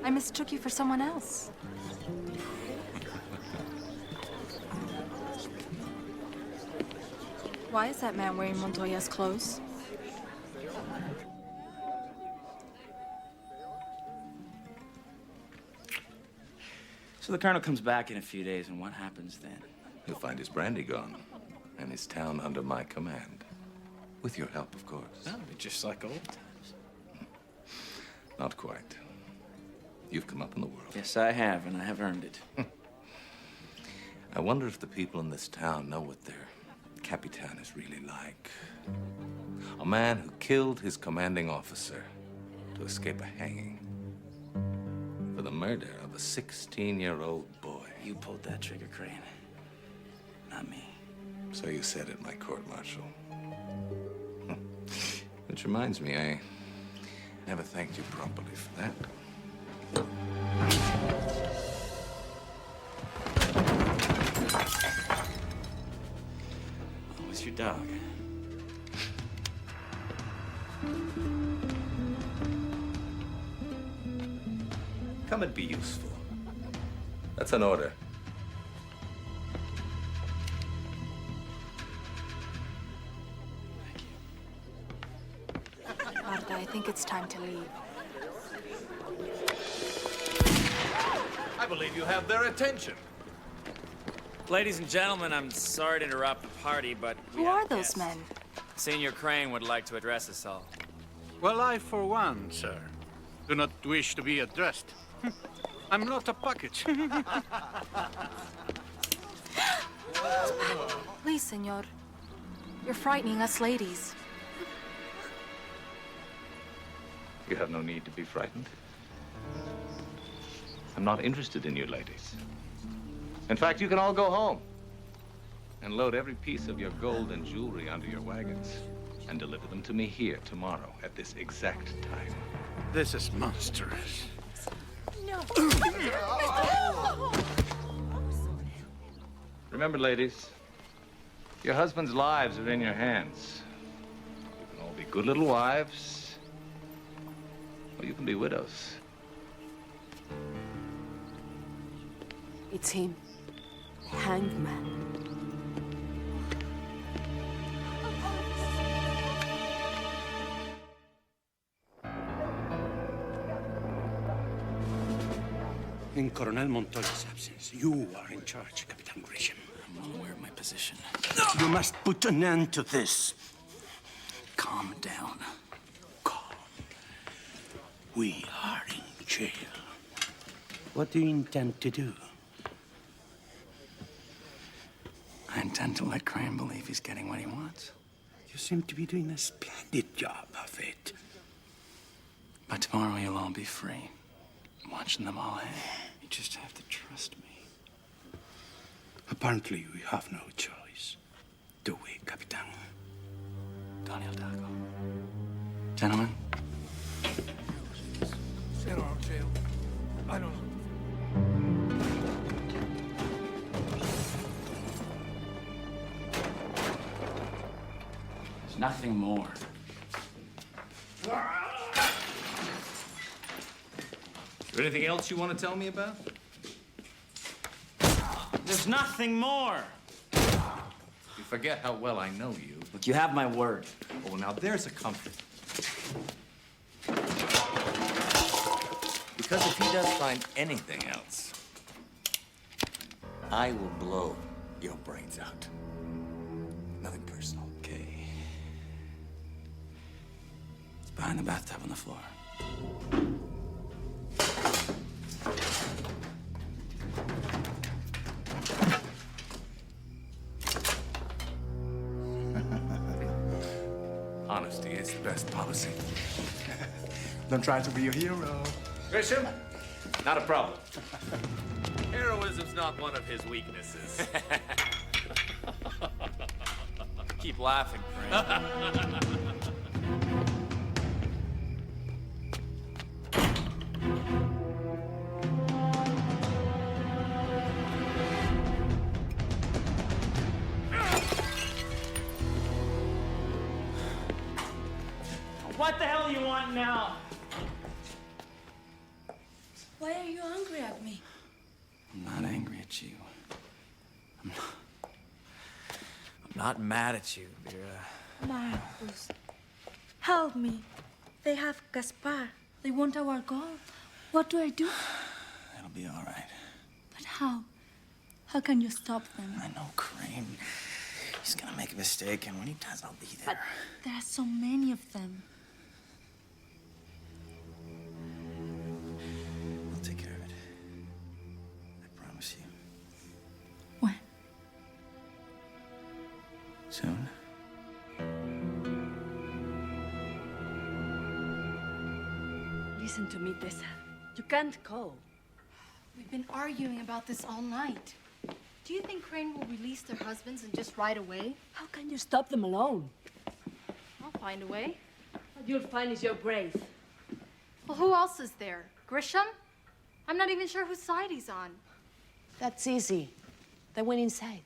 I mistook you for someone else. Why is that man wearing Montoya's clothes? So the colonel comes back in a few days, and what happens then? He'll find his brandy gone, and his town under my command. With your help, of course. That'll be just like old times. Not quite. You've come up in the world. Yes, I have, and I have earned it. I wonder if the people in this town know what their Capitan is really like. A man who killed his commanding officer to escape a hanging for the murder of a 16-year-old boy. You pulled that trigger, Crane. Not me. So you said at my court-martial. Which reminds me, I never thanked you properly for that. What was your dog? Come and be useful. That's an order. Marta, I think it's time to leave. I believe you have their attention. Ladies and gentlemen, I'm sorry to interrupt the party, but Who are those men? Senior Crane would like to address us all. Well, I, for one, sir, do not wish to be addressed. I'm not a package. Please, senor. You're frightening us ladies. You have no need to be frightened. I'm not interested in you ladies. In fact, you can all go home and load every piece of your gold and jewelry onto your wagons and deliver them to me here tomorrow at this exact time. This is monstrous. No. Remember, ladies, your husbands' lives are in your hands. You can all be good little wives, or you can be widows. It's him. The hanged man. In Colonel Montoya's absence, you are in charge, Capitan Grisham. I'm well aware of my position. You must put an end to this. Calm down. We are in jail. What do you intend to do? I intend to let Crane believe he's getting what he wants. You seem to be doing a splendid job of it. By tomorrow, you'll all be free. Watching them all hang. You just have to trust me. Apparently, we have no choice. Do we, Capitan? Daniel Dago. Gentlemen. Jail. I don't know. There's nothing more. Is there anything else you want to tell me about? There's nothing more. You forget how well I know you. Look, you have my word. Oh, now there's a comfort. Because if he does find anything else, I will blow your brains out. Nothing personal. Okay. It's behind the bathtub on the floor. Honesty is the best policy. Don't try to be a hero. Grisham, not a problem. Heroism's not one of his weaknesses. Keep laughing, Crane. What the hell do you want now? Why are you angry at me? I'm not angry at you. I'm not mad at you, Vera. Marcus, help me. They have Gaspar. They want our gold. What do I do? It'll be all right. But how? How can you stop them? I know, Crane. He's gonna make a mistake, and when he does, I'll be there. But there are so many of them. I'll take care of it. I promise you. When? Soon. Listen to me, Tessa. You can't go. We've been arguing about this all night. Do you think Crane will release their husbands and just ride away? How can you stop them alone? I'll find a way. What you'll find is your grave. Well, who else is there? Grisham? I'm not even sure whose side he's on. That's easy. They went inside.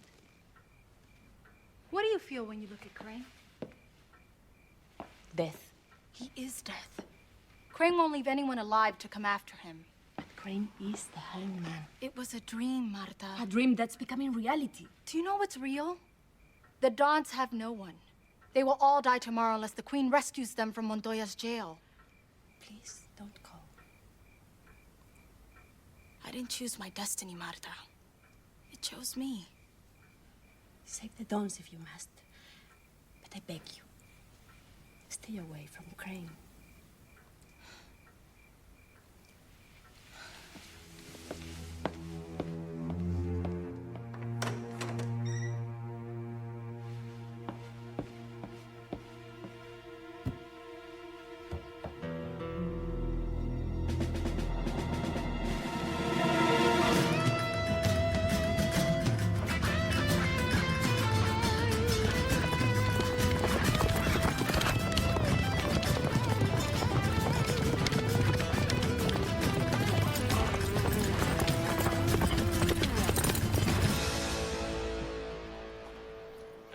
What do you feel when you look at Crane? Death. He is death. Crane won't leave anyone alive to come after him. But Crane is the hangman. It was a dream, Marta. A dream that's becoming reality. Do you know what's real? The Dons have no one. They will all die tomorrow unless the Queen rescues them from Montoya's jail. Please, don't go. I didn't choose my destiny, Marta. It chose me. Save the Dons if you must. But I beg you, stay away from Crane.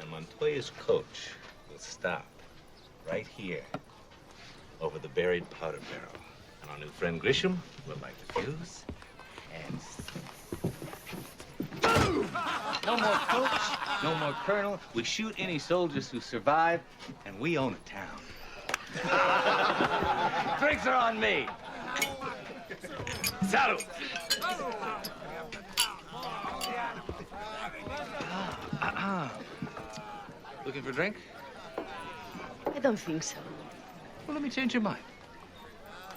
Montoya's coach will stop right here over the buried powder barrel. And our new friend Grisham will light the fuse and... No more coach, no more colonel. We shoot any soldiers who survive, and we own a town. Drinks are on me. Salud. Looking for a drink? I don't think so. Well, let me change your mind.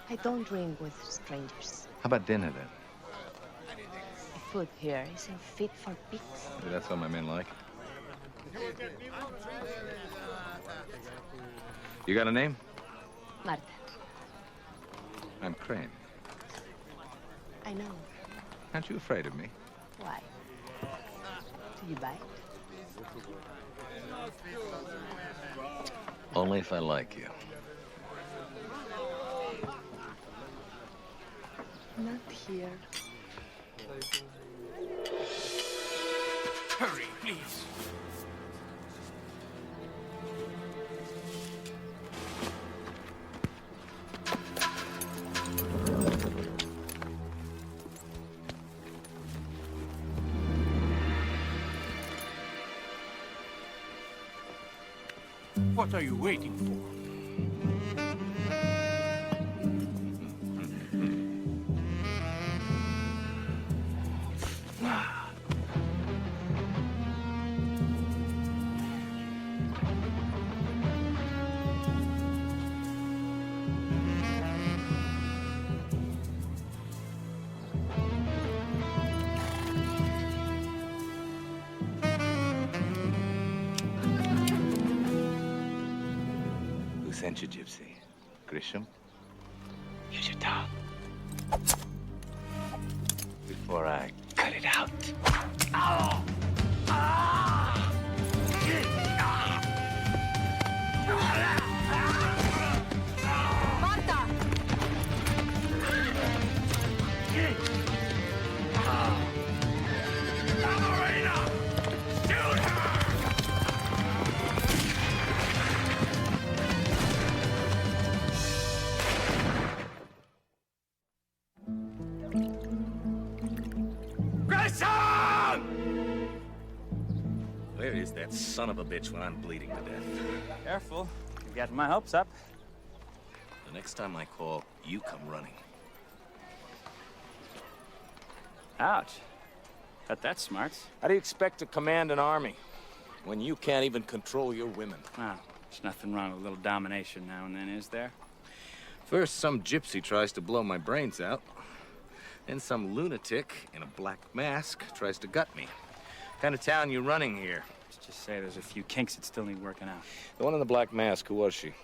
I don't drink with strangers. How about dinner, then? The food here isn't fit for pigs. Maybe that's why my men like it. You got a name? Marta. I'm Crane. I know. Aren't you afraid of me? Why? Do you bite? Only if I like you. Not here. Hurry, please. What are you waiting for? Who sent you, Gypsy? Grisham? Use your tongue. Before I cut it. Where is that son of a bitch when I'm bleeding to death? Careful. You're getting my hopes up. The next time I call, you come running. Ouch. Bet that's smart. How do you expect to command an army when you can't even control your women? Wow. There's nothing wrong with a little domination now and then, is there? First, some gypsy tries to blow my brains out. Then some lunatic in a black mask tries to gut me. What kind of town you running here? Let's just say there's a few kinks that still need working out. The one in the black mask, who was she?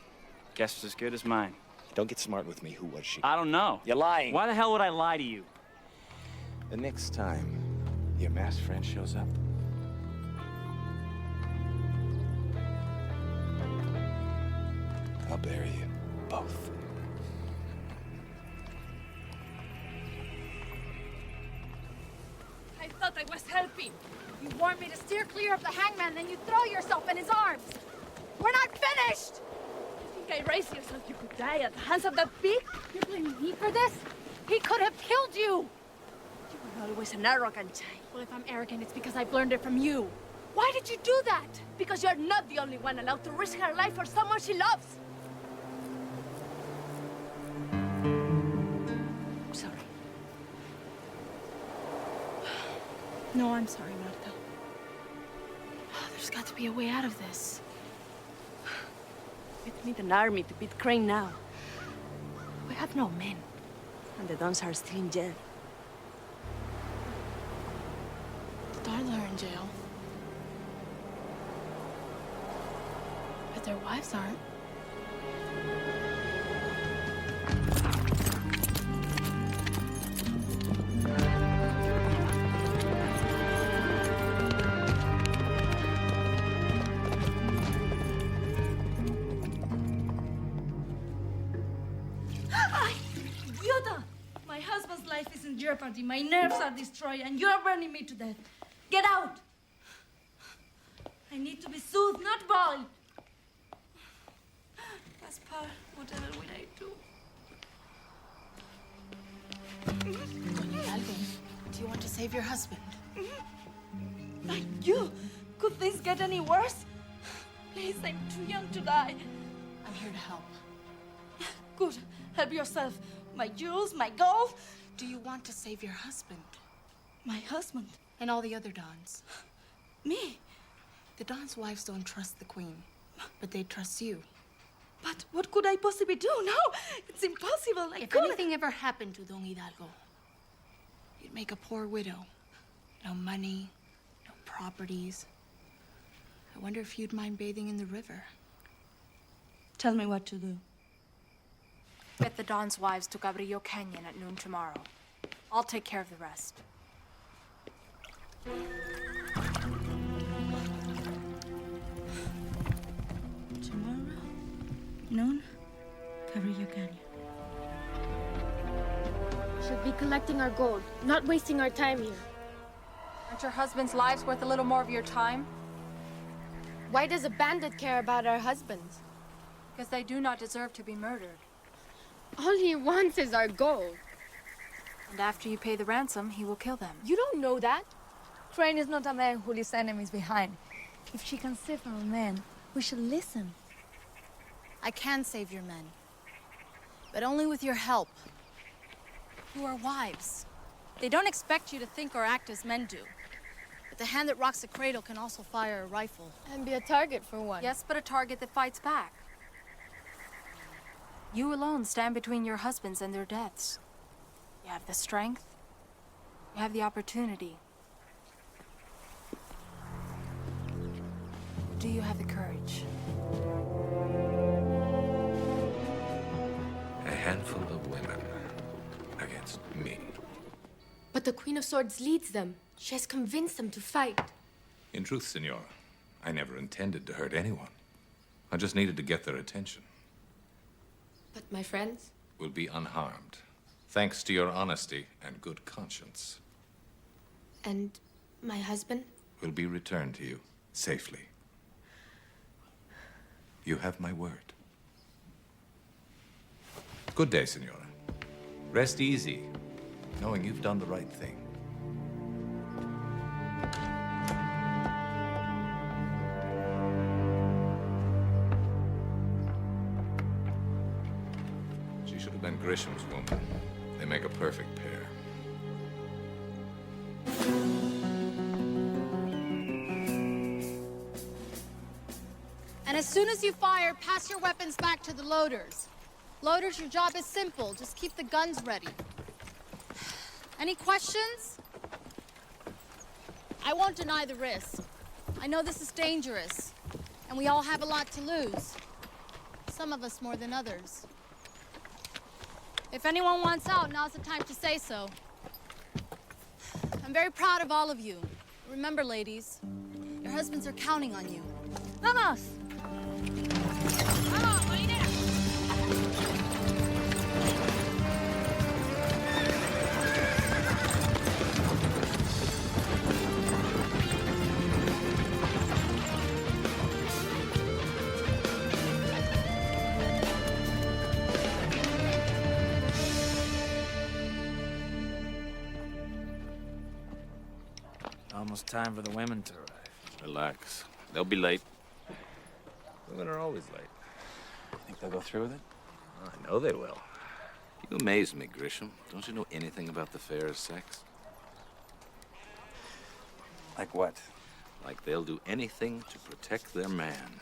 Guess was as good as mine. Don't get smart with me. Who was she? I don't know. You're lying. Why the hell would I lie to you? The next time your masked friend shows up, I'll bury you both. I thought I was helping. You warned me to steer clear of the hangman, then you throw yourself in his arms. We're not finished! You think I raised you so you could die at the hands of that pig? You're blaming me for this? He could have killed you! You were always an arrogant child. Well, if I'm arrogant, it's because I've learned it from you. Why did you do that? Because you're not the only one allowed to risk her life for someone she loves. I'm sorry. No, I'm sorry, Marta. There's got to be a way out of this. We need an army to beat Crane now. We have no men. And the Dons are still in jail. The Dons are in jail. But their wives aren't. My husband's life is in jeopardy. My nerves are destroyed, and you're burning me to death. Get out! I need to be soothed, not boiled. Gaspar, whatever will I do? Do you want to save your husband? Like you? Could things get any worse? Please, I'm too young to die. I'm here to help. Good. Help yourself. My jewels, my gold. Do you want to save your husband? My husband? And all the other Dons? Me? The Dons' wives don't trust the Queen, but they trust you. But what could I possibly do? No, it's impossible. If anything ever happened to Don Hidalgo, you'd make a poor widow. No money, no properties. I wonder if you'd mind bathing in the river. Tell me what to do. Get the Don's wives to Cabrillo Canyon at noon tomorrow. I'll take care of the rest. Tomorrow, noon, Cabrillo Canyon. Should be collecting our gold, not wasting our time here. Aren't your husband's lives worth a little more of your time? Why does a bandit care about our husbands? Because they do not deserve to be murdered. All he wants is our gold. And after you pay the ransom, he will kill them. You don't know that. Crane is not a man who leaves enemies behind. If she can save our men, we should listen. I can save your men, but only with your help. You are wives. They don't expect you to think or act as men do. But the hand that rocks the cradle can also fire a rifle. And be a target for one. Yes, but a target that fights back. You alone stand between your husbands and their deaths. You have the strength. You have the opportunity. Do you have the courage? A handful of women against me. But the Queen of Swords leads them. She has convinced them to fight. In truth, Senora, I never intended to hurt anyone. I just needed to get their attention. But my friends? Will be unharmed, thanks to your honesty and good conscience. And my husband? Will be returned to you safely. You have my word. Good day, Senora. Rest easy, knowing you've done the right thing. She should have been Grisham's woman. They make a perfect pair. And as soon as you fire, pass your weapons back to the loaders. Loaders, your job is simple. Just keep the guns ready. Any questions? I won't deny the risk. I know this is dangerous, and we all have a lot to lose. Some of us more than others. If anyone wants out, now's the time to say so. I'm very proud of all of you. Remember, ladies, your husbands are counting on you. Vamos! Vamos, marinera! Almost time for the women to arrive. Relax. They'll be late. Women are always late. Think they'll go through with it? I know they will. You amaze me, Grisham. Don't you know anything about the fair's sex? Like what? Like they'll do anything to protect their man.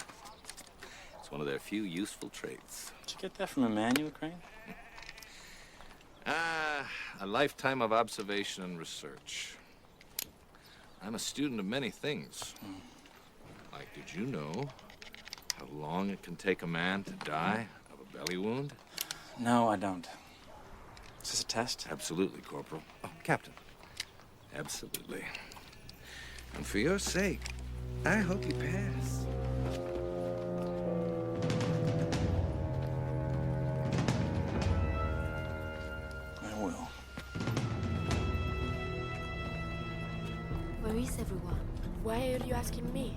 It's one of their few useful traits. Did you get that from a man, you Ukraine? A lifetime of observation and research. I'm a student of many things. Like, did you know how long it can take a man to die of a belly wound? No, I don't. Is this a test? Absolutely, Corporal. Oh, Captain. Absolutely. And for your sake, I hope you pass. I will. Where is everyone? Why are you asking me?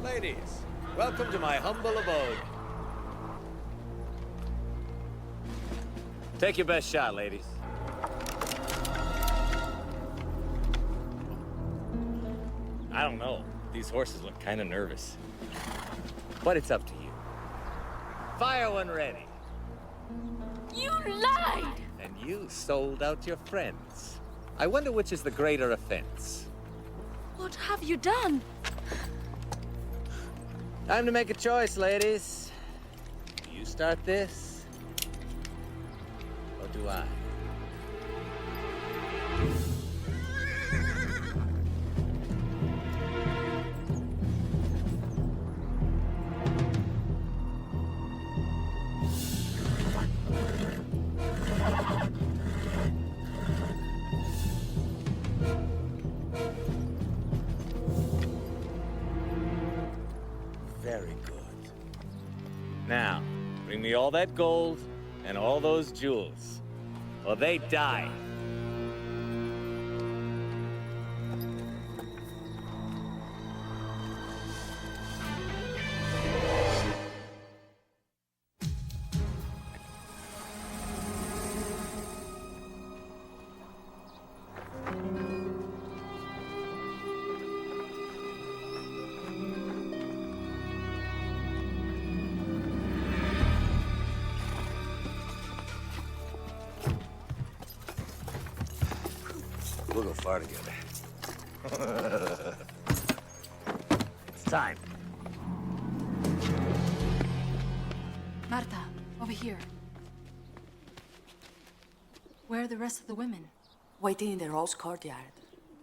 Ladies, welcome to my humble abode. Take your best shot, ladies. I don't know. These horses look kind of nervous. But it's up to you. Fire one ready. You lied! And you sold out your friends. I wonder which is the greater offense. What have you done? Time to make a choice, ladies. Do you start this? Or do I? Very good. Now, bring me all that gold and all those jewels, or they die. We'll go far together. It's time. Marta, over here. Where are the rest of the women? Waiting in the Rose Courtyard.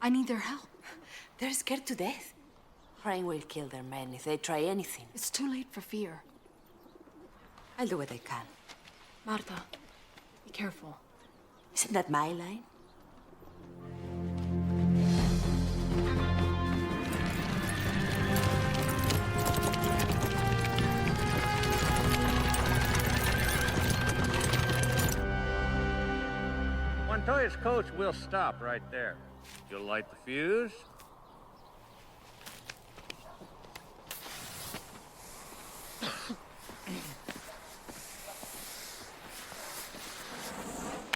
I need their help. They're scared to death. Rain will kill their men if they try anything. It's too late for fear. I'll do what I can. Marta, be careful. Isn't that my line? Montoya's coach will stop right there. You'll light the fuse.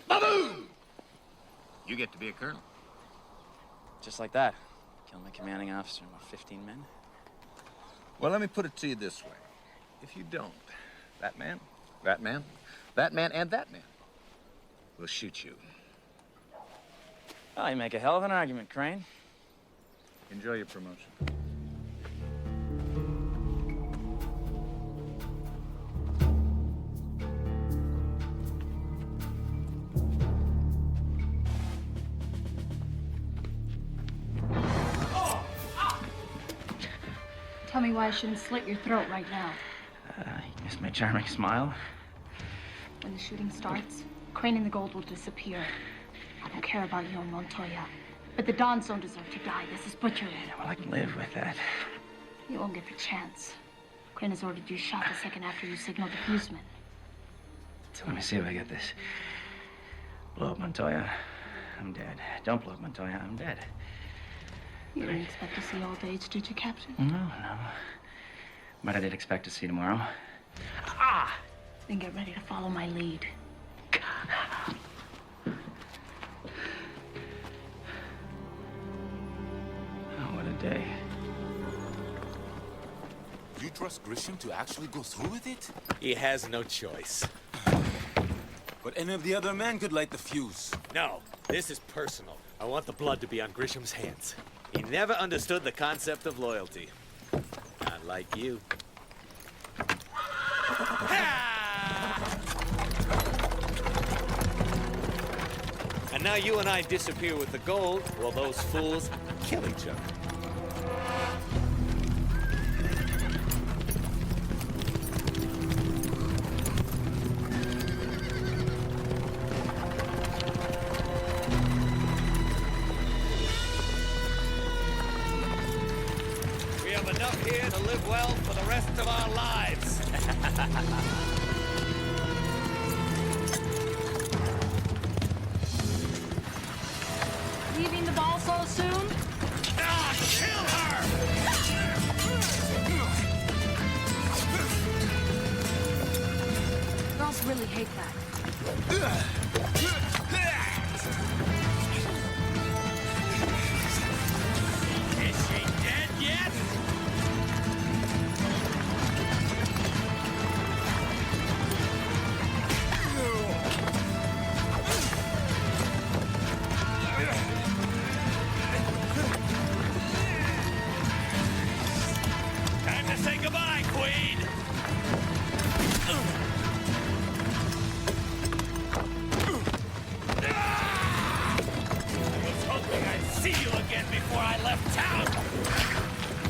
Ba-boom! You get to be a colonel. Just like that. Killed my commanding officer and about 15 men. Well, let me put it to you this way. If you don't, that man, that man, that man, and that man will shoot you. Oh, you make a hell of an argument, Crane. Enjoy your promotion. Tell me why I shouldn't slit your throat right now. You missed my charming smile. When the shooting starts, Crane and the gold will disappear. I don't care about you and Montoya. But the Dons don't deserve to die. This is butchery. Well, I can live with that. You won't get the chance. Crane has ordered you shot the second after you signaled the fuseman. So let me see if I get this. Blow up Montoya, I'm dead. Don't blow up Montoya, I'm dead. You didn't expect to see old age, did you, Captain? No. But I did expect to see tomorrow. Then get ready to follow my lead. Oh, what a day. You trust Grisham to actually go through with it? He has no choice. But any of the other men could light the fuse. No, this is personal. I want the blood to be on Grisham's hands. He never understood the concept of loyalty. Not like you. And now you and I disappear with the gold, while those fools kill each other. We have enough here to live well for the rest of our lives. Leaving the ball so soon? Kill her! Girls really hate that. Is she dead yet?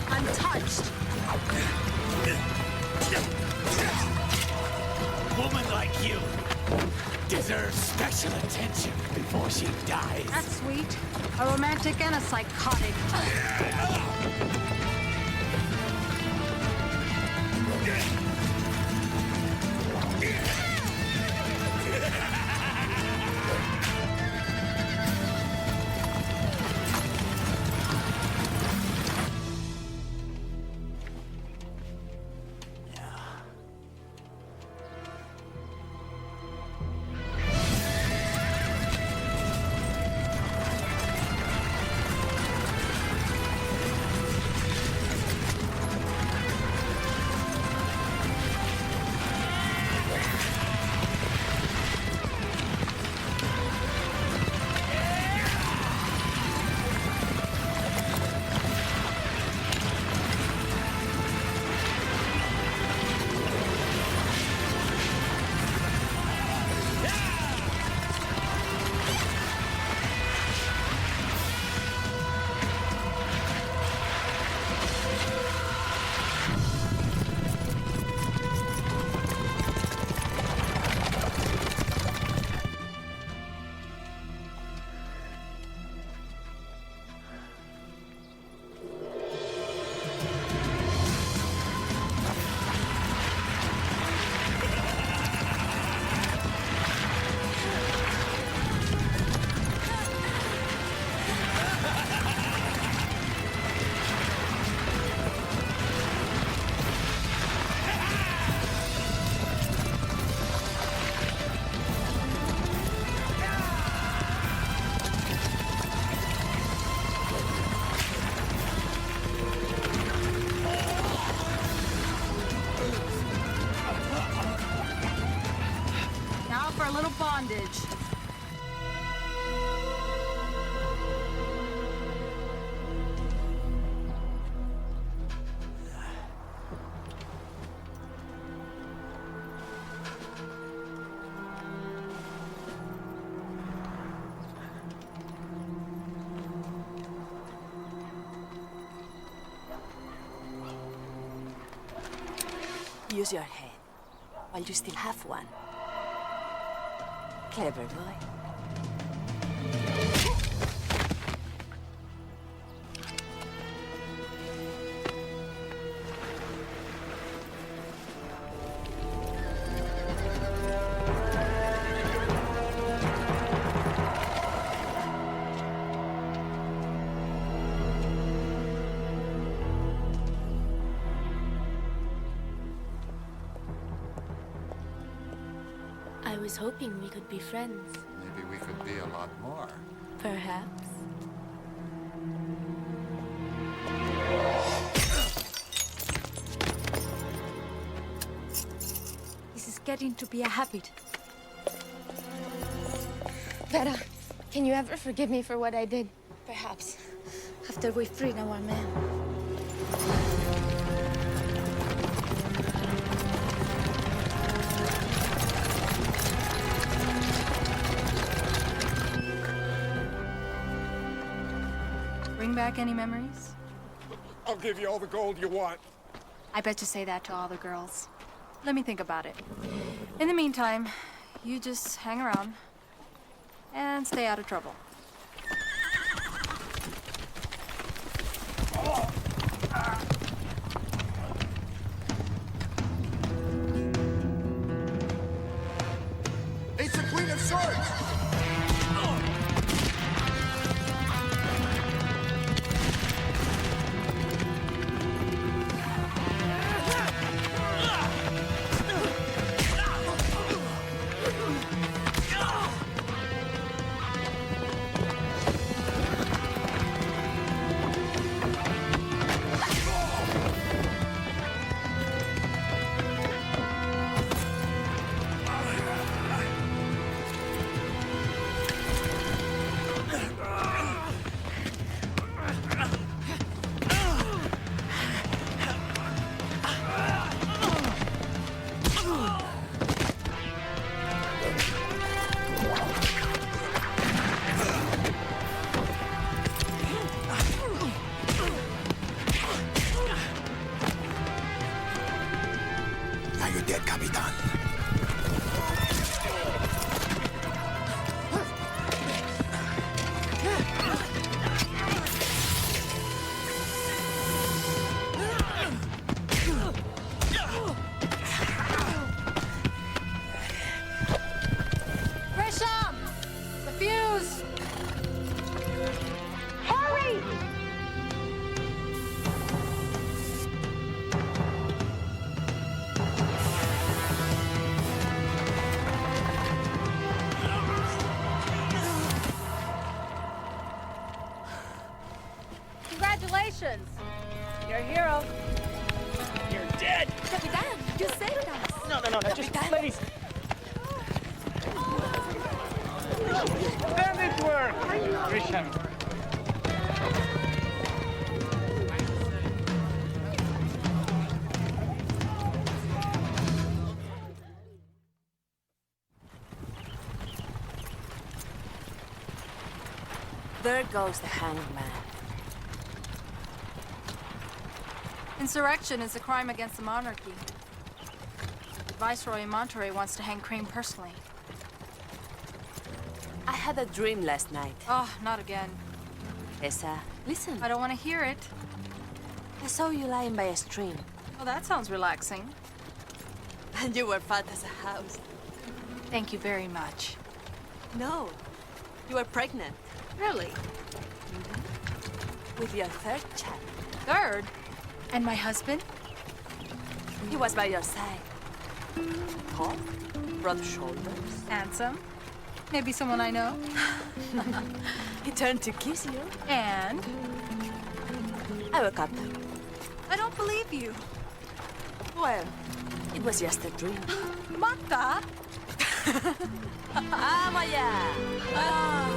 Untouched. A woman like you deserves special attention before she dies. That's sweet. A romantic and a psychotic. Bondage. Use your head while you still have one. Clever boy. I was hoping we could be friends. Maybe we could be a lot more. Perhaps. This is getting to be a habit. Vera, can you ever forgive me for what I did? Perhaps. After we freed our man. Bring back any memories? I'll give you all the gold you want. I bet you say that to all the girls. Let me think about it. In the meantime, you just hang around and stay out of trouble. It's the Queen of Swords! Congratulations! You're a hero. You're dead! Capitan, you saved us! No, just please. Bandit work! Grisham. There goes the hangman. Insurrection is a crime against the monarchy. The Viceroy in Montoya wants to hang Crane personally. I had a dream last night. Oh, not again. Tessa, listen. I don't want to hear it. I saw you lying by a stream. Well, that sounds relaxing. And you were fat as a house. Thank you very much. No, you were pregnant. Really? With your third child. Third? And my husband? He was by your side. Tall, broad shoulders. Handsome? Maybe someone I know? He turned to kiss you. And? I woke up. I don't believe you. Well, it was just a dream. Mata? Maya! Ah.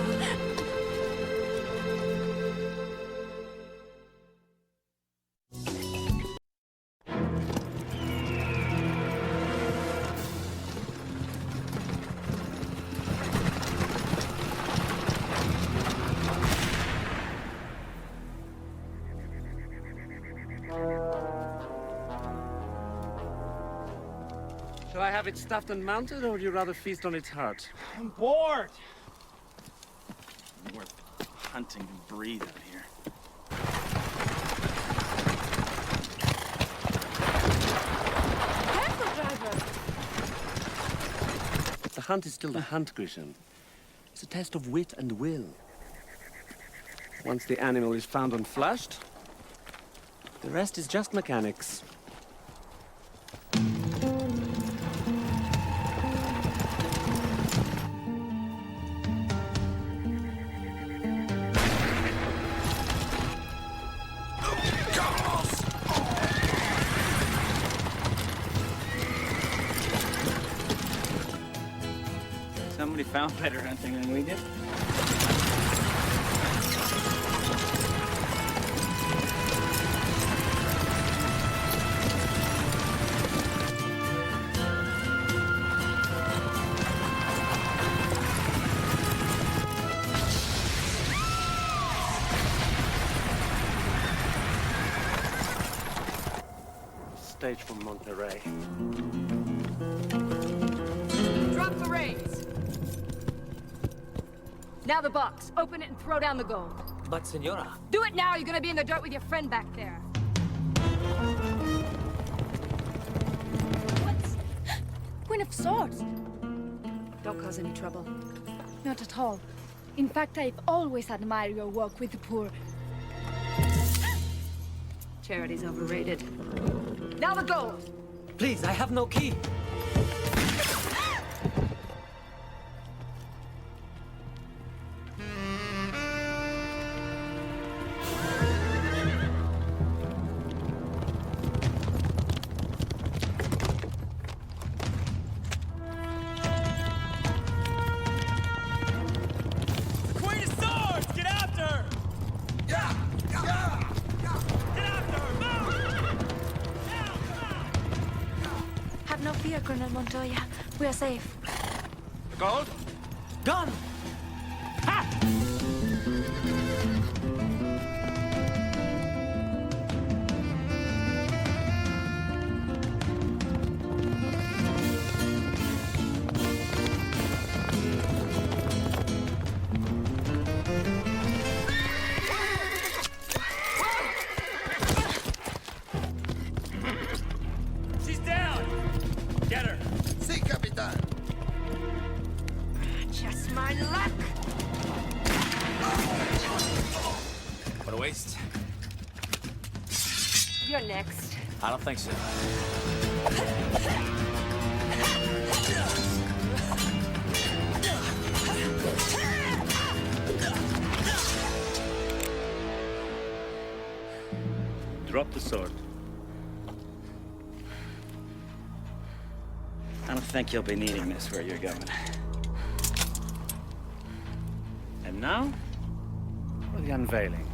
Shall I have it stuffed and mounted, or would you rather feast on its heart? I'm bored. Worth hunting to breathe out here. Careful, driver! The hunt is still the hunt, Grisham. It's a test of wit and will. Once the animal is found and flushed, the rest is just mechanics. Somebody found better hunting than we did. Stage from Monterey. Drop the reins! Now the box. Open it and throw down the gold. But, Senora... Do it now, you're gonna be in the dirt with your friend back there. What's... Queen of Swords? Don't cause any trouble. Not at all. In fact, I've always admired your work with the poor. Charity's overrated. Now the gold! Please, I have no key. Have no fear, Colonel Montoya. We are safe. The gold? Gone! She's down! Get her! Si, Capitan. Just my luck! What a waste. You're next. I don't think so. Drop the sword. I don't think you'll be needing this where you're going. And now, for the unveiling.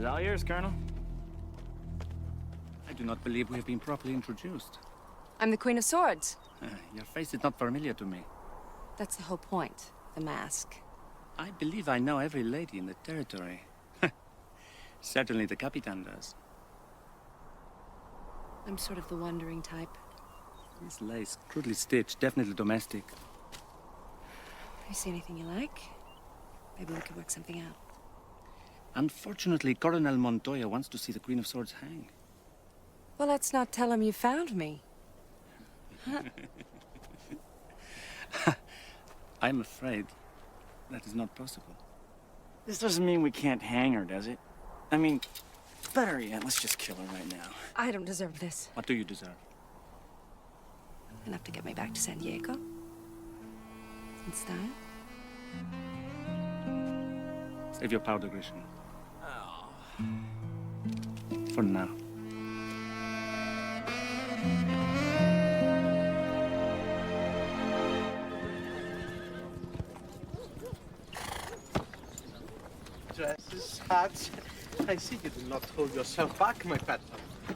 All yours, Colonel. I do not believe we have been properly introduced. I'm the Queen of Swords. Your face is not familiar to me. That's the whole point. The mask. I believe I know every lady in the territory. Certainly the Capitan does. I'm sort of the wandering type. This lace, crudely stitched, definitely domestic. You see anything you like? Maybe we could work something out. Unfortunately, Colonel Montoya wants to see the Queen of Swords hang. Well, let's not tell him you found me. I'm afraid that is not possible. This doesn't mean we can't hang her, does it? I mean, better yet, let's just kill her right now. I don't deserve this. What do you deserve? Enough to get me back to San Diego. In style. Save your powder, Grisham. For now. Dresses, hats. I see you do not hold yourself back, my pet.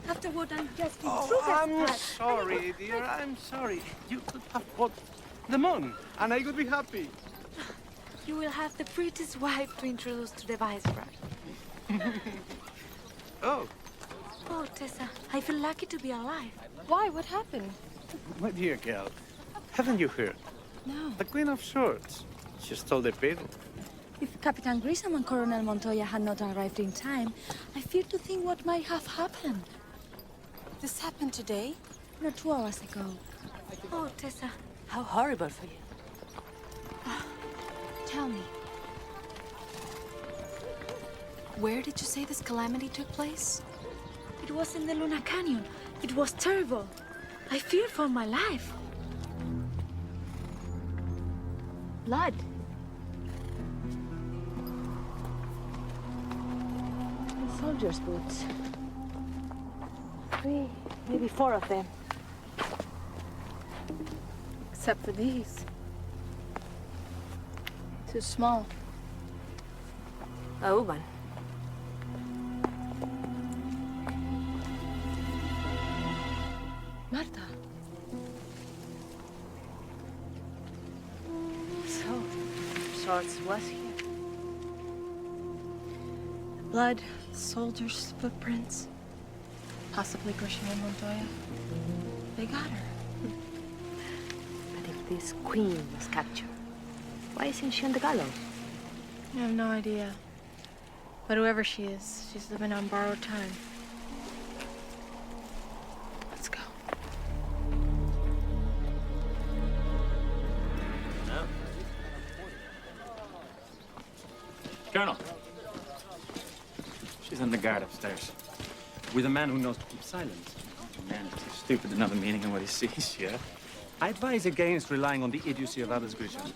Afterward, I'm just I'm sorry, dear. I'm sorry. You could have bought the moon, and I would be happy. You will have the prettiest wife to introduce to the vice bride. Oh. Oh, Tessa, I feel lucky to be alive. Why? What happened? My dear girl, haven't you heard? No. The Queen of Swords. She stole the beetle. If Captain Grissom and Colonel Montoya had not arrived in time, I fear to think what might have happened. This happened today? Not 2 hours ago. Oh, Tessa. How horrible for you. Tell me. Where did you say this calamity took place? It was in the Luna Canyon. It was terrible. I feared for my life. Blood. Soldiers' boots. 3, maybe 4 of them. Except for these. Too small. A woman. Marta. So, Swords was here. Blood, soldiers' footprints. Possibly Grisham and Montoya. They got her. But if this queen was captured, why isn't she on the gallows? I have no idea. But whoever she is, she's living on borrowed time. Let's go. Colonel. She's on the guard upstairs. With a man who knows to keep silent. A man is too stupid to know the meaning of what he sees, yeah? I advise against relying on the idiocy of others, Grisham.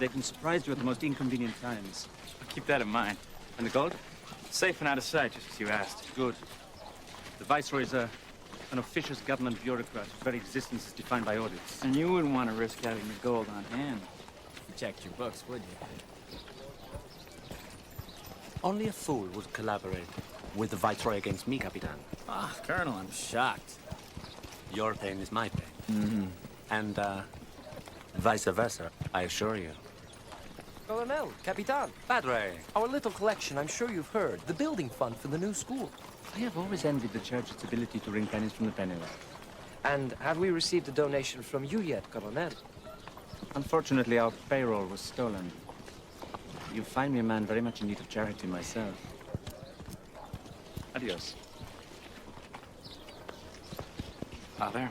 They can surprise you at the most inconvenient times. I'll keep that in mind. And the gold? Safe and out of sight, just as you asked. Good. The Viceroy is an officious government bureaucrat whose very existence is defined by audits. And you wouldn't want to risk having the gold on hand. You checked your books, would you? Only a fool would collaborate with the Viceroy against me, Capitan. Ah, Colonel, I'm shocked. Your pain is my pain. Mm-hmm. And, vice versa, I assure you. Colonel, Capitan. Padre. Our little collection, I'm sure you've heard. The building fund for the new school. I have always envied the church's ability to wring pennies from the penniless. And have we received a donation from you yet, Colonel? Unfortunately, our payroll was stolen. You find me a man very much in need of charity myself. Adios. Father.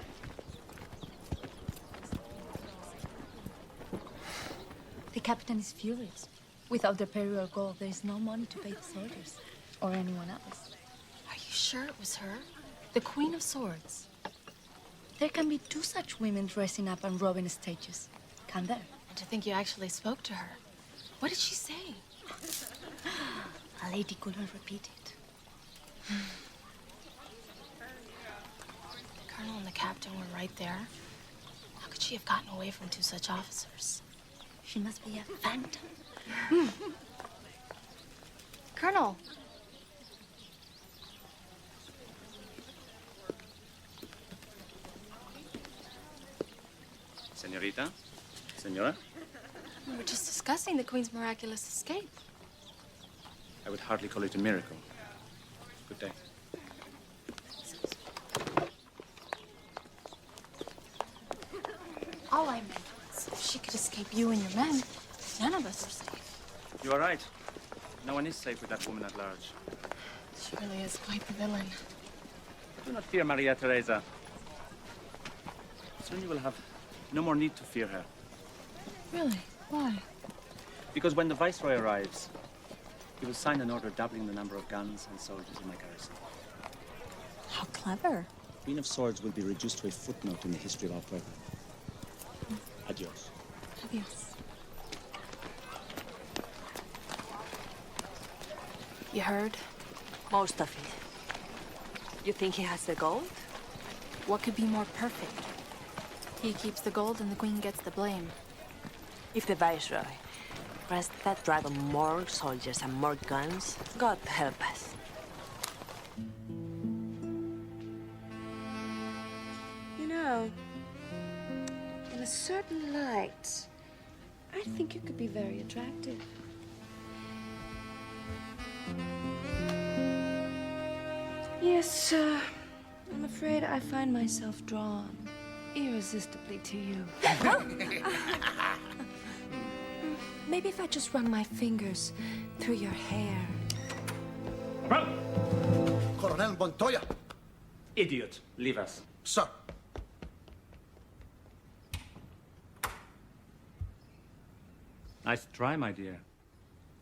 The captain is furious. Without the payroll gold, there is no money to pay the soldiers. Or anyone else. Are you sure it was her? The Queen of Swords? There can be two such women dressing up and robbing stages. Can there? And to think you actually spoke to her. What did she say? A lady couldn't repeat it. The colonel and the captain were right there. How could she have gotten away from two such officers? She must be a phantom. Colonel! Senorita? Senora? We were just discussing the Queen's miraculous escape. I would hardly call it a miracle. Good day. All I meant was, if she could escape you and your men, none of us are safe. You are right. No one is safe with that woman at large. She really is quite the villain. Do not fear Maria Teresa. Soon you will have no more need to fear her. Really? Why? Because when the Viceroy arrives, he will sign an order doubling the number of guns and soldiers in my garrison. How clever. Queen of Swords will be reduced to a footnote in the history of our pueblo. Adios. Adios. You heard? Most of it. You think he has the gold? What could be more perfect? He keeps the gold and the Queen gets the blame. If the Viceroy pressed that drive on more soldiers and more guns, God help us. You know, in a certain light, I think you could be very attractive. Yes, I'm afraid I find myself drawn irresistibly to you. Maybe if I just run my fingers through your hair. Run! Colonel Montoya! Idiot, leave us. Sir. Nice try, my dear.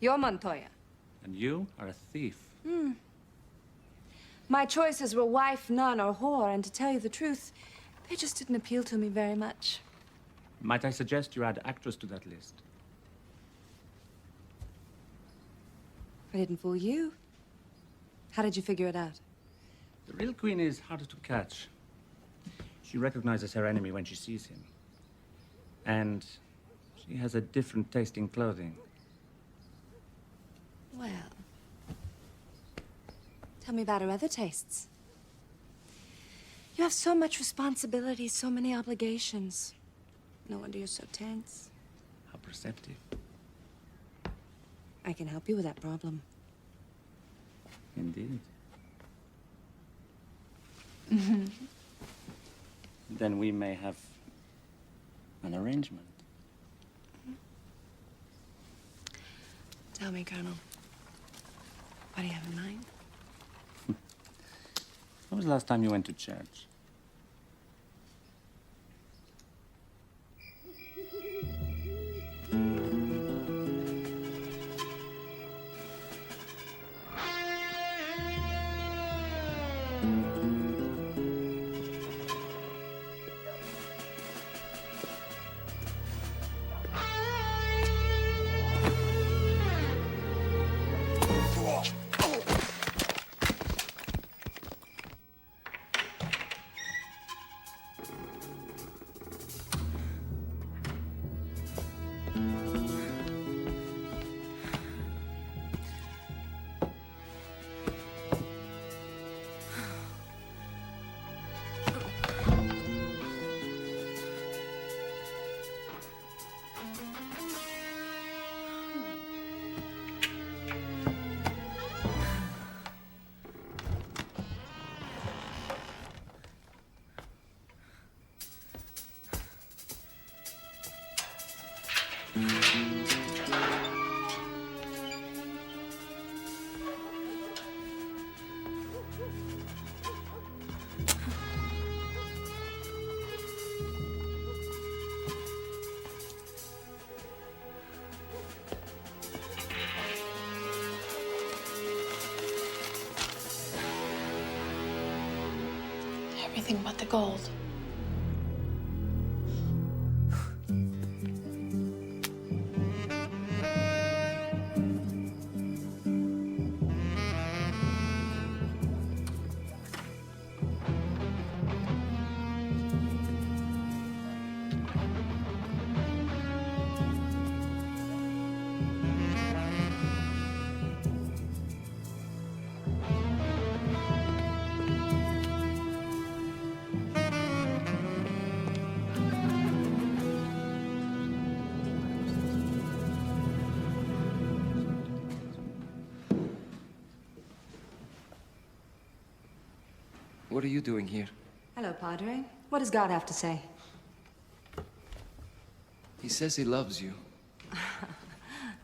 You're Montoya. And you are a thief. My choices were wife, nun, or whore, and to tell you the truth, they just didn't appeal to me very much. Might I suggest you add actress to that list? I didn't fool you. How did you figure it out? The real queen is harder to catch. She recognizes her enemy when she sees him. And she has a different taste in clothing. Well, tell me about her other tastes. You have so much responsibility, so many obligations. No wonder you're so tense. How perceptive. I can help you with that problem. Indeed. Then we may have an arrangement. Tell me, Colonel, what do you have in mind? When was the last time you went to church? Everything but the gold. What are you doing here? Hello, Padre. What does God have to say? He says he loves you.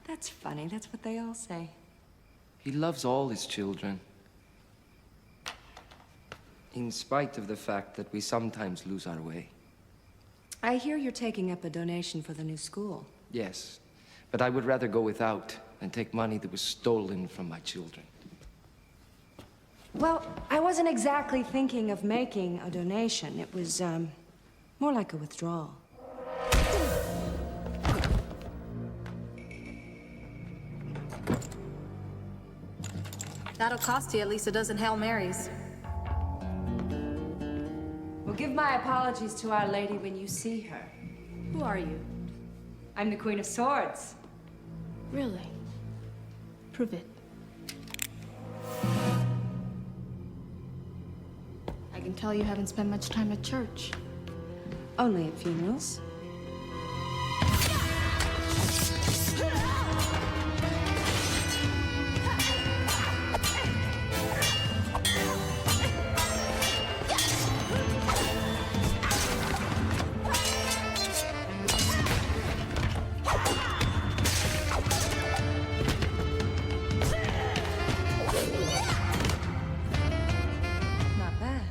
That's funny. That's what they all say. He loves all his children. In spite of the fact that we sometimes lose our way. I hear you're taking up a donation for the new school. Yes, but I would rather go without than take money that was stolen from my children. Well, I wasn't exactly thinking of making a donation. It was, more like a withdrawal. That'll cost you at least a dozen Hail Marys. Well, give my apologies to Our Lady when you see her. Who are you? I'm the Queen of Swords. Really? Prove it. I can tell you haven't spent much time at church. Only at funerals. Not bad.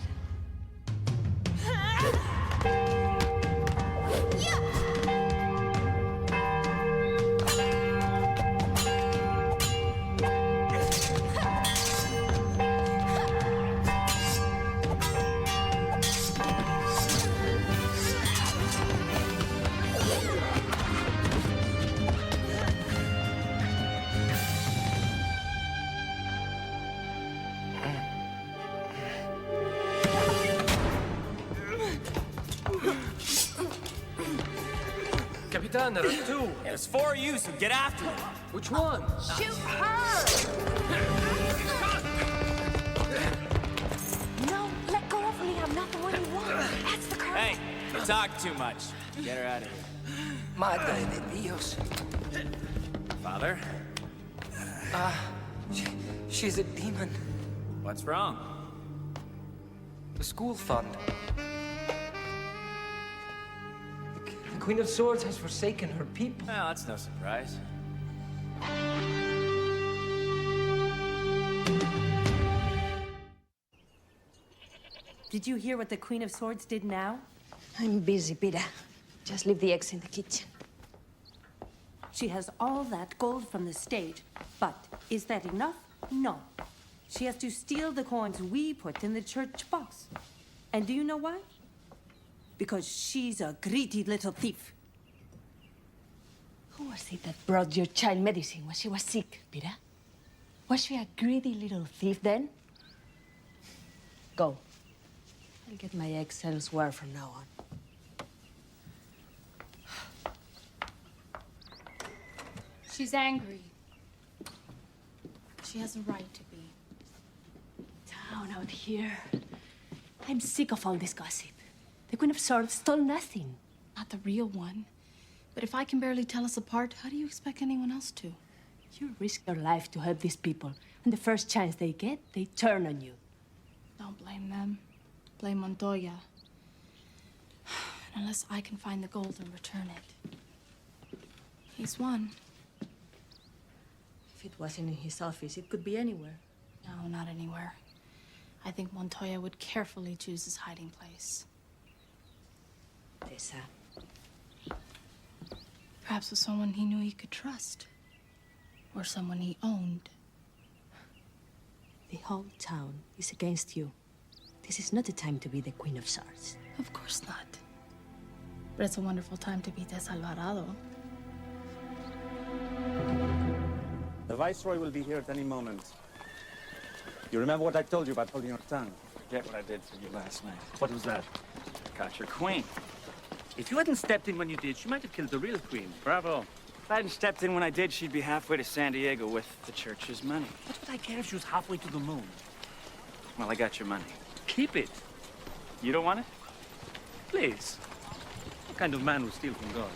Capitan, there are two. There's four of you, so get after it. Which one? Shoot her! No, let go of me. I'm not the one you want. That's the curse. Hey, you talk too much. Get her out of here. Madre de Dios. Father? She's a demon. What's wrong? The school fund. The Queen of Swords has forsaken her people. Well, that's no surprise. Did you hear what the Queen of Swords did now? I'm busy, Pira. Just leave the eggs in the kitchen. She has all that gold from the state, but is that enough? No. She has to steal the coins we put in the church box. And do you know why? Because she's a greedy little thief. Who was it that brought your child medicine when she was sick, Pira? Was she a greedy little thief then? Go. I'll get my eggs elsewhere from now on. She's angry. She has a right to be. Down out here. I'm sick of all this gossip. The Queen of Swords stole nothing. Not the real one. But if I can barely tell us apart, how do you expect anyone else to? You risk your life to help these people, and the first chance they get, they turn on you. Don't blame them. Blame Montoya. Unless I can find the gold and return it. He's won. If it wasn't in his office, it could be anywhere. No, not anywhere. I think Montoya would carefully choose his hiding place. Tessa. Perhaps with someone he knew he could trust. Or someone he owned. The whole town is against you. This is not the time to be the Queen of Swords. Of course not. But it's a wonderful time to be Tessa Alvarado. The Viceroy will be here at any moment. You remember what I told you about holding your tongue? Forget what I did for you last night. What was that? Got your queen. If you hadn't stepped in when you did, she might have killed the real queen. Bravo. If I hadn't stepped in when I did, she'd be halfway to San Diego with the church's money. What would I care if she was halfway to the moon? Well, I got your money. Keep it. You don't want it? Please. What kind of man would steal from God?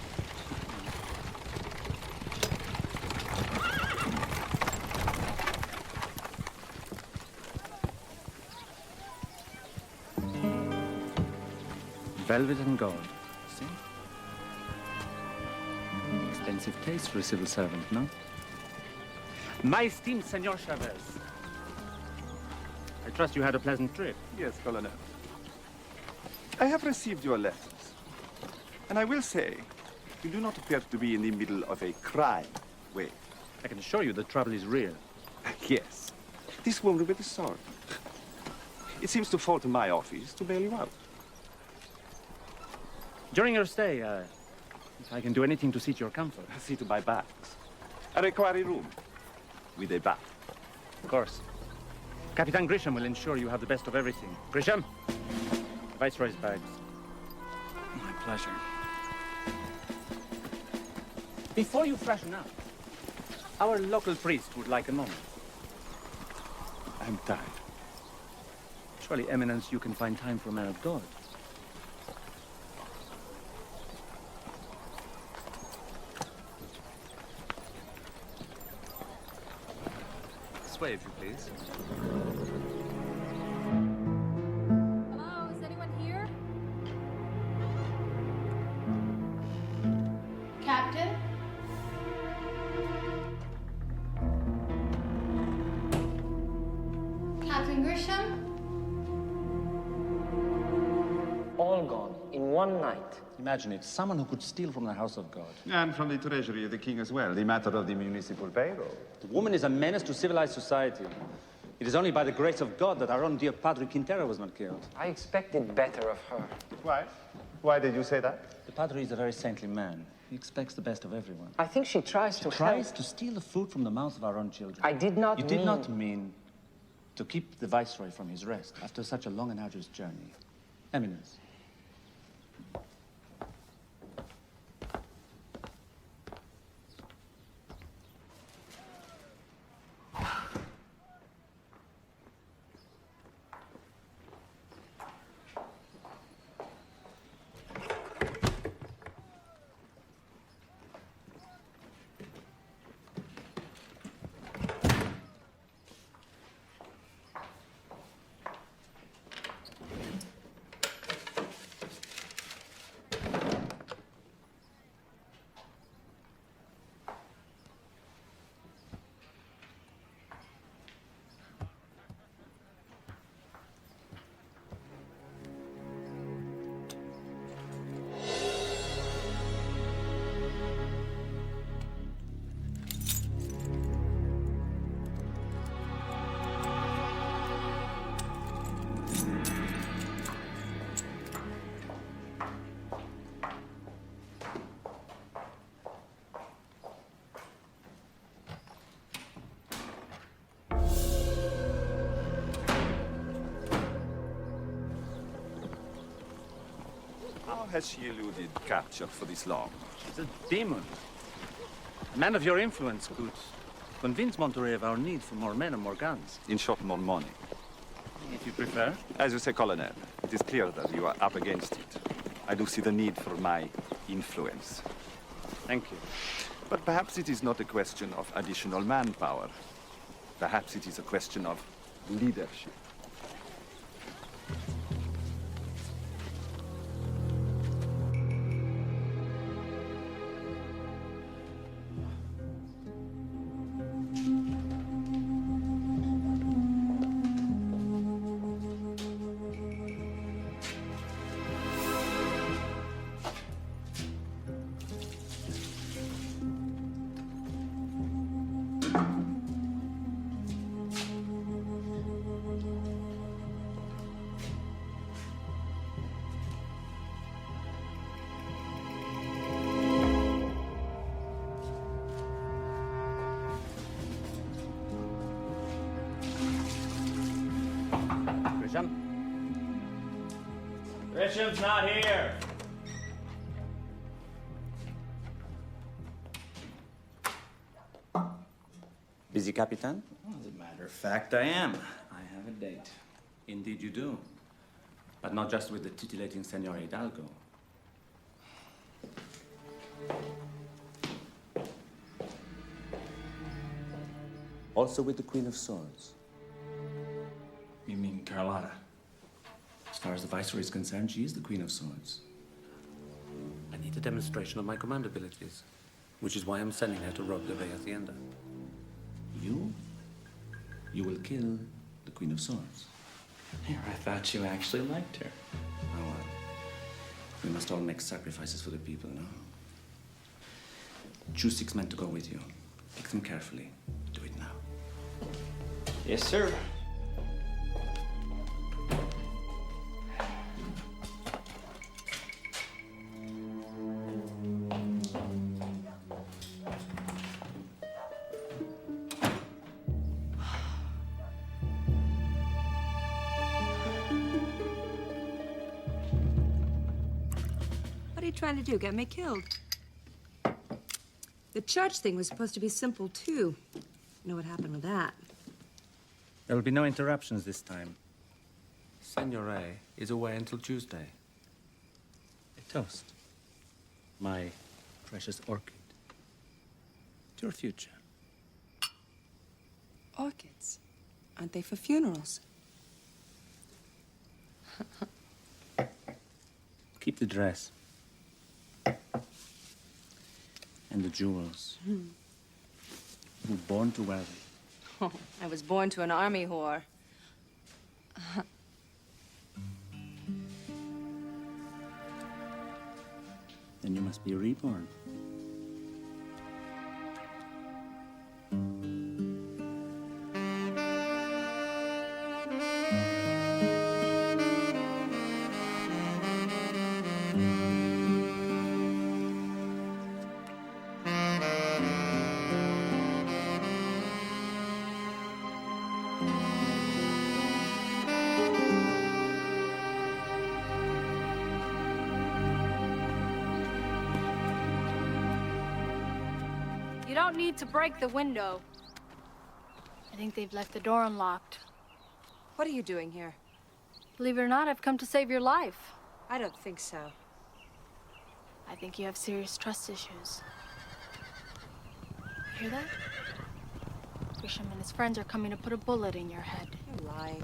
Velvet and gold. See? Expensive taste for a civil servant, no? My esteemed Senor Chavez. I trust you had a pleasant trip. Yes, Colonel. I have received your letters. And I will say, you do not appear to be in the middle of a crime wave. I can assure you the trouble is real. Yes. This woman with the sword. It seems to fall to my office to bail you out. During your stay, if I can do anything to seek your comfort. See to my bags. I require a room with a bath. Of course. Capitan Grisham will ensure you have the best of everything. Grisham, Viceroy's bags. My pleasure. Before you freshen up, our local priest would like a moment. I'm tired. Surely, Eminence, you can find time for a man of God. Way, if you please. Hello, is anyone here? Captain? Captain Grisham? All gone in one night. Imagine it, someone who could steal from the house of God. And from the treasury of the king as well, the matter of the municipal payroll. The woman is a menace to civilized society. It is only by the grace of God that our own dear Padre Quintero was not killed. I expected better of her. Why? Why did you say that? The Padre is a very saintly man. He expects the best of everyone. I think she tries to Tries to steal the food from the mouths of our own children. I did not You did not mean to keep the Viceroy from his rest after such a long and arduous journey. Eminence. How has she eluded capture for this long? She's a demon. A man of your influence could convince Montoya of our need for more men and more guns. In short, more money. If you prefer. As you say, Colonel, it is clear that you are up against it. I do see the need for my influence. Thank you. But perhaps it is not a question of additional manpower. Perhaps it is a question of leadership. Gresham's not here. Busy, Capitan? As a matter of fact, I am. I have a date. Indeed you do. But not just with the titillating Senor Hidalgo. Also with the Queen of Swords. You mean Carlotta? As far as the Viceroy is concerned, she is the Queen of Swords. I need a demonstration of my command abilities, which is why I'm sending her to rob the Bay Hacienda. You will kill the Queen of Swords. Here, I thought you actually liked her. Oh, well. We must all make sacrifices for the people, no? Choose 6 men to go with you. Pick them carefully. Do it now. Yes, sir. What are you trying to do? Get me killed? The church thing was supposed to be simple, too. You know what happened with that. There will be no interruptions this time. Senor is away until Tuesday. A toast. My precious orchid. To your future. Orchids? Aren't they for funerals? Keep the dress. And the jewels. You were born to wear them. Oh, I was born to an army whore. Then you must be reborn. You don't need to break the window. I think they've left the door unlocked. What are you doing here? Believe it or not, I've come to save your life. I don't think so. I think you have serious trust issues. Hear that? Grisham and his friends are coming to put a bullet in your head. You're lying.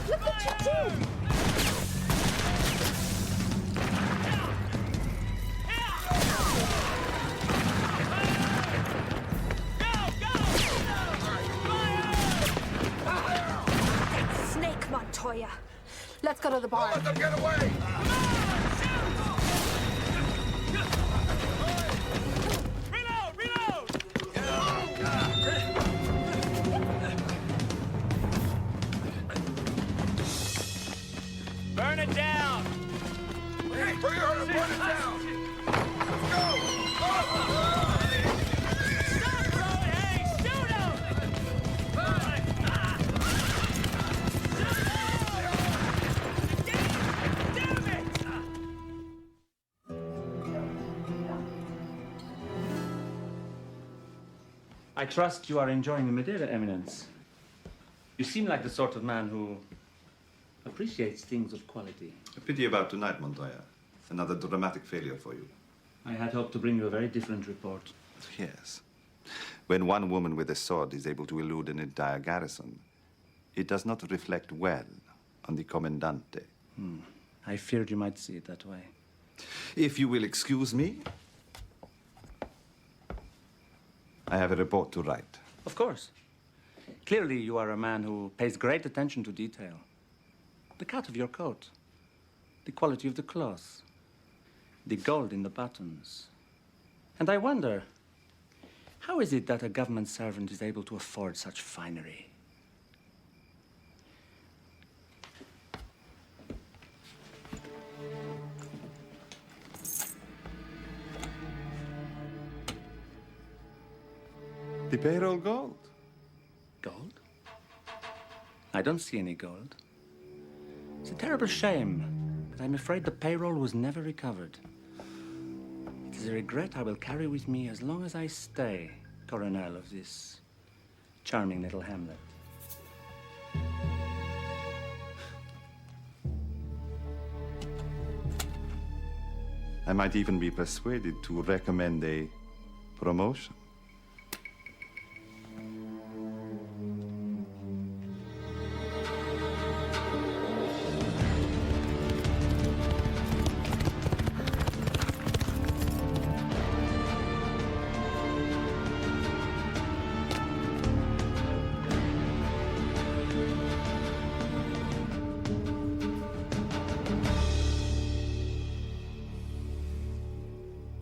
Look what you did! Snake, Montoya. Let's go to the bar. Let them get away! Burn it down! Hey, bring her to burn it down! Let's go! Hey, shoot him! I trust you are enjoying the Madeira, Eminence. You seem like the sort of man who appreciates things of quality. A pity about tonight, Montoya. Another dramatic failure for you. I had hoped to bring you a very different report. Yes. When one woman with a sword is able to elude an entire garrison, it does not reflect well on the Commandante. I feared you might see it that way. If you will excuse me, I have a report to write. Of course. Clearly, you are a man who pays great attention to detail. The cut of your coat, the quality of the cloth, the gold in the buttons. And I wonder, how is it that a government servant is able to afford such finery? The payroll gold. I don't see any gold. It's a terrible shame, but I'm afraid the payroll was never recovered. It is a regret I will carry with me as long as I stay coronel of this charming little hamlet. I might even be persuaded to recommend a promotion.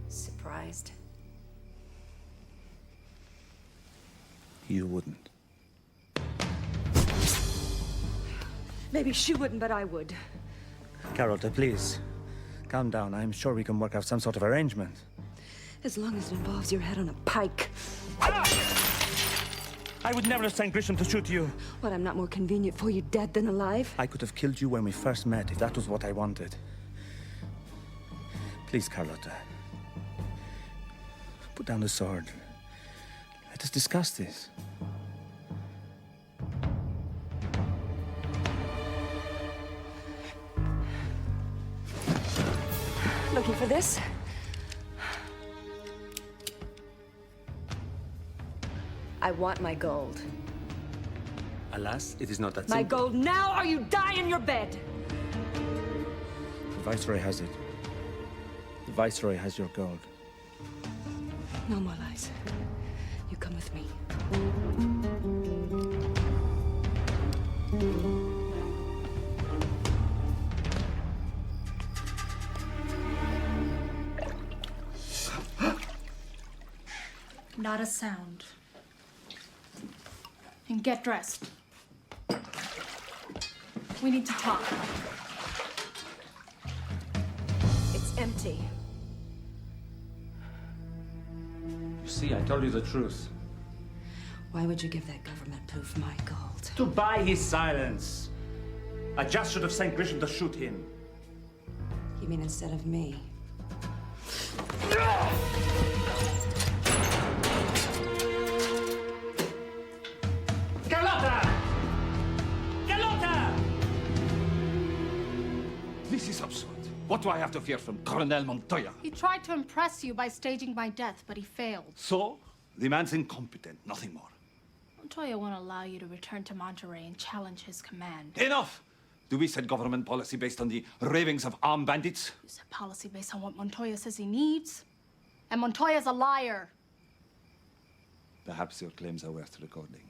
Surprised? You wouldn't. Maybe she wouldn't, but I would. Carlota, please. Calm down. I'm sure we can work out some sort of arrangement. As long as it involves your head on a pike. I would never have sent Grisham to shoot you. What, I'm not more convenient for you dead than alive? I could have killed you when we first met, if that was what I wanted. Please, Carlota. Put down the sword. Let us discuss this. Looking for this? I want my gold. Alas, it is not that My simple. gold now, or you die in your bed! The Viceroy has it. The Viceroy has your gold. No more lies. You come with me. Not a sound. And get dressed. We need to talk. It's empty. You see, I told you the truth. Why would you give that government proof my gold? To buy his silence. I just should have sent Grisham to shoot him. You mean instead of me? Carlota! Carlota! This is absurd. What do I have to fear from Colonel Montoya? He tried to impress you by staging my death, but he failed. So, the man's incompetent, nothing more. Montoya won't allow you to return to Monterey and challenge his command. Enough! Do we set government policy based on the ravings of armed bandits? You set policy based on what Montoya says he needs. And Montoya's a liar. Perhaps your claims are worth recording.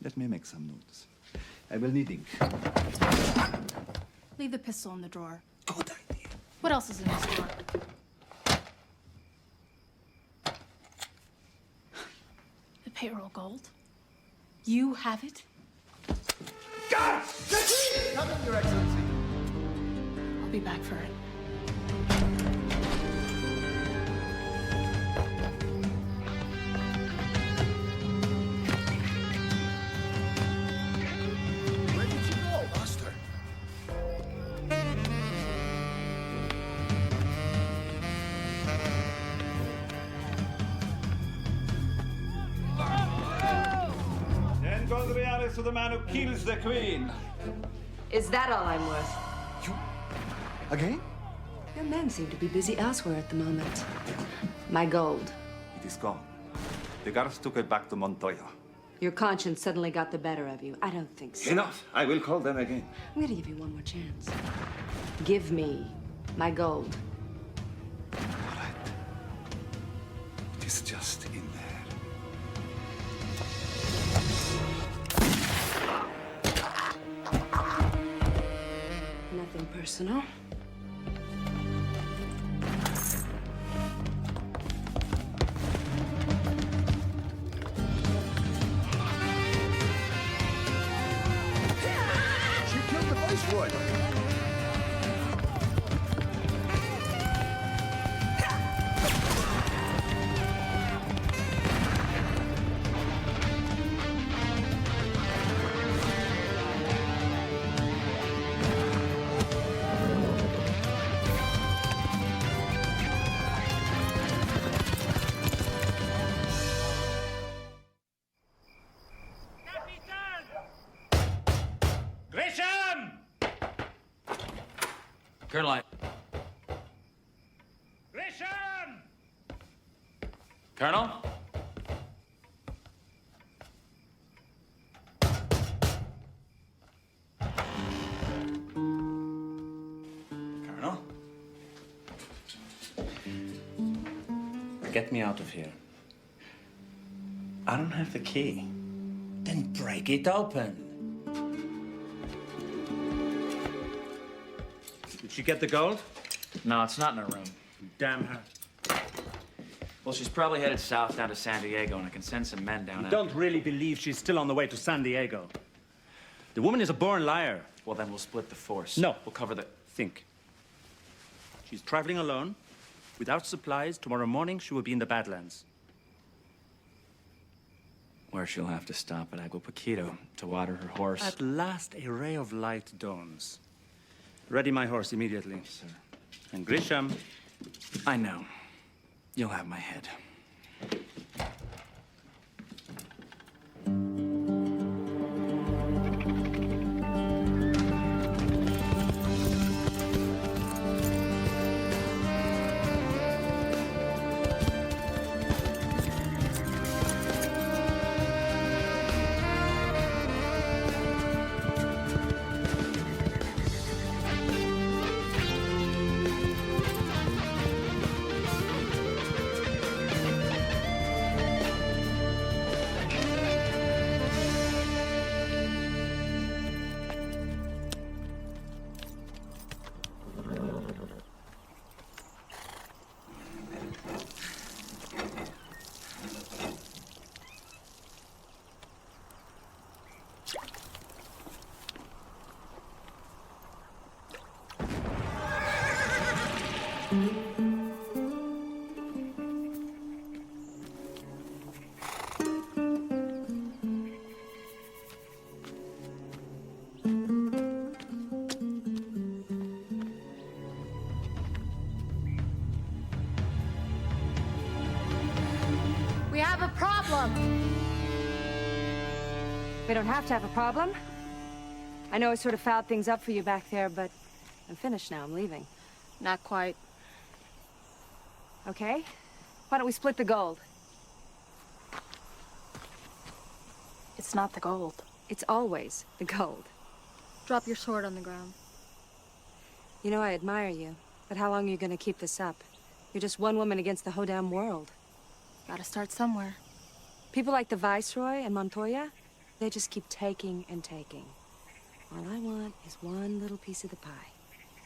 Let me make some notes. I will need ink. Leave the pistol in the drawer. Good idea. What else is in this drawer? The payroll gold. You have it? God! Coming, Your Excellency. I'll be back for it. Where did you go? Lost her. Ten gold reales to the man who kills the queen. Is that all I'm worth? Again? Your men seem to be busy elsewhere at the moment. My gold. It is gone. The guards took it back to Montoya. Your conscience suddenly got the better of you. I don't think so. Enough. I will call them again. I'm gonna give you one more chance. Give me my gold. It is just in there. Nothing personal. She killed the Viceroy. Colonel, Grisham! Colonel? Colonel? Get me out of here. I don't have the key. Then break it open. Did she get the gold? No, it's not in her room. Damn her. Well, she's probably headed south down to San Diego, and I can send some men down You after don't really believe she's still on the way to San Diego. The woman is a born liar. Well, then we'll split the force. No. We'll cover the... Think. She's traveling alone, without supplies. Tomorrow morning, she will be in the Badlands. Where she'll have to stop at Agua Paquito to water her horse. At last, a ray of light dawns. Ready my horse immediately. Yes, sir. And Grisham. I know. You'll have my head. We have a problem. We don't have to have a problem. I know I sort of fouled things up for you back there, but I'm finished now. I'm leaving. Not quite. Okay? Why don't we split the gold? It's not the gold. It's always the gold. Drop your sword on the ground. You know, I admire you, but how long are you gonna keep this up? You're just one woman against the whole damn world. Gotta start somewhere. People like the Viceroy and Montoya, they just keep taking and taking. All I want is one little piece of the pie.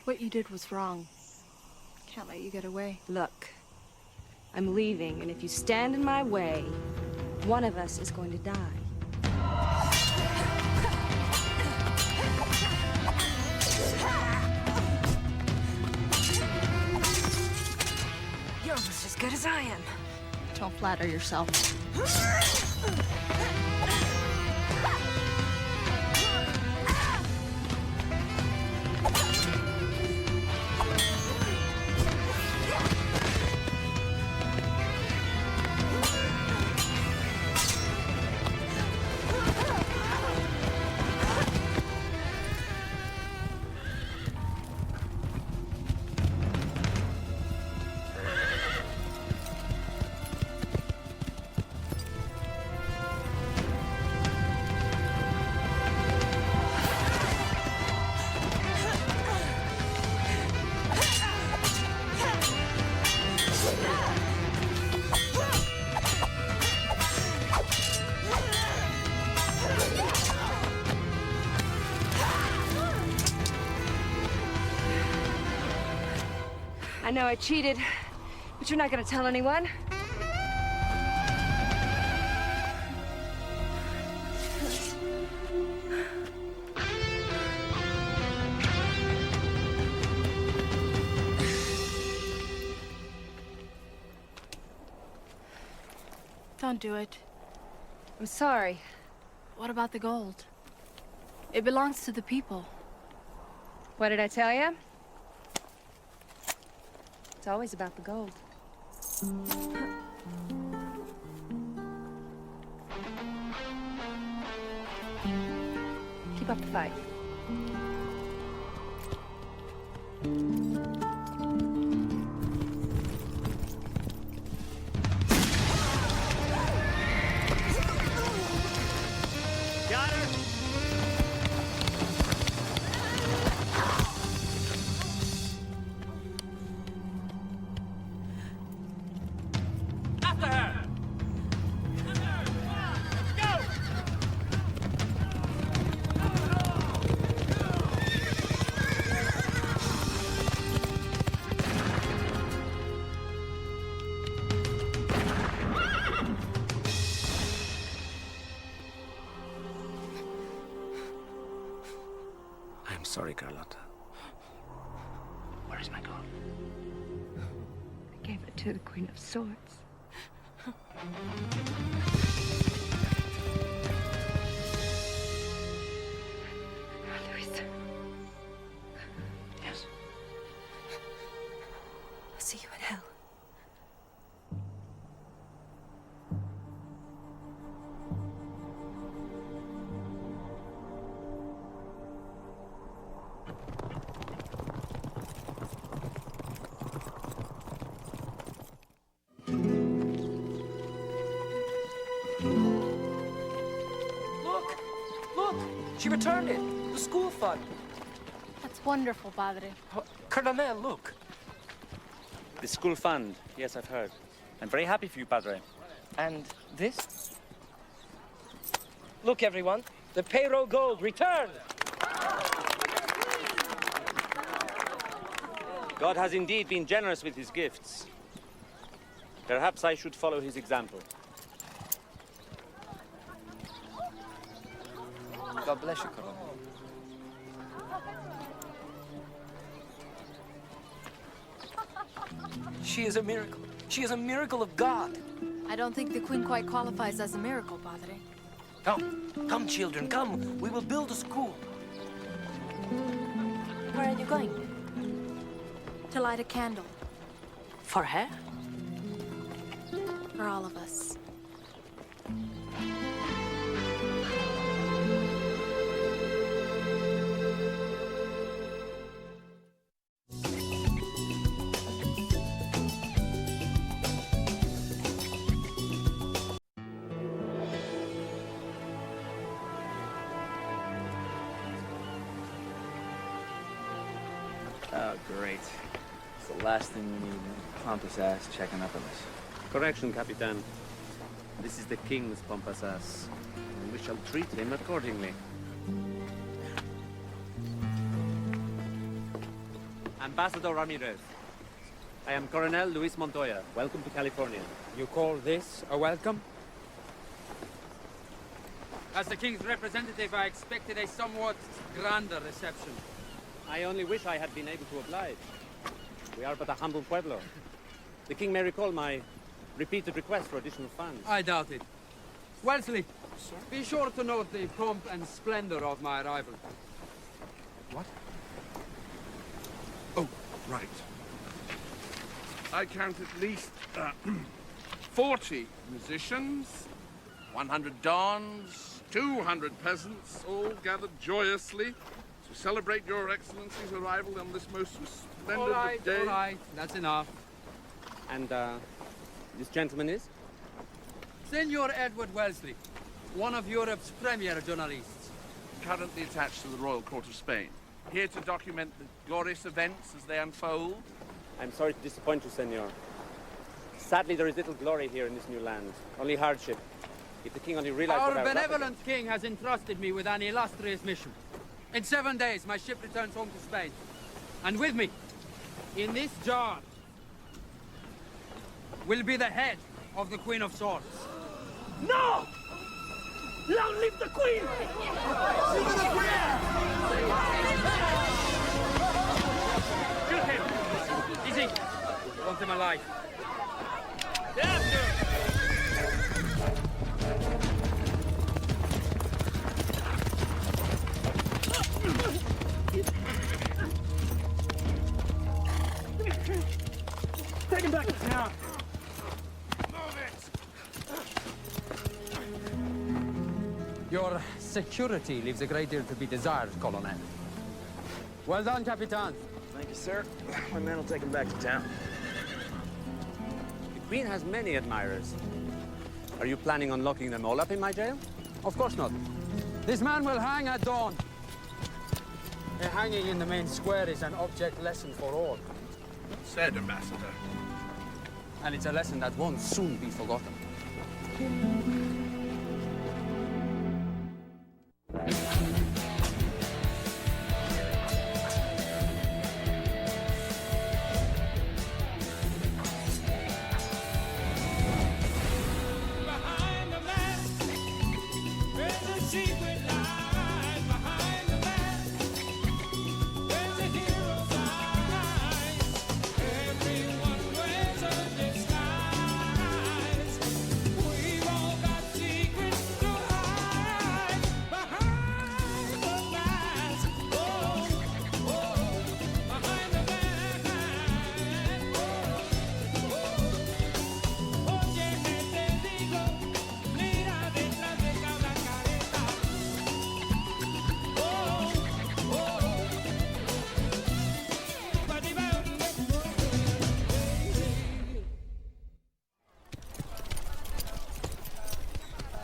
What you did was wrong. Can't let you get away. Look, I'm leaving, and if you stand in my way, one of us is going to die. You're almost as good as I am. Don't flatter yourself. I know I cheated, but you're not gonna tell anyone. Don't do it. I'm sorry. What about the gold? It belongs to the people. What did I tell you? It's always about the gold. Keep up the fight. Got her! After her! I'm sorry, Carlotta. Where is my gold? I gave it to the Queen of Swords. Luis. Yes. I'll see you in hell. Look! She returned it! The school fund! That's wonderful, Padre. Colonel, look! The school fund. Yes, I've heard. I'm very happy for you, Padre. And this? Look, everyone. The payroll gold returned! God has indeed been generous with his gifts. Perhaps I should follow his example. God bless you, Colonel. She is a miracle. She is a miracle of God. I don't think the Queen quite qualifies as a miracle, Padre. Come, children, come. We will build a school. Where are you going? To light a candle. For her? For all of us. Oh, great. It's the last thing we need. Pompous ass checking up on us. Correction, Capitan. This is the king's pompous ass, and we shall treat him accordingly. Ambassador Ramirez, I am Colonel Luis Montoya. Welcome to California. You call this a welcome? As the king's representative, I expected a somewhat grander reception. I only wish I had been able to oblige. We are but a humble pueblo. The king may recall my repeated request for additional funds. I doubt it. Wellesley, be sure to note the pomp and splendor of my arrival. What? Oh, right. I count at least 40 musicians, 100 dons, 200 peasants, all gathered joyously to celebrate your Excellency's arrival on this most splendid day. All right, that's enough. And, this gentleman is? Senor Edward Wellesley, one of Europe's premier journalists. Currently attached to the Royal Court of Spain. Here to document the glorious events as they unfold. I'm sorry to disappoint you, senor. Sadly, there is little glory here in this new land. Only hardship. If the king only realized Our what I was benevolent king has entrusted me with an illustrious mission. In 7 days, my ship returns home to Spain. And with me, in this jar, will be the head of the Queen of Swords. No! Long live the Queen! Shoot him! Easy! I want him alive. Take him back to town. Your security leaves a great deal to be desired, Colonel. Well done, Capitan. Thank you, sir. My man will take him back to town. The Queen has many admirers. Are you planning on locking them all up in my jail? Of course not. This man will hang at dawn. A hanging in the main square is an object lesson for all. Said, Ambassador. And it's a lesson that won't soon be forgotten.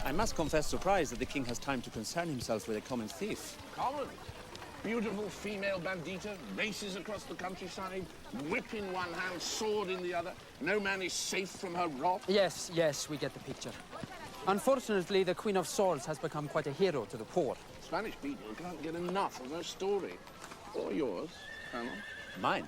I must confess surprise that the king has time to concern himself with a common thief. Common. Beautiful female bandita races across the countryside, whip in one hand, sword in the other. No man is safe from her wrath. Yes, yes, we get the picture. Unfortunately, the Queen of Swords has become quite a hero to the poor. Spanish people can't get enough of her story. Or yours, Colonel. Mine?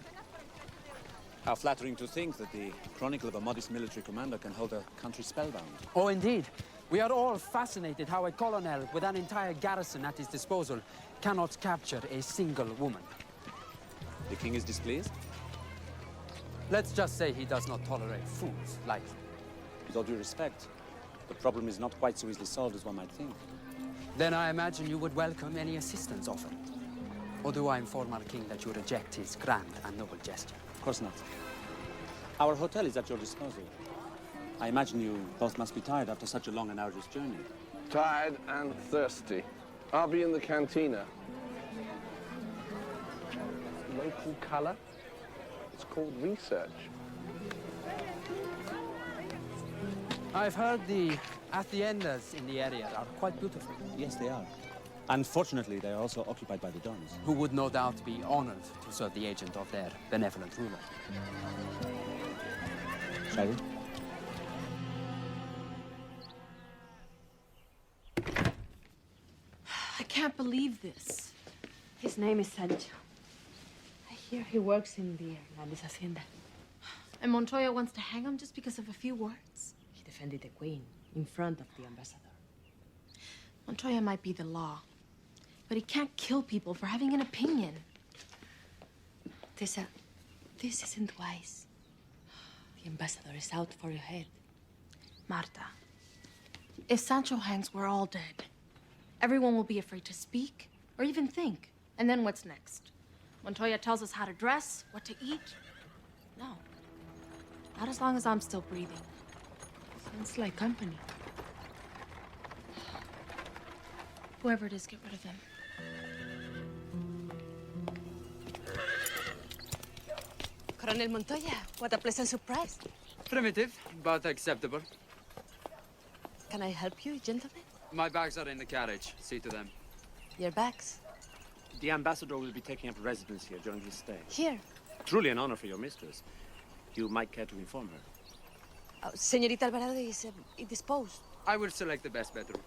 How flattering to think that the chronicle of a modest military commander can hold a country spellbound. Oh, indeed. We are all fascinated how a colonel with an entire garrison at his disposal cannot capture a single woman. The king is displeased? Let's just say he does not tolerate fools like you. With all due respect, the problem is not quite so easily solved as one might think. Then I imagine you would welcome any assistance offered. Or do I inform our king that you reject his grand and noble gesture? Of course not. Our hotel is at your disposal. I imagine you both must be tired after such a long and arduous journey. Tired and thirsty. I'll be in the cantina. Local color? It's called research. I've heard the haciendas in the area are quite beautiful. Yes, they are. Unfortunately, they are also occupied by the Dons. Who would no doubt be honored to serve the agent of their benevolent ruler. Shall we? I can't believe this. His name is Sancho. I hear he works in the Hernandez Hacienda. And Montoya wants to hang him just because of a few words? He defended the queen in front of the ambassador. Montoya might be the law, but he can't kill people for having an opinion. Tessa, this isn't wise. The ambassador is out for your head. Marta, if Sancho hangs, we're all dead. Everyone will be afraid to speak or even think. And then what's next? Montoya tells us how to dress, what to eat? No. Not as long as I'm still breathing. Sounds like company. Whoever it is, get rid of him. Colonel Montoya, what a pleasant surprise. Primitive, but acceptable. Can I help you, gentlemen? My bags are in the carriage. See to them. Your bags? The ambassador will be taking up residence here during his stay. Here. Truly an honor for your mistress. You might care to inform her. Señorita Alvarado is indisposed. I will select the best bedroom.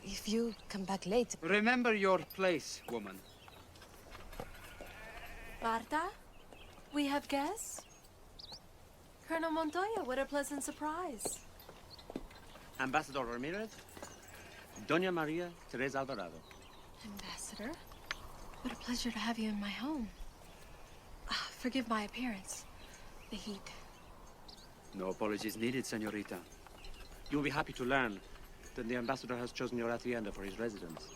If you come back late... Remember your place, woman. Marta, we have guests? Colonel Montoya, what a pleasant surprise. Ambassador Ramirez, Doña Maria Teresa Alvarado. Ambassador, what a pleasure to have you in my home. Forgive my appearance. The heat. No apologies needed, señorita. You will be happy to learn that the ambassador has chosen your hacienda for his residence.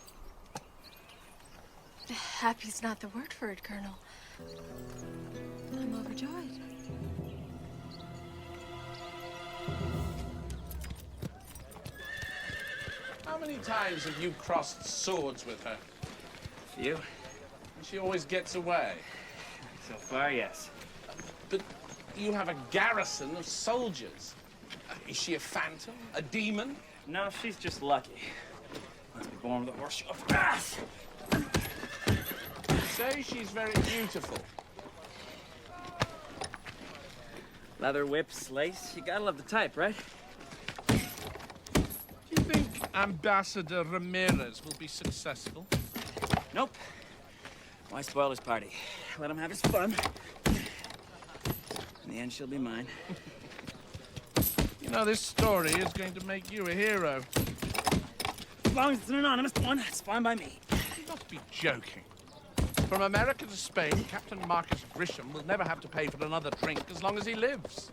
Happy's not the word for it, Colonel. I'm overjoyed. How many times have you crossed swords with her? You? And she always gets away. So far, yes. But you have a garrison of soldiers. Is she a phantom? A demon? No, she's just lucky. Must be born with a horseshoe of wrath. You say she's very beautiful. Leather whips, lace. You gotta love the type, right? Do you think Ambassador Ramirez will be successful? Nope. Why spoil his party? Let him have his fun. In the end, she'll be mine. You know, this story is going to make you a hero. As long as it's an anonymous one, it's fine by me. You must be joking. From America to Spain, Captain Marcus Grisham will never have to pay for another drink as long as he lives.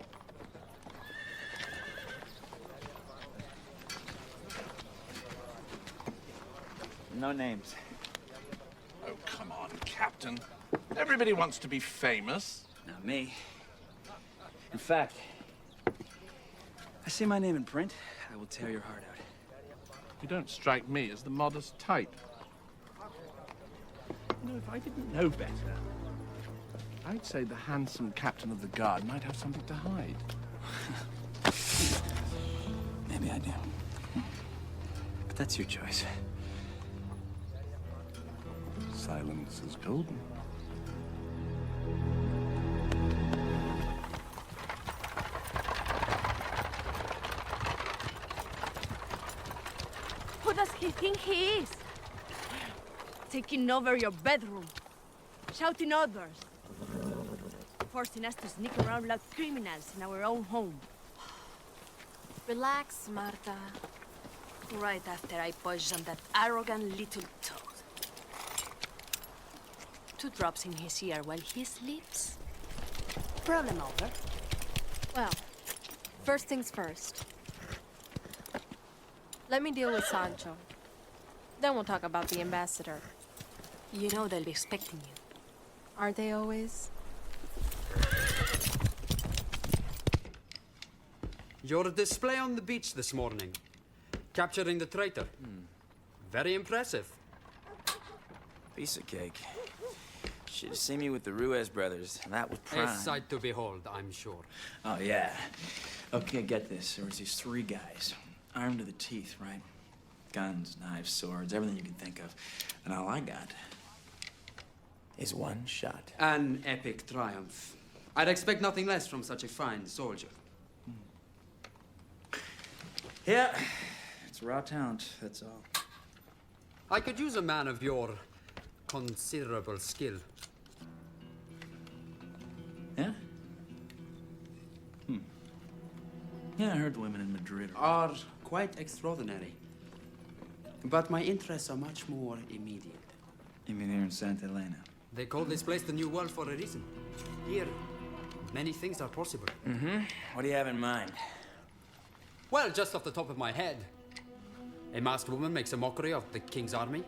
No names. Oh, come on, Captain. Everybody wants to be famous. Not me. In fact, I see my name in print, I will tear your heart out. You don't strike me as the modest type. You know, if I didn't know better, I'd say the handsome captain of the guard might have something to hide. Maybe I do. But that's your choice. Silence is golden. Who does he think he is? Taking over your bedroom, shouting orders, forcing us to sneak around like criminals in our own home. Relax, Marta. Right after I poisoned that arrogant little toad. 2 drops in his ear while he sleeps. Problem over. Well, first things first. Let me deal with Sancho. Then we'll talk about the ambassador. You know they'll be expecting you. Are they always? Your display on the beach this morning. Capturing the traitor. Very impressive. Piece of cake. Should have seen me with the Ruiz brothers. That was prime. A sight to behold, I'm sure. Oh, yeah. Okay, get this. There was these 3 guys, armed to the teeth, right? Guns, knives, swords, everything you can think of. And all I got is 1 shot. An epic triumph. I'd expect nothing less from such a fine soldier. Yeah, it's raw talent, that's all. I could use a man of your considerable skill. Yeah? Yeah, I heard the women in Madrid are quite extraordinary. But my interests are much more immediate. You mean here in Santa Elena? They call this place the New World for a reason. Here, many things are possible. What do you have in mind? Well, just off the top of my head. A masked woman makes a mockery of the king's army.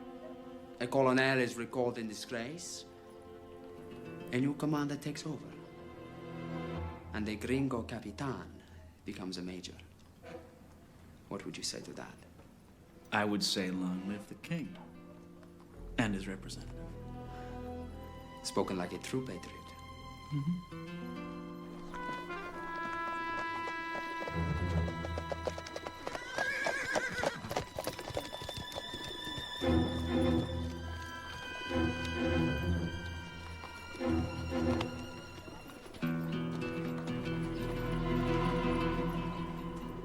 A colonel is recalled in disgrace. A new commander takes over. And a gringo capitan becomes a major. What would you say to that? I would say long live the king. And his representative. Spoken like a true patriot.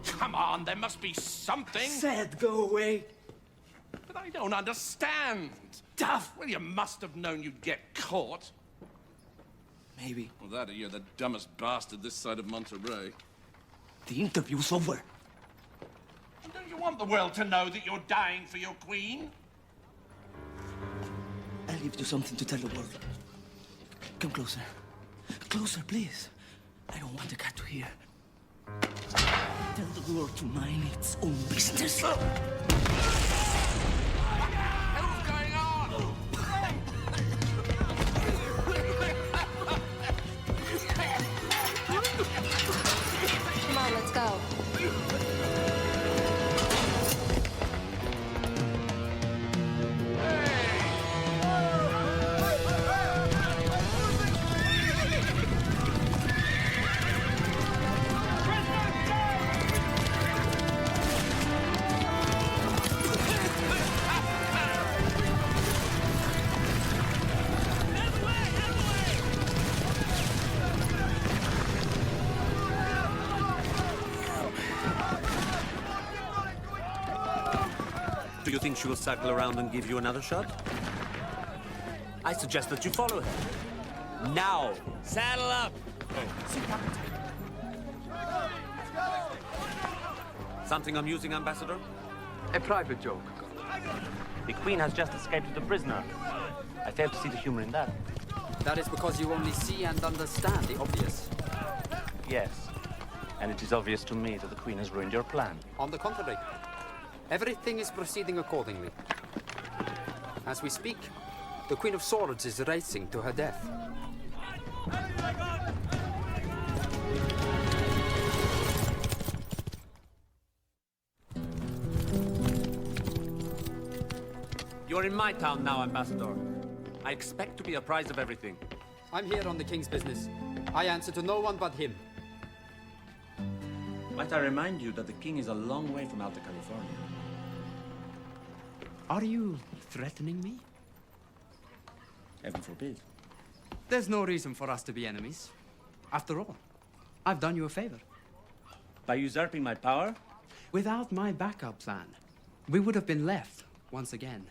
Come on, there must be something. Said go away. But I don't understand. Duff! Well, you must have known you'd get caught. Maybe. Well, that or you're the dumbest bastard this side of Monterey. The interview's over. And don't you want the world to know that you're dying for your queen? I'll give you something to tell the world. Come closer. Closer, please. I don't want the cat to hear. Tell the world to mind its own business. Come on, let's go. think she will circle around and give you another shot? I suggest that you follow her. Now! Saddle up! Something amusing, Ambassador? A private joke. The Queen has just escaped with a prisoner. I fail to see the humor in that. That is because you only see and understand the obvious. Yes. And it is obvious to me that the Queen has ruined your plan. On the contrary, everything is proceeding accordingly. As we speak, the Queen of Swords is racing to her death. You're in my town now, Ambassador. I expect to be apprised of everything. I'm here on the King's business. I answer to no one but him. Might I remind you that the King is a long way from Alta California? Are you threatening me? Heaven forbid. There's no reason for us to be enemies. After all, I've done you a favor. By usurping my power? Without my backup plan, we would have been left, once again,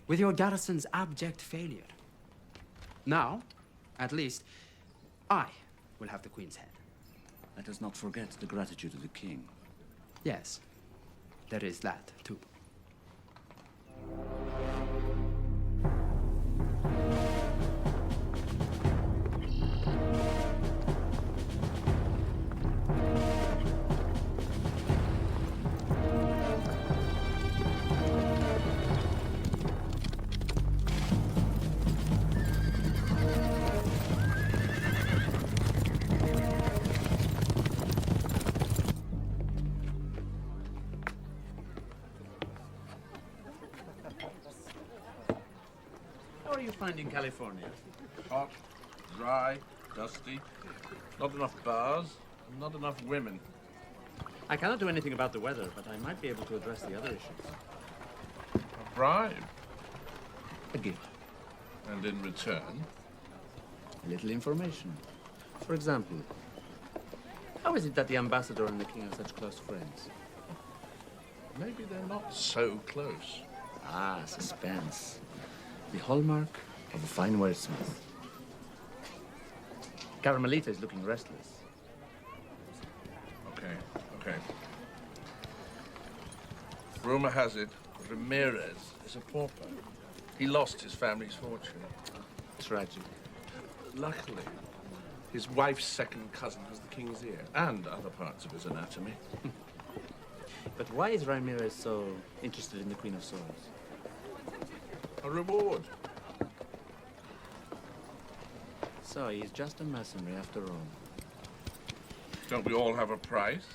with your garrison's abject failure. Now, at least, I will have the Queen's head. Let us not forget the gratitude of the King. Yes, there is that, too. How are you finding California? Hot, dry, dusty. Not enough bars, and not enough women. I cannot do anything about the weather, but I might be able to address the other issues. A bribe. A gift. And in return? A little information. For example, how is it that the ambassador and the king are such close friends? Maybe they're not so close. Ah, suspense. The hallmark of a fine wordsmith. Carmelita is looking restless. Okay. Rumor has it, Ramirez is a pauper. He lost his family's fortune. Tragic. Luckily, his wife's second cousin has the king's ear and other parts of his anatomy. But why is Ramirez so interested in the Queen of Swords? A reward. So he's just a mercenary after all. Don't we all have a price?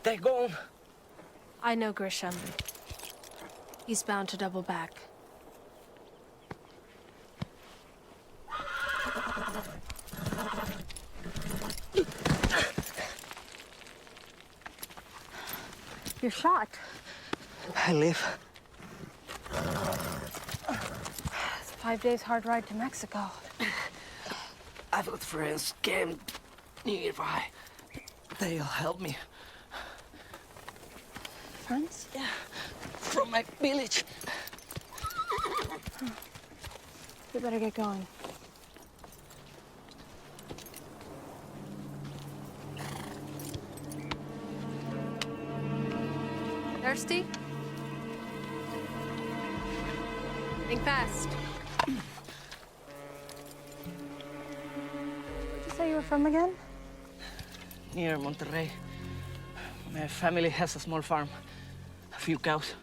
They're gone. I know Grisham. He's bound to double back. You're shot. I live. It's 5 days hard ride to Mexico. I've got friends camped nearby. They'll help me. Friends? Yeah, from my village. We better get going. Thirsty? Think fast. Where'd you say you were from again? Near Monterrey. My family has a small farm. A few cows.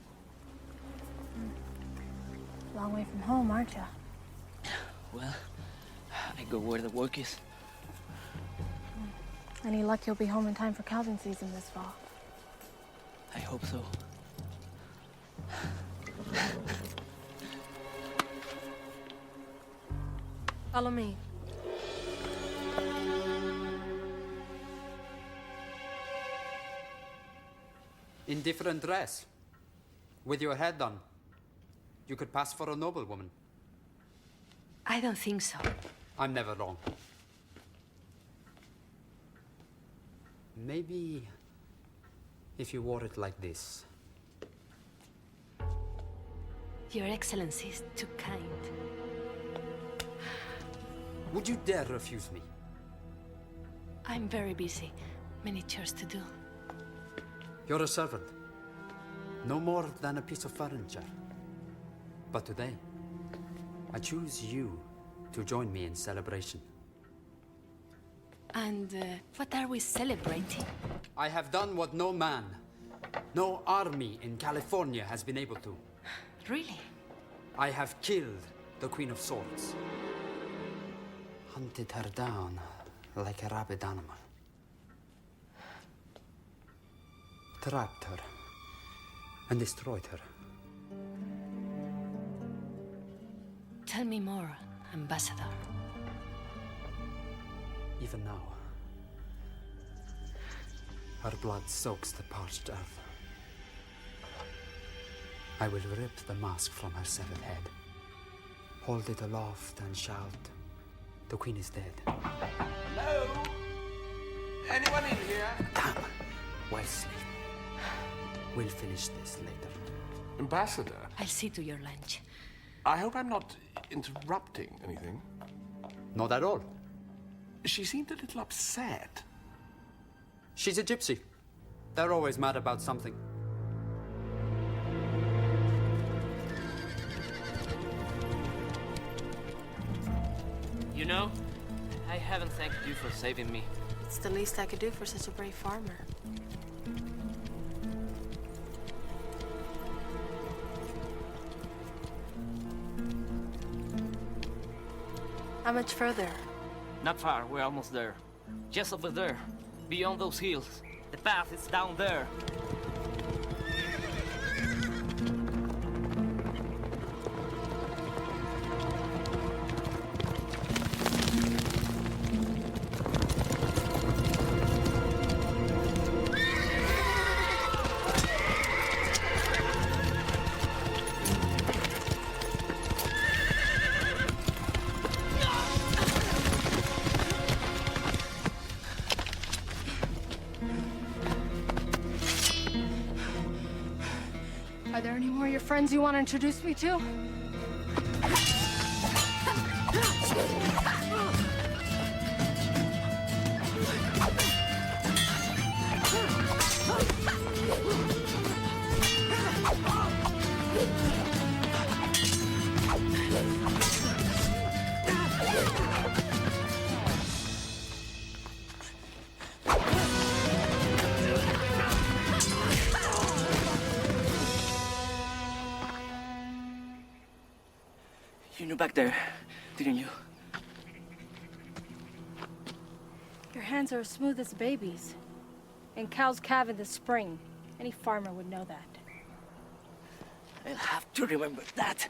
Long way from home, aren't you? Well, I go where the work is. Any luck you'll be home in time for calving season this fall? I hope so. Follow me. In different dress, with your head done, you could pass for a noblewoman. I don't think so. I'm never wrong. Maybe if you wore it like this. Your Excellency is too kind. Would you dare refuse me? I'm very busy. Many chores to do. You're a servant. No more than a piece of furniture. But today, I choose you to join me in celebration. And what are we celebrating? I have done what no man, no army in California has been able to. Really? I have killed the Queen of Swords. Hunted her down like a rabid animal. Trapped her and destroyed her. Tell me more, Ambassador. Even now, her blood soaks the parched earth. I will rip the mask from her severed head, hold it aloft and shout, "The Queen is dead." Hello? Anyone in here? Damn! Wesley. We'll finish this later. Ambassador, I'll see to your lunch. I hope I'm not interrupting anything. Not at all. She seemed a little upset. She's a gypsy. They're always mad about something. You know, I haven't thanked you for saving me. It's the least I could do for such a brave farmer. How much further? Not far, we're almost there. Just over there, beyond those hills. The path is down there. Are there any more of your friends you want to introduce me to? You knew back there, didn't you? Your hands are as smooth as babies. And cows calve in the spring. Any farmer would know that. I'll have to remember that.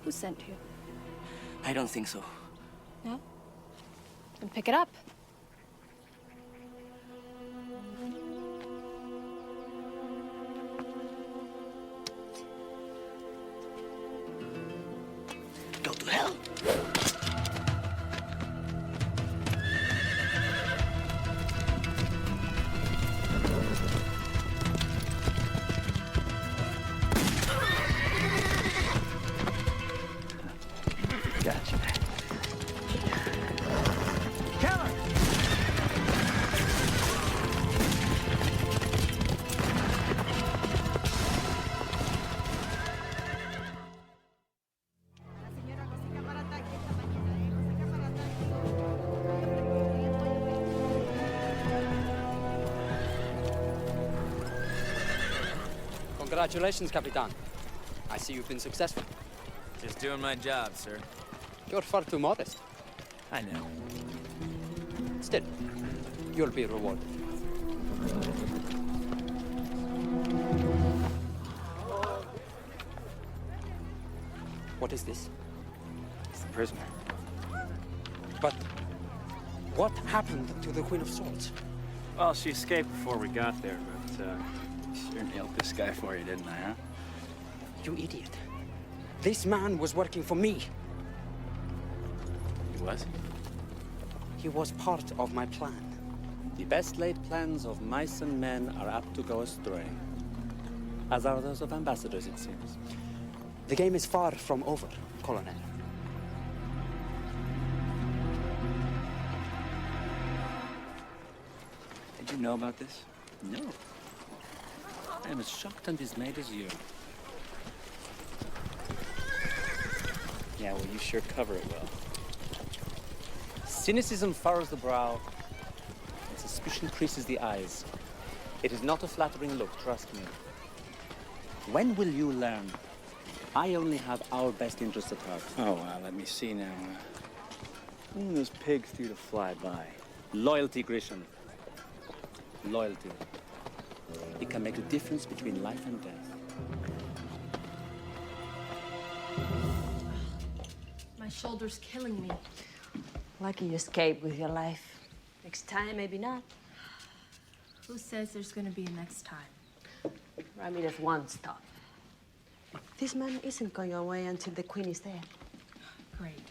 Who sent you? I don't think so. No? Then pick it up. Go to hell. Gotcha. Keller! Congratulations, Capitan. I see you've been successful. Just doing my job, sir. You're far too modest. I know. Still, you'll be rewarded. What is this? It's the prisoner. But what happened to the Queen of Swords? Well, she escaped before we got there, but sure nailed this guy for you, didn't I, huh? You idiot. This man was working for me. He was? He was part of my plan. The best laid plans of mice and men are apt to go astray. As are those of ambassadors, it seems. The game is far from over, Colonel. Did you know about this? No. I am as shocked and dismayed as you. Yeah, well, you sure cover it well. Cynicism furrows the brow, and suspicion creases the eyes. It is not a flattering look, trust me. When will you learn? I only have our best interests at heart. Oh, wow, let me see now. When will those pigs do to fly by? Loyalty, Grisham. Loyalty. It can make a difference between life and death. My shoulder's killing me. Lucky you escaped with your life. Next time, maybe not. Who says there's gonna be a next time? Ramirez won't stop. This man isn't going away until the Queen is there. Great.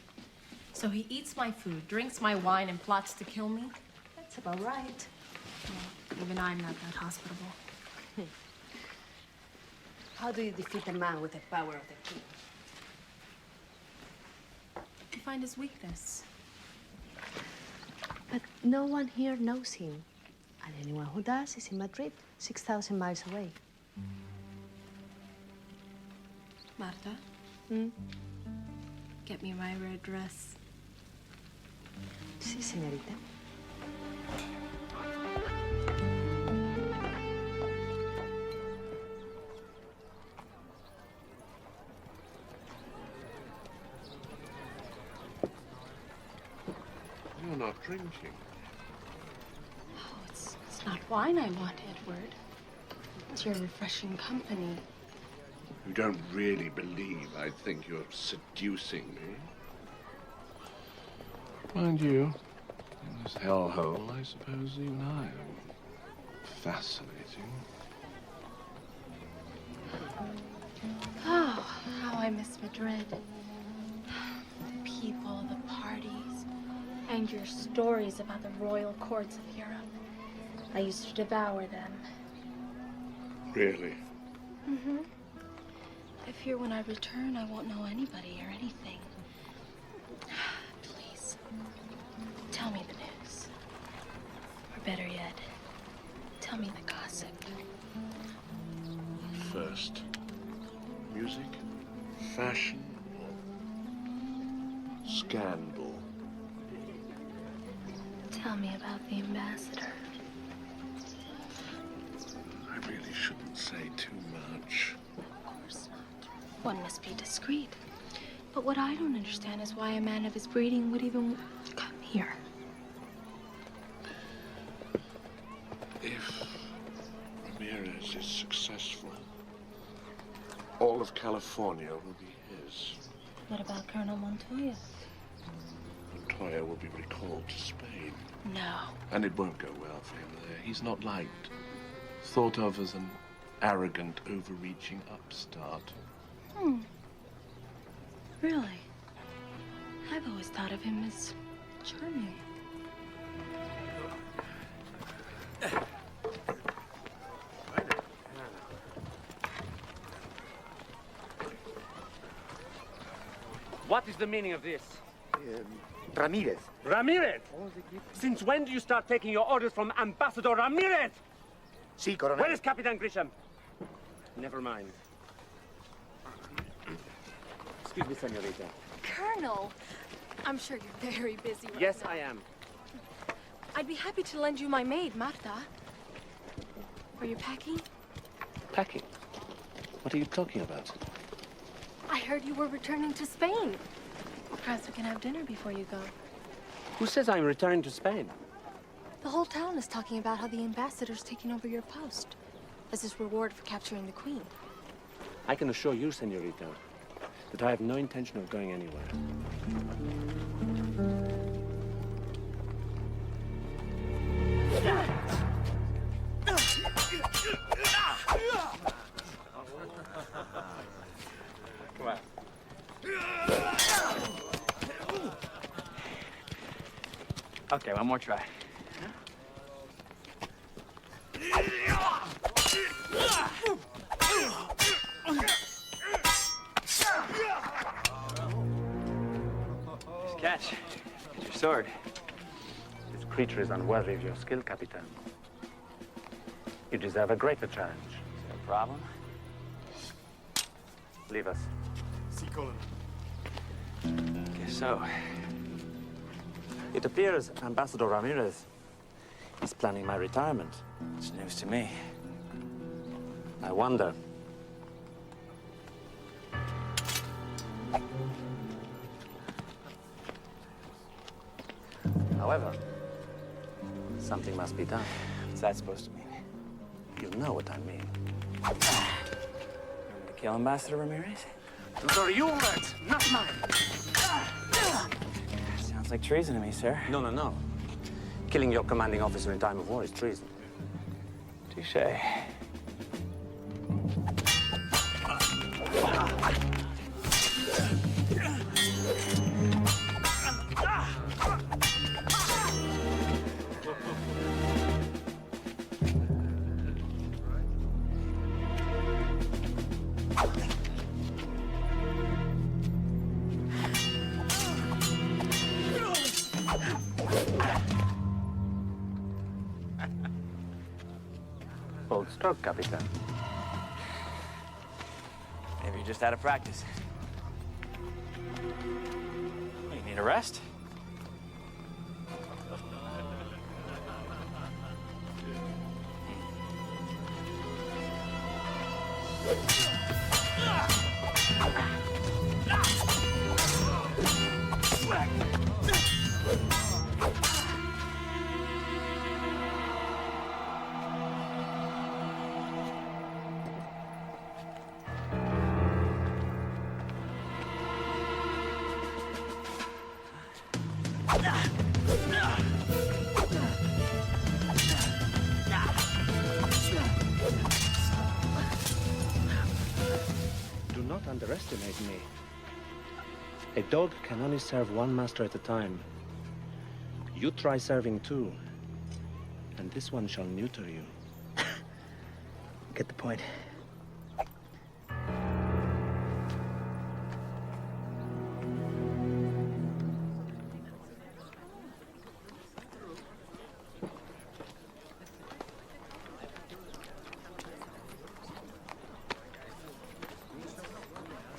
So he eats my food, drinks my wine, and plots to kill me? That's about right. Well, even I'm not that hospitable. How do you defeat a man with the power of the King? You find his weakness. But no one here knows him. And anyone who does is in Madrid, 6,000 miles away. Marta? Hmm? Get me my red dress. Sí, señorita. You're not drinking. Oh, it's not wine I want, Edward. It's your refreshing company. You don't really believe I think you're seducing me? Mind you, in this hellhole, I suppose even I am fascinating. Oh, how I miss Madrid. The people, the parties, and your stories about the royal courts of Europe. I used to devour them. Really? Mm-hmm. I fear when I return, I won't know anybody or anything. Please, tell me the news. Or better yet, tell me the gossip. First, music, fashion, or scandal? Tell me about the ambassador. I really shouldn't say too much. Of course not. One must be discreet. But what I don't understand is why a man of his breeding would even come here. If Ramirez is successful, all of California will be his. What about Colonel Montoya? Montoya will be recalled to Spain. No. And it won't go well for him there. He's not liked. Thought of as an arrogant, overreaching upstart. Really? I've always thought of him as charming. What is the meaning of this? Ramirez. Ramirez? Since when do you start taking your orders from Ambassador Ramirez? Sí, Coronel. Where is Capitan Grisham? Never mind. Excuse me, senorita. Colonel, I'm sure you're very busy right Yes, now. I am. I'd be happy to lend you my maid, Marta. Are you packing? Packing? What are you talking about? I heard you were returning to Spain. Perhaps we can have dinner before you go. Who says I'm returning to Spain? The whole town is talking about how the ambassador's taking over your post as his reward for capturing the queen. I can assure you, senorita, that I have no intention of going anywhere. Come on. Okay, one more try. Catch. Get your sword. This creature is unworthy of your skill, Capitan. You deserve a greater challenge. Is there a problem? Leave us. Guess so. It appears Ambassador Ramirez is planning my retirement. It's news to me. I wonder. However, something must be done. What's that supposed to mean? You know what I mean. You want me to kill Ambassador Ramirez? Those are your words, not mine. Sounds like treason to me, sir. No, no, no. Killing your commanding officer in time of war is treason. Touché. Bold stroke, Capitan. Maybe you're just out of practice. What, you need a rest? Do not underestimate me. A dog can only serve one master at a time. You try serving two, and this one shall neuter you. Get the point.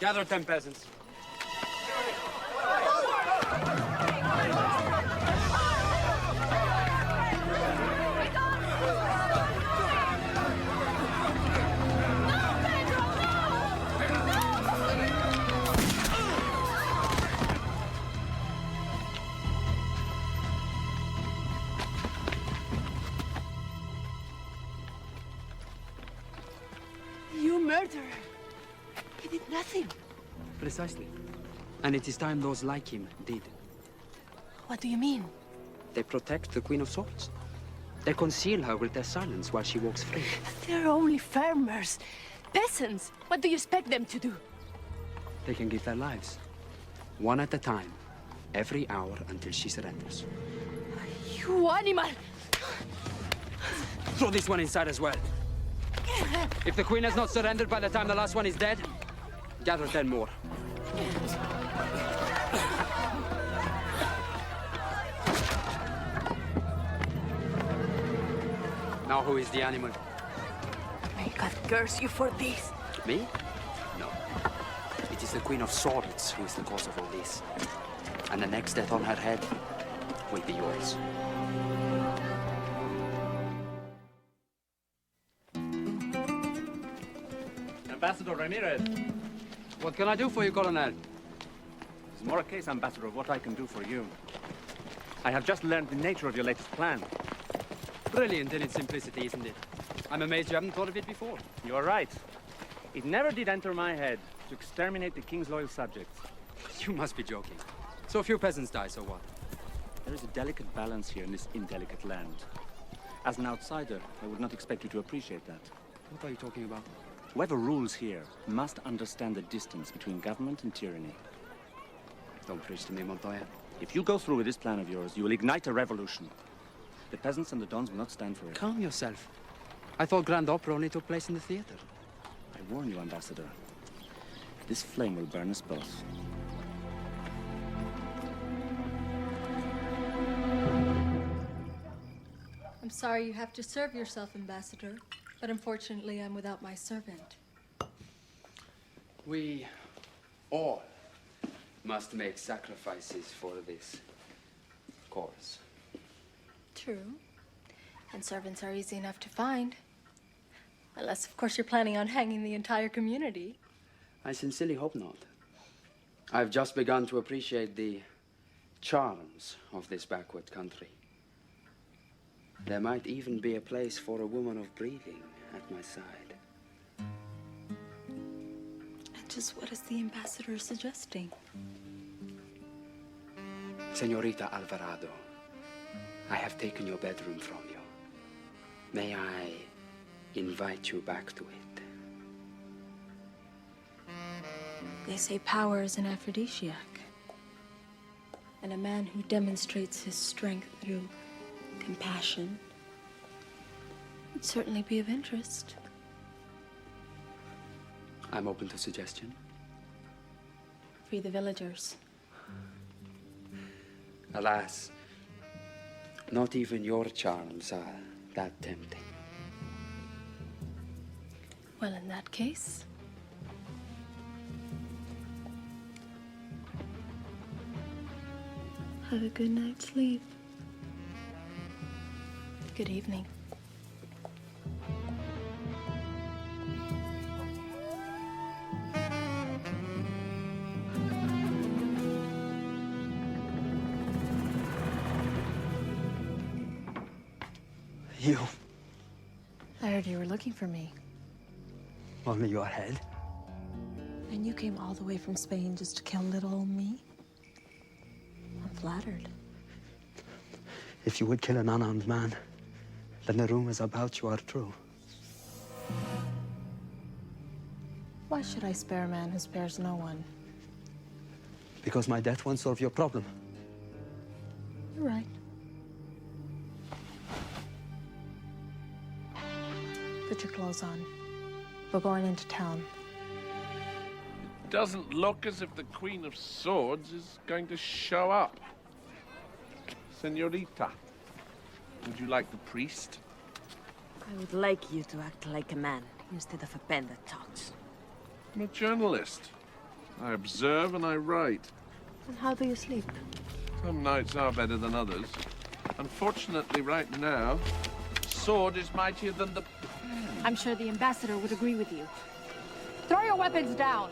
Gather 10 peasants. You murderer! He did nothing. Precisely. And it is time those like him did. What do you mean? They protect the Queen of Swords. They conceal her with their silence while she walks free. They're only farmers. Peasants. What do you expect them to do? They can give their lives. One at a time. Every hour until she surrenders. You animal! Throw this one inside as well. If the Queen has not surrendered by the time the last one is dead, gather 10 more. Now who is the animal? May God curse you for this. Me? No. It is the Queen of Swords who is the cause of all this. And the next death on her head will be yours. Ambassador Ramirez. What can I do for you, Colonel? It's more a case, Ambassador, of what I can do for you. I have just learned the nature of your latest plan. Brilliant in its simplicity, isn't it? I'm amazed you haven't thought of it before. You are right. It never did enter my head to exterminate the king's loyal subjects. You must be joking. So few peasants die, so what? There is a delicate balance here in this indelicate land. As an outsider, I would not expect you to appreciate that. What are you talking about? Whoever rules here must understand the distance between government and tyranny. Don't preach to me, Montoya. If you go through with this plan of yours, you will ignite a revolution. The peasants and the dons will not stand for it. Calm yourself. I thought Grand Opera only took place in the theater. I warn you, Ambassador. This flame will burn us both. I'm sorry you have to serve yourself, Ambassador, but unfortunately I'm without my servant. We all must make sacrifices for this cause. True. And servants are easy enough to find. Unless, of course, you're planning on hanging the entire community. I sincerely hope not. I've just begun to appreciate the charms of this backward country. There might even be a place for a woman of breeding at my side. And just what is the ambassador suggesting? Senorita Alvarado, I have taken your bedroom from you. May I invite you back to it? They say power is an aphrodisiac. And a man who demonstrates his strength through compassion would certainly be of interest. I'm open to suggestion. Free the villagers. Alas, not even your charms are that tempting. Well, in that case, have a good night's sleep. Good evening. You, I heard you were looking for me. only your head? And you came all the way from Spain just to kill little old me? I'm flattered. If you would kill an unarmed man, then the rumors about you are true. Why should I spare a man who spares no one? Because my death won't solve your problem. You're right. Put your clothes on. We're going into town. It doesn't look as if the Queen of Swords is going to show up. Senorita, would you like the priest? I would like you to act like a man instead of a pen that talks. I'm a journalist. I observe and I write. And how do you sleep? Some nights are better than others. Unfortunately, right now, sword is mightier than the pen. I'm sure the ambassador would agree with you. Throw your weapons down.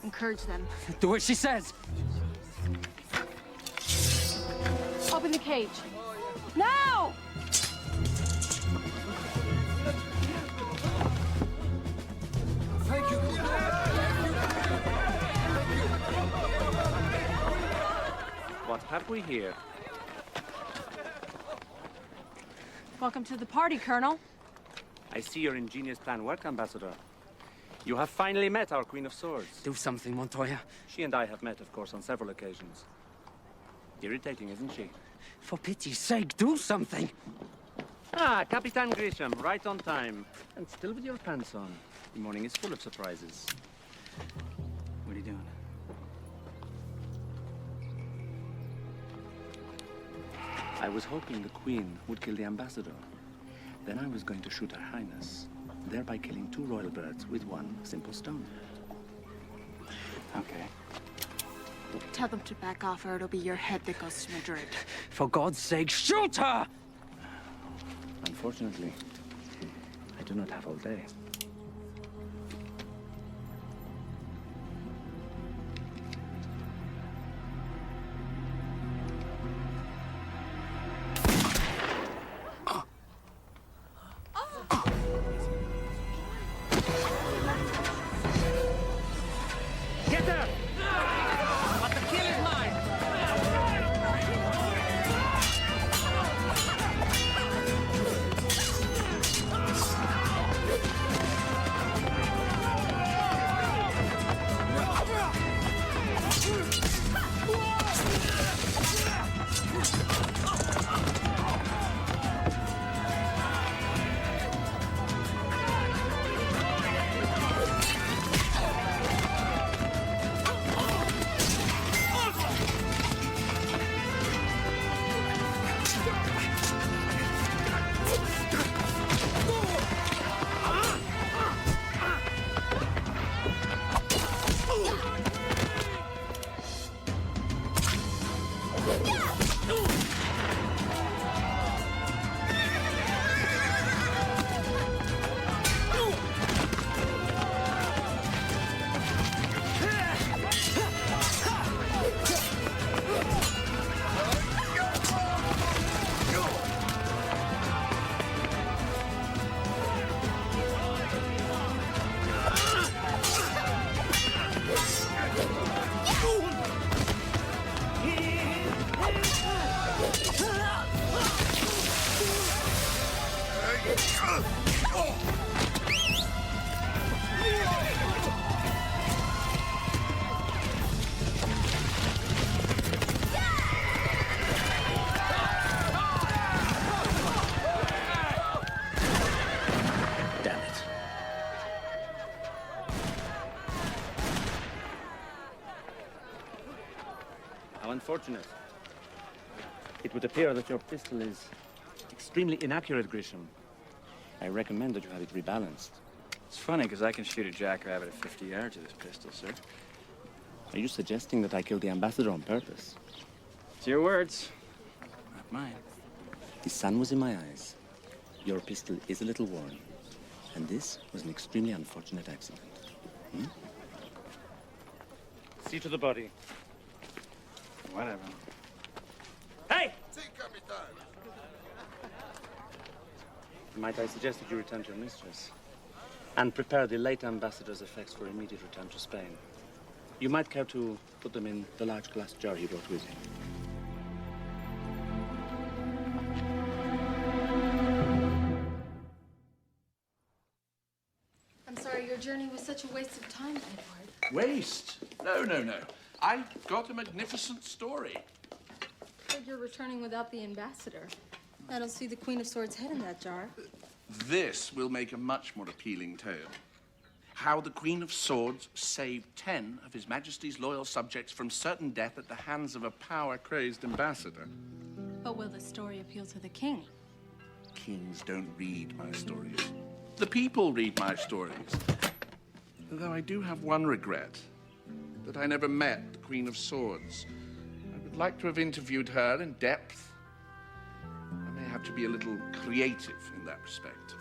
Encourage them. Do what she says. Open the cage. Now! Thank you. What have we here? Welcome to the party, Colonel. I see your ingenious plan work, Ambassador. You have finally met our Queen of Swords. Do something, Montoya. She and I have met, of course, on several occasions. Irritating, isn't she? For pity's sake, do something. Ah, Capitan Grisham, right on time. And still with your pants on. The morning is full of surprises. What are you doing? I was hoping the Queen would kill the Ambassador. Then I was going to shoot Her Highness, thereby killing 2 royal birds with 1 simple stone. Okay. Tell them to back off or it'll be your head that goes to Madrid. For God's sake, shoot her! Unfortunately, I do not have all day. Damn it. How unfortunate. It would appear that your pistol is extremely inaccurate, Grisham. I recommend that you have it rebalanced. It's funny, because I can shoot a jackrabbit at 50 yards with this pistol, sir. Are you suggesting that I killed the ambassador on purpose? It's your words, not mine. The sun was in my eyes. Your pistol is a little worn. And this was an extremely unfortunate accident. Hmm? See to the body. Whatever. Hey! Might I suggest that you return to your mistress and prepare the late ambassador's effects for immediate return to Spain? You might care to put them in the large glass jar he brought with him. I'm sorry, your journey was such a waste of time, Edward. Waste? No, no, no. I got a magnificent story. But you're returning without the ambassador. I don't see the Queen of Swords' head in that jar. This will make a much more appealing tale. How the Queen of Swords saved 10 of His Majesty's loyal subjects from certain death at the hands of a power-crazed ambassador. But will the story appeal to the king? Kings don't read my stories. The people read my stories. Though I do have one regret, that I never met the Queen of Swords. I would like to have interviewed her in depth. I may have to be a little creative in that respect.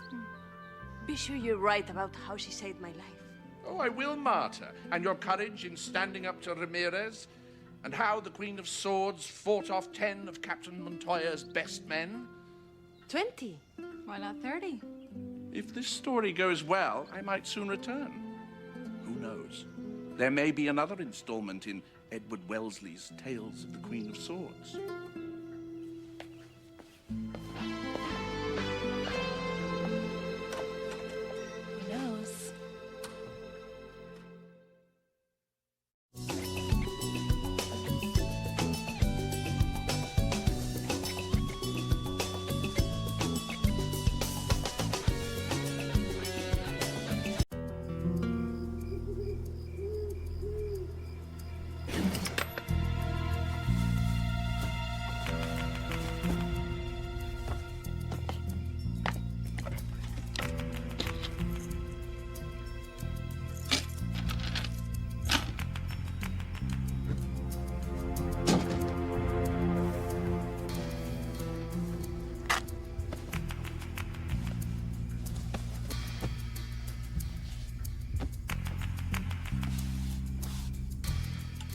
Be sure you're right about how she saved my life. Oh, I will, Marta. And your courage in standing up to Ramirez, and how the Queen of Swords fought off 10 of Captain Montoya's best men. 20. Why not 30? If this story goes well, I might soon return. Who knows? There may be another installment in Edward Wellesley's Tales of the Queen of Swords. Who knows?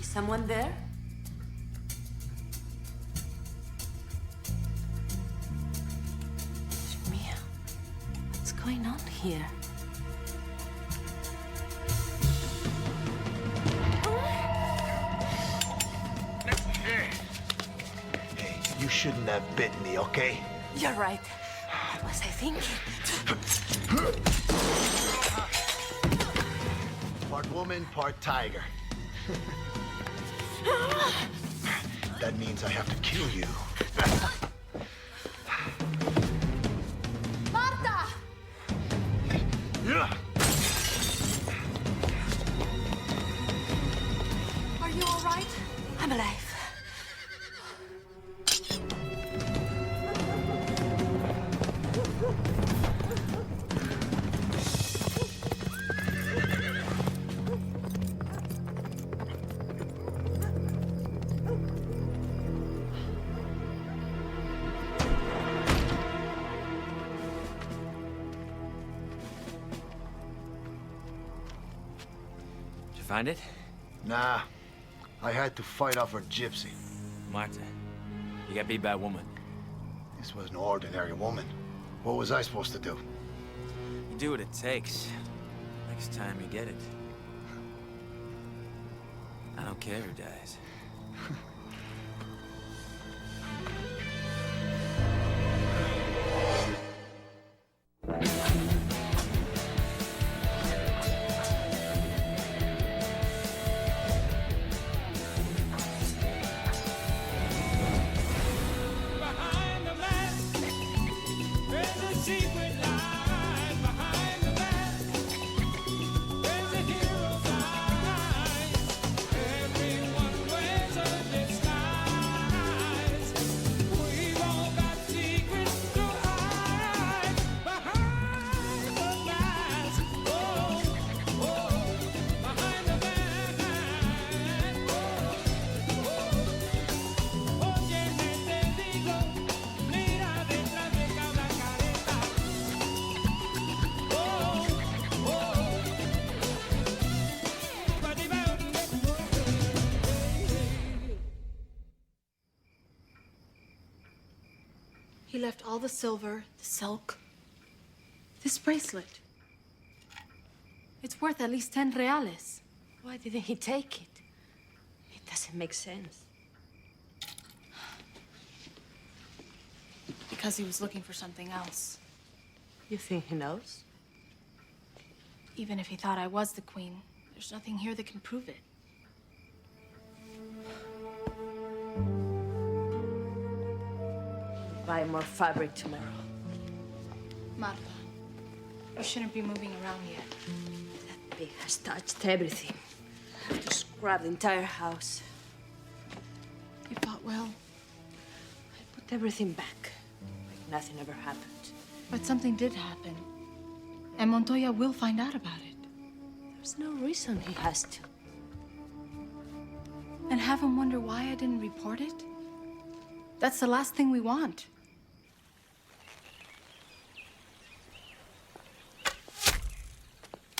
Someone there? Mia, what's going on here? Hey, you shouldn't have bitten me, okay? You're right. What was I thinking? Part woman, part tiger. That means I have to kill you. Marta! Are you all right? I'm alive. Find it? Nah. I had to fight off her gypsy. Marta, you got beat by a woman. This was an ordinary woman. What was I supposed to do? You do what it takes. Next time you get it. I don't care who dies. secret lies behind the mask. There's a hero's eyes. Everyone wears a disguise. We've all got secrets to hide behind the mask. Oh, oh, behind the mask. Óyeme, te digo, mira detrás de cada careta. Oh, oh. He left all the silver, the silk, this bracelet. It's worth at least 10 reales. Why didn't he take it? It doesn't make sense. Because he was looking for something else. You think he knows? Even if he thought I was the queen, there's nothing here that can prove it. Buy more fabric tomorrow. Marta, you shouldn't be moving around yet. That pig has touched everything. I have to scrub the entire house. You fought well, I put everything back, like nothing ever happened. but something did happen. And Montoya will find out about it. There's no reason he has to. And have him wonder why I didn't report it? That's the last thing we want.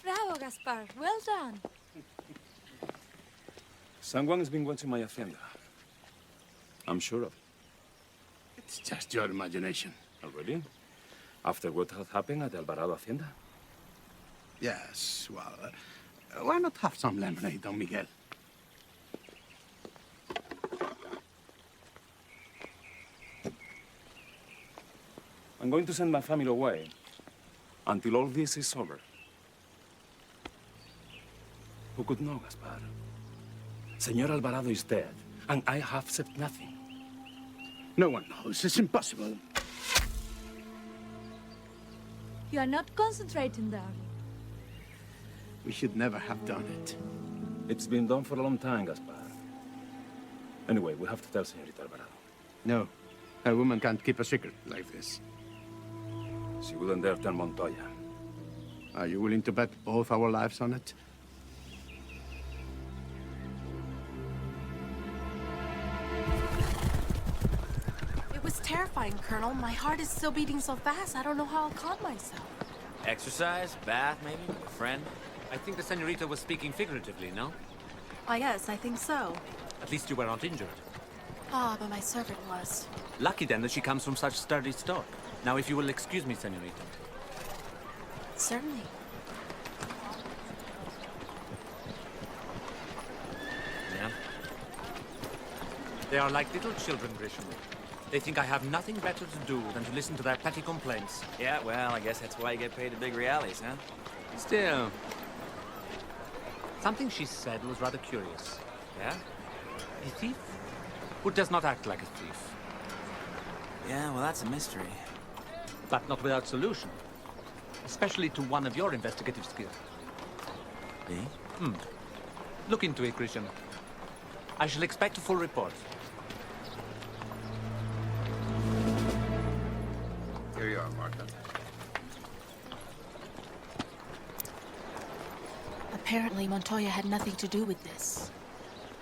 Bravo, Gaspar. Well done. Someone has been watching my hacienda. I'm sure of it. It's just your imagination. Oh, really? After what has happened at Alvarado Hacienda? Yes, well, why not have some lemonade, Don Miguel? I'm going to send my family away until all this is over. Who could know, Gaspar? Señor Alvarado is dead, and I have said nothing. No one knows. It's impossible. You are not concentrating, darling. We should never have done it. It's been done for a long time, Gaspar. Anyway, we have to tell Señorita Alvarado. No, a woman can't keep a secret like this. She wouldn't dare tell Montoya. Are you willing to bet both our lives on it? It was terrifying, Colonel. My heart is still beating so fast, I don't know how I'll calm myself. Exercise, bath, maybe, a friend. I think the senorita was speaking figuratively, no? Why, yes, I think so. At least you were not injured. Ah, but my servant was. Lucky then that she comes from such sturdy stock. Now, if you will excuse me, senorita. Certainly. Yeah? They are like little children, Grisham. They think I have nothing better to do than to listen to their petty complaints. Yeah, well, I guess that's why you get paid the big reales, huh? Still, something she said was rather curious. Yeah? A thief? Who does not act like a thief? Yeah, well, that's a mystery. But not without solution. Especially to one of your investigative skills. Me? Look into it, Christian. I shall expect a full report. Here you are, Martha. Apparently, Montoya had nothing to do with this.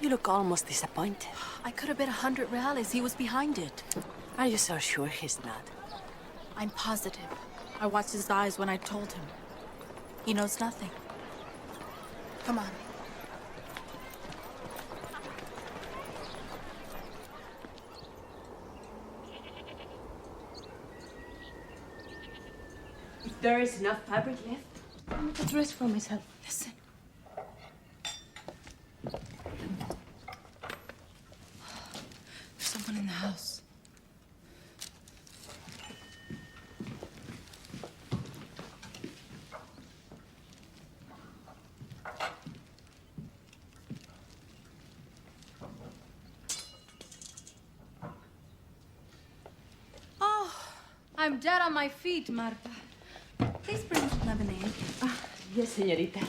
You look almost disappointed. I could have bet 100 reales he was behind it. Are you so sure he's not? I'm positive. I watched his eyes when I told him. He knows nothing. Come on. If there is enough fabric left, I'll make a dress for myself. Listen. There's someone in the house. I'm dead on my feet, Marta. Please bring some lemonade. Yes, señorita.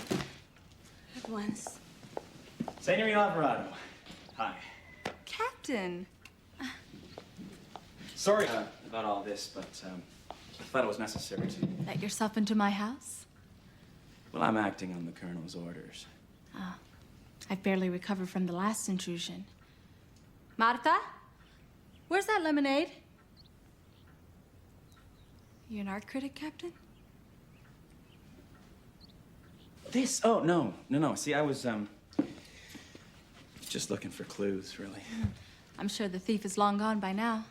At once. Senorita Alvarado. Hi. Captain. Sorry about all this, but I thought it was necessary to. Let yourself into my house? Well, I'm acting on the Colonel's orders. Ah, I've barely recovered from the last intrusion. Marta? Where's that lemonade? You an art critic, Captain? This? Oh, no. No. See, I was, just looking for clues, really. I'm sure the thief is long gone by now.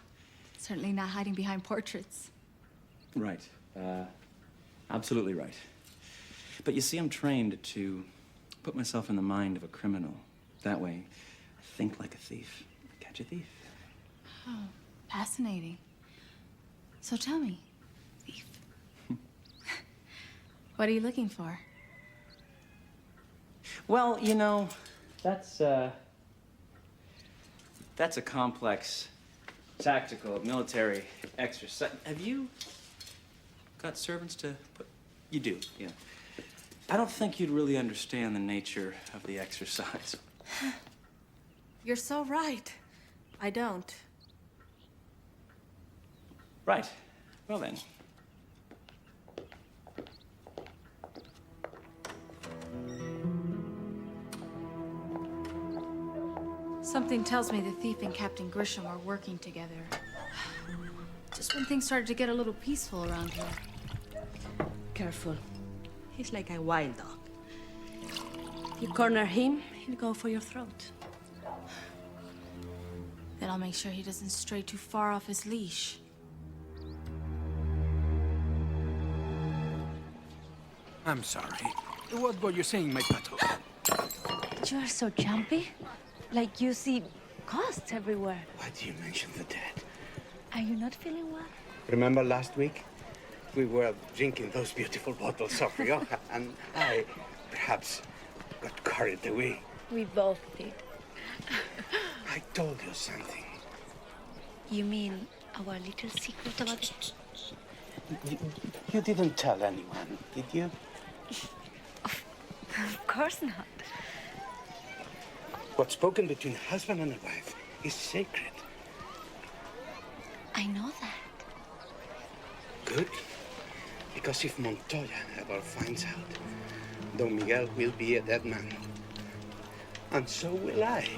Certainly not hiding behind portraits. Right. Absolutely right. But you see, I'm trained to put myself in the mind of a criminal. That way, I think like a thief. Catch a thief. Oh, fascinating. So tell me, thief. What are you looking for? Well, you know, that's a complex tactical military exercise. Have you got servants to put? You do, yeah. I don't think you'd really understand the nature of the exercise. You're so right. I don't. Right. Well then. Something tells me the thief and Captain Grisham are working together. Just when things started to get a little peaceful around here. Careful. He's like a wild dog. If you corner him, he'll go for your throat. Then I'll make sure he doesn't stray too far off his leash. I'm sorry. What were you saying, my pato? You are so jumpy. Like you see ghosts everywhere. Why do you mention the dead? Are you not feeling well? Remember last week? We were drinking those beautiful bottles of Rioja, and I, perhaps, got carried away. We both did. I told you something. You mean our little secret about it? You didn't tell anyone, did you? Of course not. What's spoken between husband and a wife is sacred. I know that. Good. Because if Montoya ever finds out, Don Miguel will be a dead man. And so will I.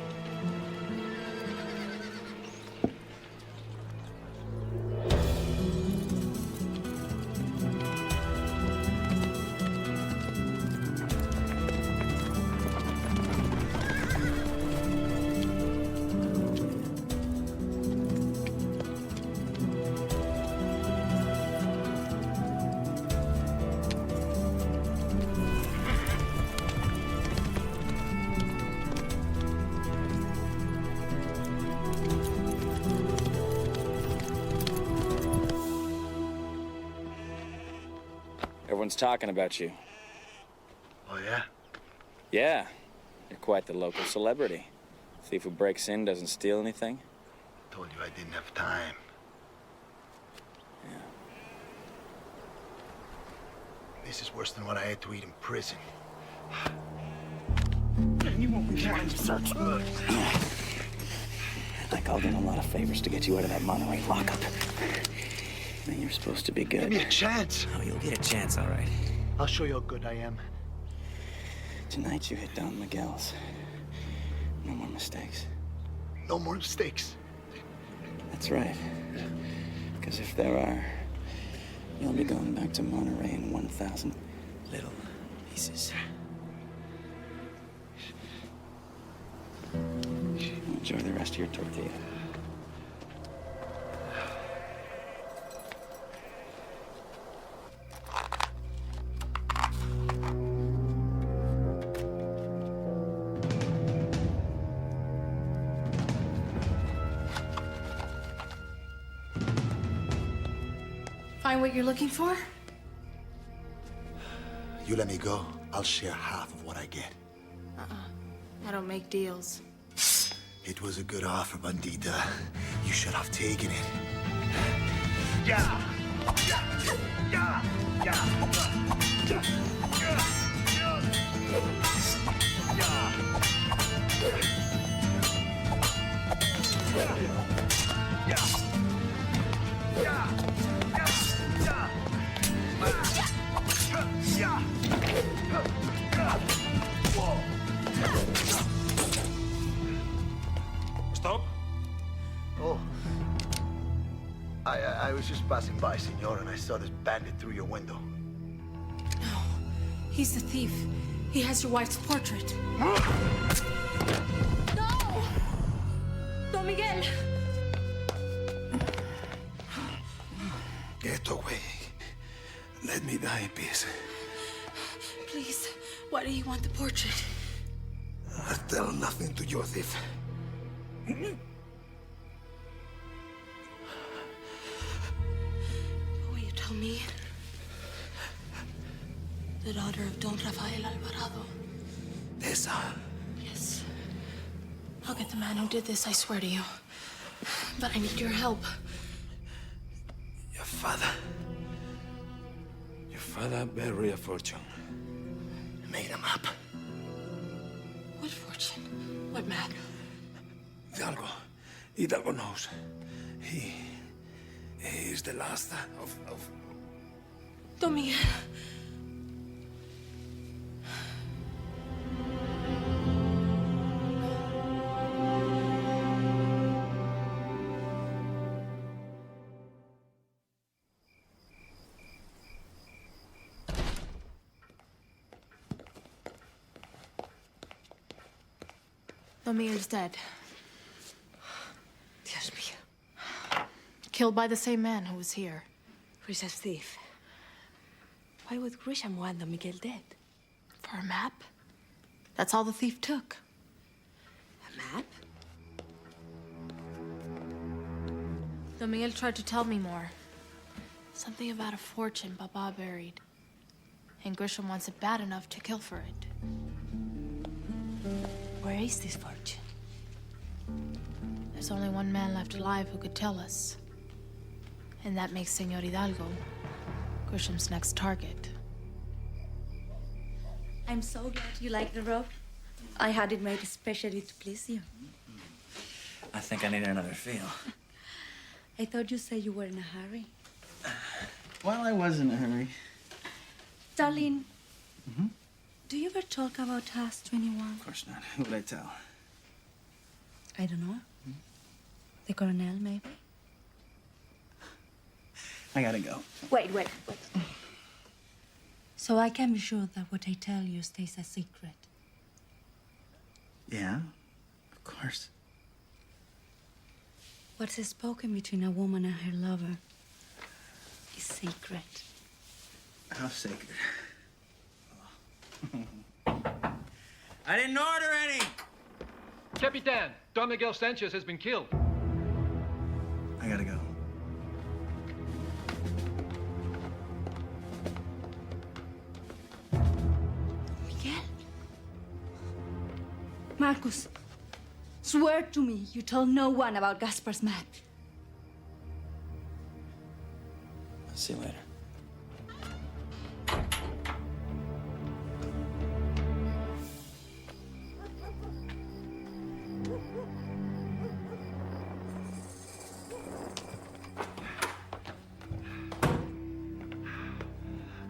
Everyone's talking about you. Oh, yeah? Yeah. You're quite the local celebrity. Thief who breaks in, doesn't steal anything. Told you I didn't have time. Yeah. This is worse than what I had to eat in prison. You won't be trying to search me. Like I'll do a lot of favors to get you out of that Monterey lockup. Man, you're supposed to be good. Give me a chance. Oh, you'll get a chance, all right. I'll show you how good I am. Tonight you hit Don Miguel's. No more mistakes. No more mistakes. That's right. Because if there are, you'll be going back to Monterey in 1,000 little pieces. Enjoy the rest of your tortilla. Find what you're looking for? You let me go, I'll share half of what I get. I don't make deals. It was a good offer, Bandita. You should have taken it. Yeah! passing by, senor, and I saw this bandit through your window. No, he's the thief. He has your wife's portrait. No! Don Miguel! Get away. Let me die in peace. Please, why do you want the portrait? I'll tell nothing to your thief. Will you tell me? The daughter of Don Rafael Alvarado. Tessa. Yes. I'll get the man who did this, I swear to you. But I need your help. Your father. Your father buried a fortune. Made him up. What fortune? What man? Hidalgo knows. He is the last of... Don Miguel. Don Miguel's dead. Dios mío. Killed by the same man who was here. Grisham's thief. Why would Grisham want Don Miguel dead? For a map? That's all the thief took. A map? Don Miguel tried to tell me more. Something about a fortune Papa buried. And Grisham wants it bad enough to kill for it. Where is this fortune? There's only one man left alive who could tell us. And that makes Senor Hidalgo Grisham's next target. I'm so glad you like the robe. I had it made especially to please you. I think I need another feel. I thought you said you were in a hurry. Well, I was in a hurry. Darling, do you ever talk about Task 21? Of course not. Who would I tell? I don't know. The Colonel, maybe? I gotta go. Wait. So I can be sure that what I tell you stays a secret. Yeah, of course. What's spoken between a woman and her lover is sacred. How sacred. I didn't order any! Capitan, Don Miguel Sanchez has been killed. I gotta go. Miguel? Marcus, swear to me you told no one about Gaspar's map. I'll see you later.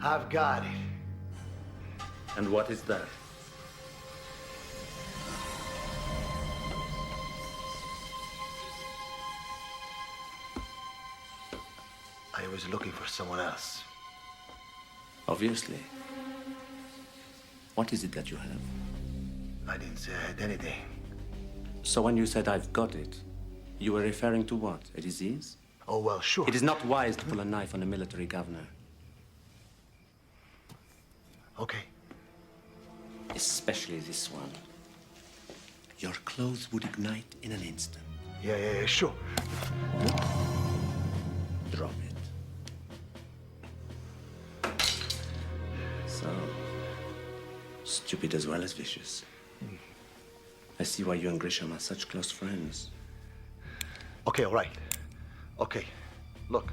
I've got it. And what is that? I was looking for someone else. Obviously. What is it that you have? I didn't say I had anything. So when you said I've got it, you were referring to what? A disease? Oh, well, sure. It is not wise to pull a knife on a military governor. Okay. Especially this one. Your clothes would ignite in an instant. Yeah, sure. Drop it. So, stupid as well as vicious. I see why you and Grisham are such close friends. Okay, all right. Okay. Look,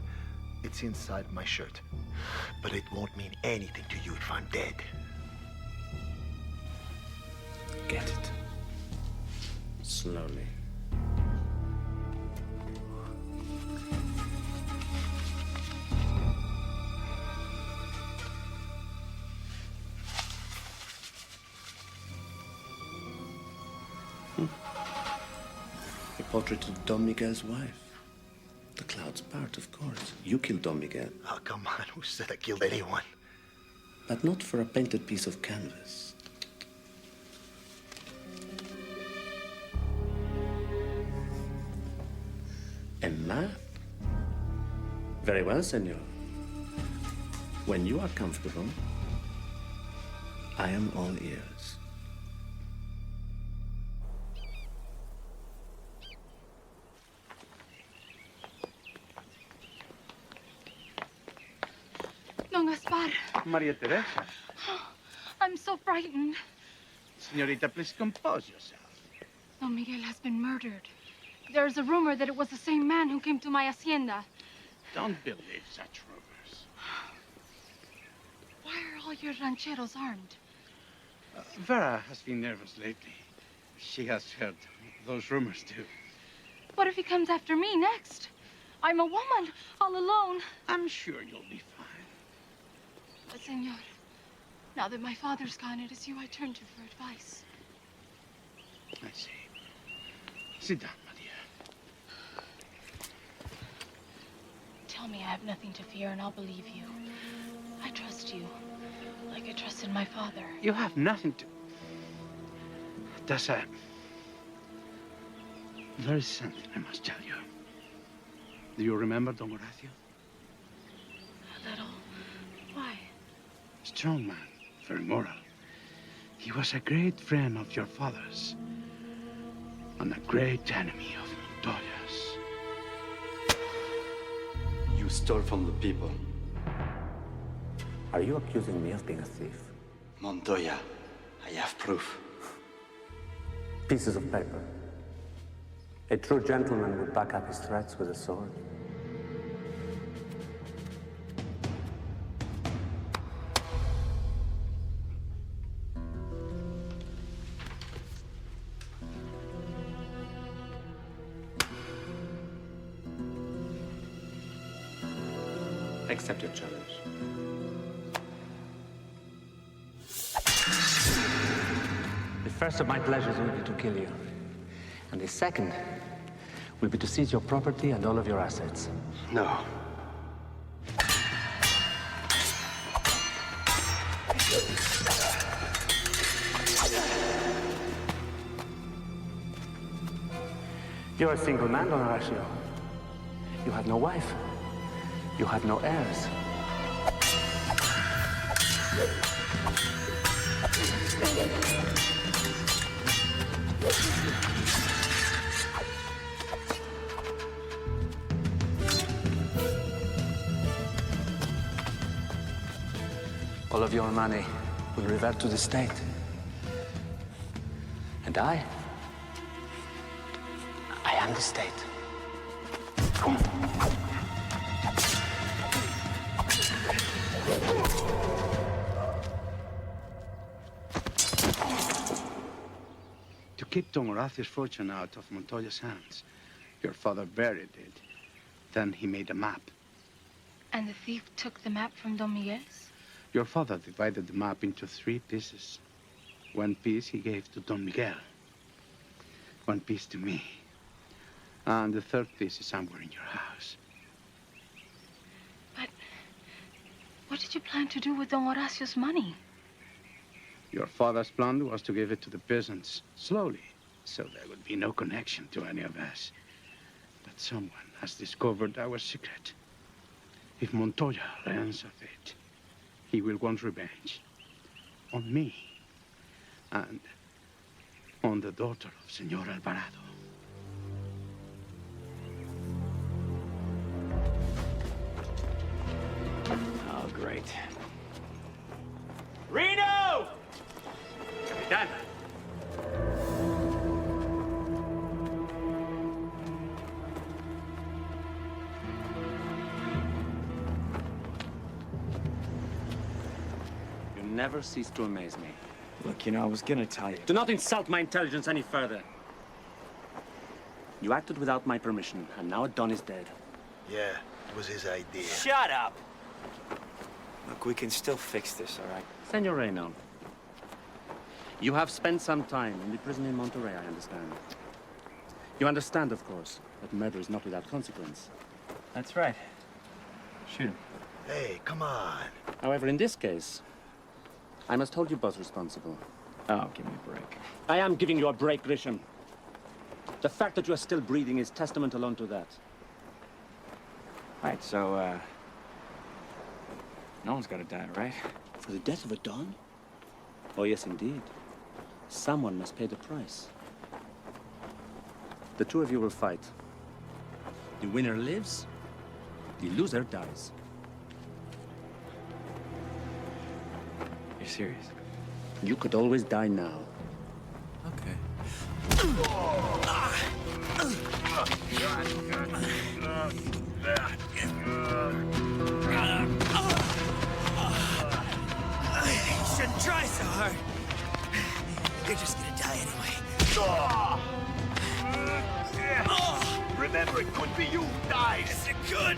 it's inside my shirt. But it won't mean anything to you if I'm dead. Get it. Slowly. A portrait of Don Miguel's wife. The clouds part, of course. You killed Don Miguel. Oh, come on. Who said I killed anyone? But not for a painted piece of canvas. A map? Very well, senor. When you are comfortable, I am all ears. Don Gaspar, Maria Teresa. I'm so frightened. Senorita, please compose yourself. Don Miguel has been murdered. There's a rumor that it was the same man who came to my hacienda. Don't believe such rumors. Why are all your rancheros armed? Vera has been nervous lately. She has heard those rumors too. What if he comes after me next? I'm a woman, all alone. I'm sure you'll be fine. But, senor, now that my father's gone, it is you I turn to for advice. I see. Sit down, Maria. Tell me I have nothing to fear and I'll believe you. I trust you, like I trusted my father. You have nothing to... Tessa, there is something I must tell you. Do you remember Don Horacio? A little. Why? Strong man, very moral. He was a great friend of your father's and a great enemy of Montoya's. You stole from the people. Are you accusing me of being a thief? Montoya, I have proof. Pieces of paper. A true gentleman would back up his threats with a sword. Accept your challenge. The first of my pleasures will be to kill you. And the second will be to seize your property and all of your assets. No. You're a single man, Don Horacio. You have no wife. You have no heirs. All of your money will revert to the state. And I am the state. To keep Don Horacio's fortune out of Montoya's hands, your father buried it. Then he made a map. And the thief took the map from Don Miguel's? Your father divided the map into 3 pieces. 1 piece he gave to Don Miguel. 1 piece to me. And the 3rd piece is somewhere in your house. But what did you plan to do with Don Horacio's money? Your father's plan was to give it to the peasants, slowly, so there would be no connection to any of us. But someone has discovered our secret. If Montoya learns of it, he will want revenge on me and on the daughter of Senor Alvarado. Oh, great. Reno! Capitan! You never cease to amaze me. Look, you know, I was gonna tell you. Do not insult my intelligence any further. You acted without my permission, and now Don is dead. Yeah, it was his idea. Shut up! Look, we can still fix this, all right? Senor Reno, you have spent some time in the prison in Monterey, I understand. You understand, of course, that murder is not without consequence. That's right. Shoot him. Hey, come on. However, in this case, I must hold you both responsible. Oh, give me a break. I am giving you a break, Grisham. The fact that you are still breathing is testament alone to that. Right, so, no one's gotta die, right? For the death of a Don? Oh, yes, indeed. Someone must pay the price. The two of you will fight. The winner lives, the loser dies. You're serious? You could always die now. Okay. You shouldn't try so hard. You're just gonna die anyway. Remember, it could be you who dies. Yes, it could.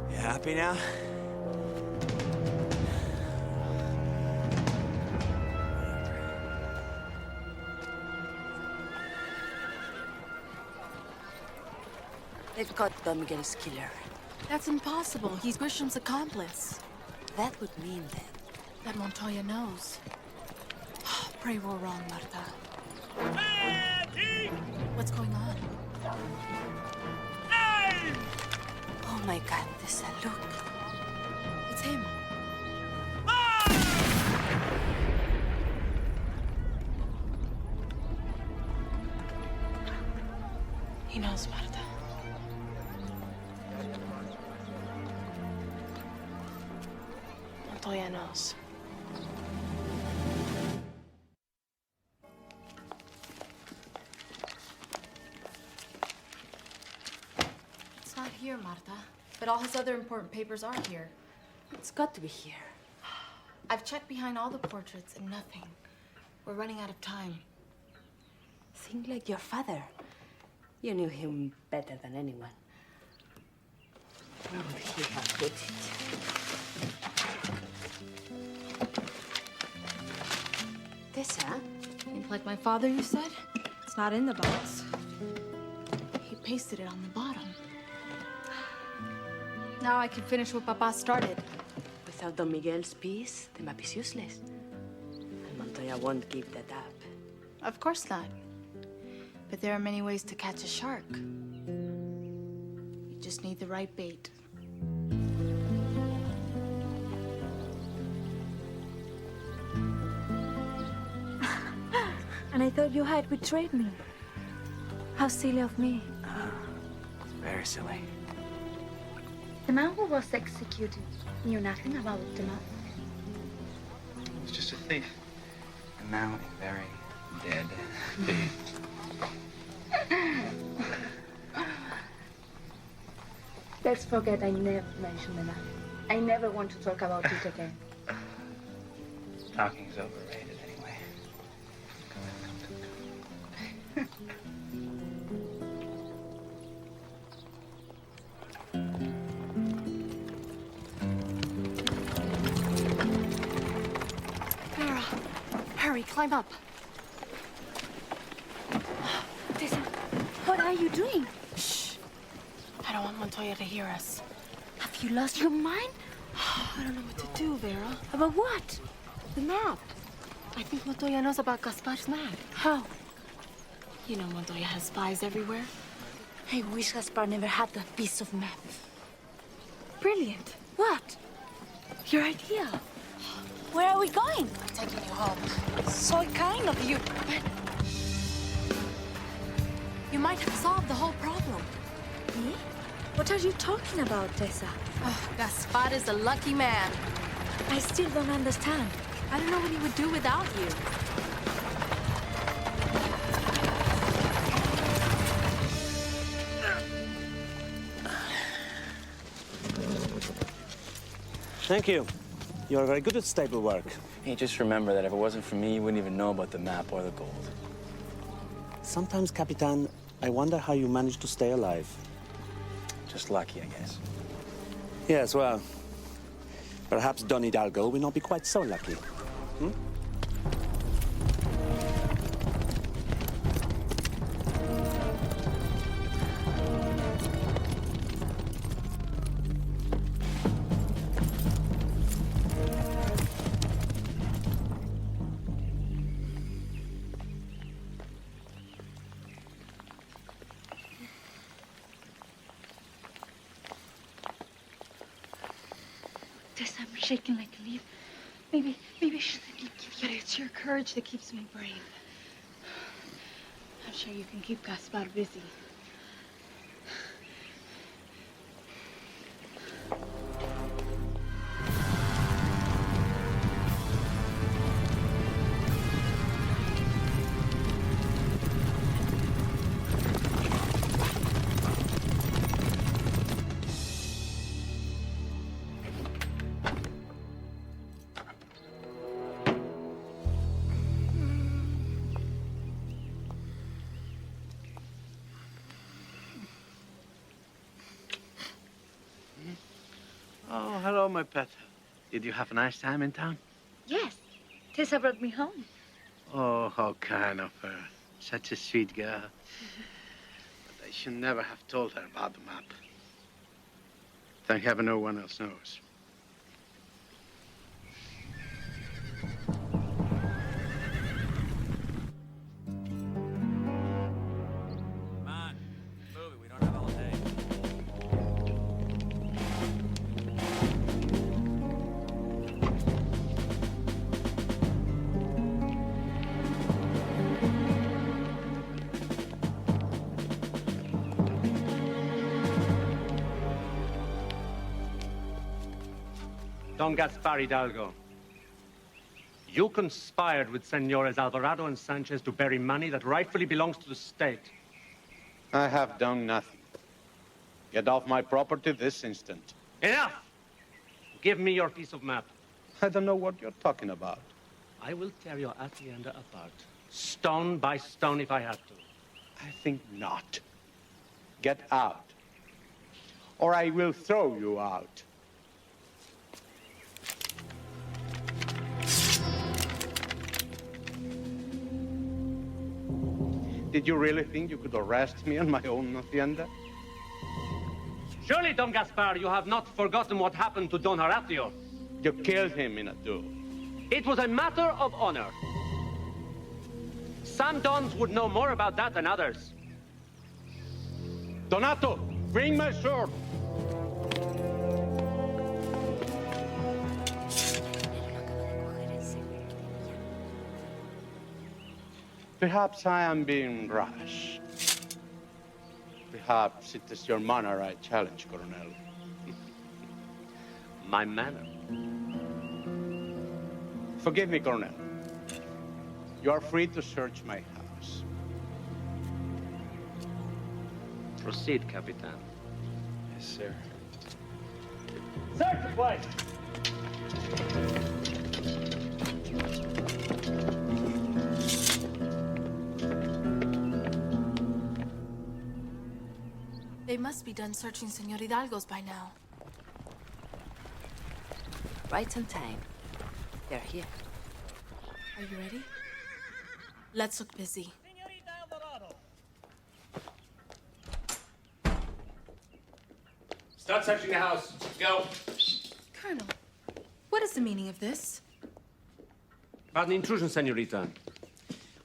You happy now? They've caught Don Miguel's killer. That's impossible. He's Grisham's accomplice. That would mean then that Montoya knows. Pray we're wrong, Marta. What's going on? Oh my God, Tessa, look. It's him. He knows, Marta. Montoya knows. It's not here, Marta. But all his other important papers are here. It's got to be here. I've checked behind all the portraits and nothing. We're running out of time. Think like your father. You knew him better than anyone. Where would he have put it? Tessa? Like my father, you said? It's not in the box. He pasted it on the bottom. Now I can finish what Papa started. Without Don Miguel's piece, the map is useless. And Montoya won't give that up. Of course not. But there are many ways to catch a shark. You just need the right bait. And I thought you had betrayed me. How silly of me. It's very silly. The man who was executed knew nothing about the map. He was just a thief. And now a very dead thief. Let's forget I never mentioned the map. I never want to talk about it again. Talking's overrated anyway. Vera, hurry, climb up. Tessa, what are you doing? Shh. I don't want Montoya to hear us. Have you lost your mind? I don't know what to do, Vera. About what? The map. I think Montoya knows about Gaspar's map. How? You know Montoya has spies everywhere. I wish Gaspar never had that piece of map. Brilliant. What? Your idea. Where are we going? I'm taking you home. So kind of you. But you might have solved the whole problem. Me? What are you talking about, Tessa? Oh, Gaspar is a lucky man. I still don't understand. I don't know what he would do without you. Thank you. You're very good at stable work. Hey, just remember that if it wasn't for me, you wouldn't even know about the map or the gold. Sometimes, Capitan, I wonder how you manage to stay alive. Just lucky, I guess. Yes, well, perhaps Don Hidalgo will not be quite so lucky. Hmm? Tessa, I'm shaking like a leaf. Maybe I shouldn't give you. It's your courage that keeps me brave. I'm sure you can keep Gaspar busy. Oh, hello, my pet. Did you have a nice time in town? Yes, Tessa brought me home. Oh, how kind of her. Such a sweet girl. But I should never have told her about the map. Thank heaven no one else knows. Come on, move it. We don't have all day. Don Gaspar Hidalgo, you conspired with Senores Alvarado and Sanchez to bury money that rightfully belongs to the state. I have done nothing. Get off my property this instant. Enough! Give me your piece of map. I don't know what you're talking about. I will tear your hacienda apart, stone by stone if I have to. I think not. Get out. Or I will throw you out. Did you really think you could arrest me on my own hacienda? Surely, Don Gaspar, you have not forgotten what happened to Don Horatio. You killed him in a duel. It was a matter of honor. Some Dons would know more about that than others. Donato, bring my sword. Perhaps I am being rash. Perhaps it is your manner I challenge, Colonel. My manner? Forgive me, Colonel. You are free to search my house. Proceed, Capitan. Yes, sir. Search the place! They must be done searching Senor Hidalgo's by now. Right on time. They're here. Are you ready? Let's look busy. Start searching the house. Go. Colonel, what is the meaning of this? Pardon the intrusion, senorita.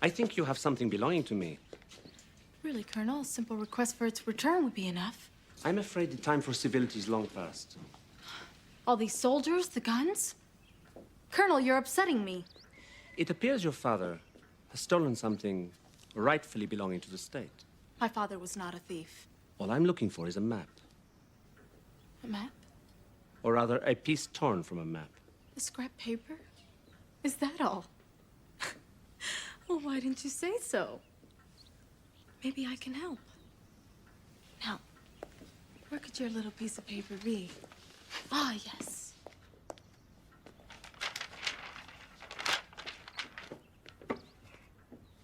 I think you have something belonging to me. Really, Colonel, a simple request for its return would be enough. I'm afraid the time for civility is long past. All these soldiers, the guns? Colonel, you're upsetting me. It appears your father has stolen something rightfully belonging to the state. My father was not a thief. All I'm looking for is a map. A map? Or rather, a piece torn from a map. A scrap paper? Is that all? Well, why didn't you say so? Maybe I can help. Now, where could your little piece of paper be? Ah, yes.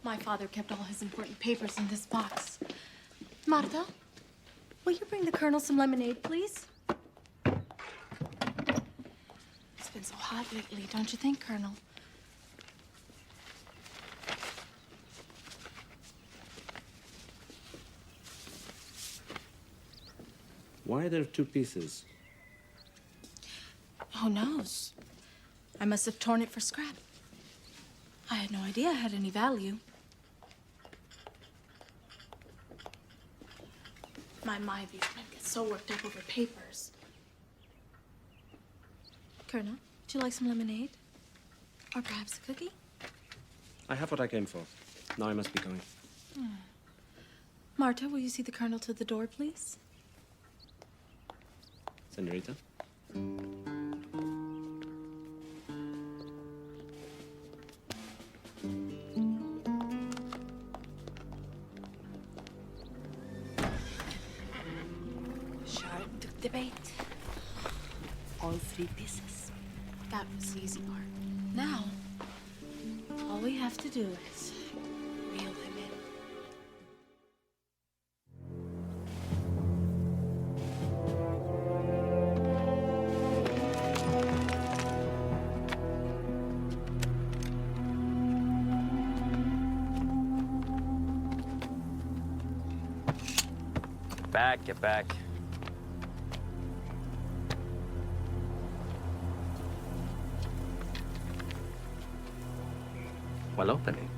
My father kept all his important papers in this box. Marta, will you bring the Colonel some lemonade, please? It's been so hot lately, don't you think, Colonel? Why are there two pieces? Who knows? I must have torn it for scrap. I had no idea it had any value. My vigilante gets so worked up over papers. Colonel, would you like some lemonade? Or perhaps a cookie? I have what I came for. Now I must be going. Marta, will you see the Colonel to the door, please? Senorita? Sharp took the bait. All 3 pieces. That was the easy part. Now, all we have to do is reel him in. Get back. Well, opening.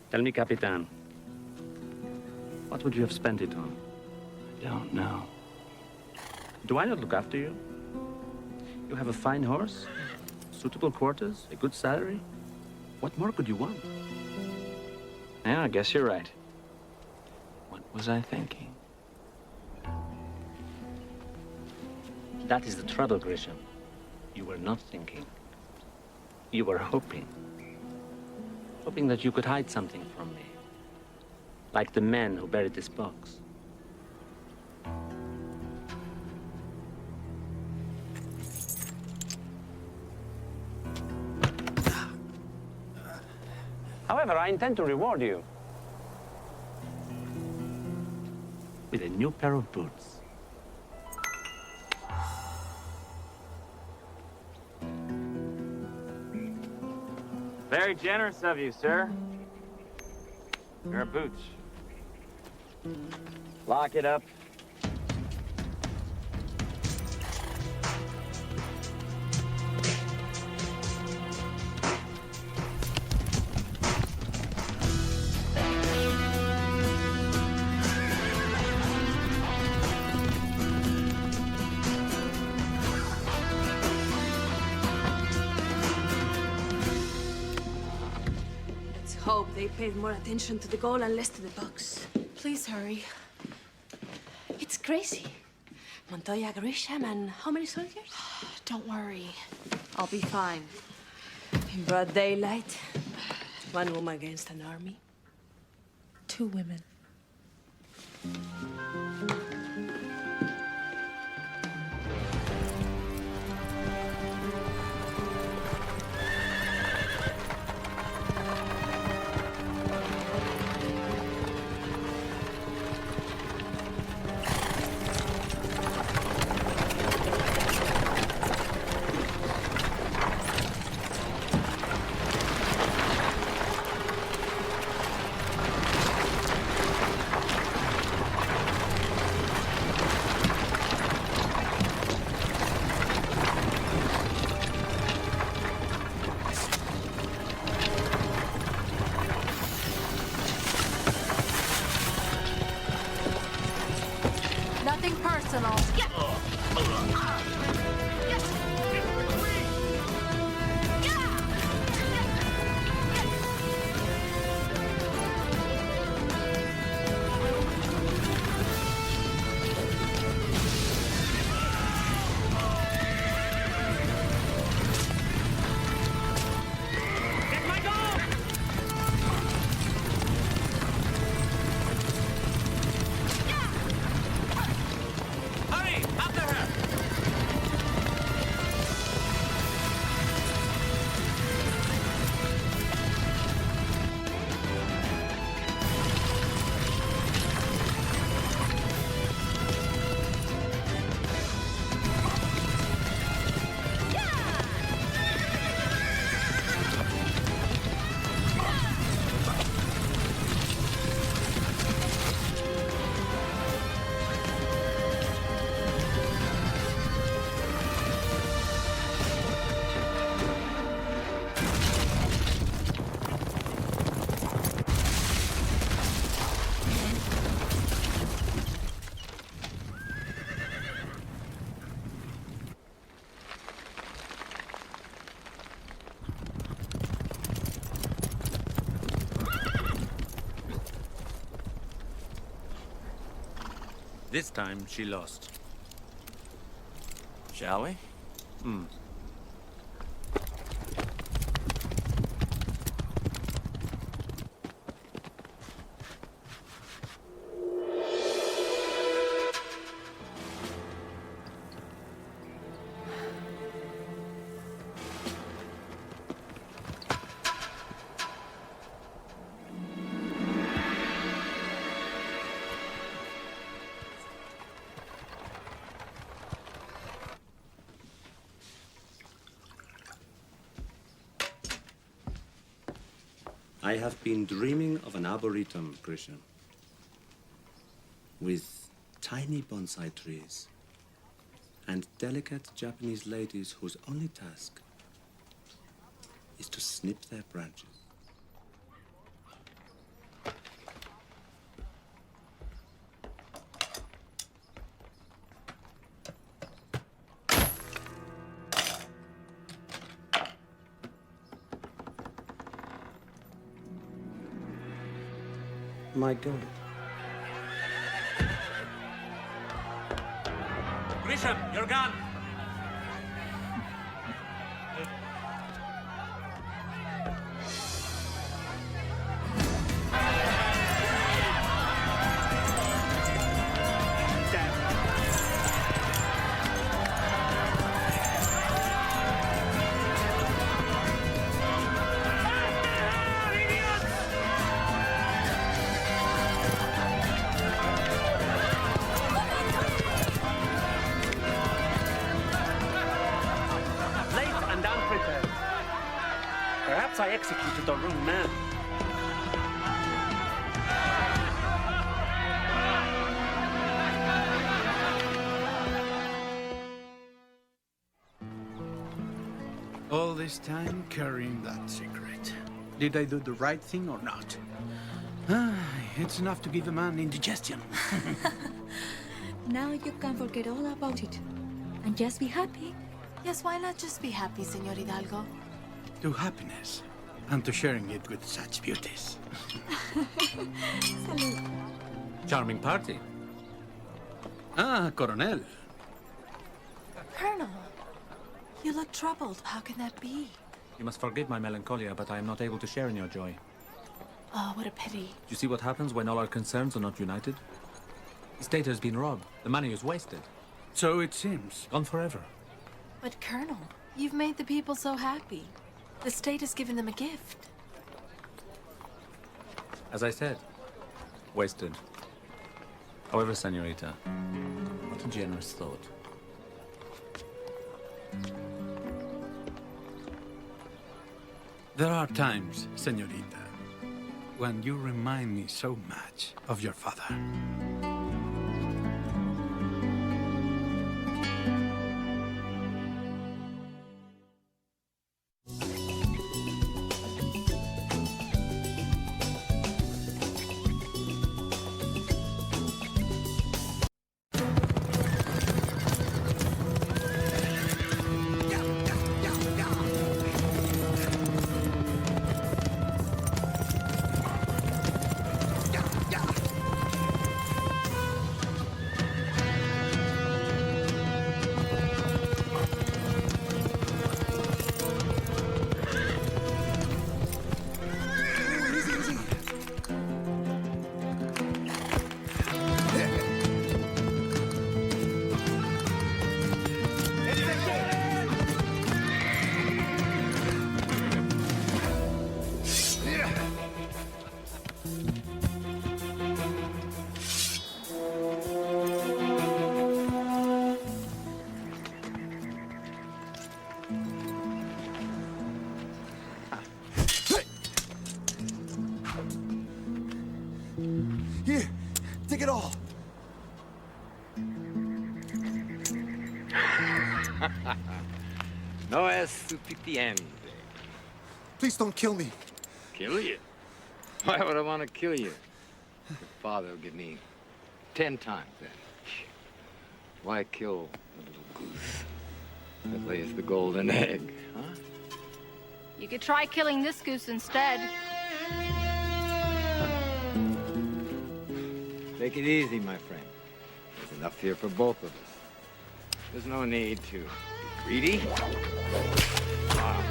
Tell me, Capitan, what would you have spent it on? I don't know. Do I not look after you? You have a fine horse, suitable quarters, a good salary. What more could you want? Yeah, I guess you're right. What was I thinking? That is the trouble, Grisham. You were not thinking. You were hoping. Hoping that you could hide something from me. Like the men who buried this box. However, I intend to reward you with a new pair of boots. Very generous of you, sir. Your boots. Lock it up. Hope they paid more attention to the goal and less to the box. Please hurry. It's crazy. Montoya, Grisham, and how many soldiers? Don't worry. I'll be fine. In broad daylight, one woman against an army. 2 women. Nothing personal. This time, she lost. Shall we? I have been dreaming of an arboretum, Christian, with tiny bonsai trees and delicate Japanese ladies whose only task is to snip their branches. My God. Grisham, your gun! Perhaps I executed the wrong man. All this time carrying that secret. Did I do the right thing or not? It's enough to give a man indigestion. Now you can forget all about it and just be happy. Yes, why not just be happy, Señor Hidalgo? To happiness, and to sharing it with such beauties. Salud. Charming party. Ah, Coronel. Colonel, you look troubled. How can that be? You must forgive my melancholia, but I am not able to share in your joy. Oh, what a pity. Do you see what happens when all our concerns are not united? The state has been robbed. The money is wasted. So it seems. Gone forever. But Colonel, you've made the people so happy. The state has given them a gift. As I said, wasted. However, senorita, what a generous thought. There are times, senorita, when you remind me so much of your father. Here, take it all. No es suficiente. Please don't kill me. Kill you? Why would I want to kill you? Your father will give me 10 times that. Why kill the little goose that lays the golden egg, huh? You could try killing this goose instead. Take it easy, my friend. There's enough here for both of us. There's no need to be greedy. Ah.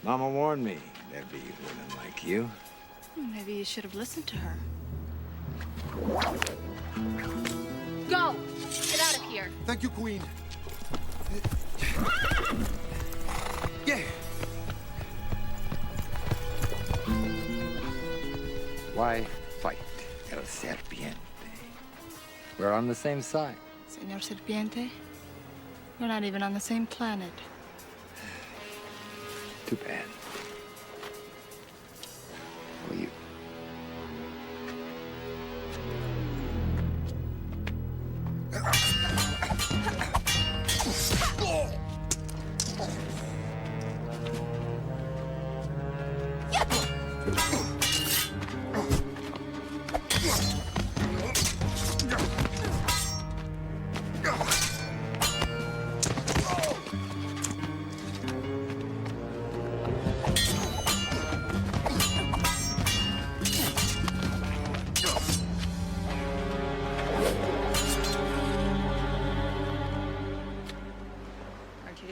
Mama warned me there'd be women like you. Maybe you should have listened to her. Go! Get out of here. Thank you, Queen. Yeah. Why fight, El Serpiente? We're on the same side. Señor Serpiente, we're not even on the same planet. Too bad. Well, you...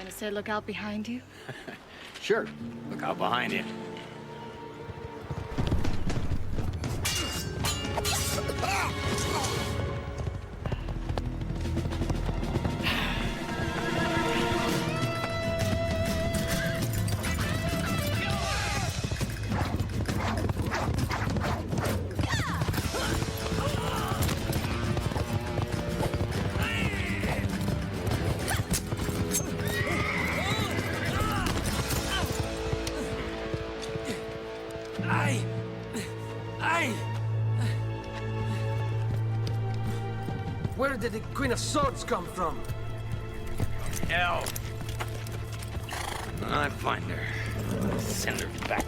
Say, look out behind you? Sure. Look out behind you. Where did the Queen of Swords come from? Hell. When I find her, I'll send her back.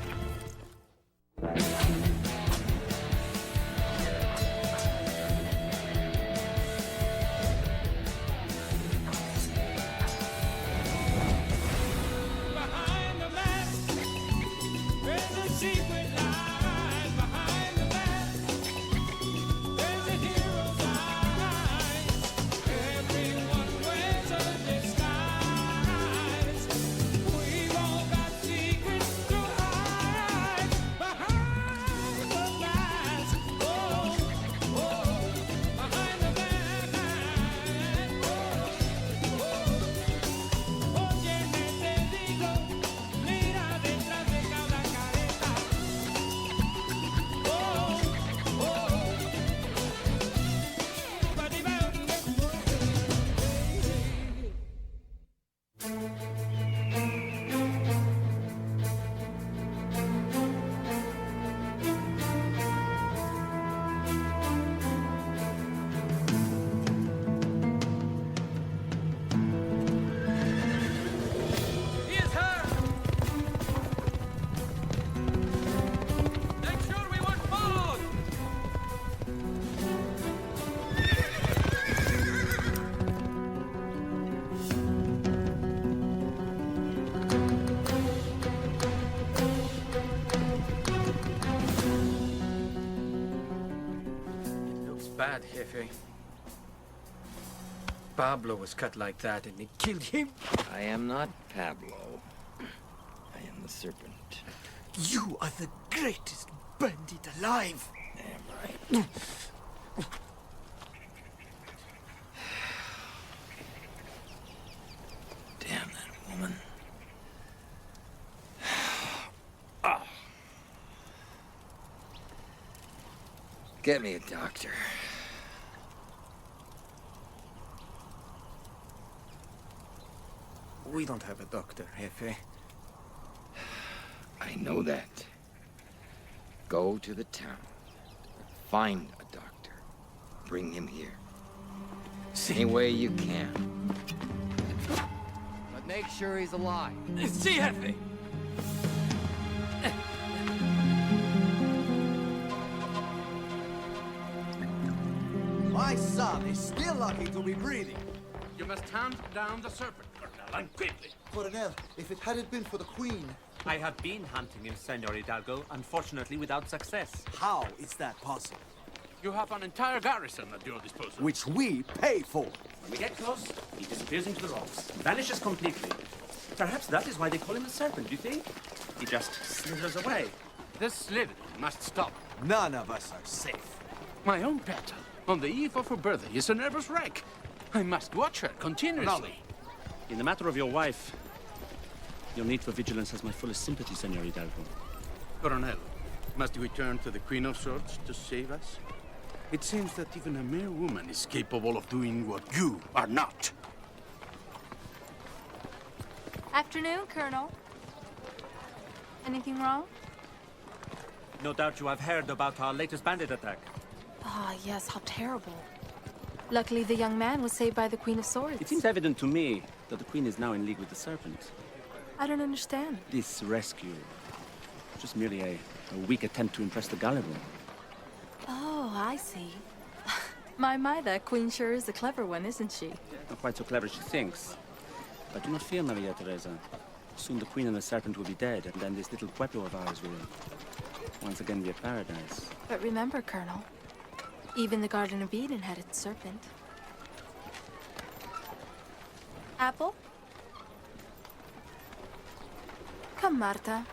Bad, Jefe. Pablo was cut like that and they killed him. I am not Pablo. I am the serpent. You are the greatest bandit alive. Damn right. Damn that woman. Oh. Get me a doctor. We don't have a doctor, Jefe. I know that. Go to the town. Find a doctor. Bring him here. Any way you can. But make sure he's alive. Si, Jefe. My son is still lucky to be breathing. You must hand down the serpent, Colonel, and quickly. Coronel, if it hadn't been for the Queen, I have been hunting him, Senor Hidalgo, unfortunately without success. How is that possible? You have an entire garrison at your disposal. Which we pay for. When we get close, he disappears into the rocks, vanishes completely. Perhaps that is why they call him a serpent, do you think? He just slithers away. This slithering must stop. None of us are safe. My own pet, on the eve of her birthday, is a nervous wreck. I must watch her continuously. In the matter of your wife, your need for vigilance has my fullest sympathy, Senor Hidalgo. Coronel, must we turn to the Queen of Swords to save us? It seems that even a mere woman is capable of doing what you are not. Afternoon, Colonel. Anything wrong? No doubt you have heard about our latest bandit attack. Ah, yes, how terrible. Luckily, the young man was saved by the Queen of Swords. It seems evident to me that the Queen is now in league with the Serpent. I don't understand. This rescue, just merely a weak attempt to impress the gullible. Oh, I see. My, that Queen sure is a clever one, isn't she? Not quite so clever as she thinks. But do not fear, Maria Teresa. Soon the Queen and the Serpent will be dead, and then this little pueblo of ours will once again be a paradise. But remember, Colonel, even the Garden of Eden had its serpent. Apple? Come, Marta.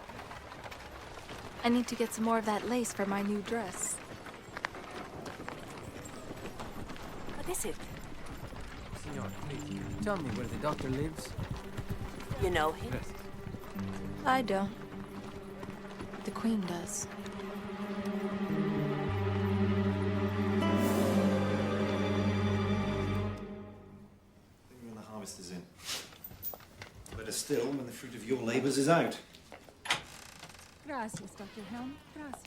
I need to get some more of that lace for my new dress. What is it? Senor, please, tell me where the doctor lives. You know him? Yes. I don't. The Queen does. When the harvest is in. Better still when the fruit of your labors is out. Gracias, Dr. Helm. Gracias.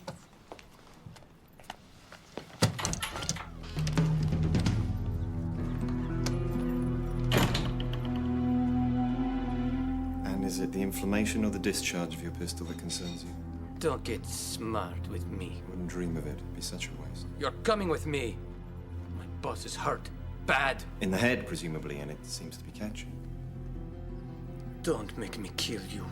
And is it the inflammation or the discharge of your pistol that concerns you? Don't get smart with me. Wouldn't dream of it. It'd be such a waste. You're coming with me. My boss is hurt. Bad. In the head, presumably, and it seems to be catching. Don't make me kill you.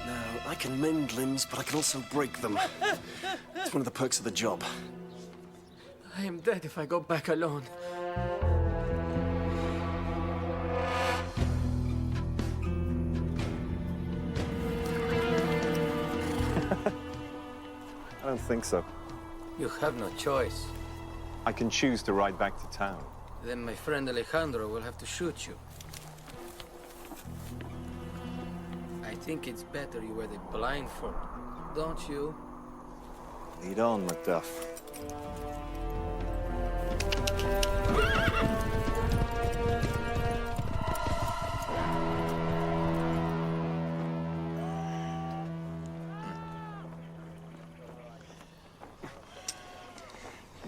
Now, I can mend limbs, but I can also break them. It's one of the perks of the job. I am dead if I go back alone. I don't think so. You have no choice. I can choose to ride back to town. Then my friend Alejandro will have to shoot you. I think it's better you wear the blindfold, don't you? Lead on, Macduff.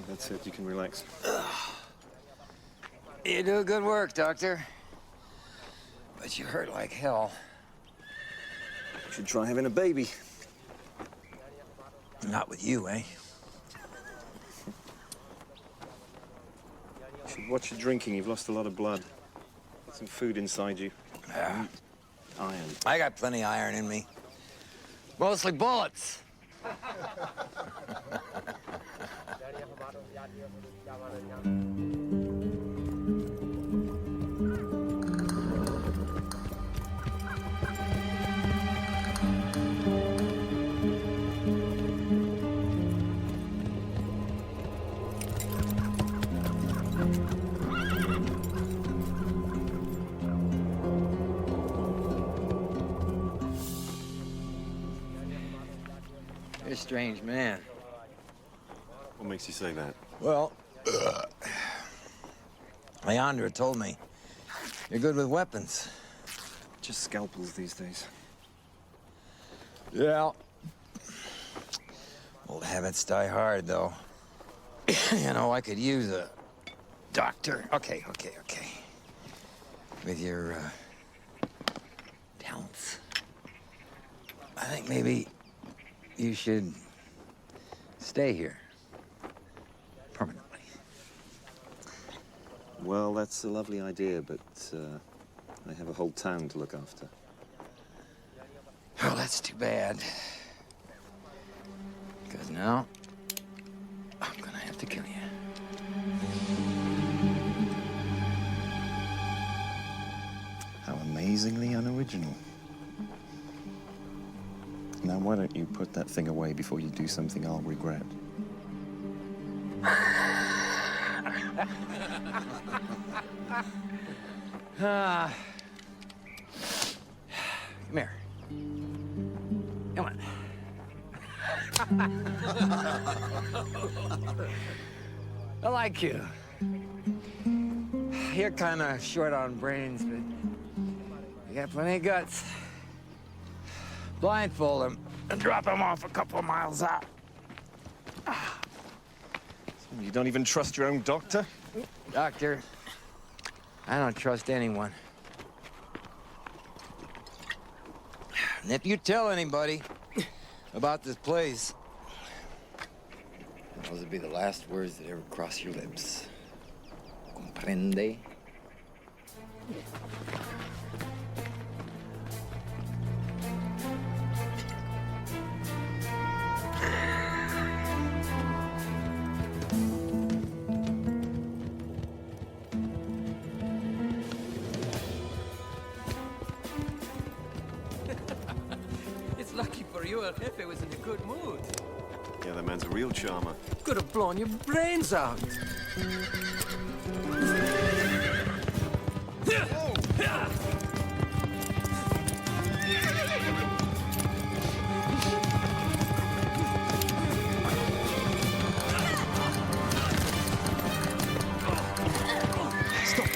That's it, you can relax. You do good work, Doctor. But you hurt like hell. You should try having a baby. Not with you, eh? You should watch your drinking. You've lost a lot of blood. Get some food inside you. Yeah. Iron. I got plenty of iron in me. Mostly bullets. You're a strange man. What makes you say that? Well, Leandra told me you're good with weapons. Just scalpels these days. Yeah. Old habits die hard, though. You know, I could use a doctor. Okay. With your talents. I think maybe you should stay here. Well, that's a lovely idea, but I have a whole town to look after. Oh, that's too bad. Because now, I'm gonna have to kill you. How amazingly unoriginal. Now, why don't you put that thing away before you do something I'll regret? Come here. Come on. I like you. You're kind of short on brains, but you got plenty of guts. Blindfold him and drop him off a couple of miles out. You don't even trust your own doctor? Doctor, I don't trust anyone. And if you tell anybody about this place, those would be the last words that ever cross your lips. Comprende? It's lucky for you, El Jefe was in a good mood. Yeah, that man's a real charmer. Could have blown your brains out. Stop.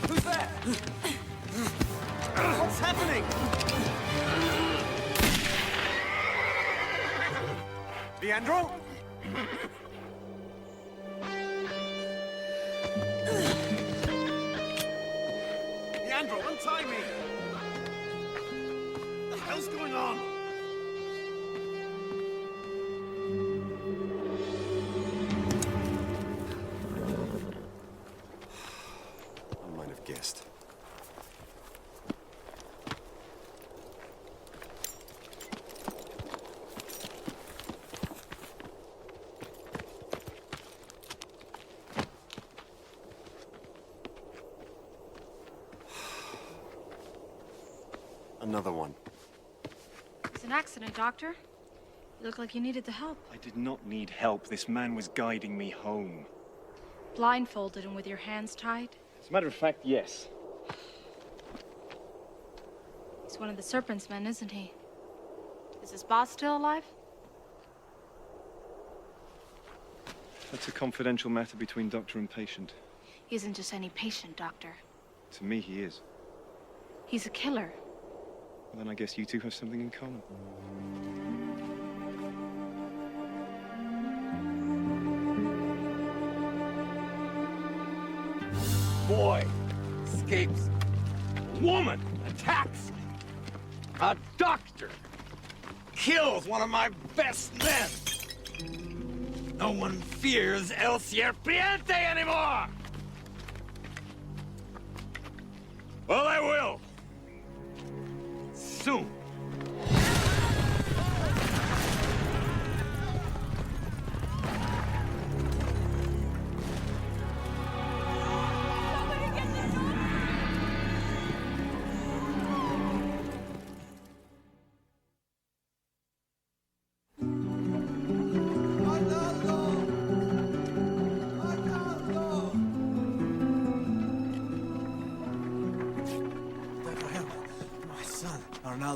Who's that? What's happening? Leandro? Leandro, untie me! What the hell's going on? I might have guessed. Another one. It's an accident, Doctor. You look like you needed the help. I did not need help. This man was guiding me home. Blindfolded and with your hands tied? As a matter of fact, yes. He's one of the Serpent's men, isn't he? Is his boss still alive? That's a confidential matter between doctor and patient. He isn't just any patient, Doctor. To me, he is. He's a killer. Well, then I guess you two have something in common. Boy escapes. Woman attacks. A doctor kills one of my best men. No one fears El Serpiente anymore. Well, I will. Soon.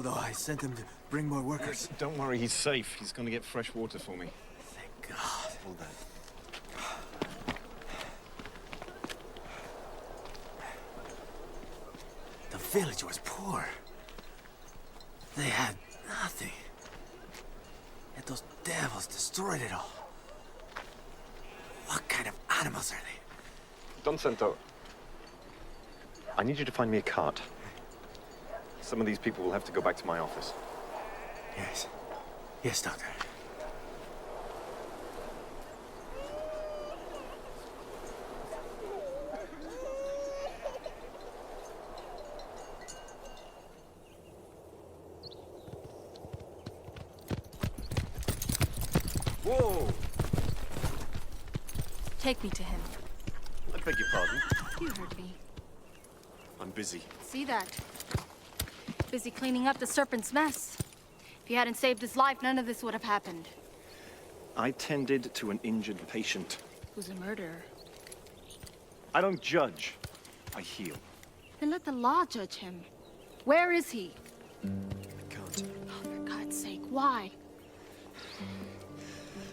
I sent him to bring more workers. Don't worry, he's safe. He's going to get fresh water for me. Thank God. Hold that. The village was poor. They had nothing. Yet those devils destroyed it all. What kind of animals are they? Don Santo, I need you to find me a cart. Some of these people will have to go back to my office. Yes. Yes, Doctor. Whoa! Take me to him. I beg your pardon. You heard me. I'm busy. See that? Busy cleaning up the serpent's mess. If you hadn't saved his life, none of this would have happened. I tended to an injured patient. Who's a murderer? I don't judge. I heal. Then let the law judge him. Where is he? I can't. Oh, for God's sake, why?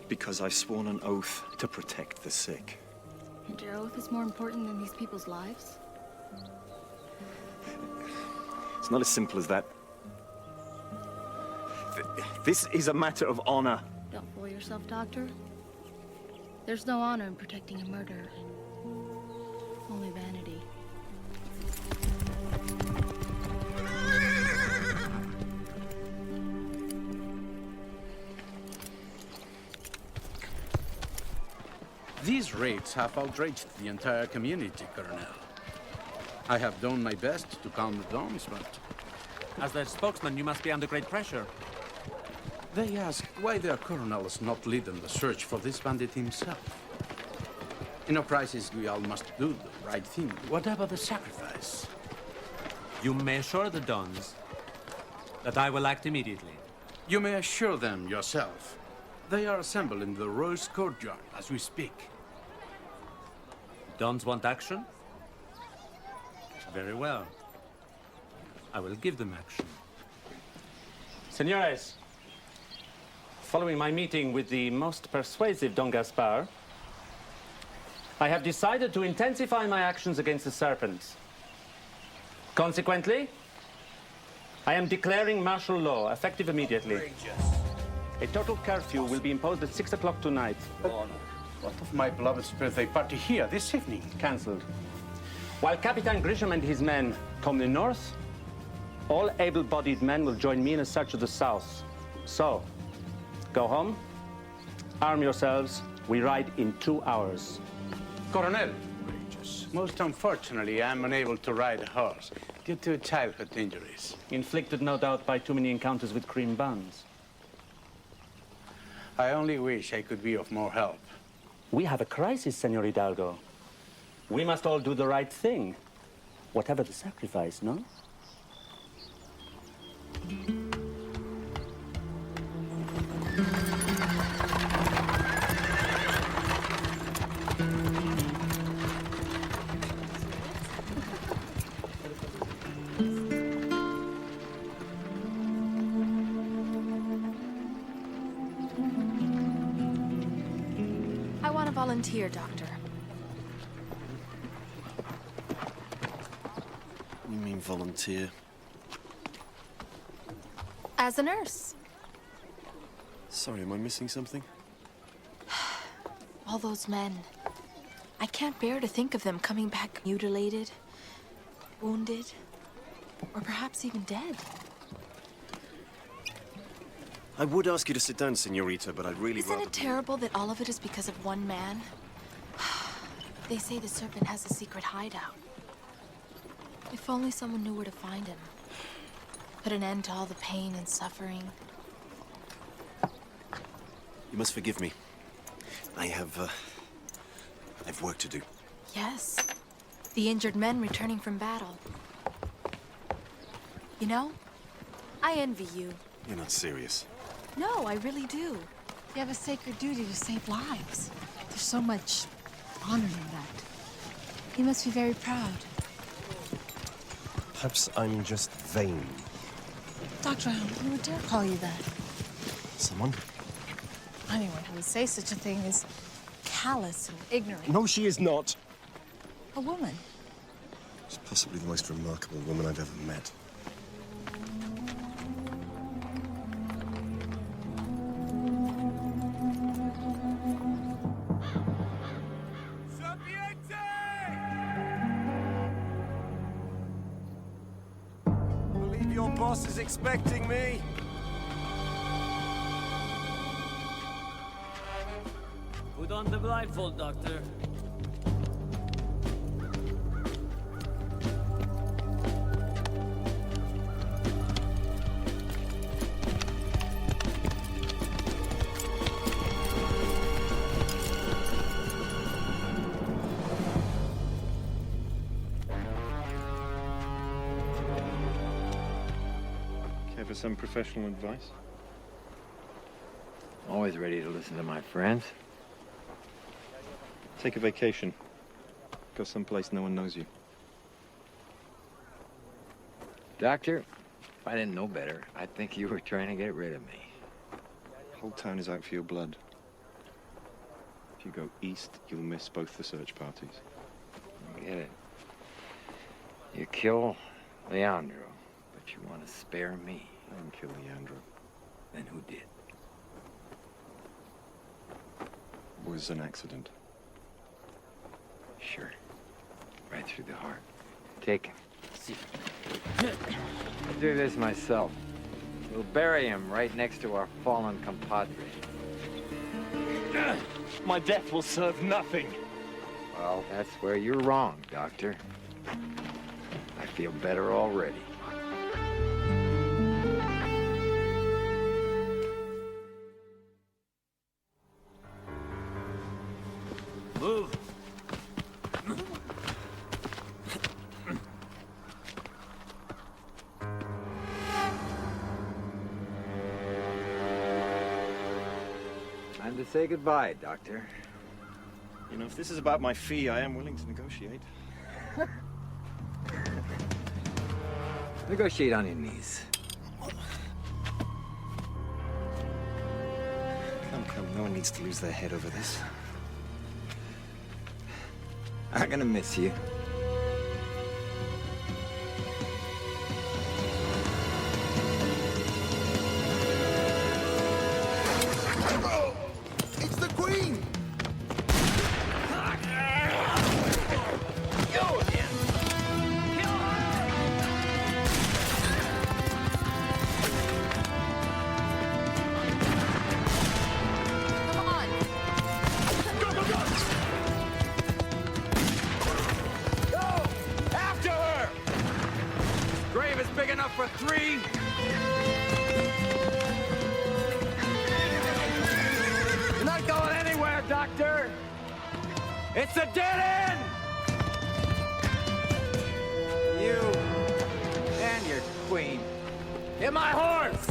Because I've sworn an oath to protect the sick. And your oath is more important than these people's lives? It's not as simple as that. This is a matter of honor. Don't fool yourself, Doctor. There's no honor in protecting a murderer. Only vanity. These raids have outraged the entire community, Colonel. I have done my best to calm the dons, but... As their spokesman, you must be under great pressure. They ask why their colonel is not leading the search for this bandit himself. In a crisis, we all must do the right thing, whatever the sacrifice. You may assure the Dons that I will act immediately. You may assure them yourself. They are assembled in the Rose Courtyard as we speak. Dons want action? Very well. I will give them action. Senores, following my meeting with the most persuasive Don Gaspar, I have decided to intensify my actions against the serpents. Consequently, I am declaring martial law, effective immediately. A total curfew will be imposed at 6 o'clock tonight. What of my beloved's birthday party here this evening? Cancelled. While Capitan Grisham and his men comb the north, all able-bodied men will join me in a search of the south. So, go home, arm yourselves, we ride in 2 hours. Colonel, most unfortunately, I am unable to ride a horse due to childhood injuries. Inflicted, no doubt, by too many encounters with cream buns. I only wish I could be of more help. We have a crisis, Senor Hidalgo. We must all do the right thing, whatever the sacrifice, no? I want to volunteer, Doctor. You mean volunteer? As a nurse. Sorry, am I missing something? All those men. I can't bear to think of them coming back mutilated, wounded, or perhaps even dead. I would ask you to sit down, Senorita, but I'd really Isn't it terrible that all of it is because of one man? They say the serpent has a secret hideout. If only someone knew where to find him. Put an end to all the pain and suffering. You must forgive me. I've work to do. Yes. The injured men returning from battle. You know, I envy you. You're not serious. No, I really do. You have a sacred duty to save lives. There's so much honor in that. You must be very proud. Perhaps I'm just vain. Dr. Hound, who would dare call you that? Someone? Anyone who would say such a thing is callous and ignorant. No, she is not. A woman. She's possibly the most remarkable woman I've ever met. Believe your boss is expecting me. Put on the blindfold, Doctor. for some professional advice? Always ready to listen to my friends. Take a vacation. Go someplace no one knows you. Doctor, if I didn't know better, I'd think you were trying to get rid of me. The whole town is out for your blood. If you go east, you'll miss both the search parties. I get it. You kill Leandro, but you want to spare me. I didn't kill Leandro. Then who did? It was an accident. Sure. Right through the heart. Take him. I'll do this myself. We'll bury him right next to our fallen compadre. My death will serve nothing. Well, that's where you're wrong, Doctor. I feel better already. Move. Time to say goodbye, Doctor. You know, if this is about my fee, I am willing to negotiate. Negotiate on your knees. Come, no one needs to lose their head over this. I'm gonna miss you. It's the Queen! Big enough for 3. You're not going anywhere, Doctor. It's a dead end. You and your queen. Hit my horse.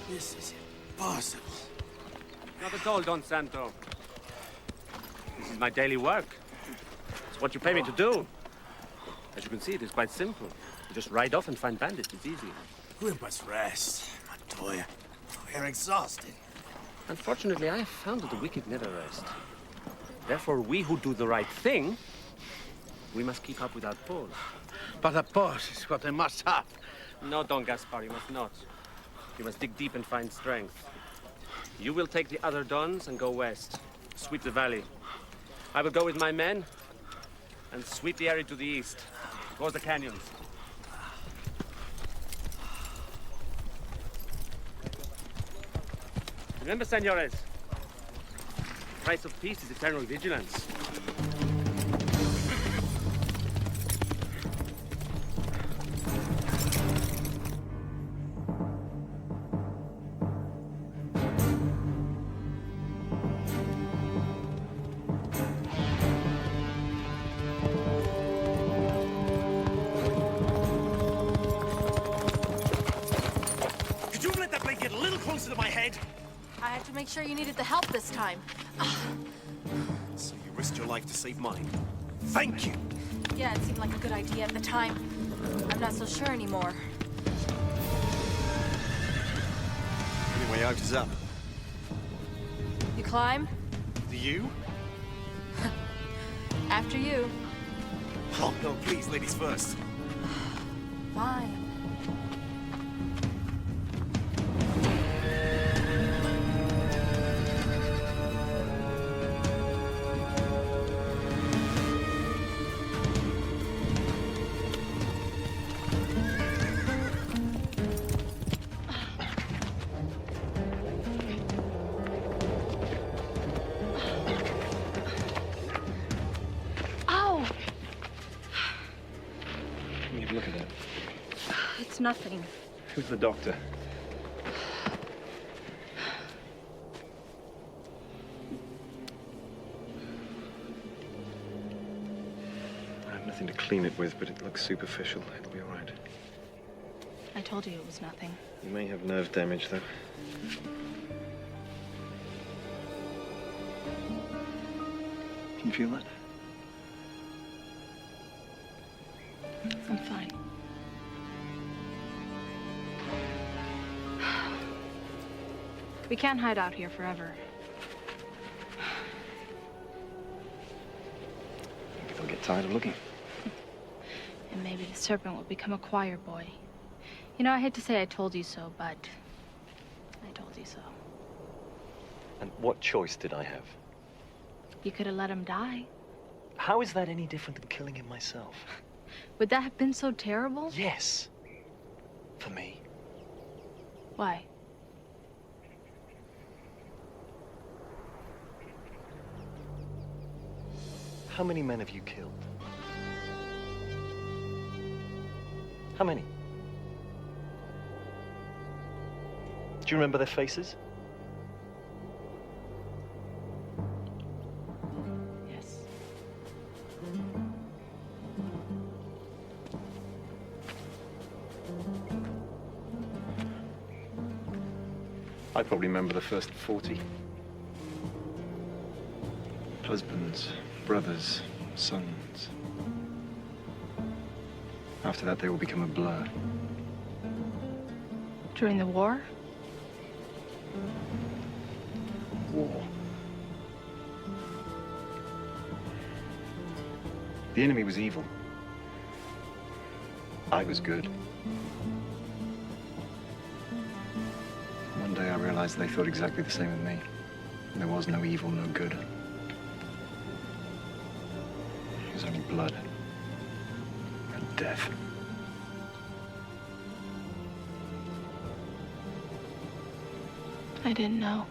This is impossible. Not at all, Don Santo. This is my daily work. It's what you pay me to do. As you can see, it is quite simple. You just ride off and find bandits. It's easy. We must rest, Montoya. We are exhausted. Unfortunately, I have found that the wicked never rest. Therefore, we who do the right thing, we must keep up without pause. But a pause is what I must have. No, Don Gaspar, you must not. You must dig deep and find strength. You will take the other dons and go west. Sweep the valley. I will go with my men and sweep the area to the east. Towards the canyons. Remember, senores, the price of peace is eternal vigilance. To my head. I had to make sure you needed the help this time. So you risked your life to save mine. Thank you. Yeah, it seemed like a good idea at the time. I'm not so sure anymore. Only way out is up. You climb? Do you? After you. Oh, no, please, ladies first. Fine. Look at that. It's nothing. Who's the doctor? I have nothing to clean it with, but it looks superficial. It'll be all right. I told you it was nothing. You may have nerve damage, though. Can you feel that? I'm fine. We can't hide out here forever. Maybe they'll get tired of looking. And maybe the serpent will become a choir boy. You know, I hate to say I told you so, but I told you so. And what choice did I have? You could have let him die. How is that any different than killing him myself? Would that have been so terrible? Yes. For me. Why? How many men have you killed? How many? Do you remember their faces? Yes. I probably remember the first 40. Husbands, brothers, sons. After that, they all become a blur. During the war? War. The enemy was evil. I was good. One day I realized they thought exactly the same as me. There was no evil, no good. It was only blood and death. I didn't know.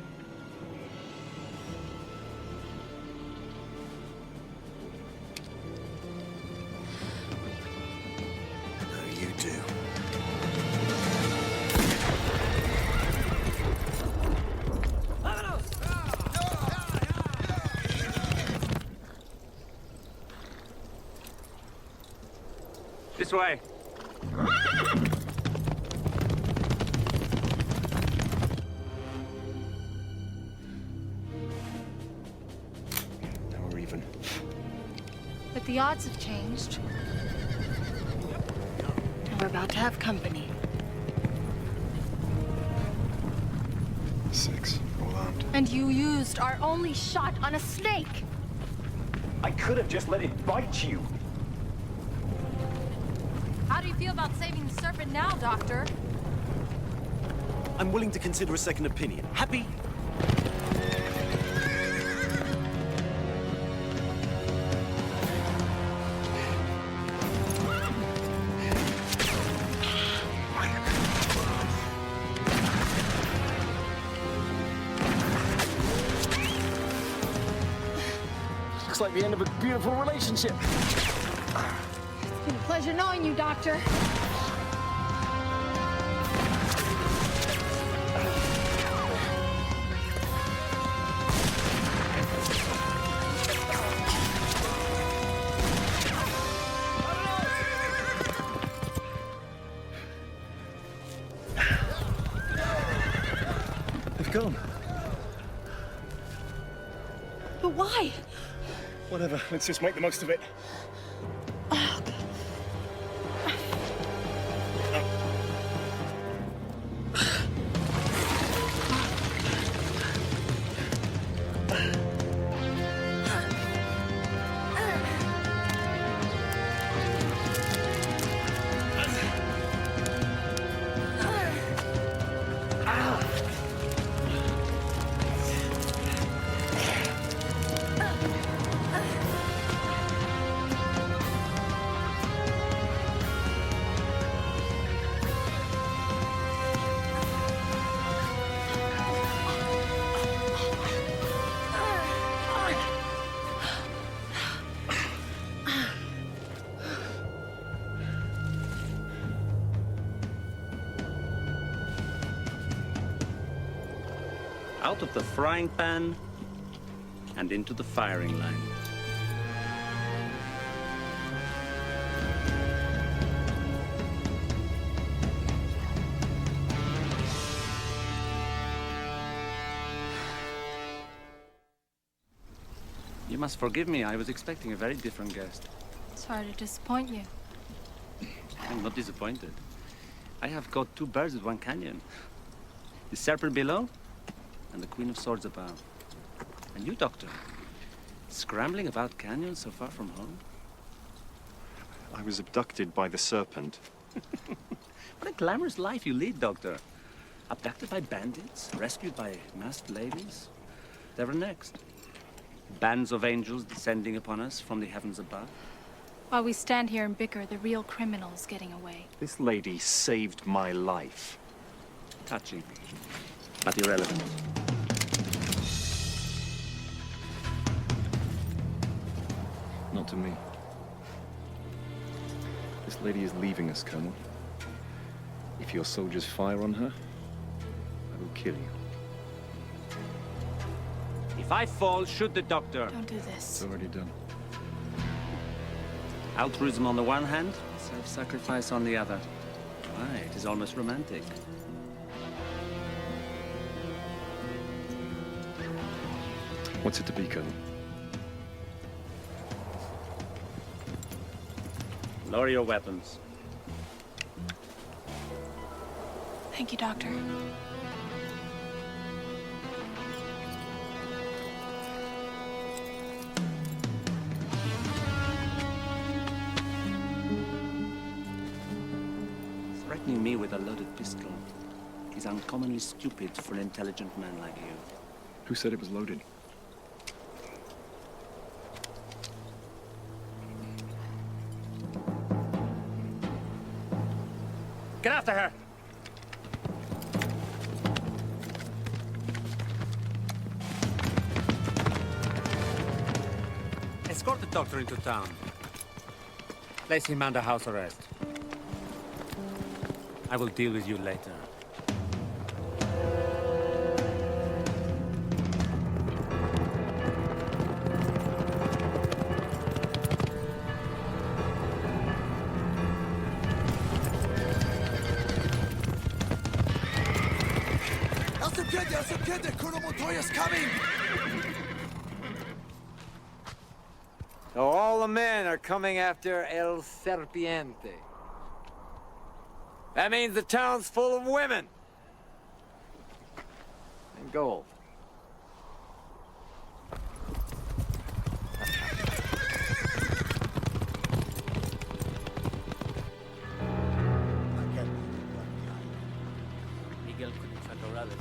No, you do. This way. Now we're even. But the odds have changed. And we're about to have company. 6, all armed. And you used our only shot on a snake. I could have just let it bite you. How do you feel about saving the serpent now, Doctor? I'm willing to consider a second opinion. Happy? Looks like the end of a beautiful relationship. It's been a pleasure knowing you, Doctor. They've gone. But why? Whatever, let's just make the most of it. Out of the frying pan and into the firing line. You must forgive me. I was expecting a very different guest. Sorry to disappoint you. I'm not disappointed. I have got two birds with one canyon. The serpent below, and the Queen of Swords above. And you, Doctor, scrambling about canyons so far from home? I was abducted by the serpent. What a glamorous life you lead, Doctor. Abducted by bandits, rescued by masked ladies. Ever next. Bands of angels descending upon us from the heavens above. While we stand here and bicker, the real criminal is getting away. This lady saved my life. Touching, but irrelevant. Not to me. This lady is leaving us, Colonel. If your soldiers fire on her, I will kill you. If I fall, shoot the doctor. Don't do this. It's already done. Altruism on the one hand, self-sacrifice on the other. Why, it is almost romantic. What's it to be, Colonel? Lower your weapons. Thank you, Doctor. Threatening me with a loaded pistol is uncommonly stupid for an intelligent man like you. Who said it was loaded? Get after her! Escort the doctor into town. Place him under house arrest. I will deal with you later. Colonel Montoya's coming! So all the men are coming after El Serpiente. That means the town's full of women. And gold. Miguel couldn't find a rabbit.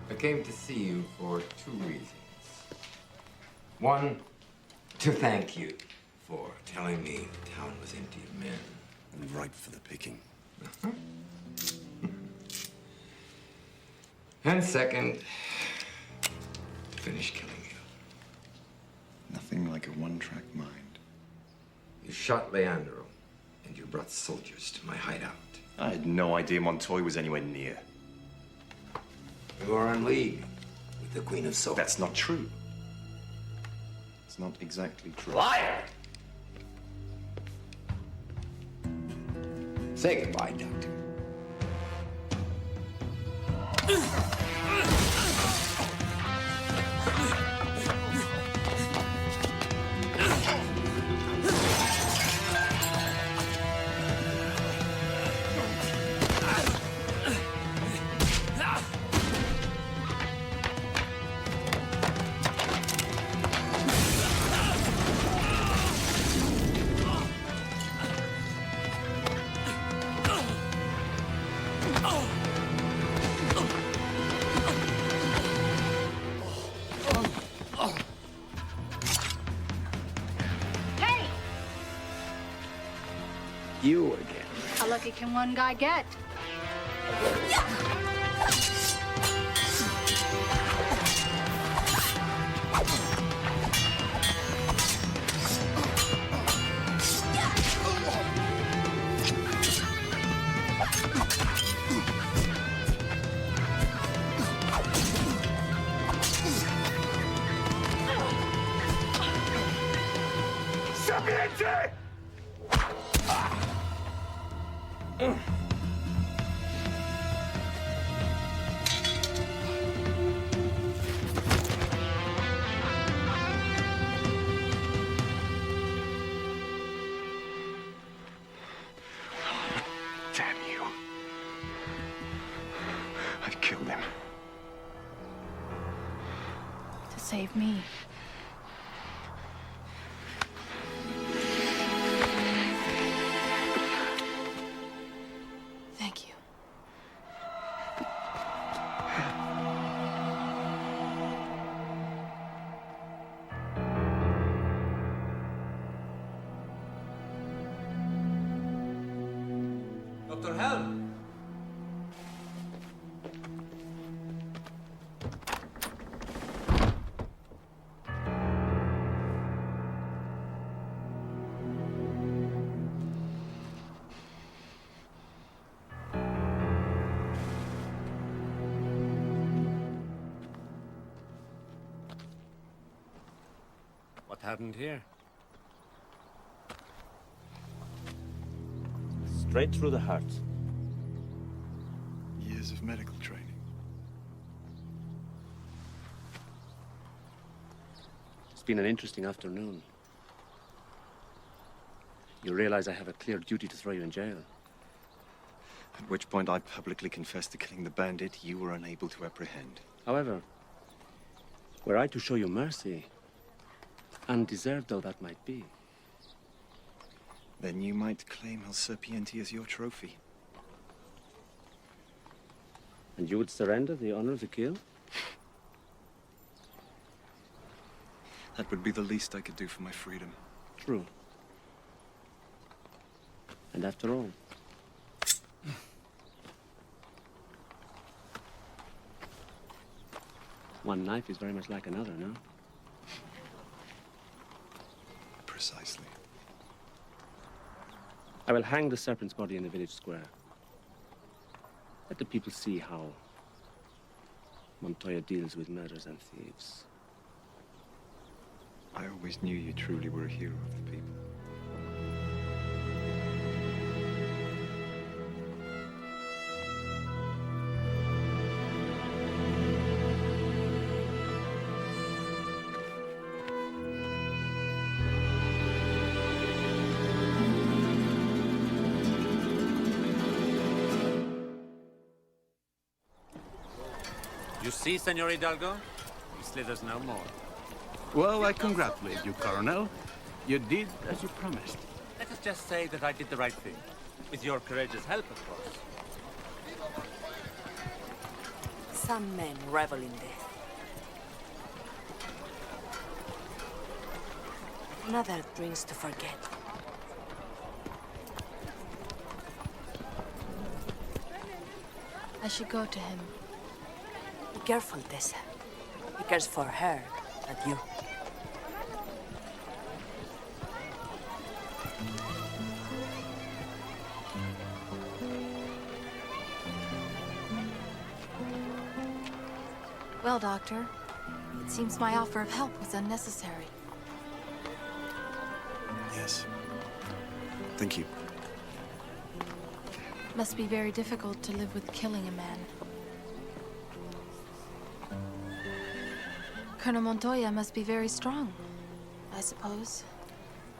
I came to see you for two reasons. One, to thank you for telling me the town was empty of men. And ripe for the picking. And second, to finish killing you. Nothing like a one-track mind. You shot Leandro, and you brought soldiers to my hideout. I had no idea Montoya was anywhere near. You are in league with the Queen of Swords. That's not true. It's not exactly true. Liar! Say goodbye, Doctor. You again. How lucky can one guy get? Sapiente! Damn you. I've killed him. To save me. Thank you. Dr. Helm! What happened here? Straight through the heart. Years of medical training. It's been an interesting afternoon. You realize I have a clear duty to throw you in jail. At which point I publicly confessed to killing the bandit you were unable to apprehend. However, were I to show you mercy, undeserved though that might be, Then you might claim El Serpiente as your trophy. and you would surrender the honor of the kill? That would be the least I could do for my freedom. True. And after all, one knife is very much like another, no? Precisely. I will hang the serpent's body in the village square. Let the people see how Montoya deals with murderers and thieves. I always knew you truly were a hero of the people. You see, Senor Hidalgo? He slithers no more. Well, I congratulate you, Colonel. You did as you promised. Let us just say that I did the right thing. With your courageous help, of course. Some men revel in death. Another drinks to forget. I should go to him. Be careful, Tessa. He cares for her, not you. Well, Doctor, it seems my offer of help was unnecessary. Yes. Thank you. Must be very difficult to live with killing a man. Colonel Montoya must be very strong, I suppose.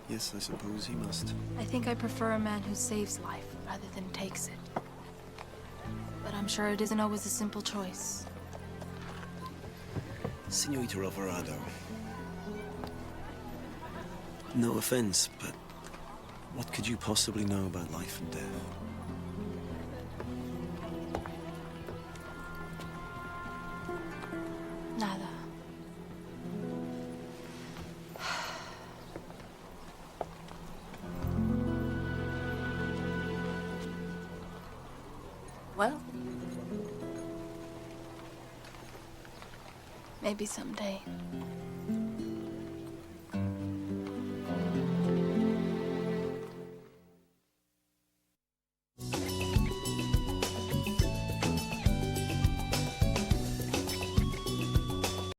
Yes, I suppose he must. I think I prefer a man who saves life rather than takes it. But I'm sure it isn't always a simple choice. Señorita Alvarado. No offense, but what could you possibly know about life and death? Nada. Well, maybe someday.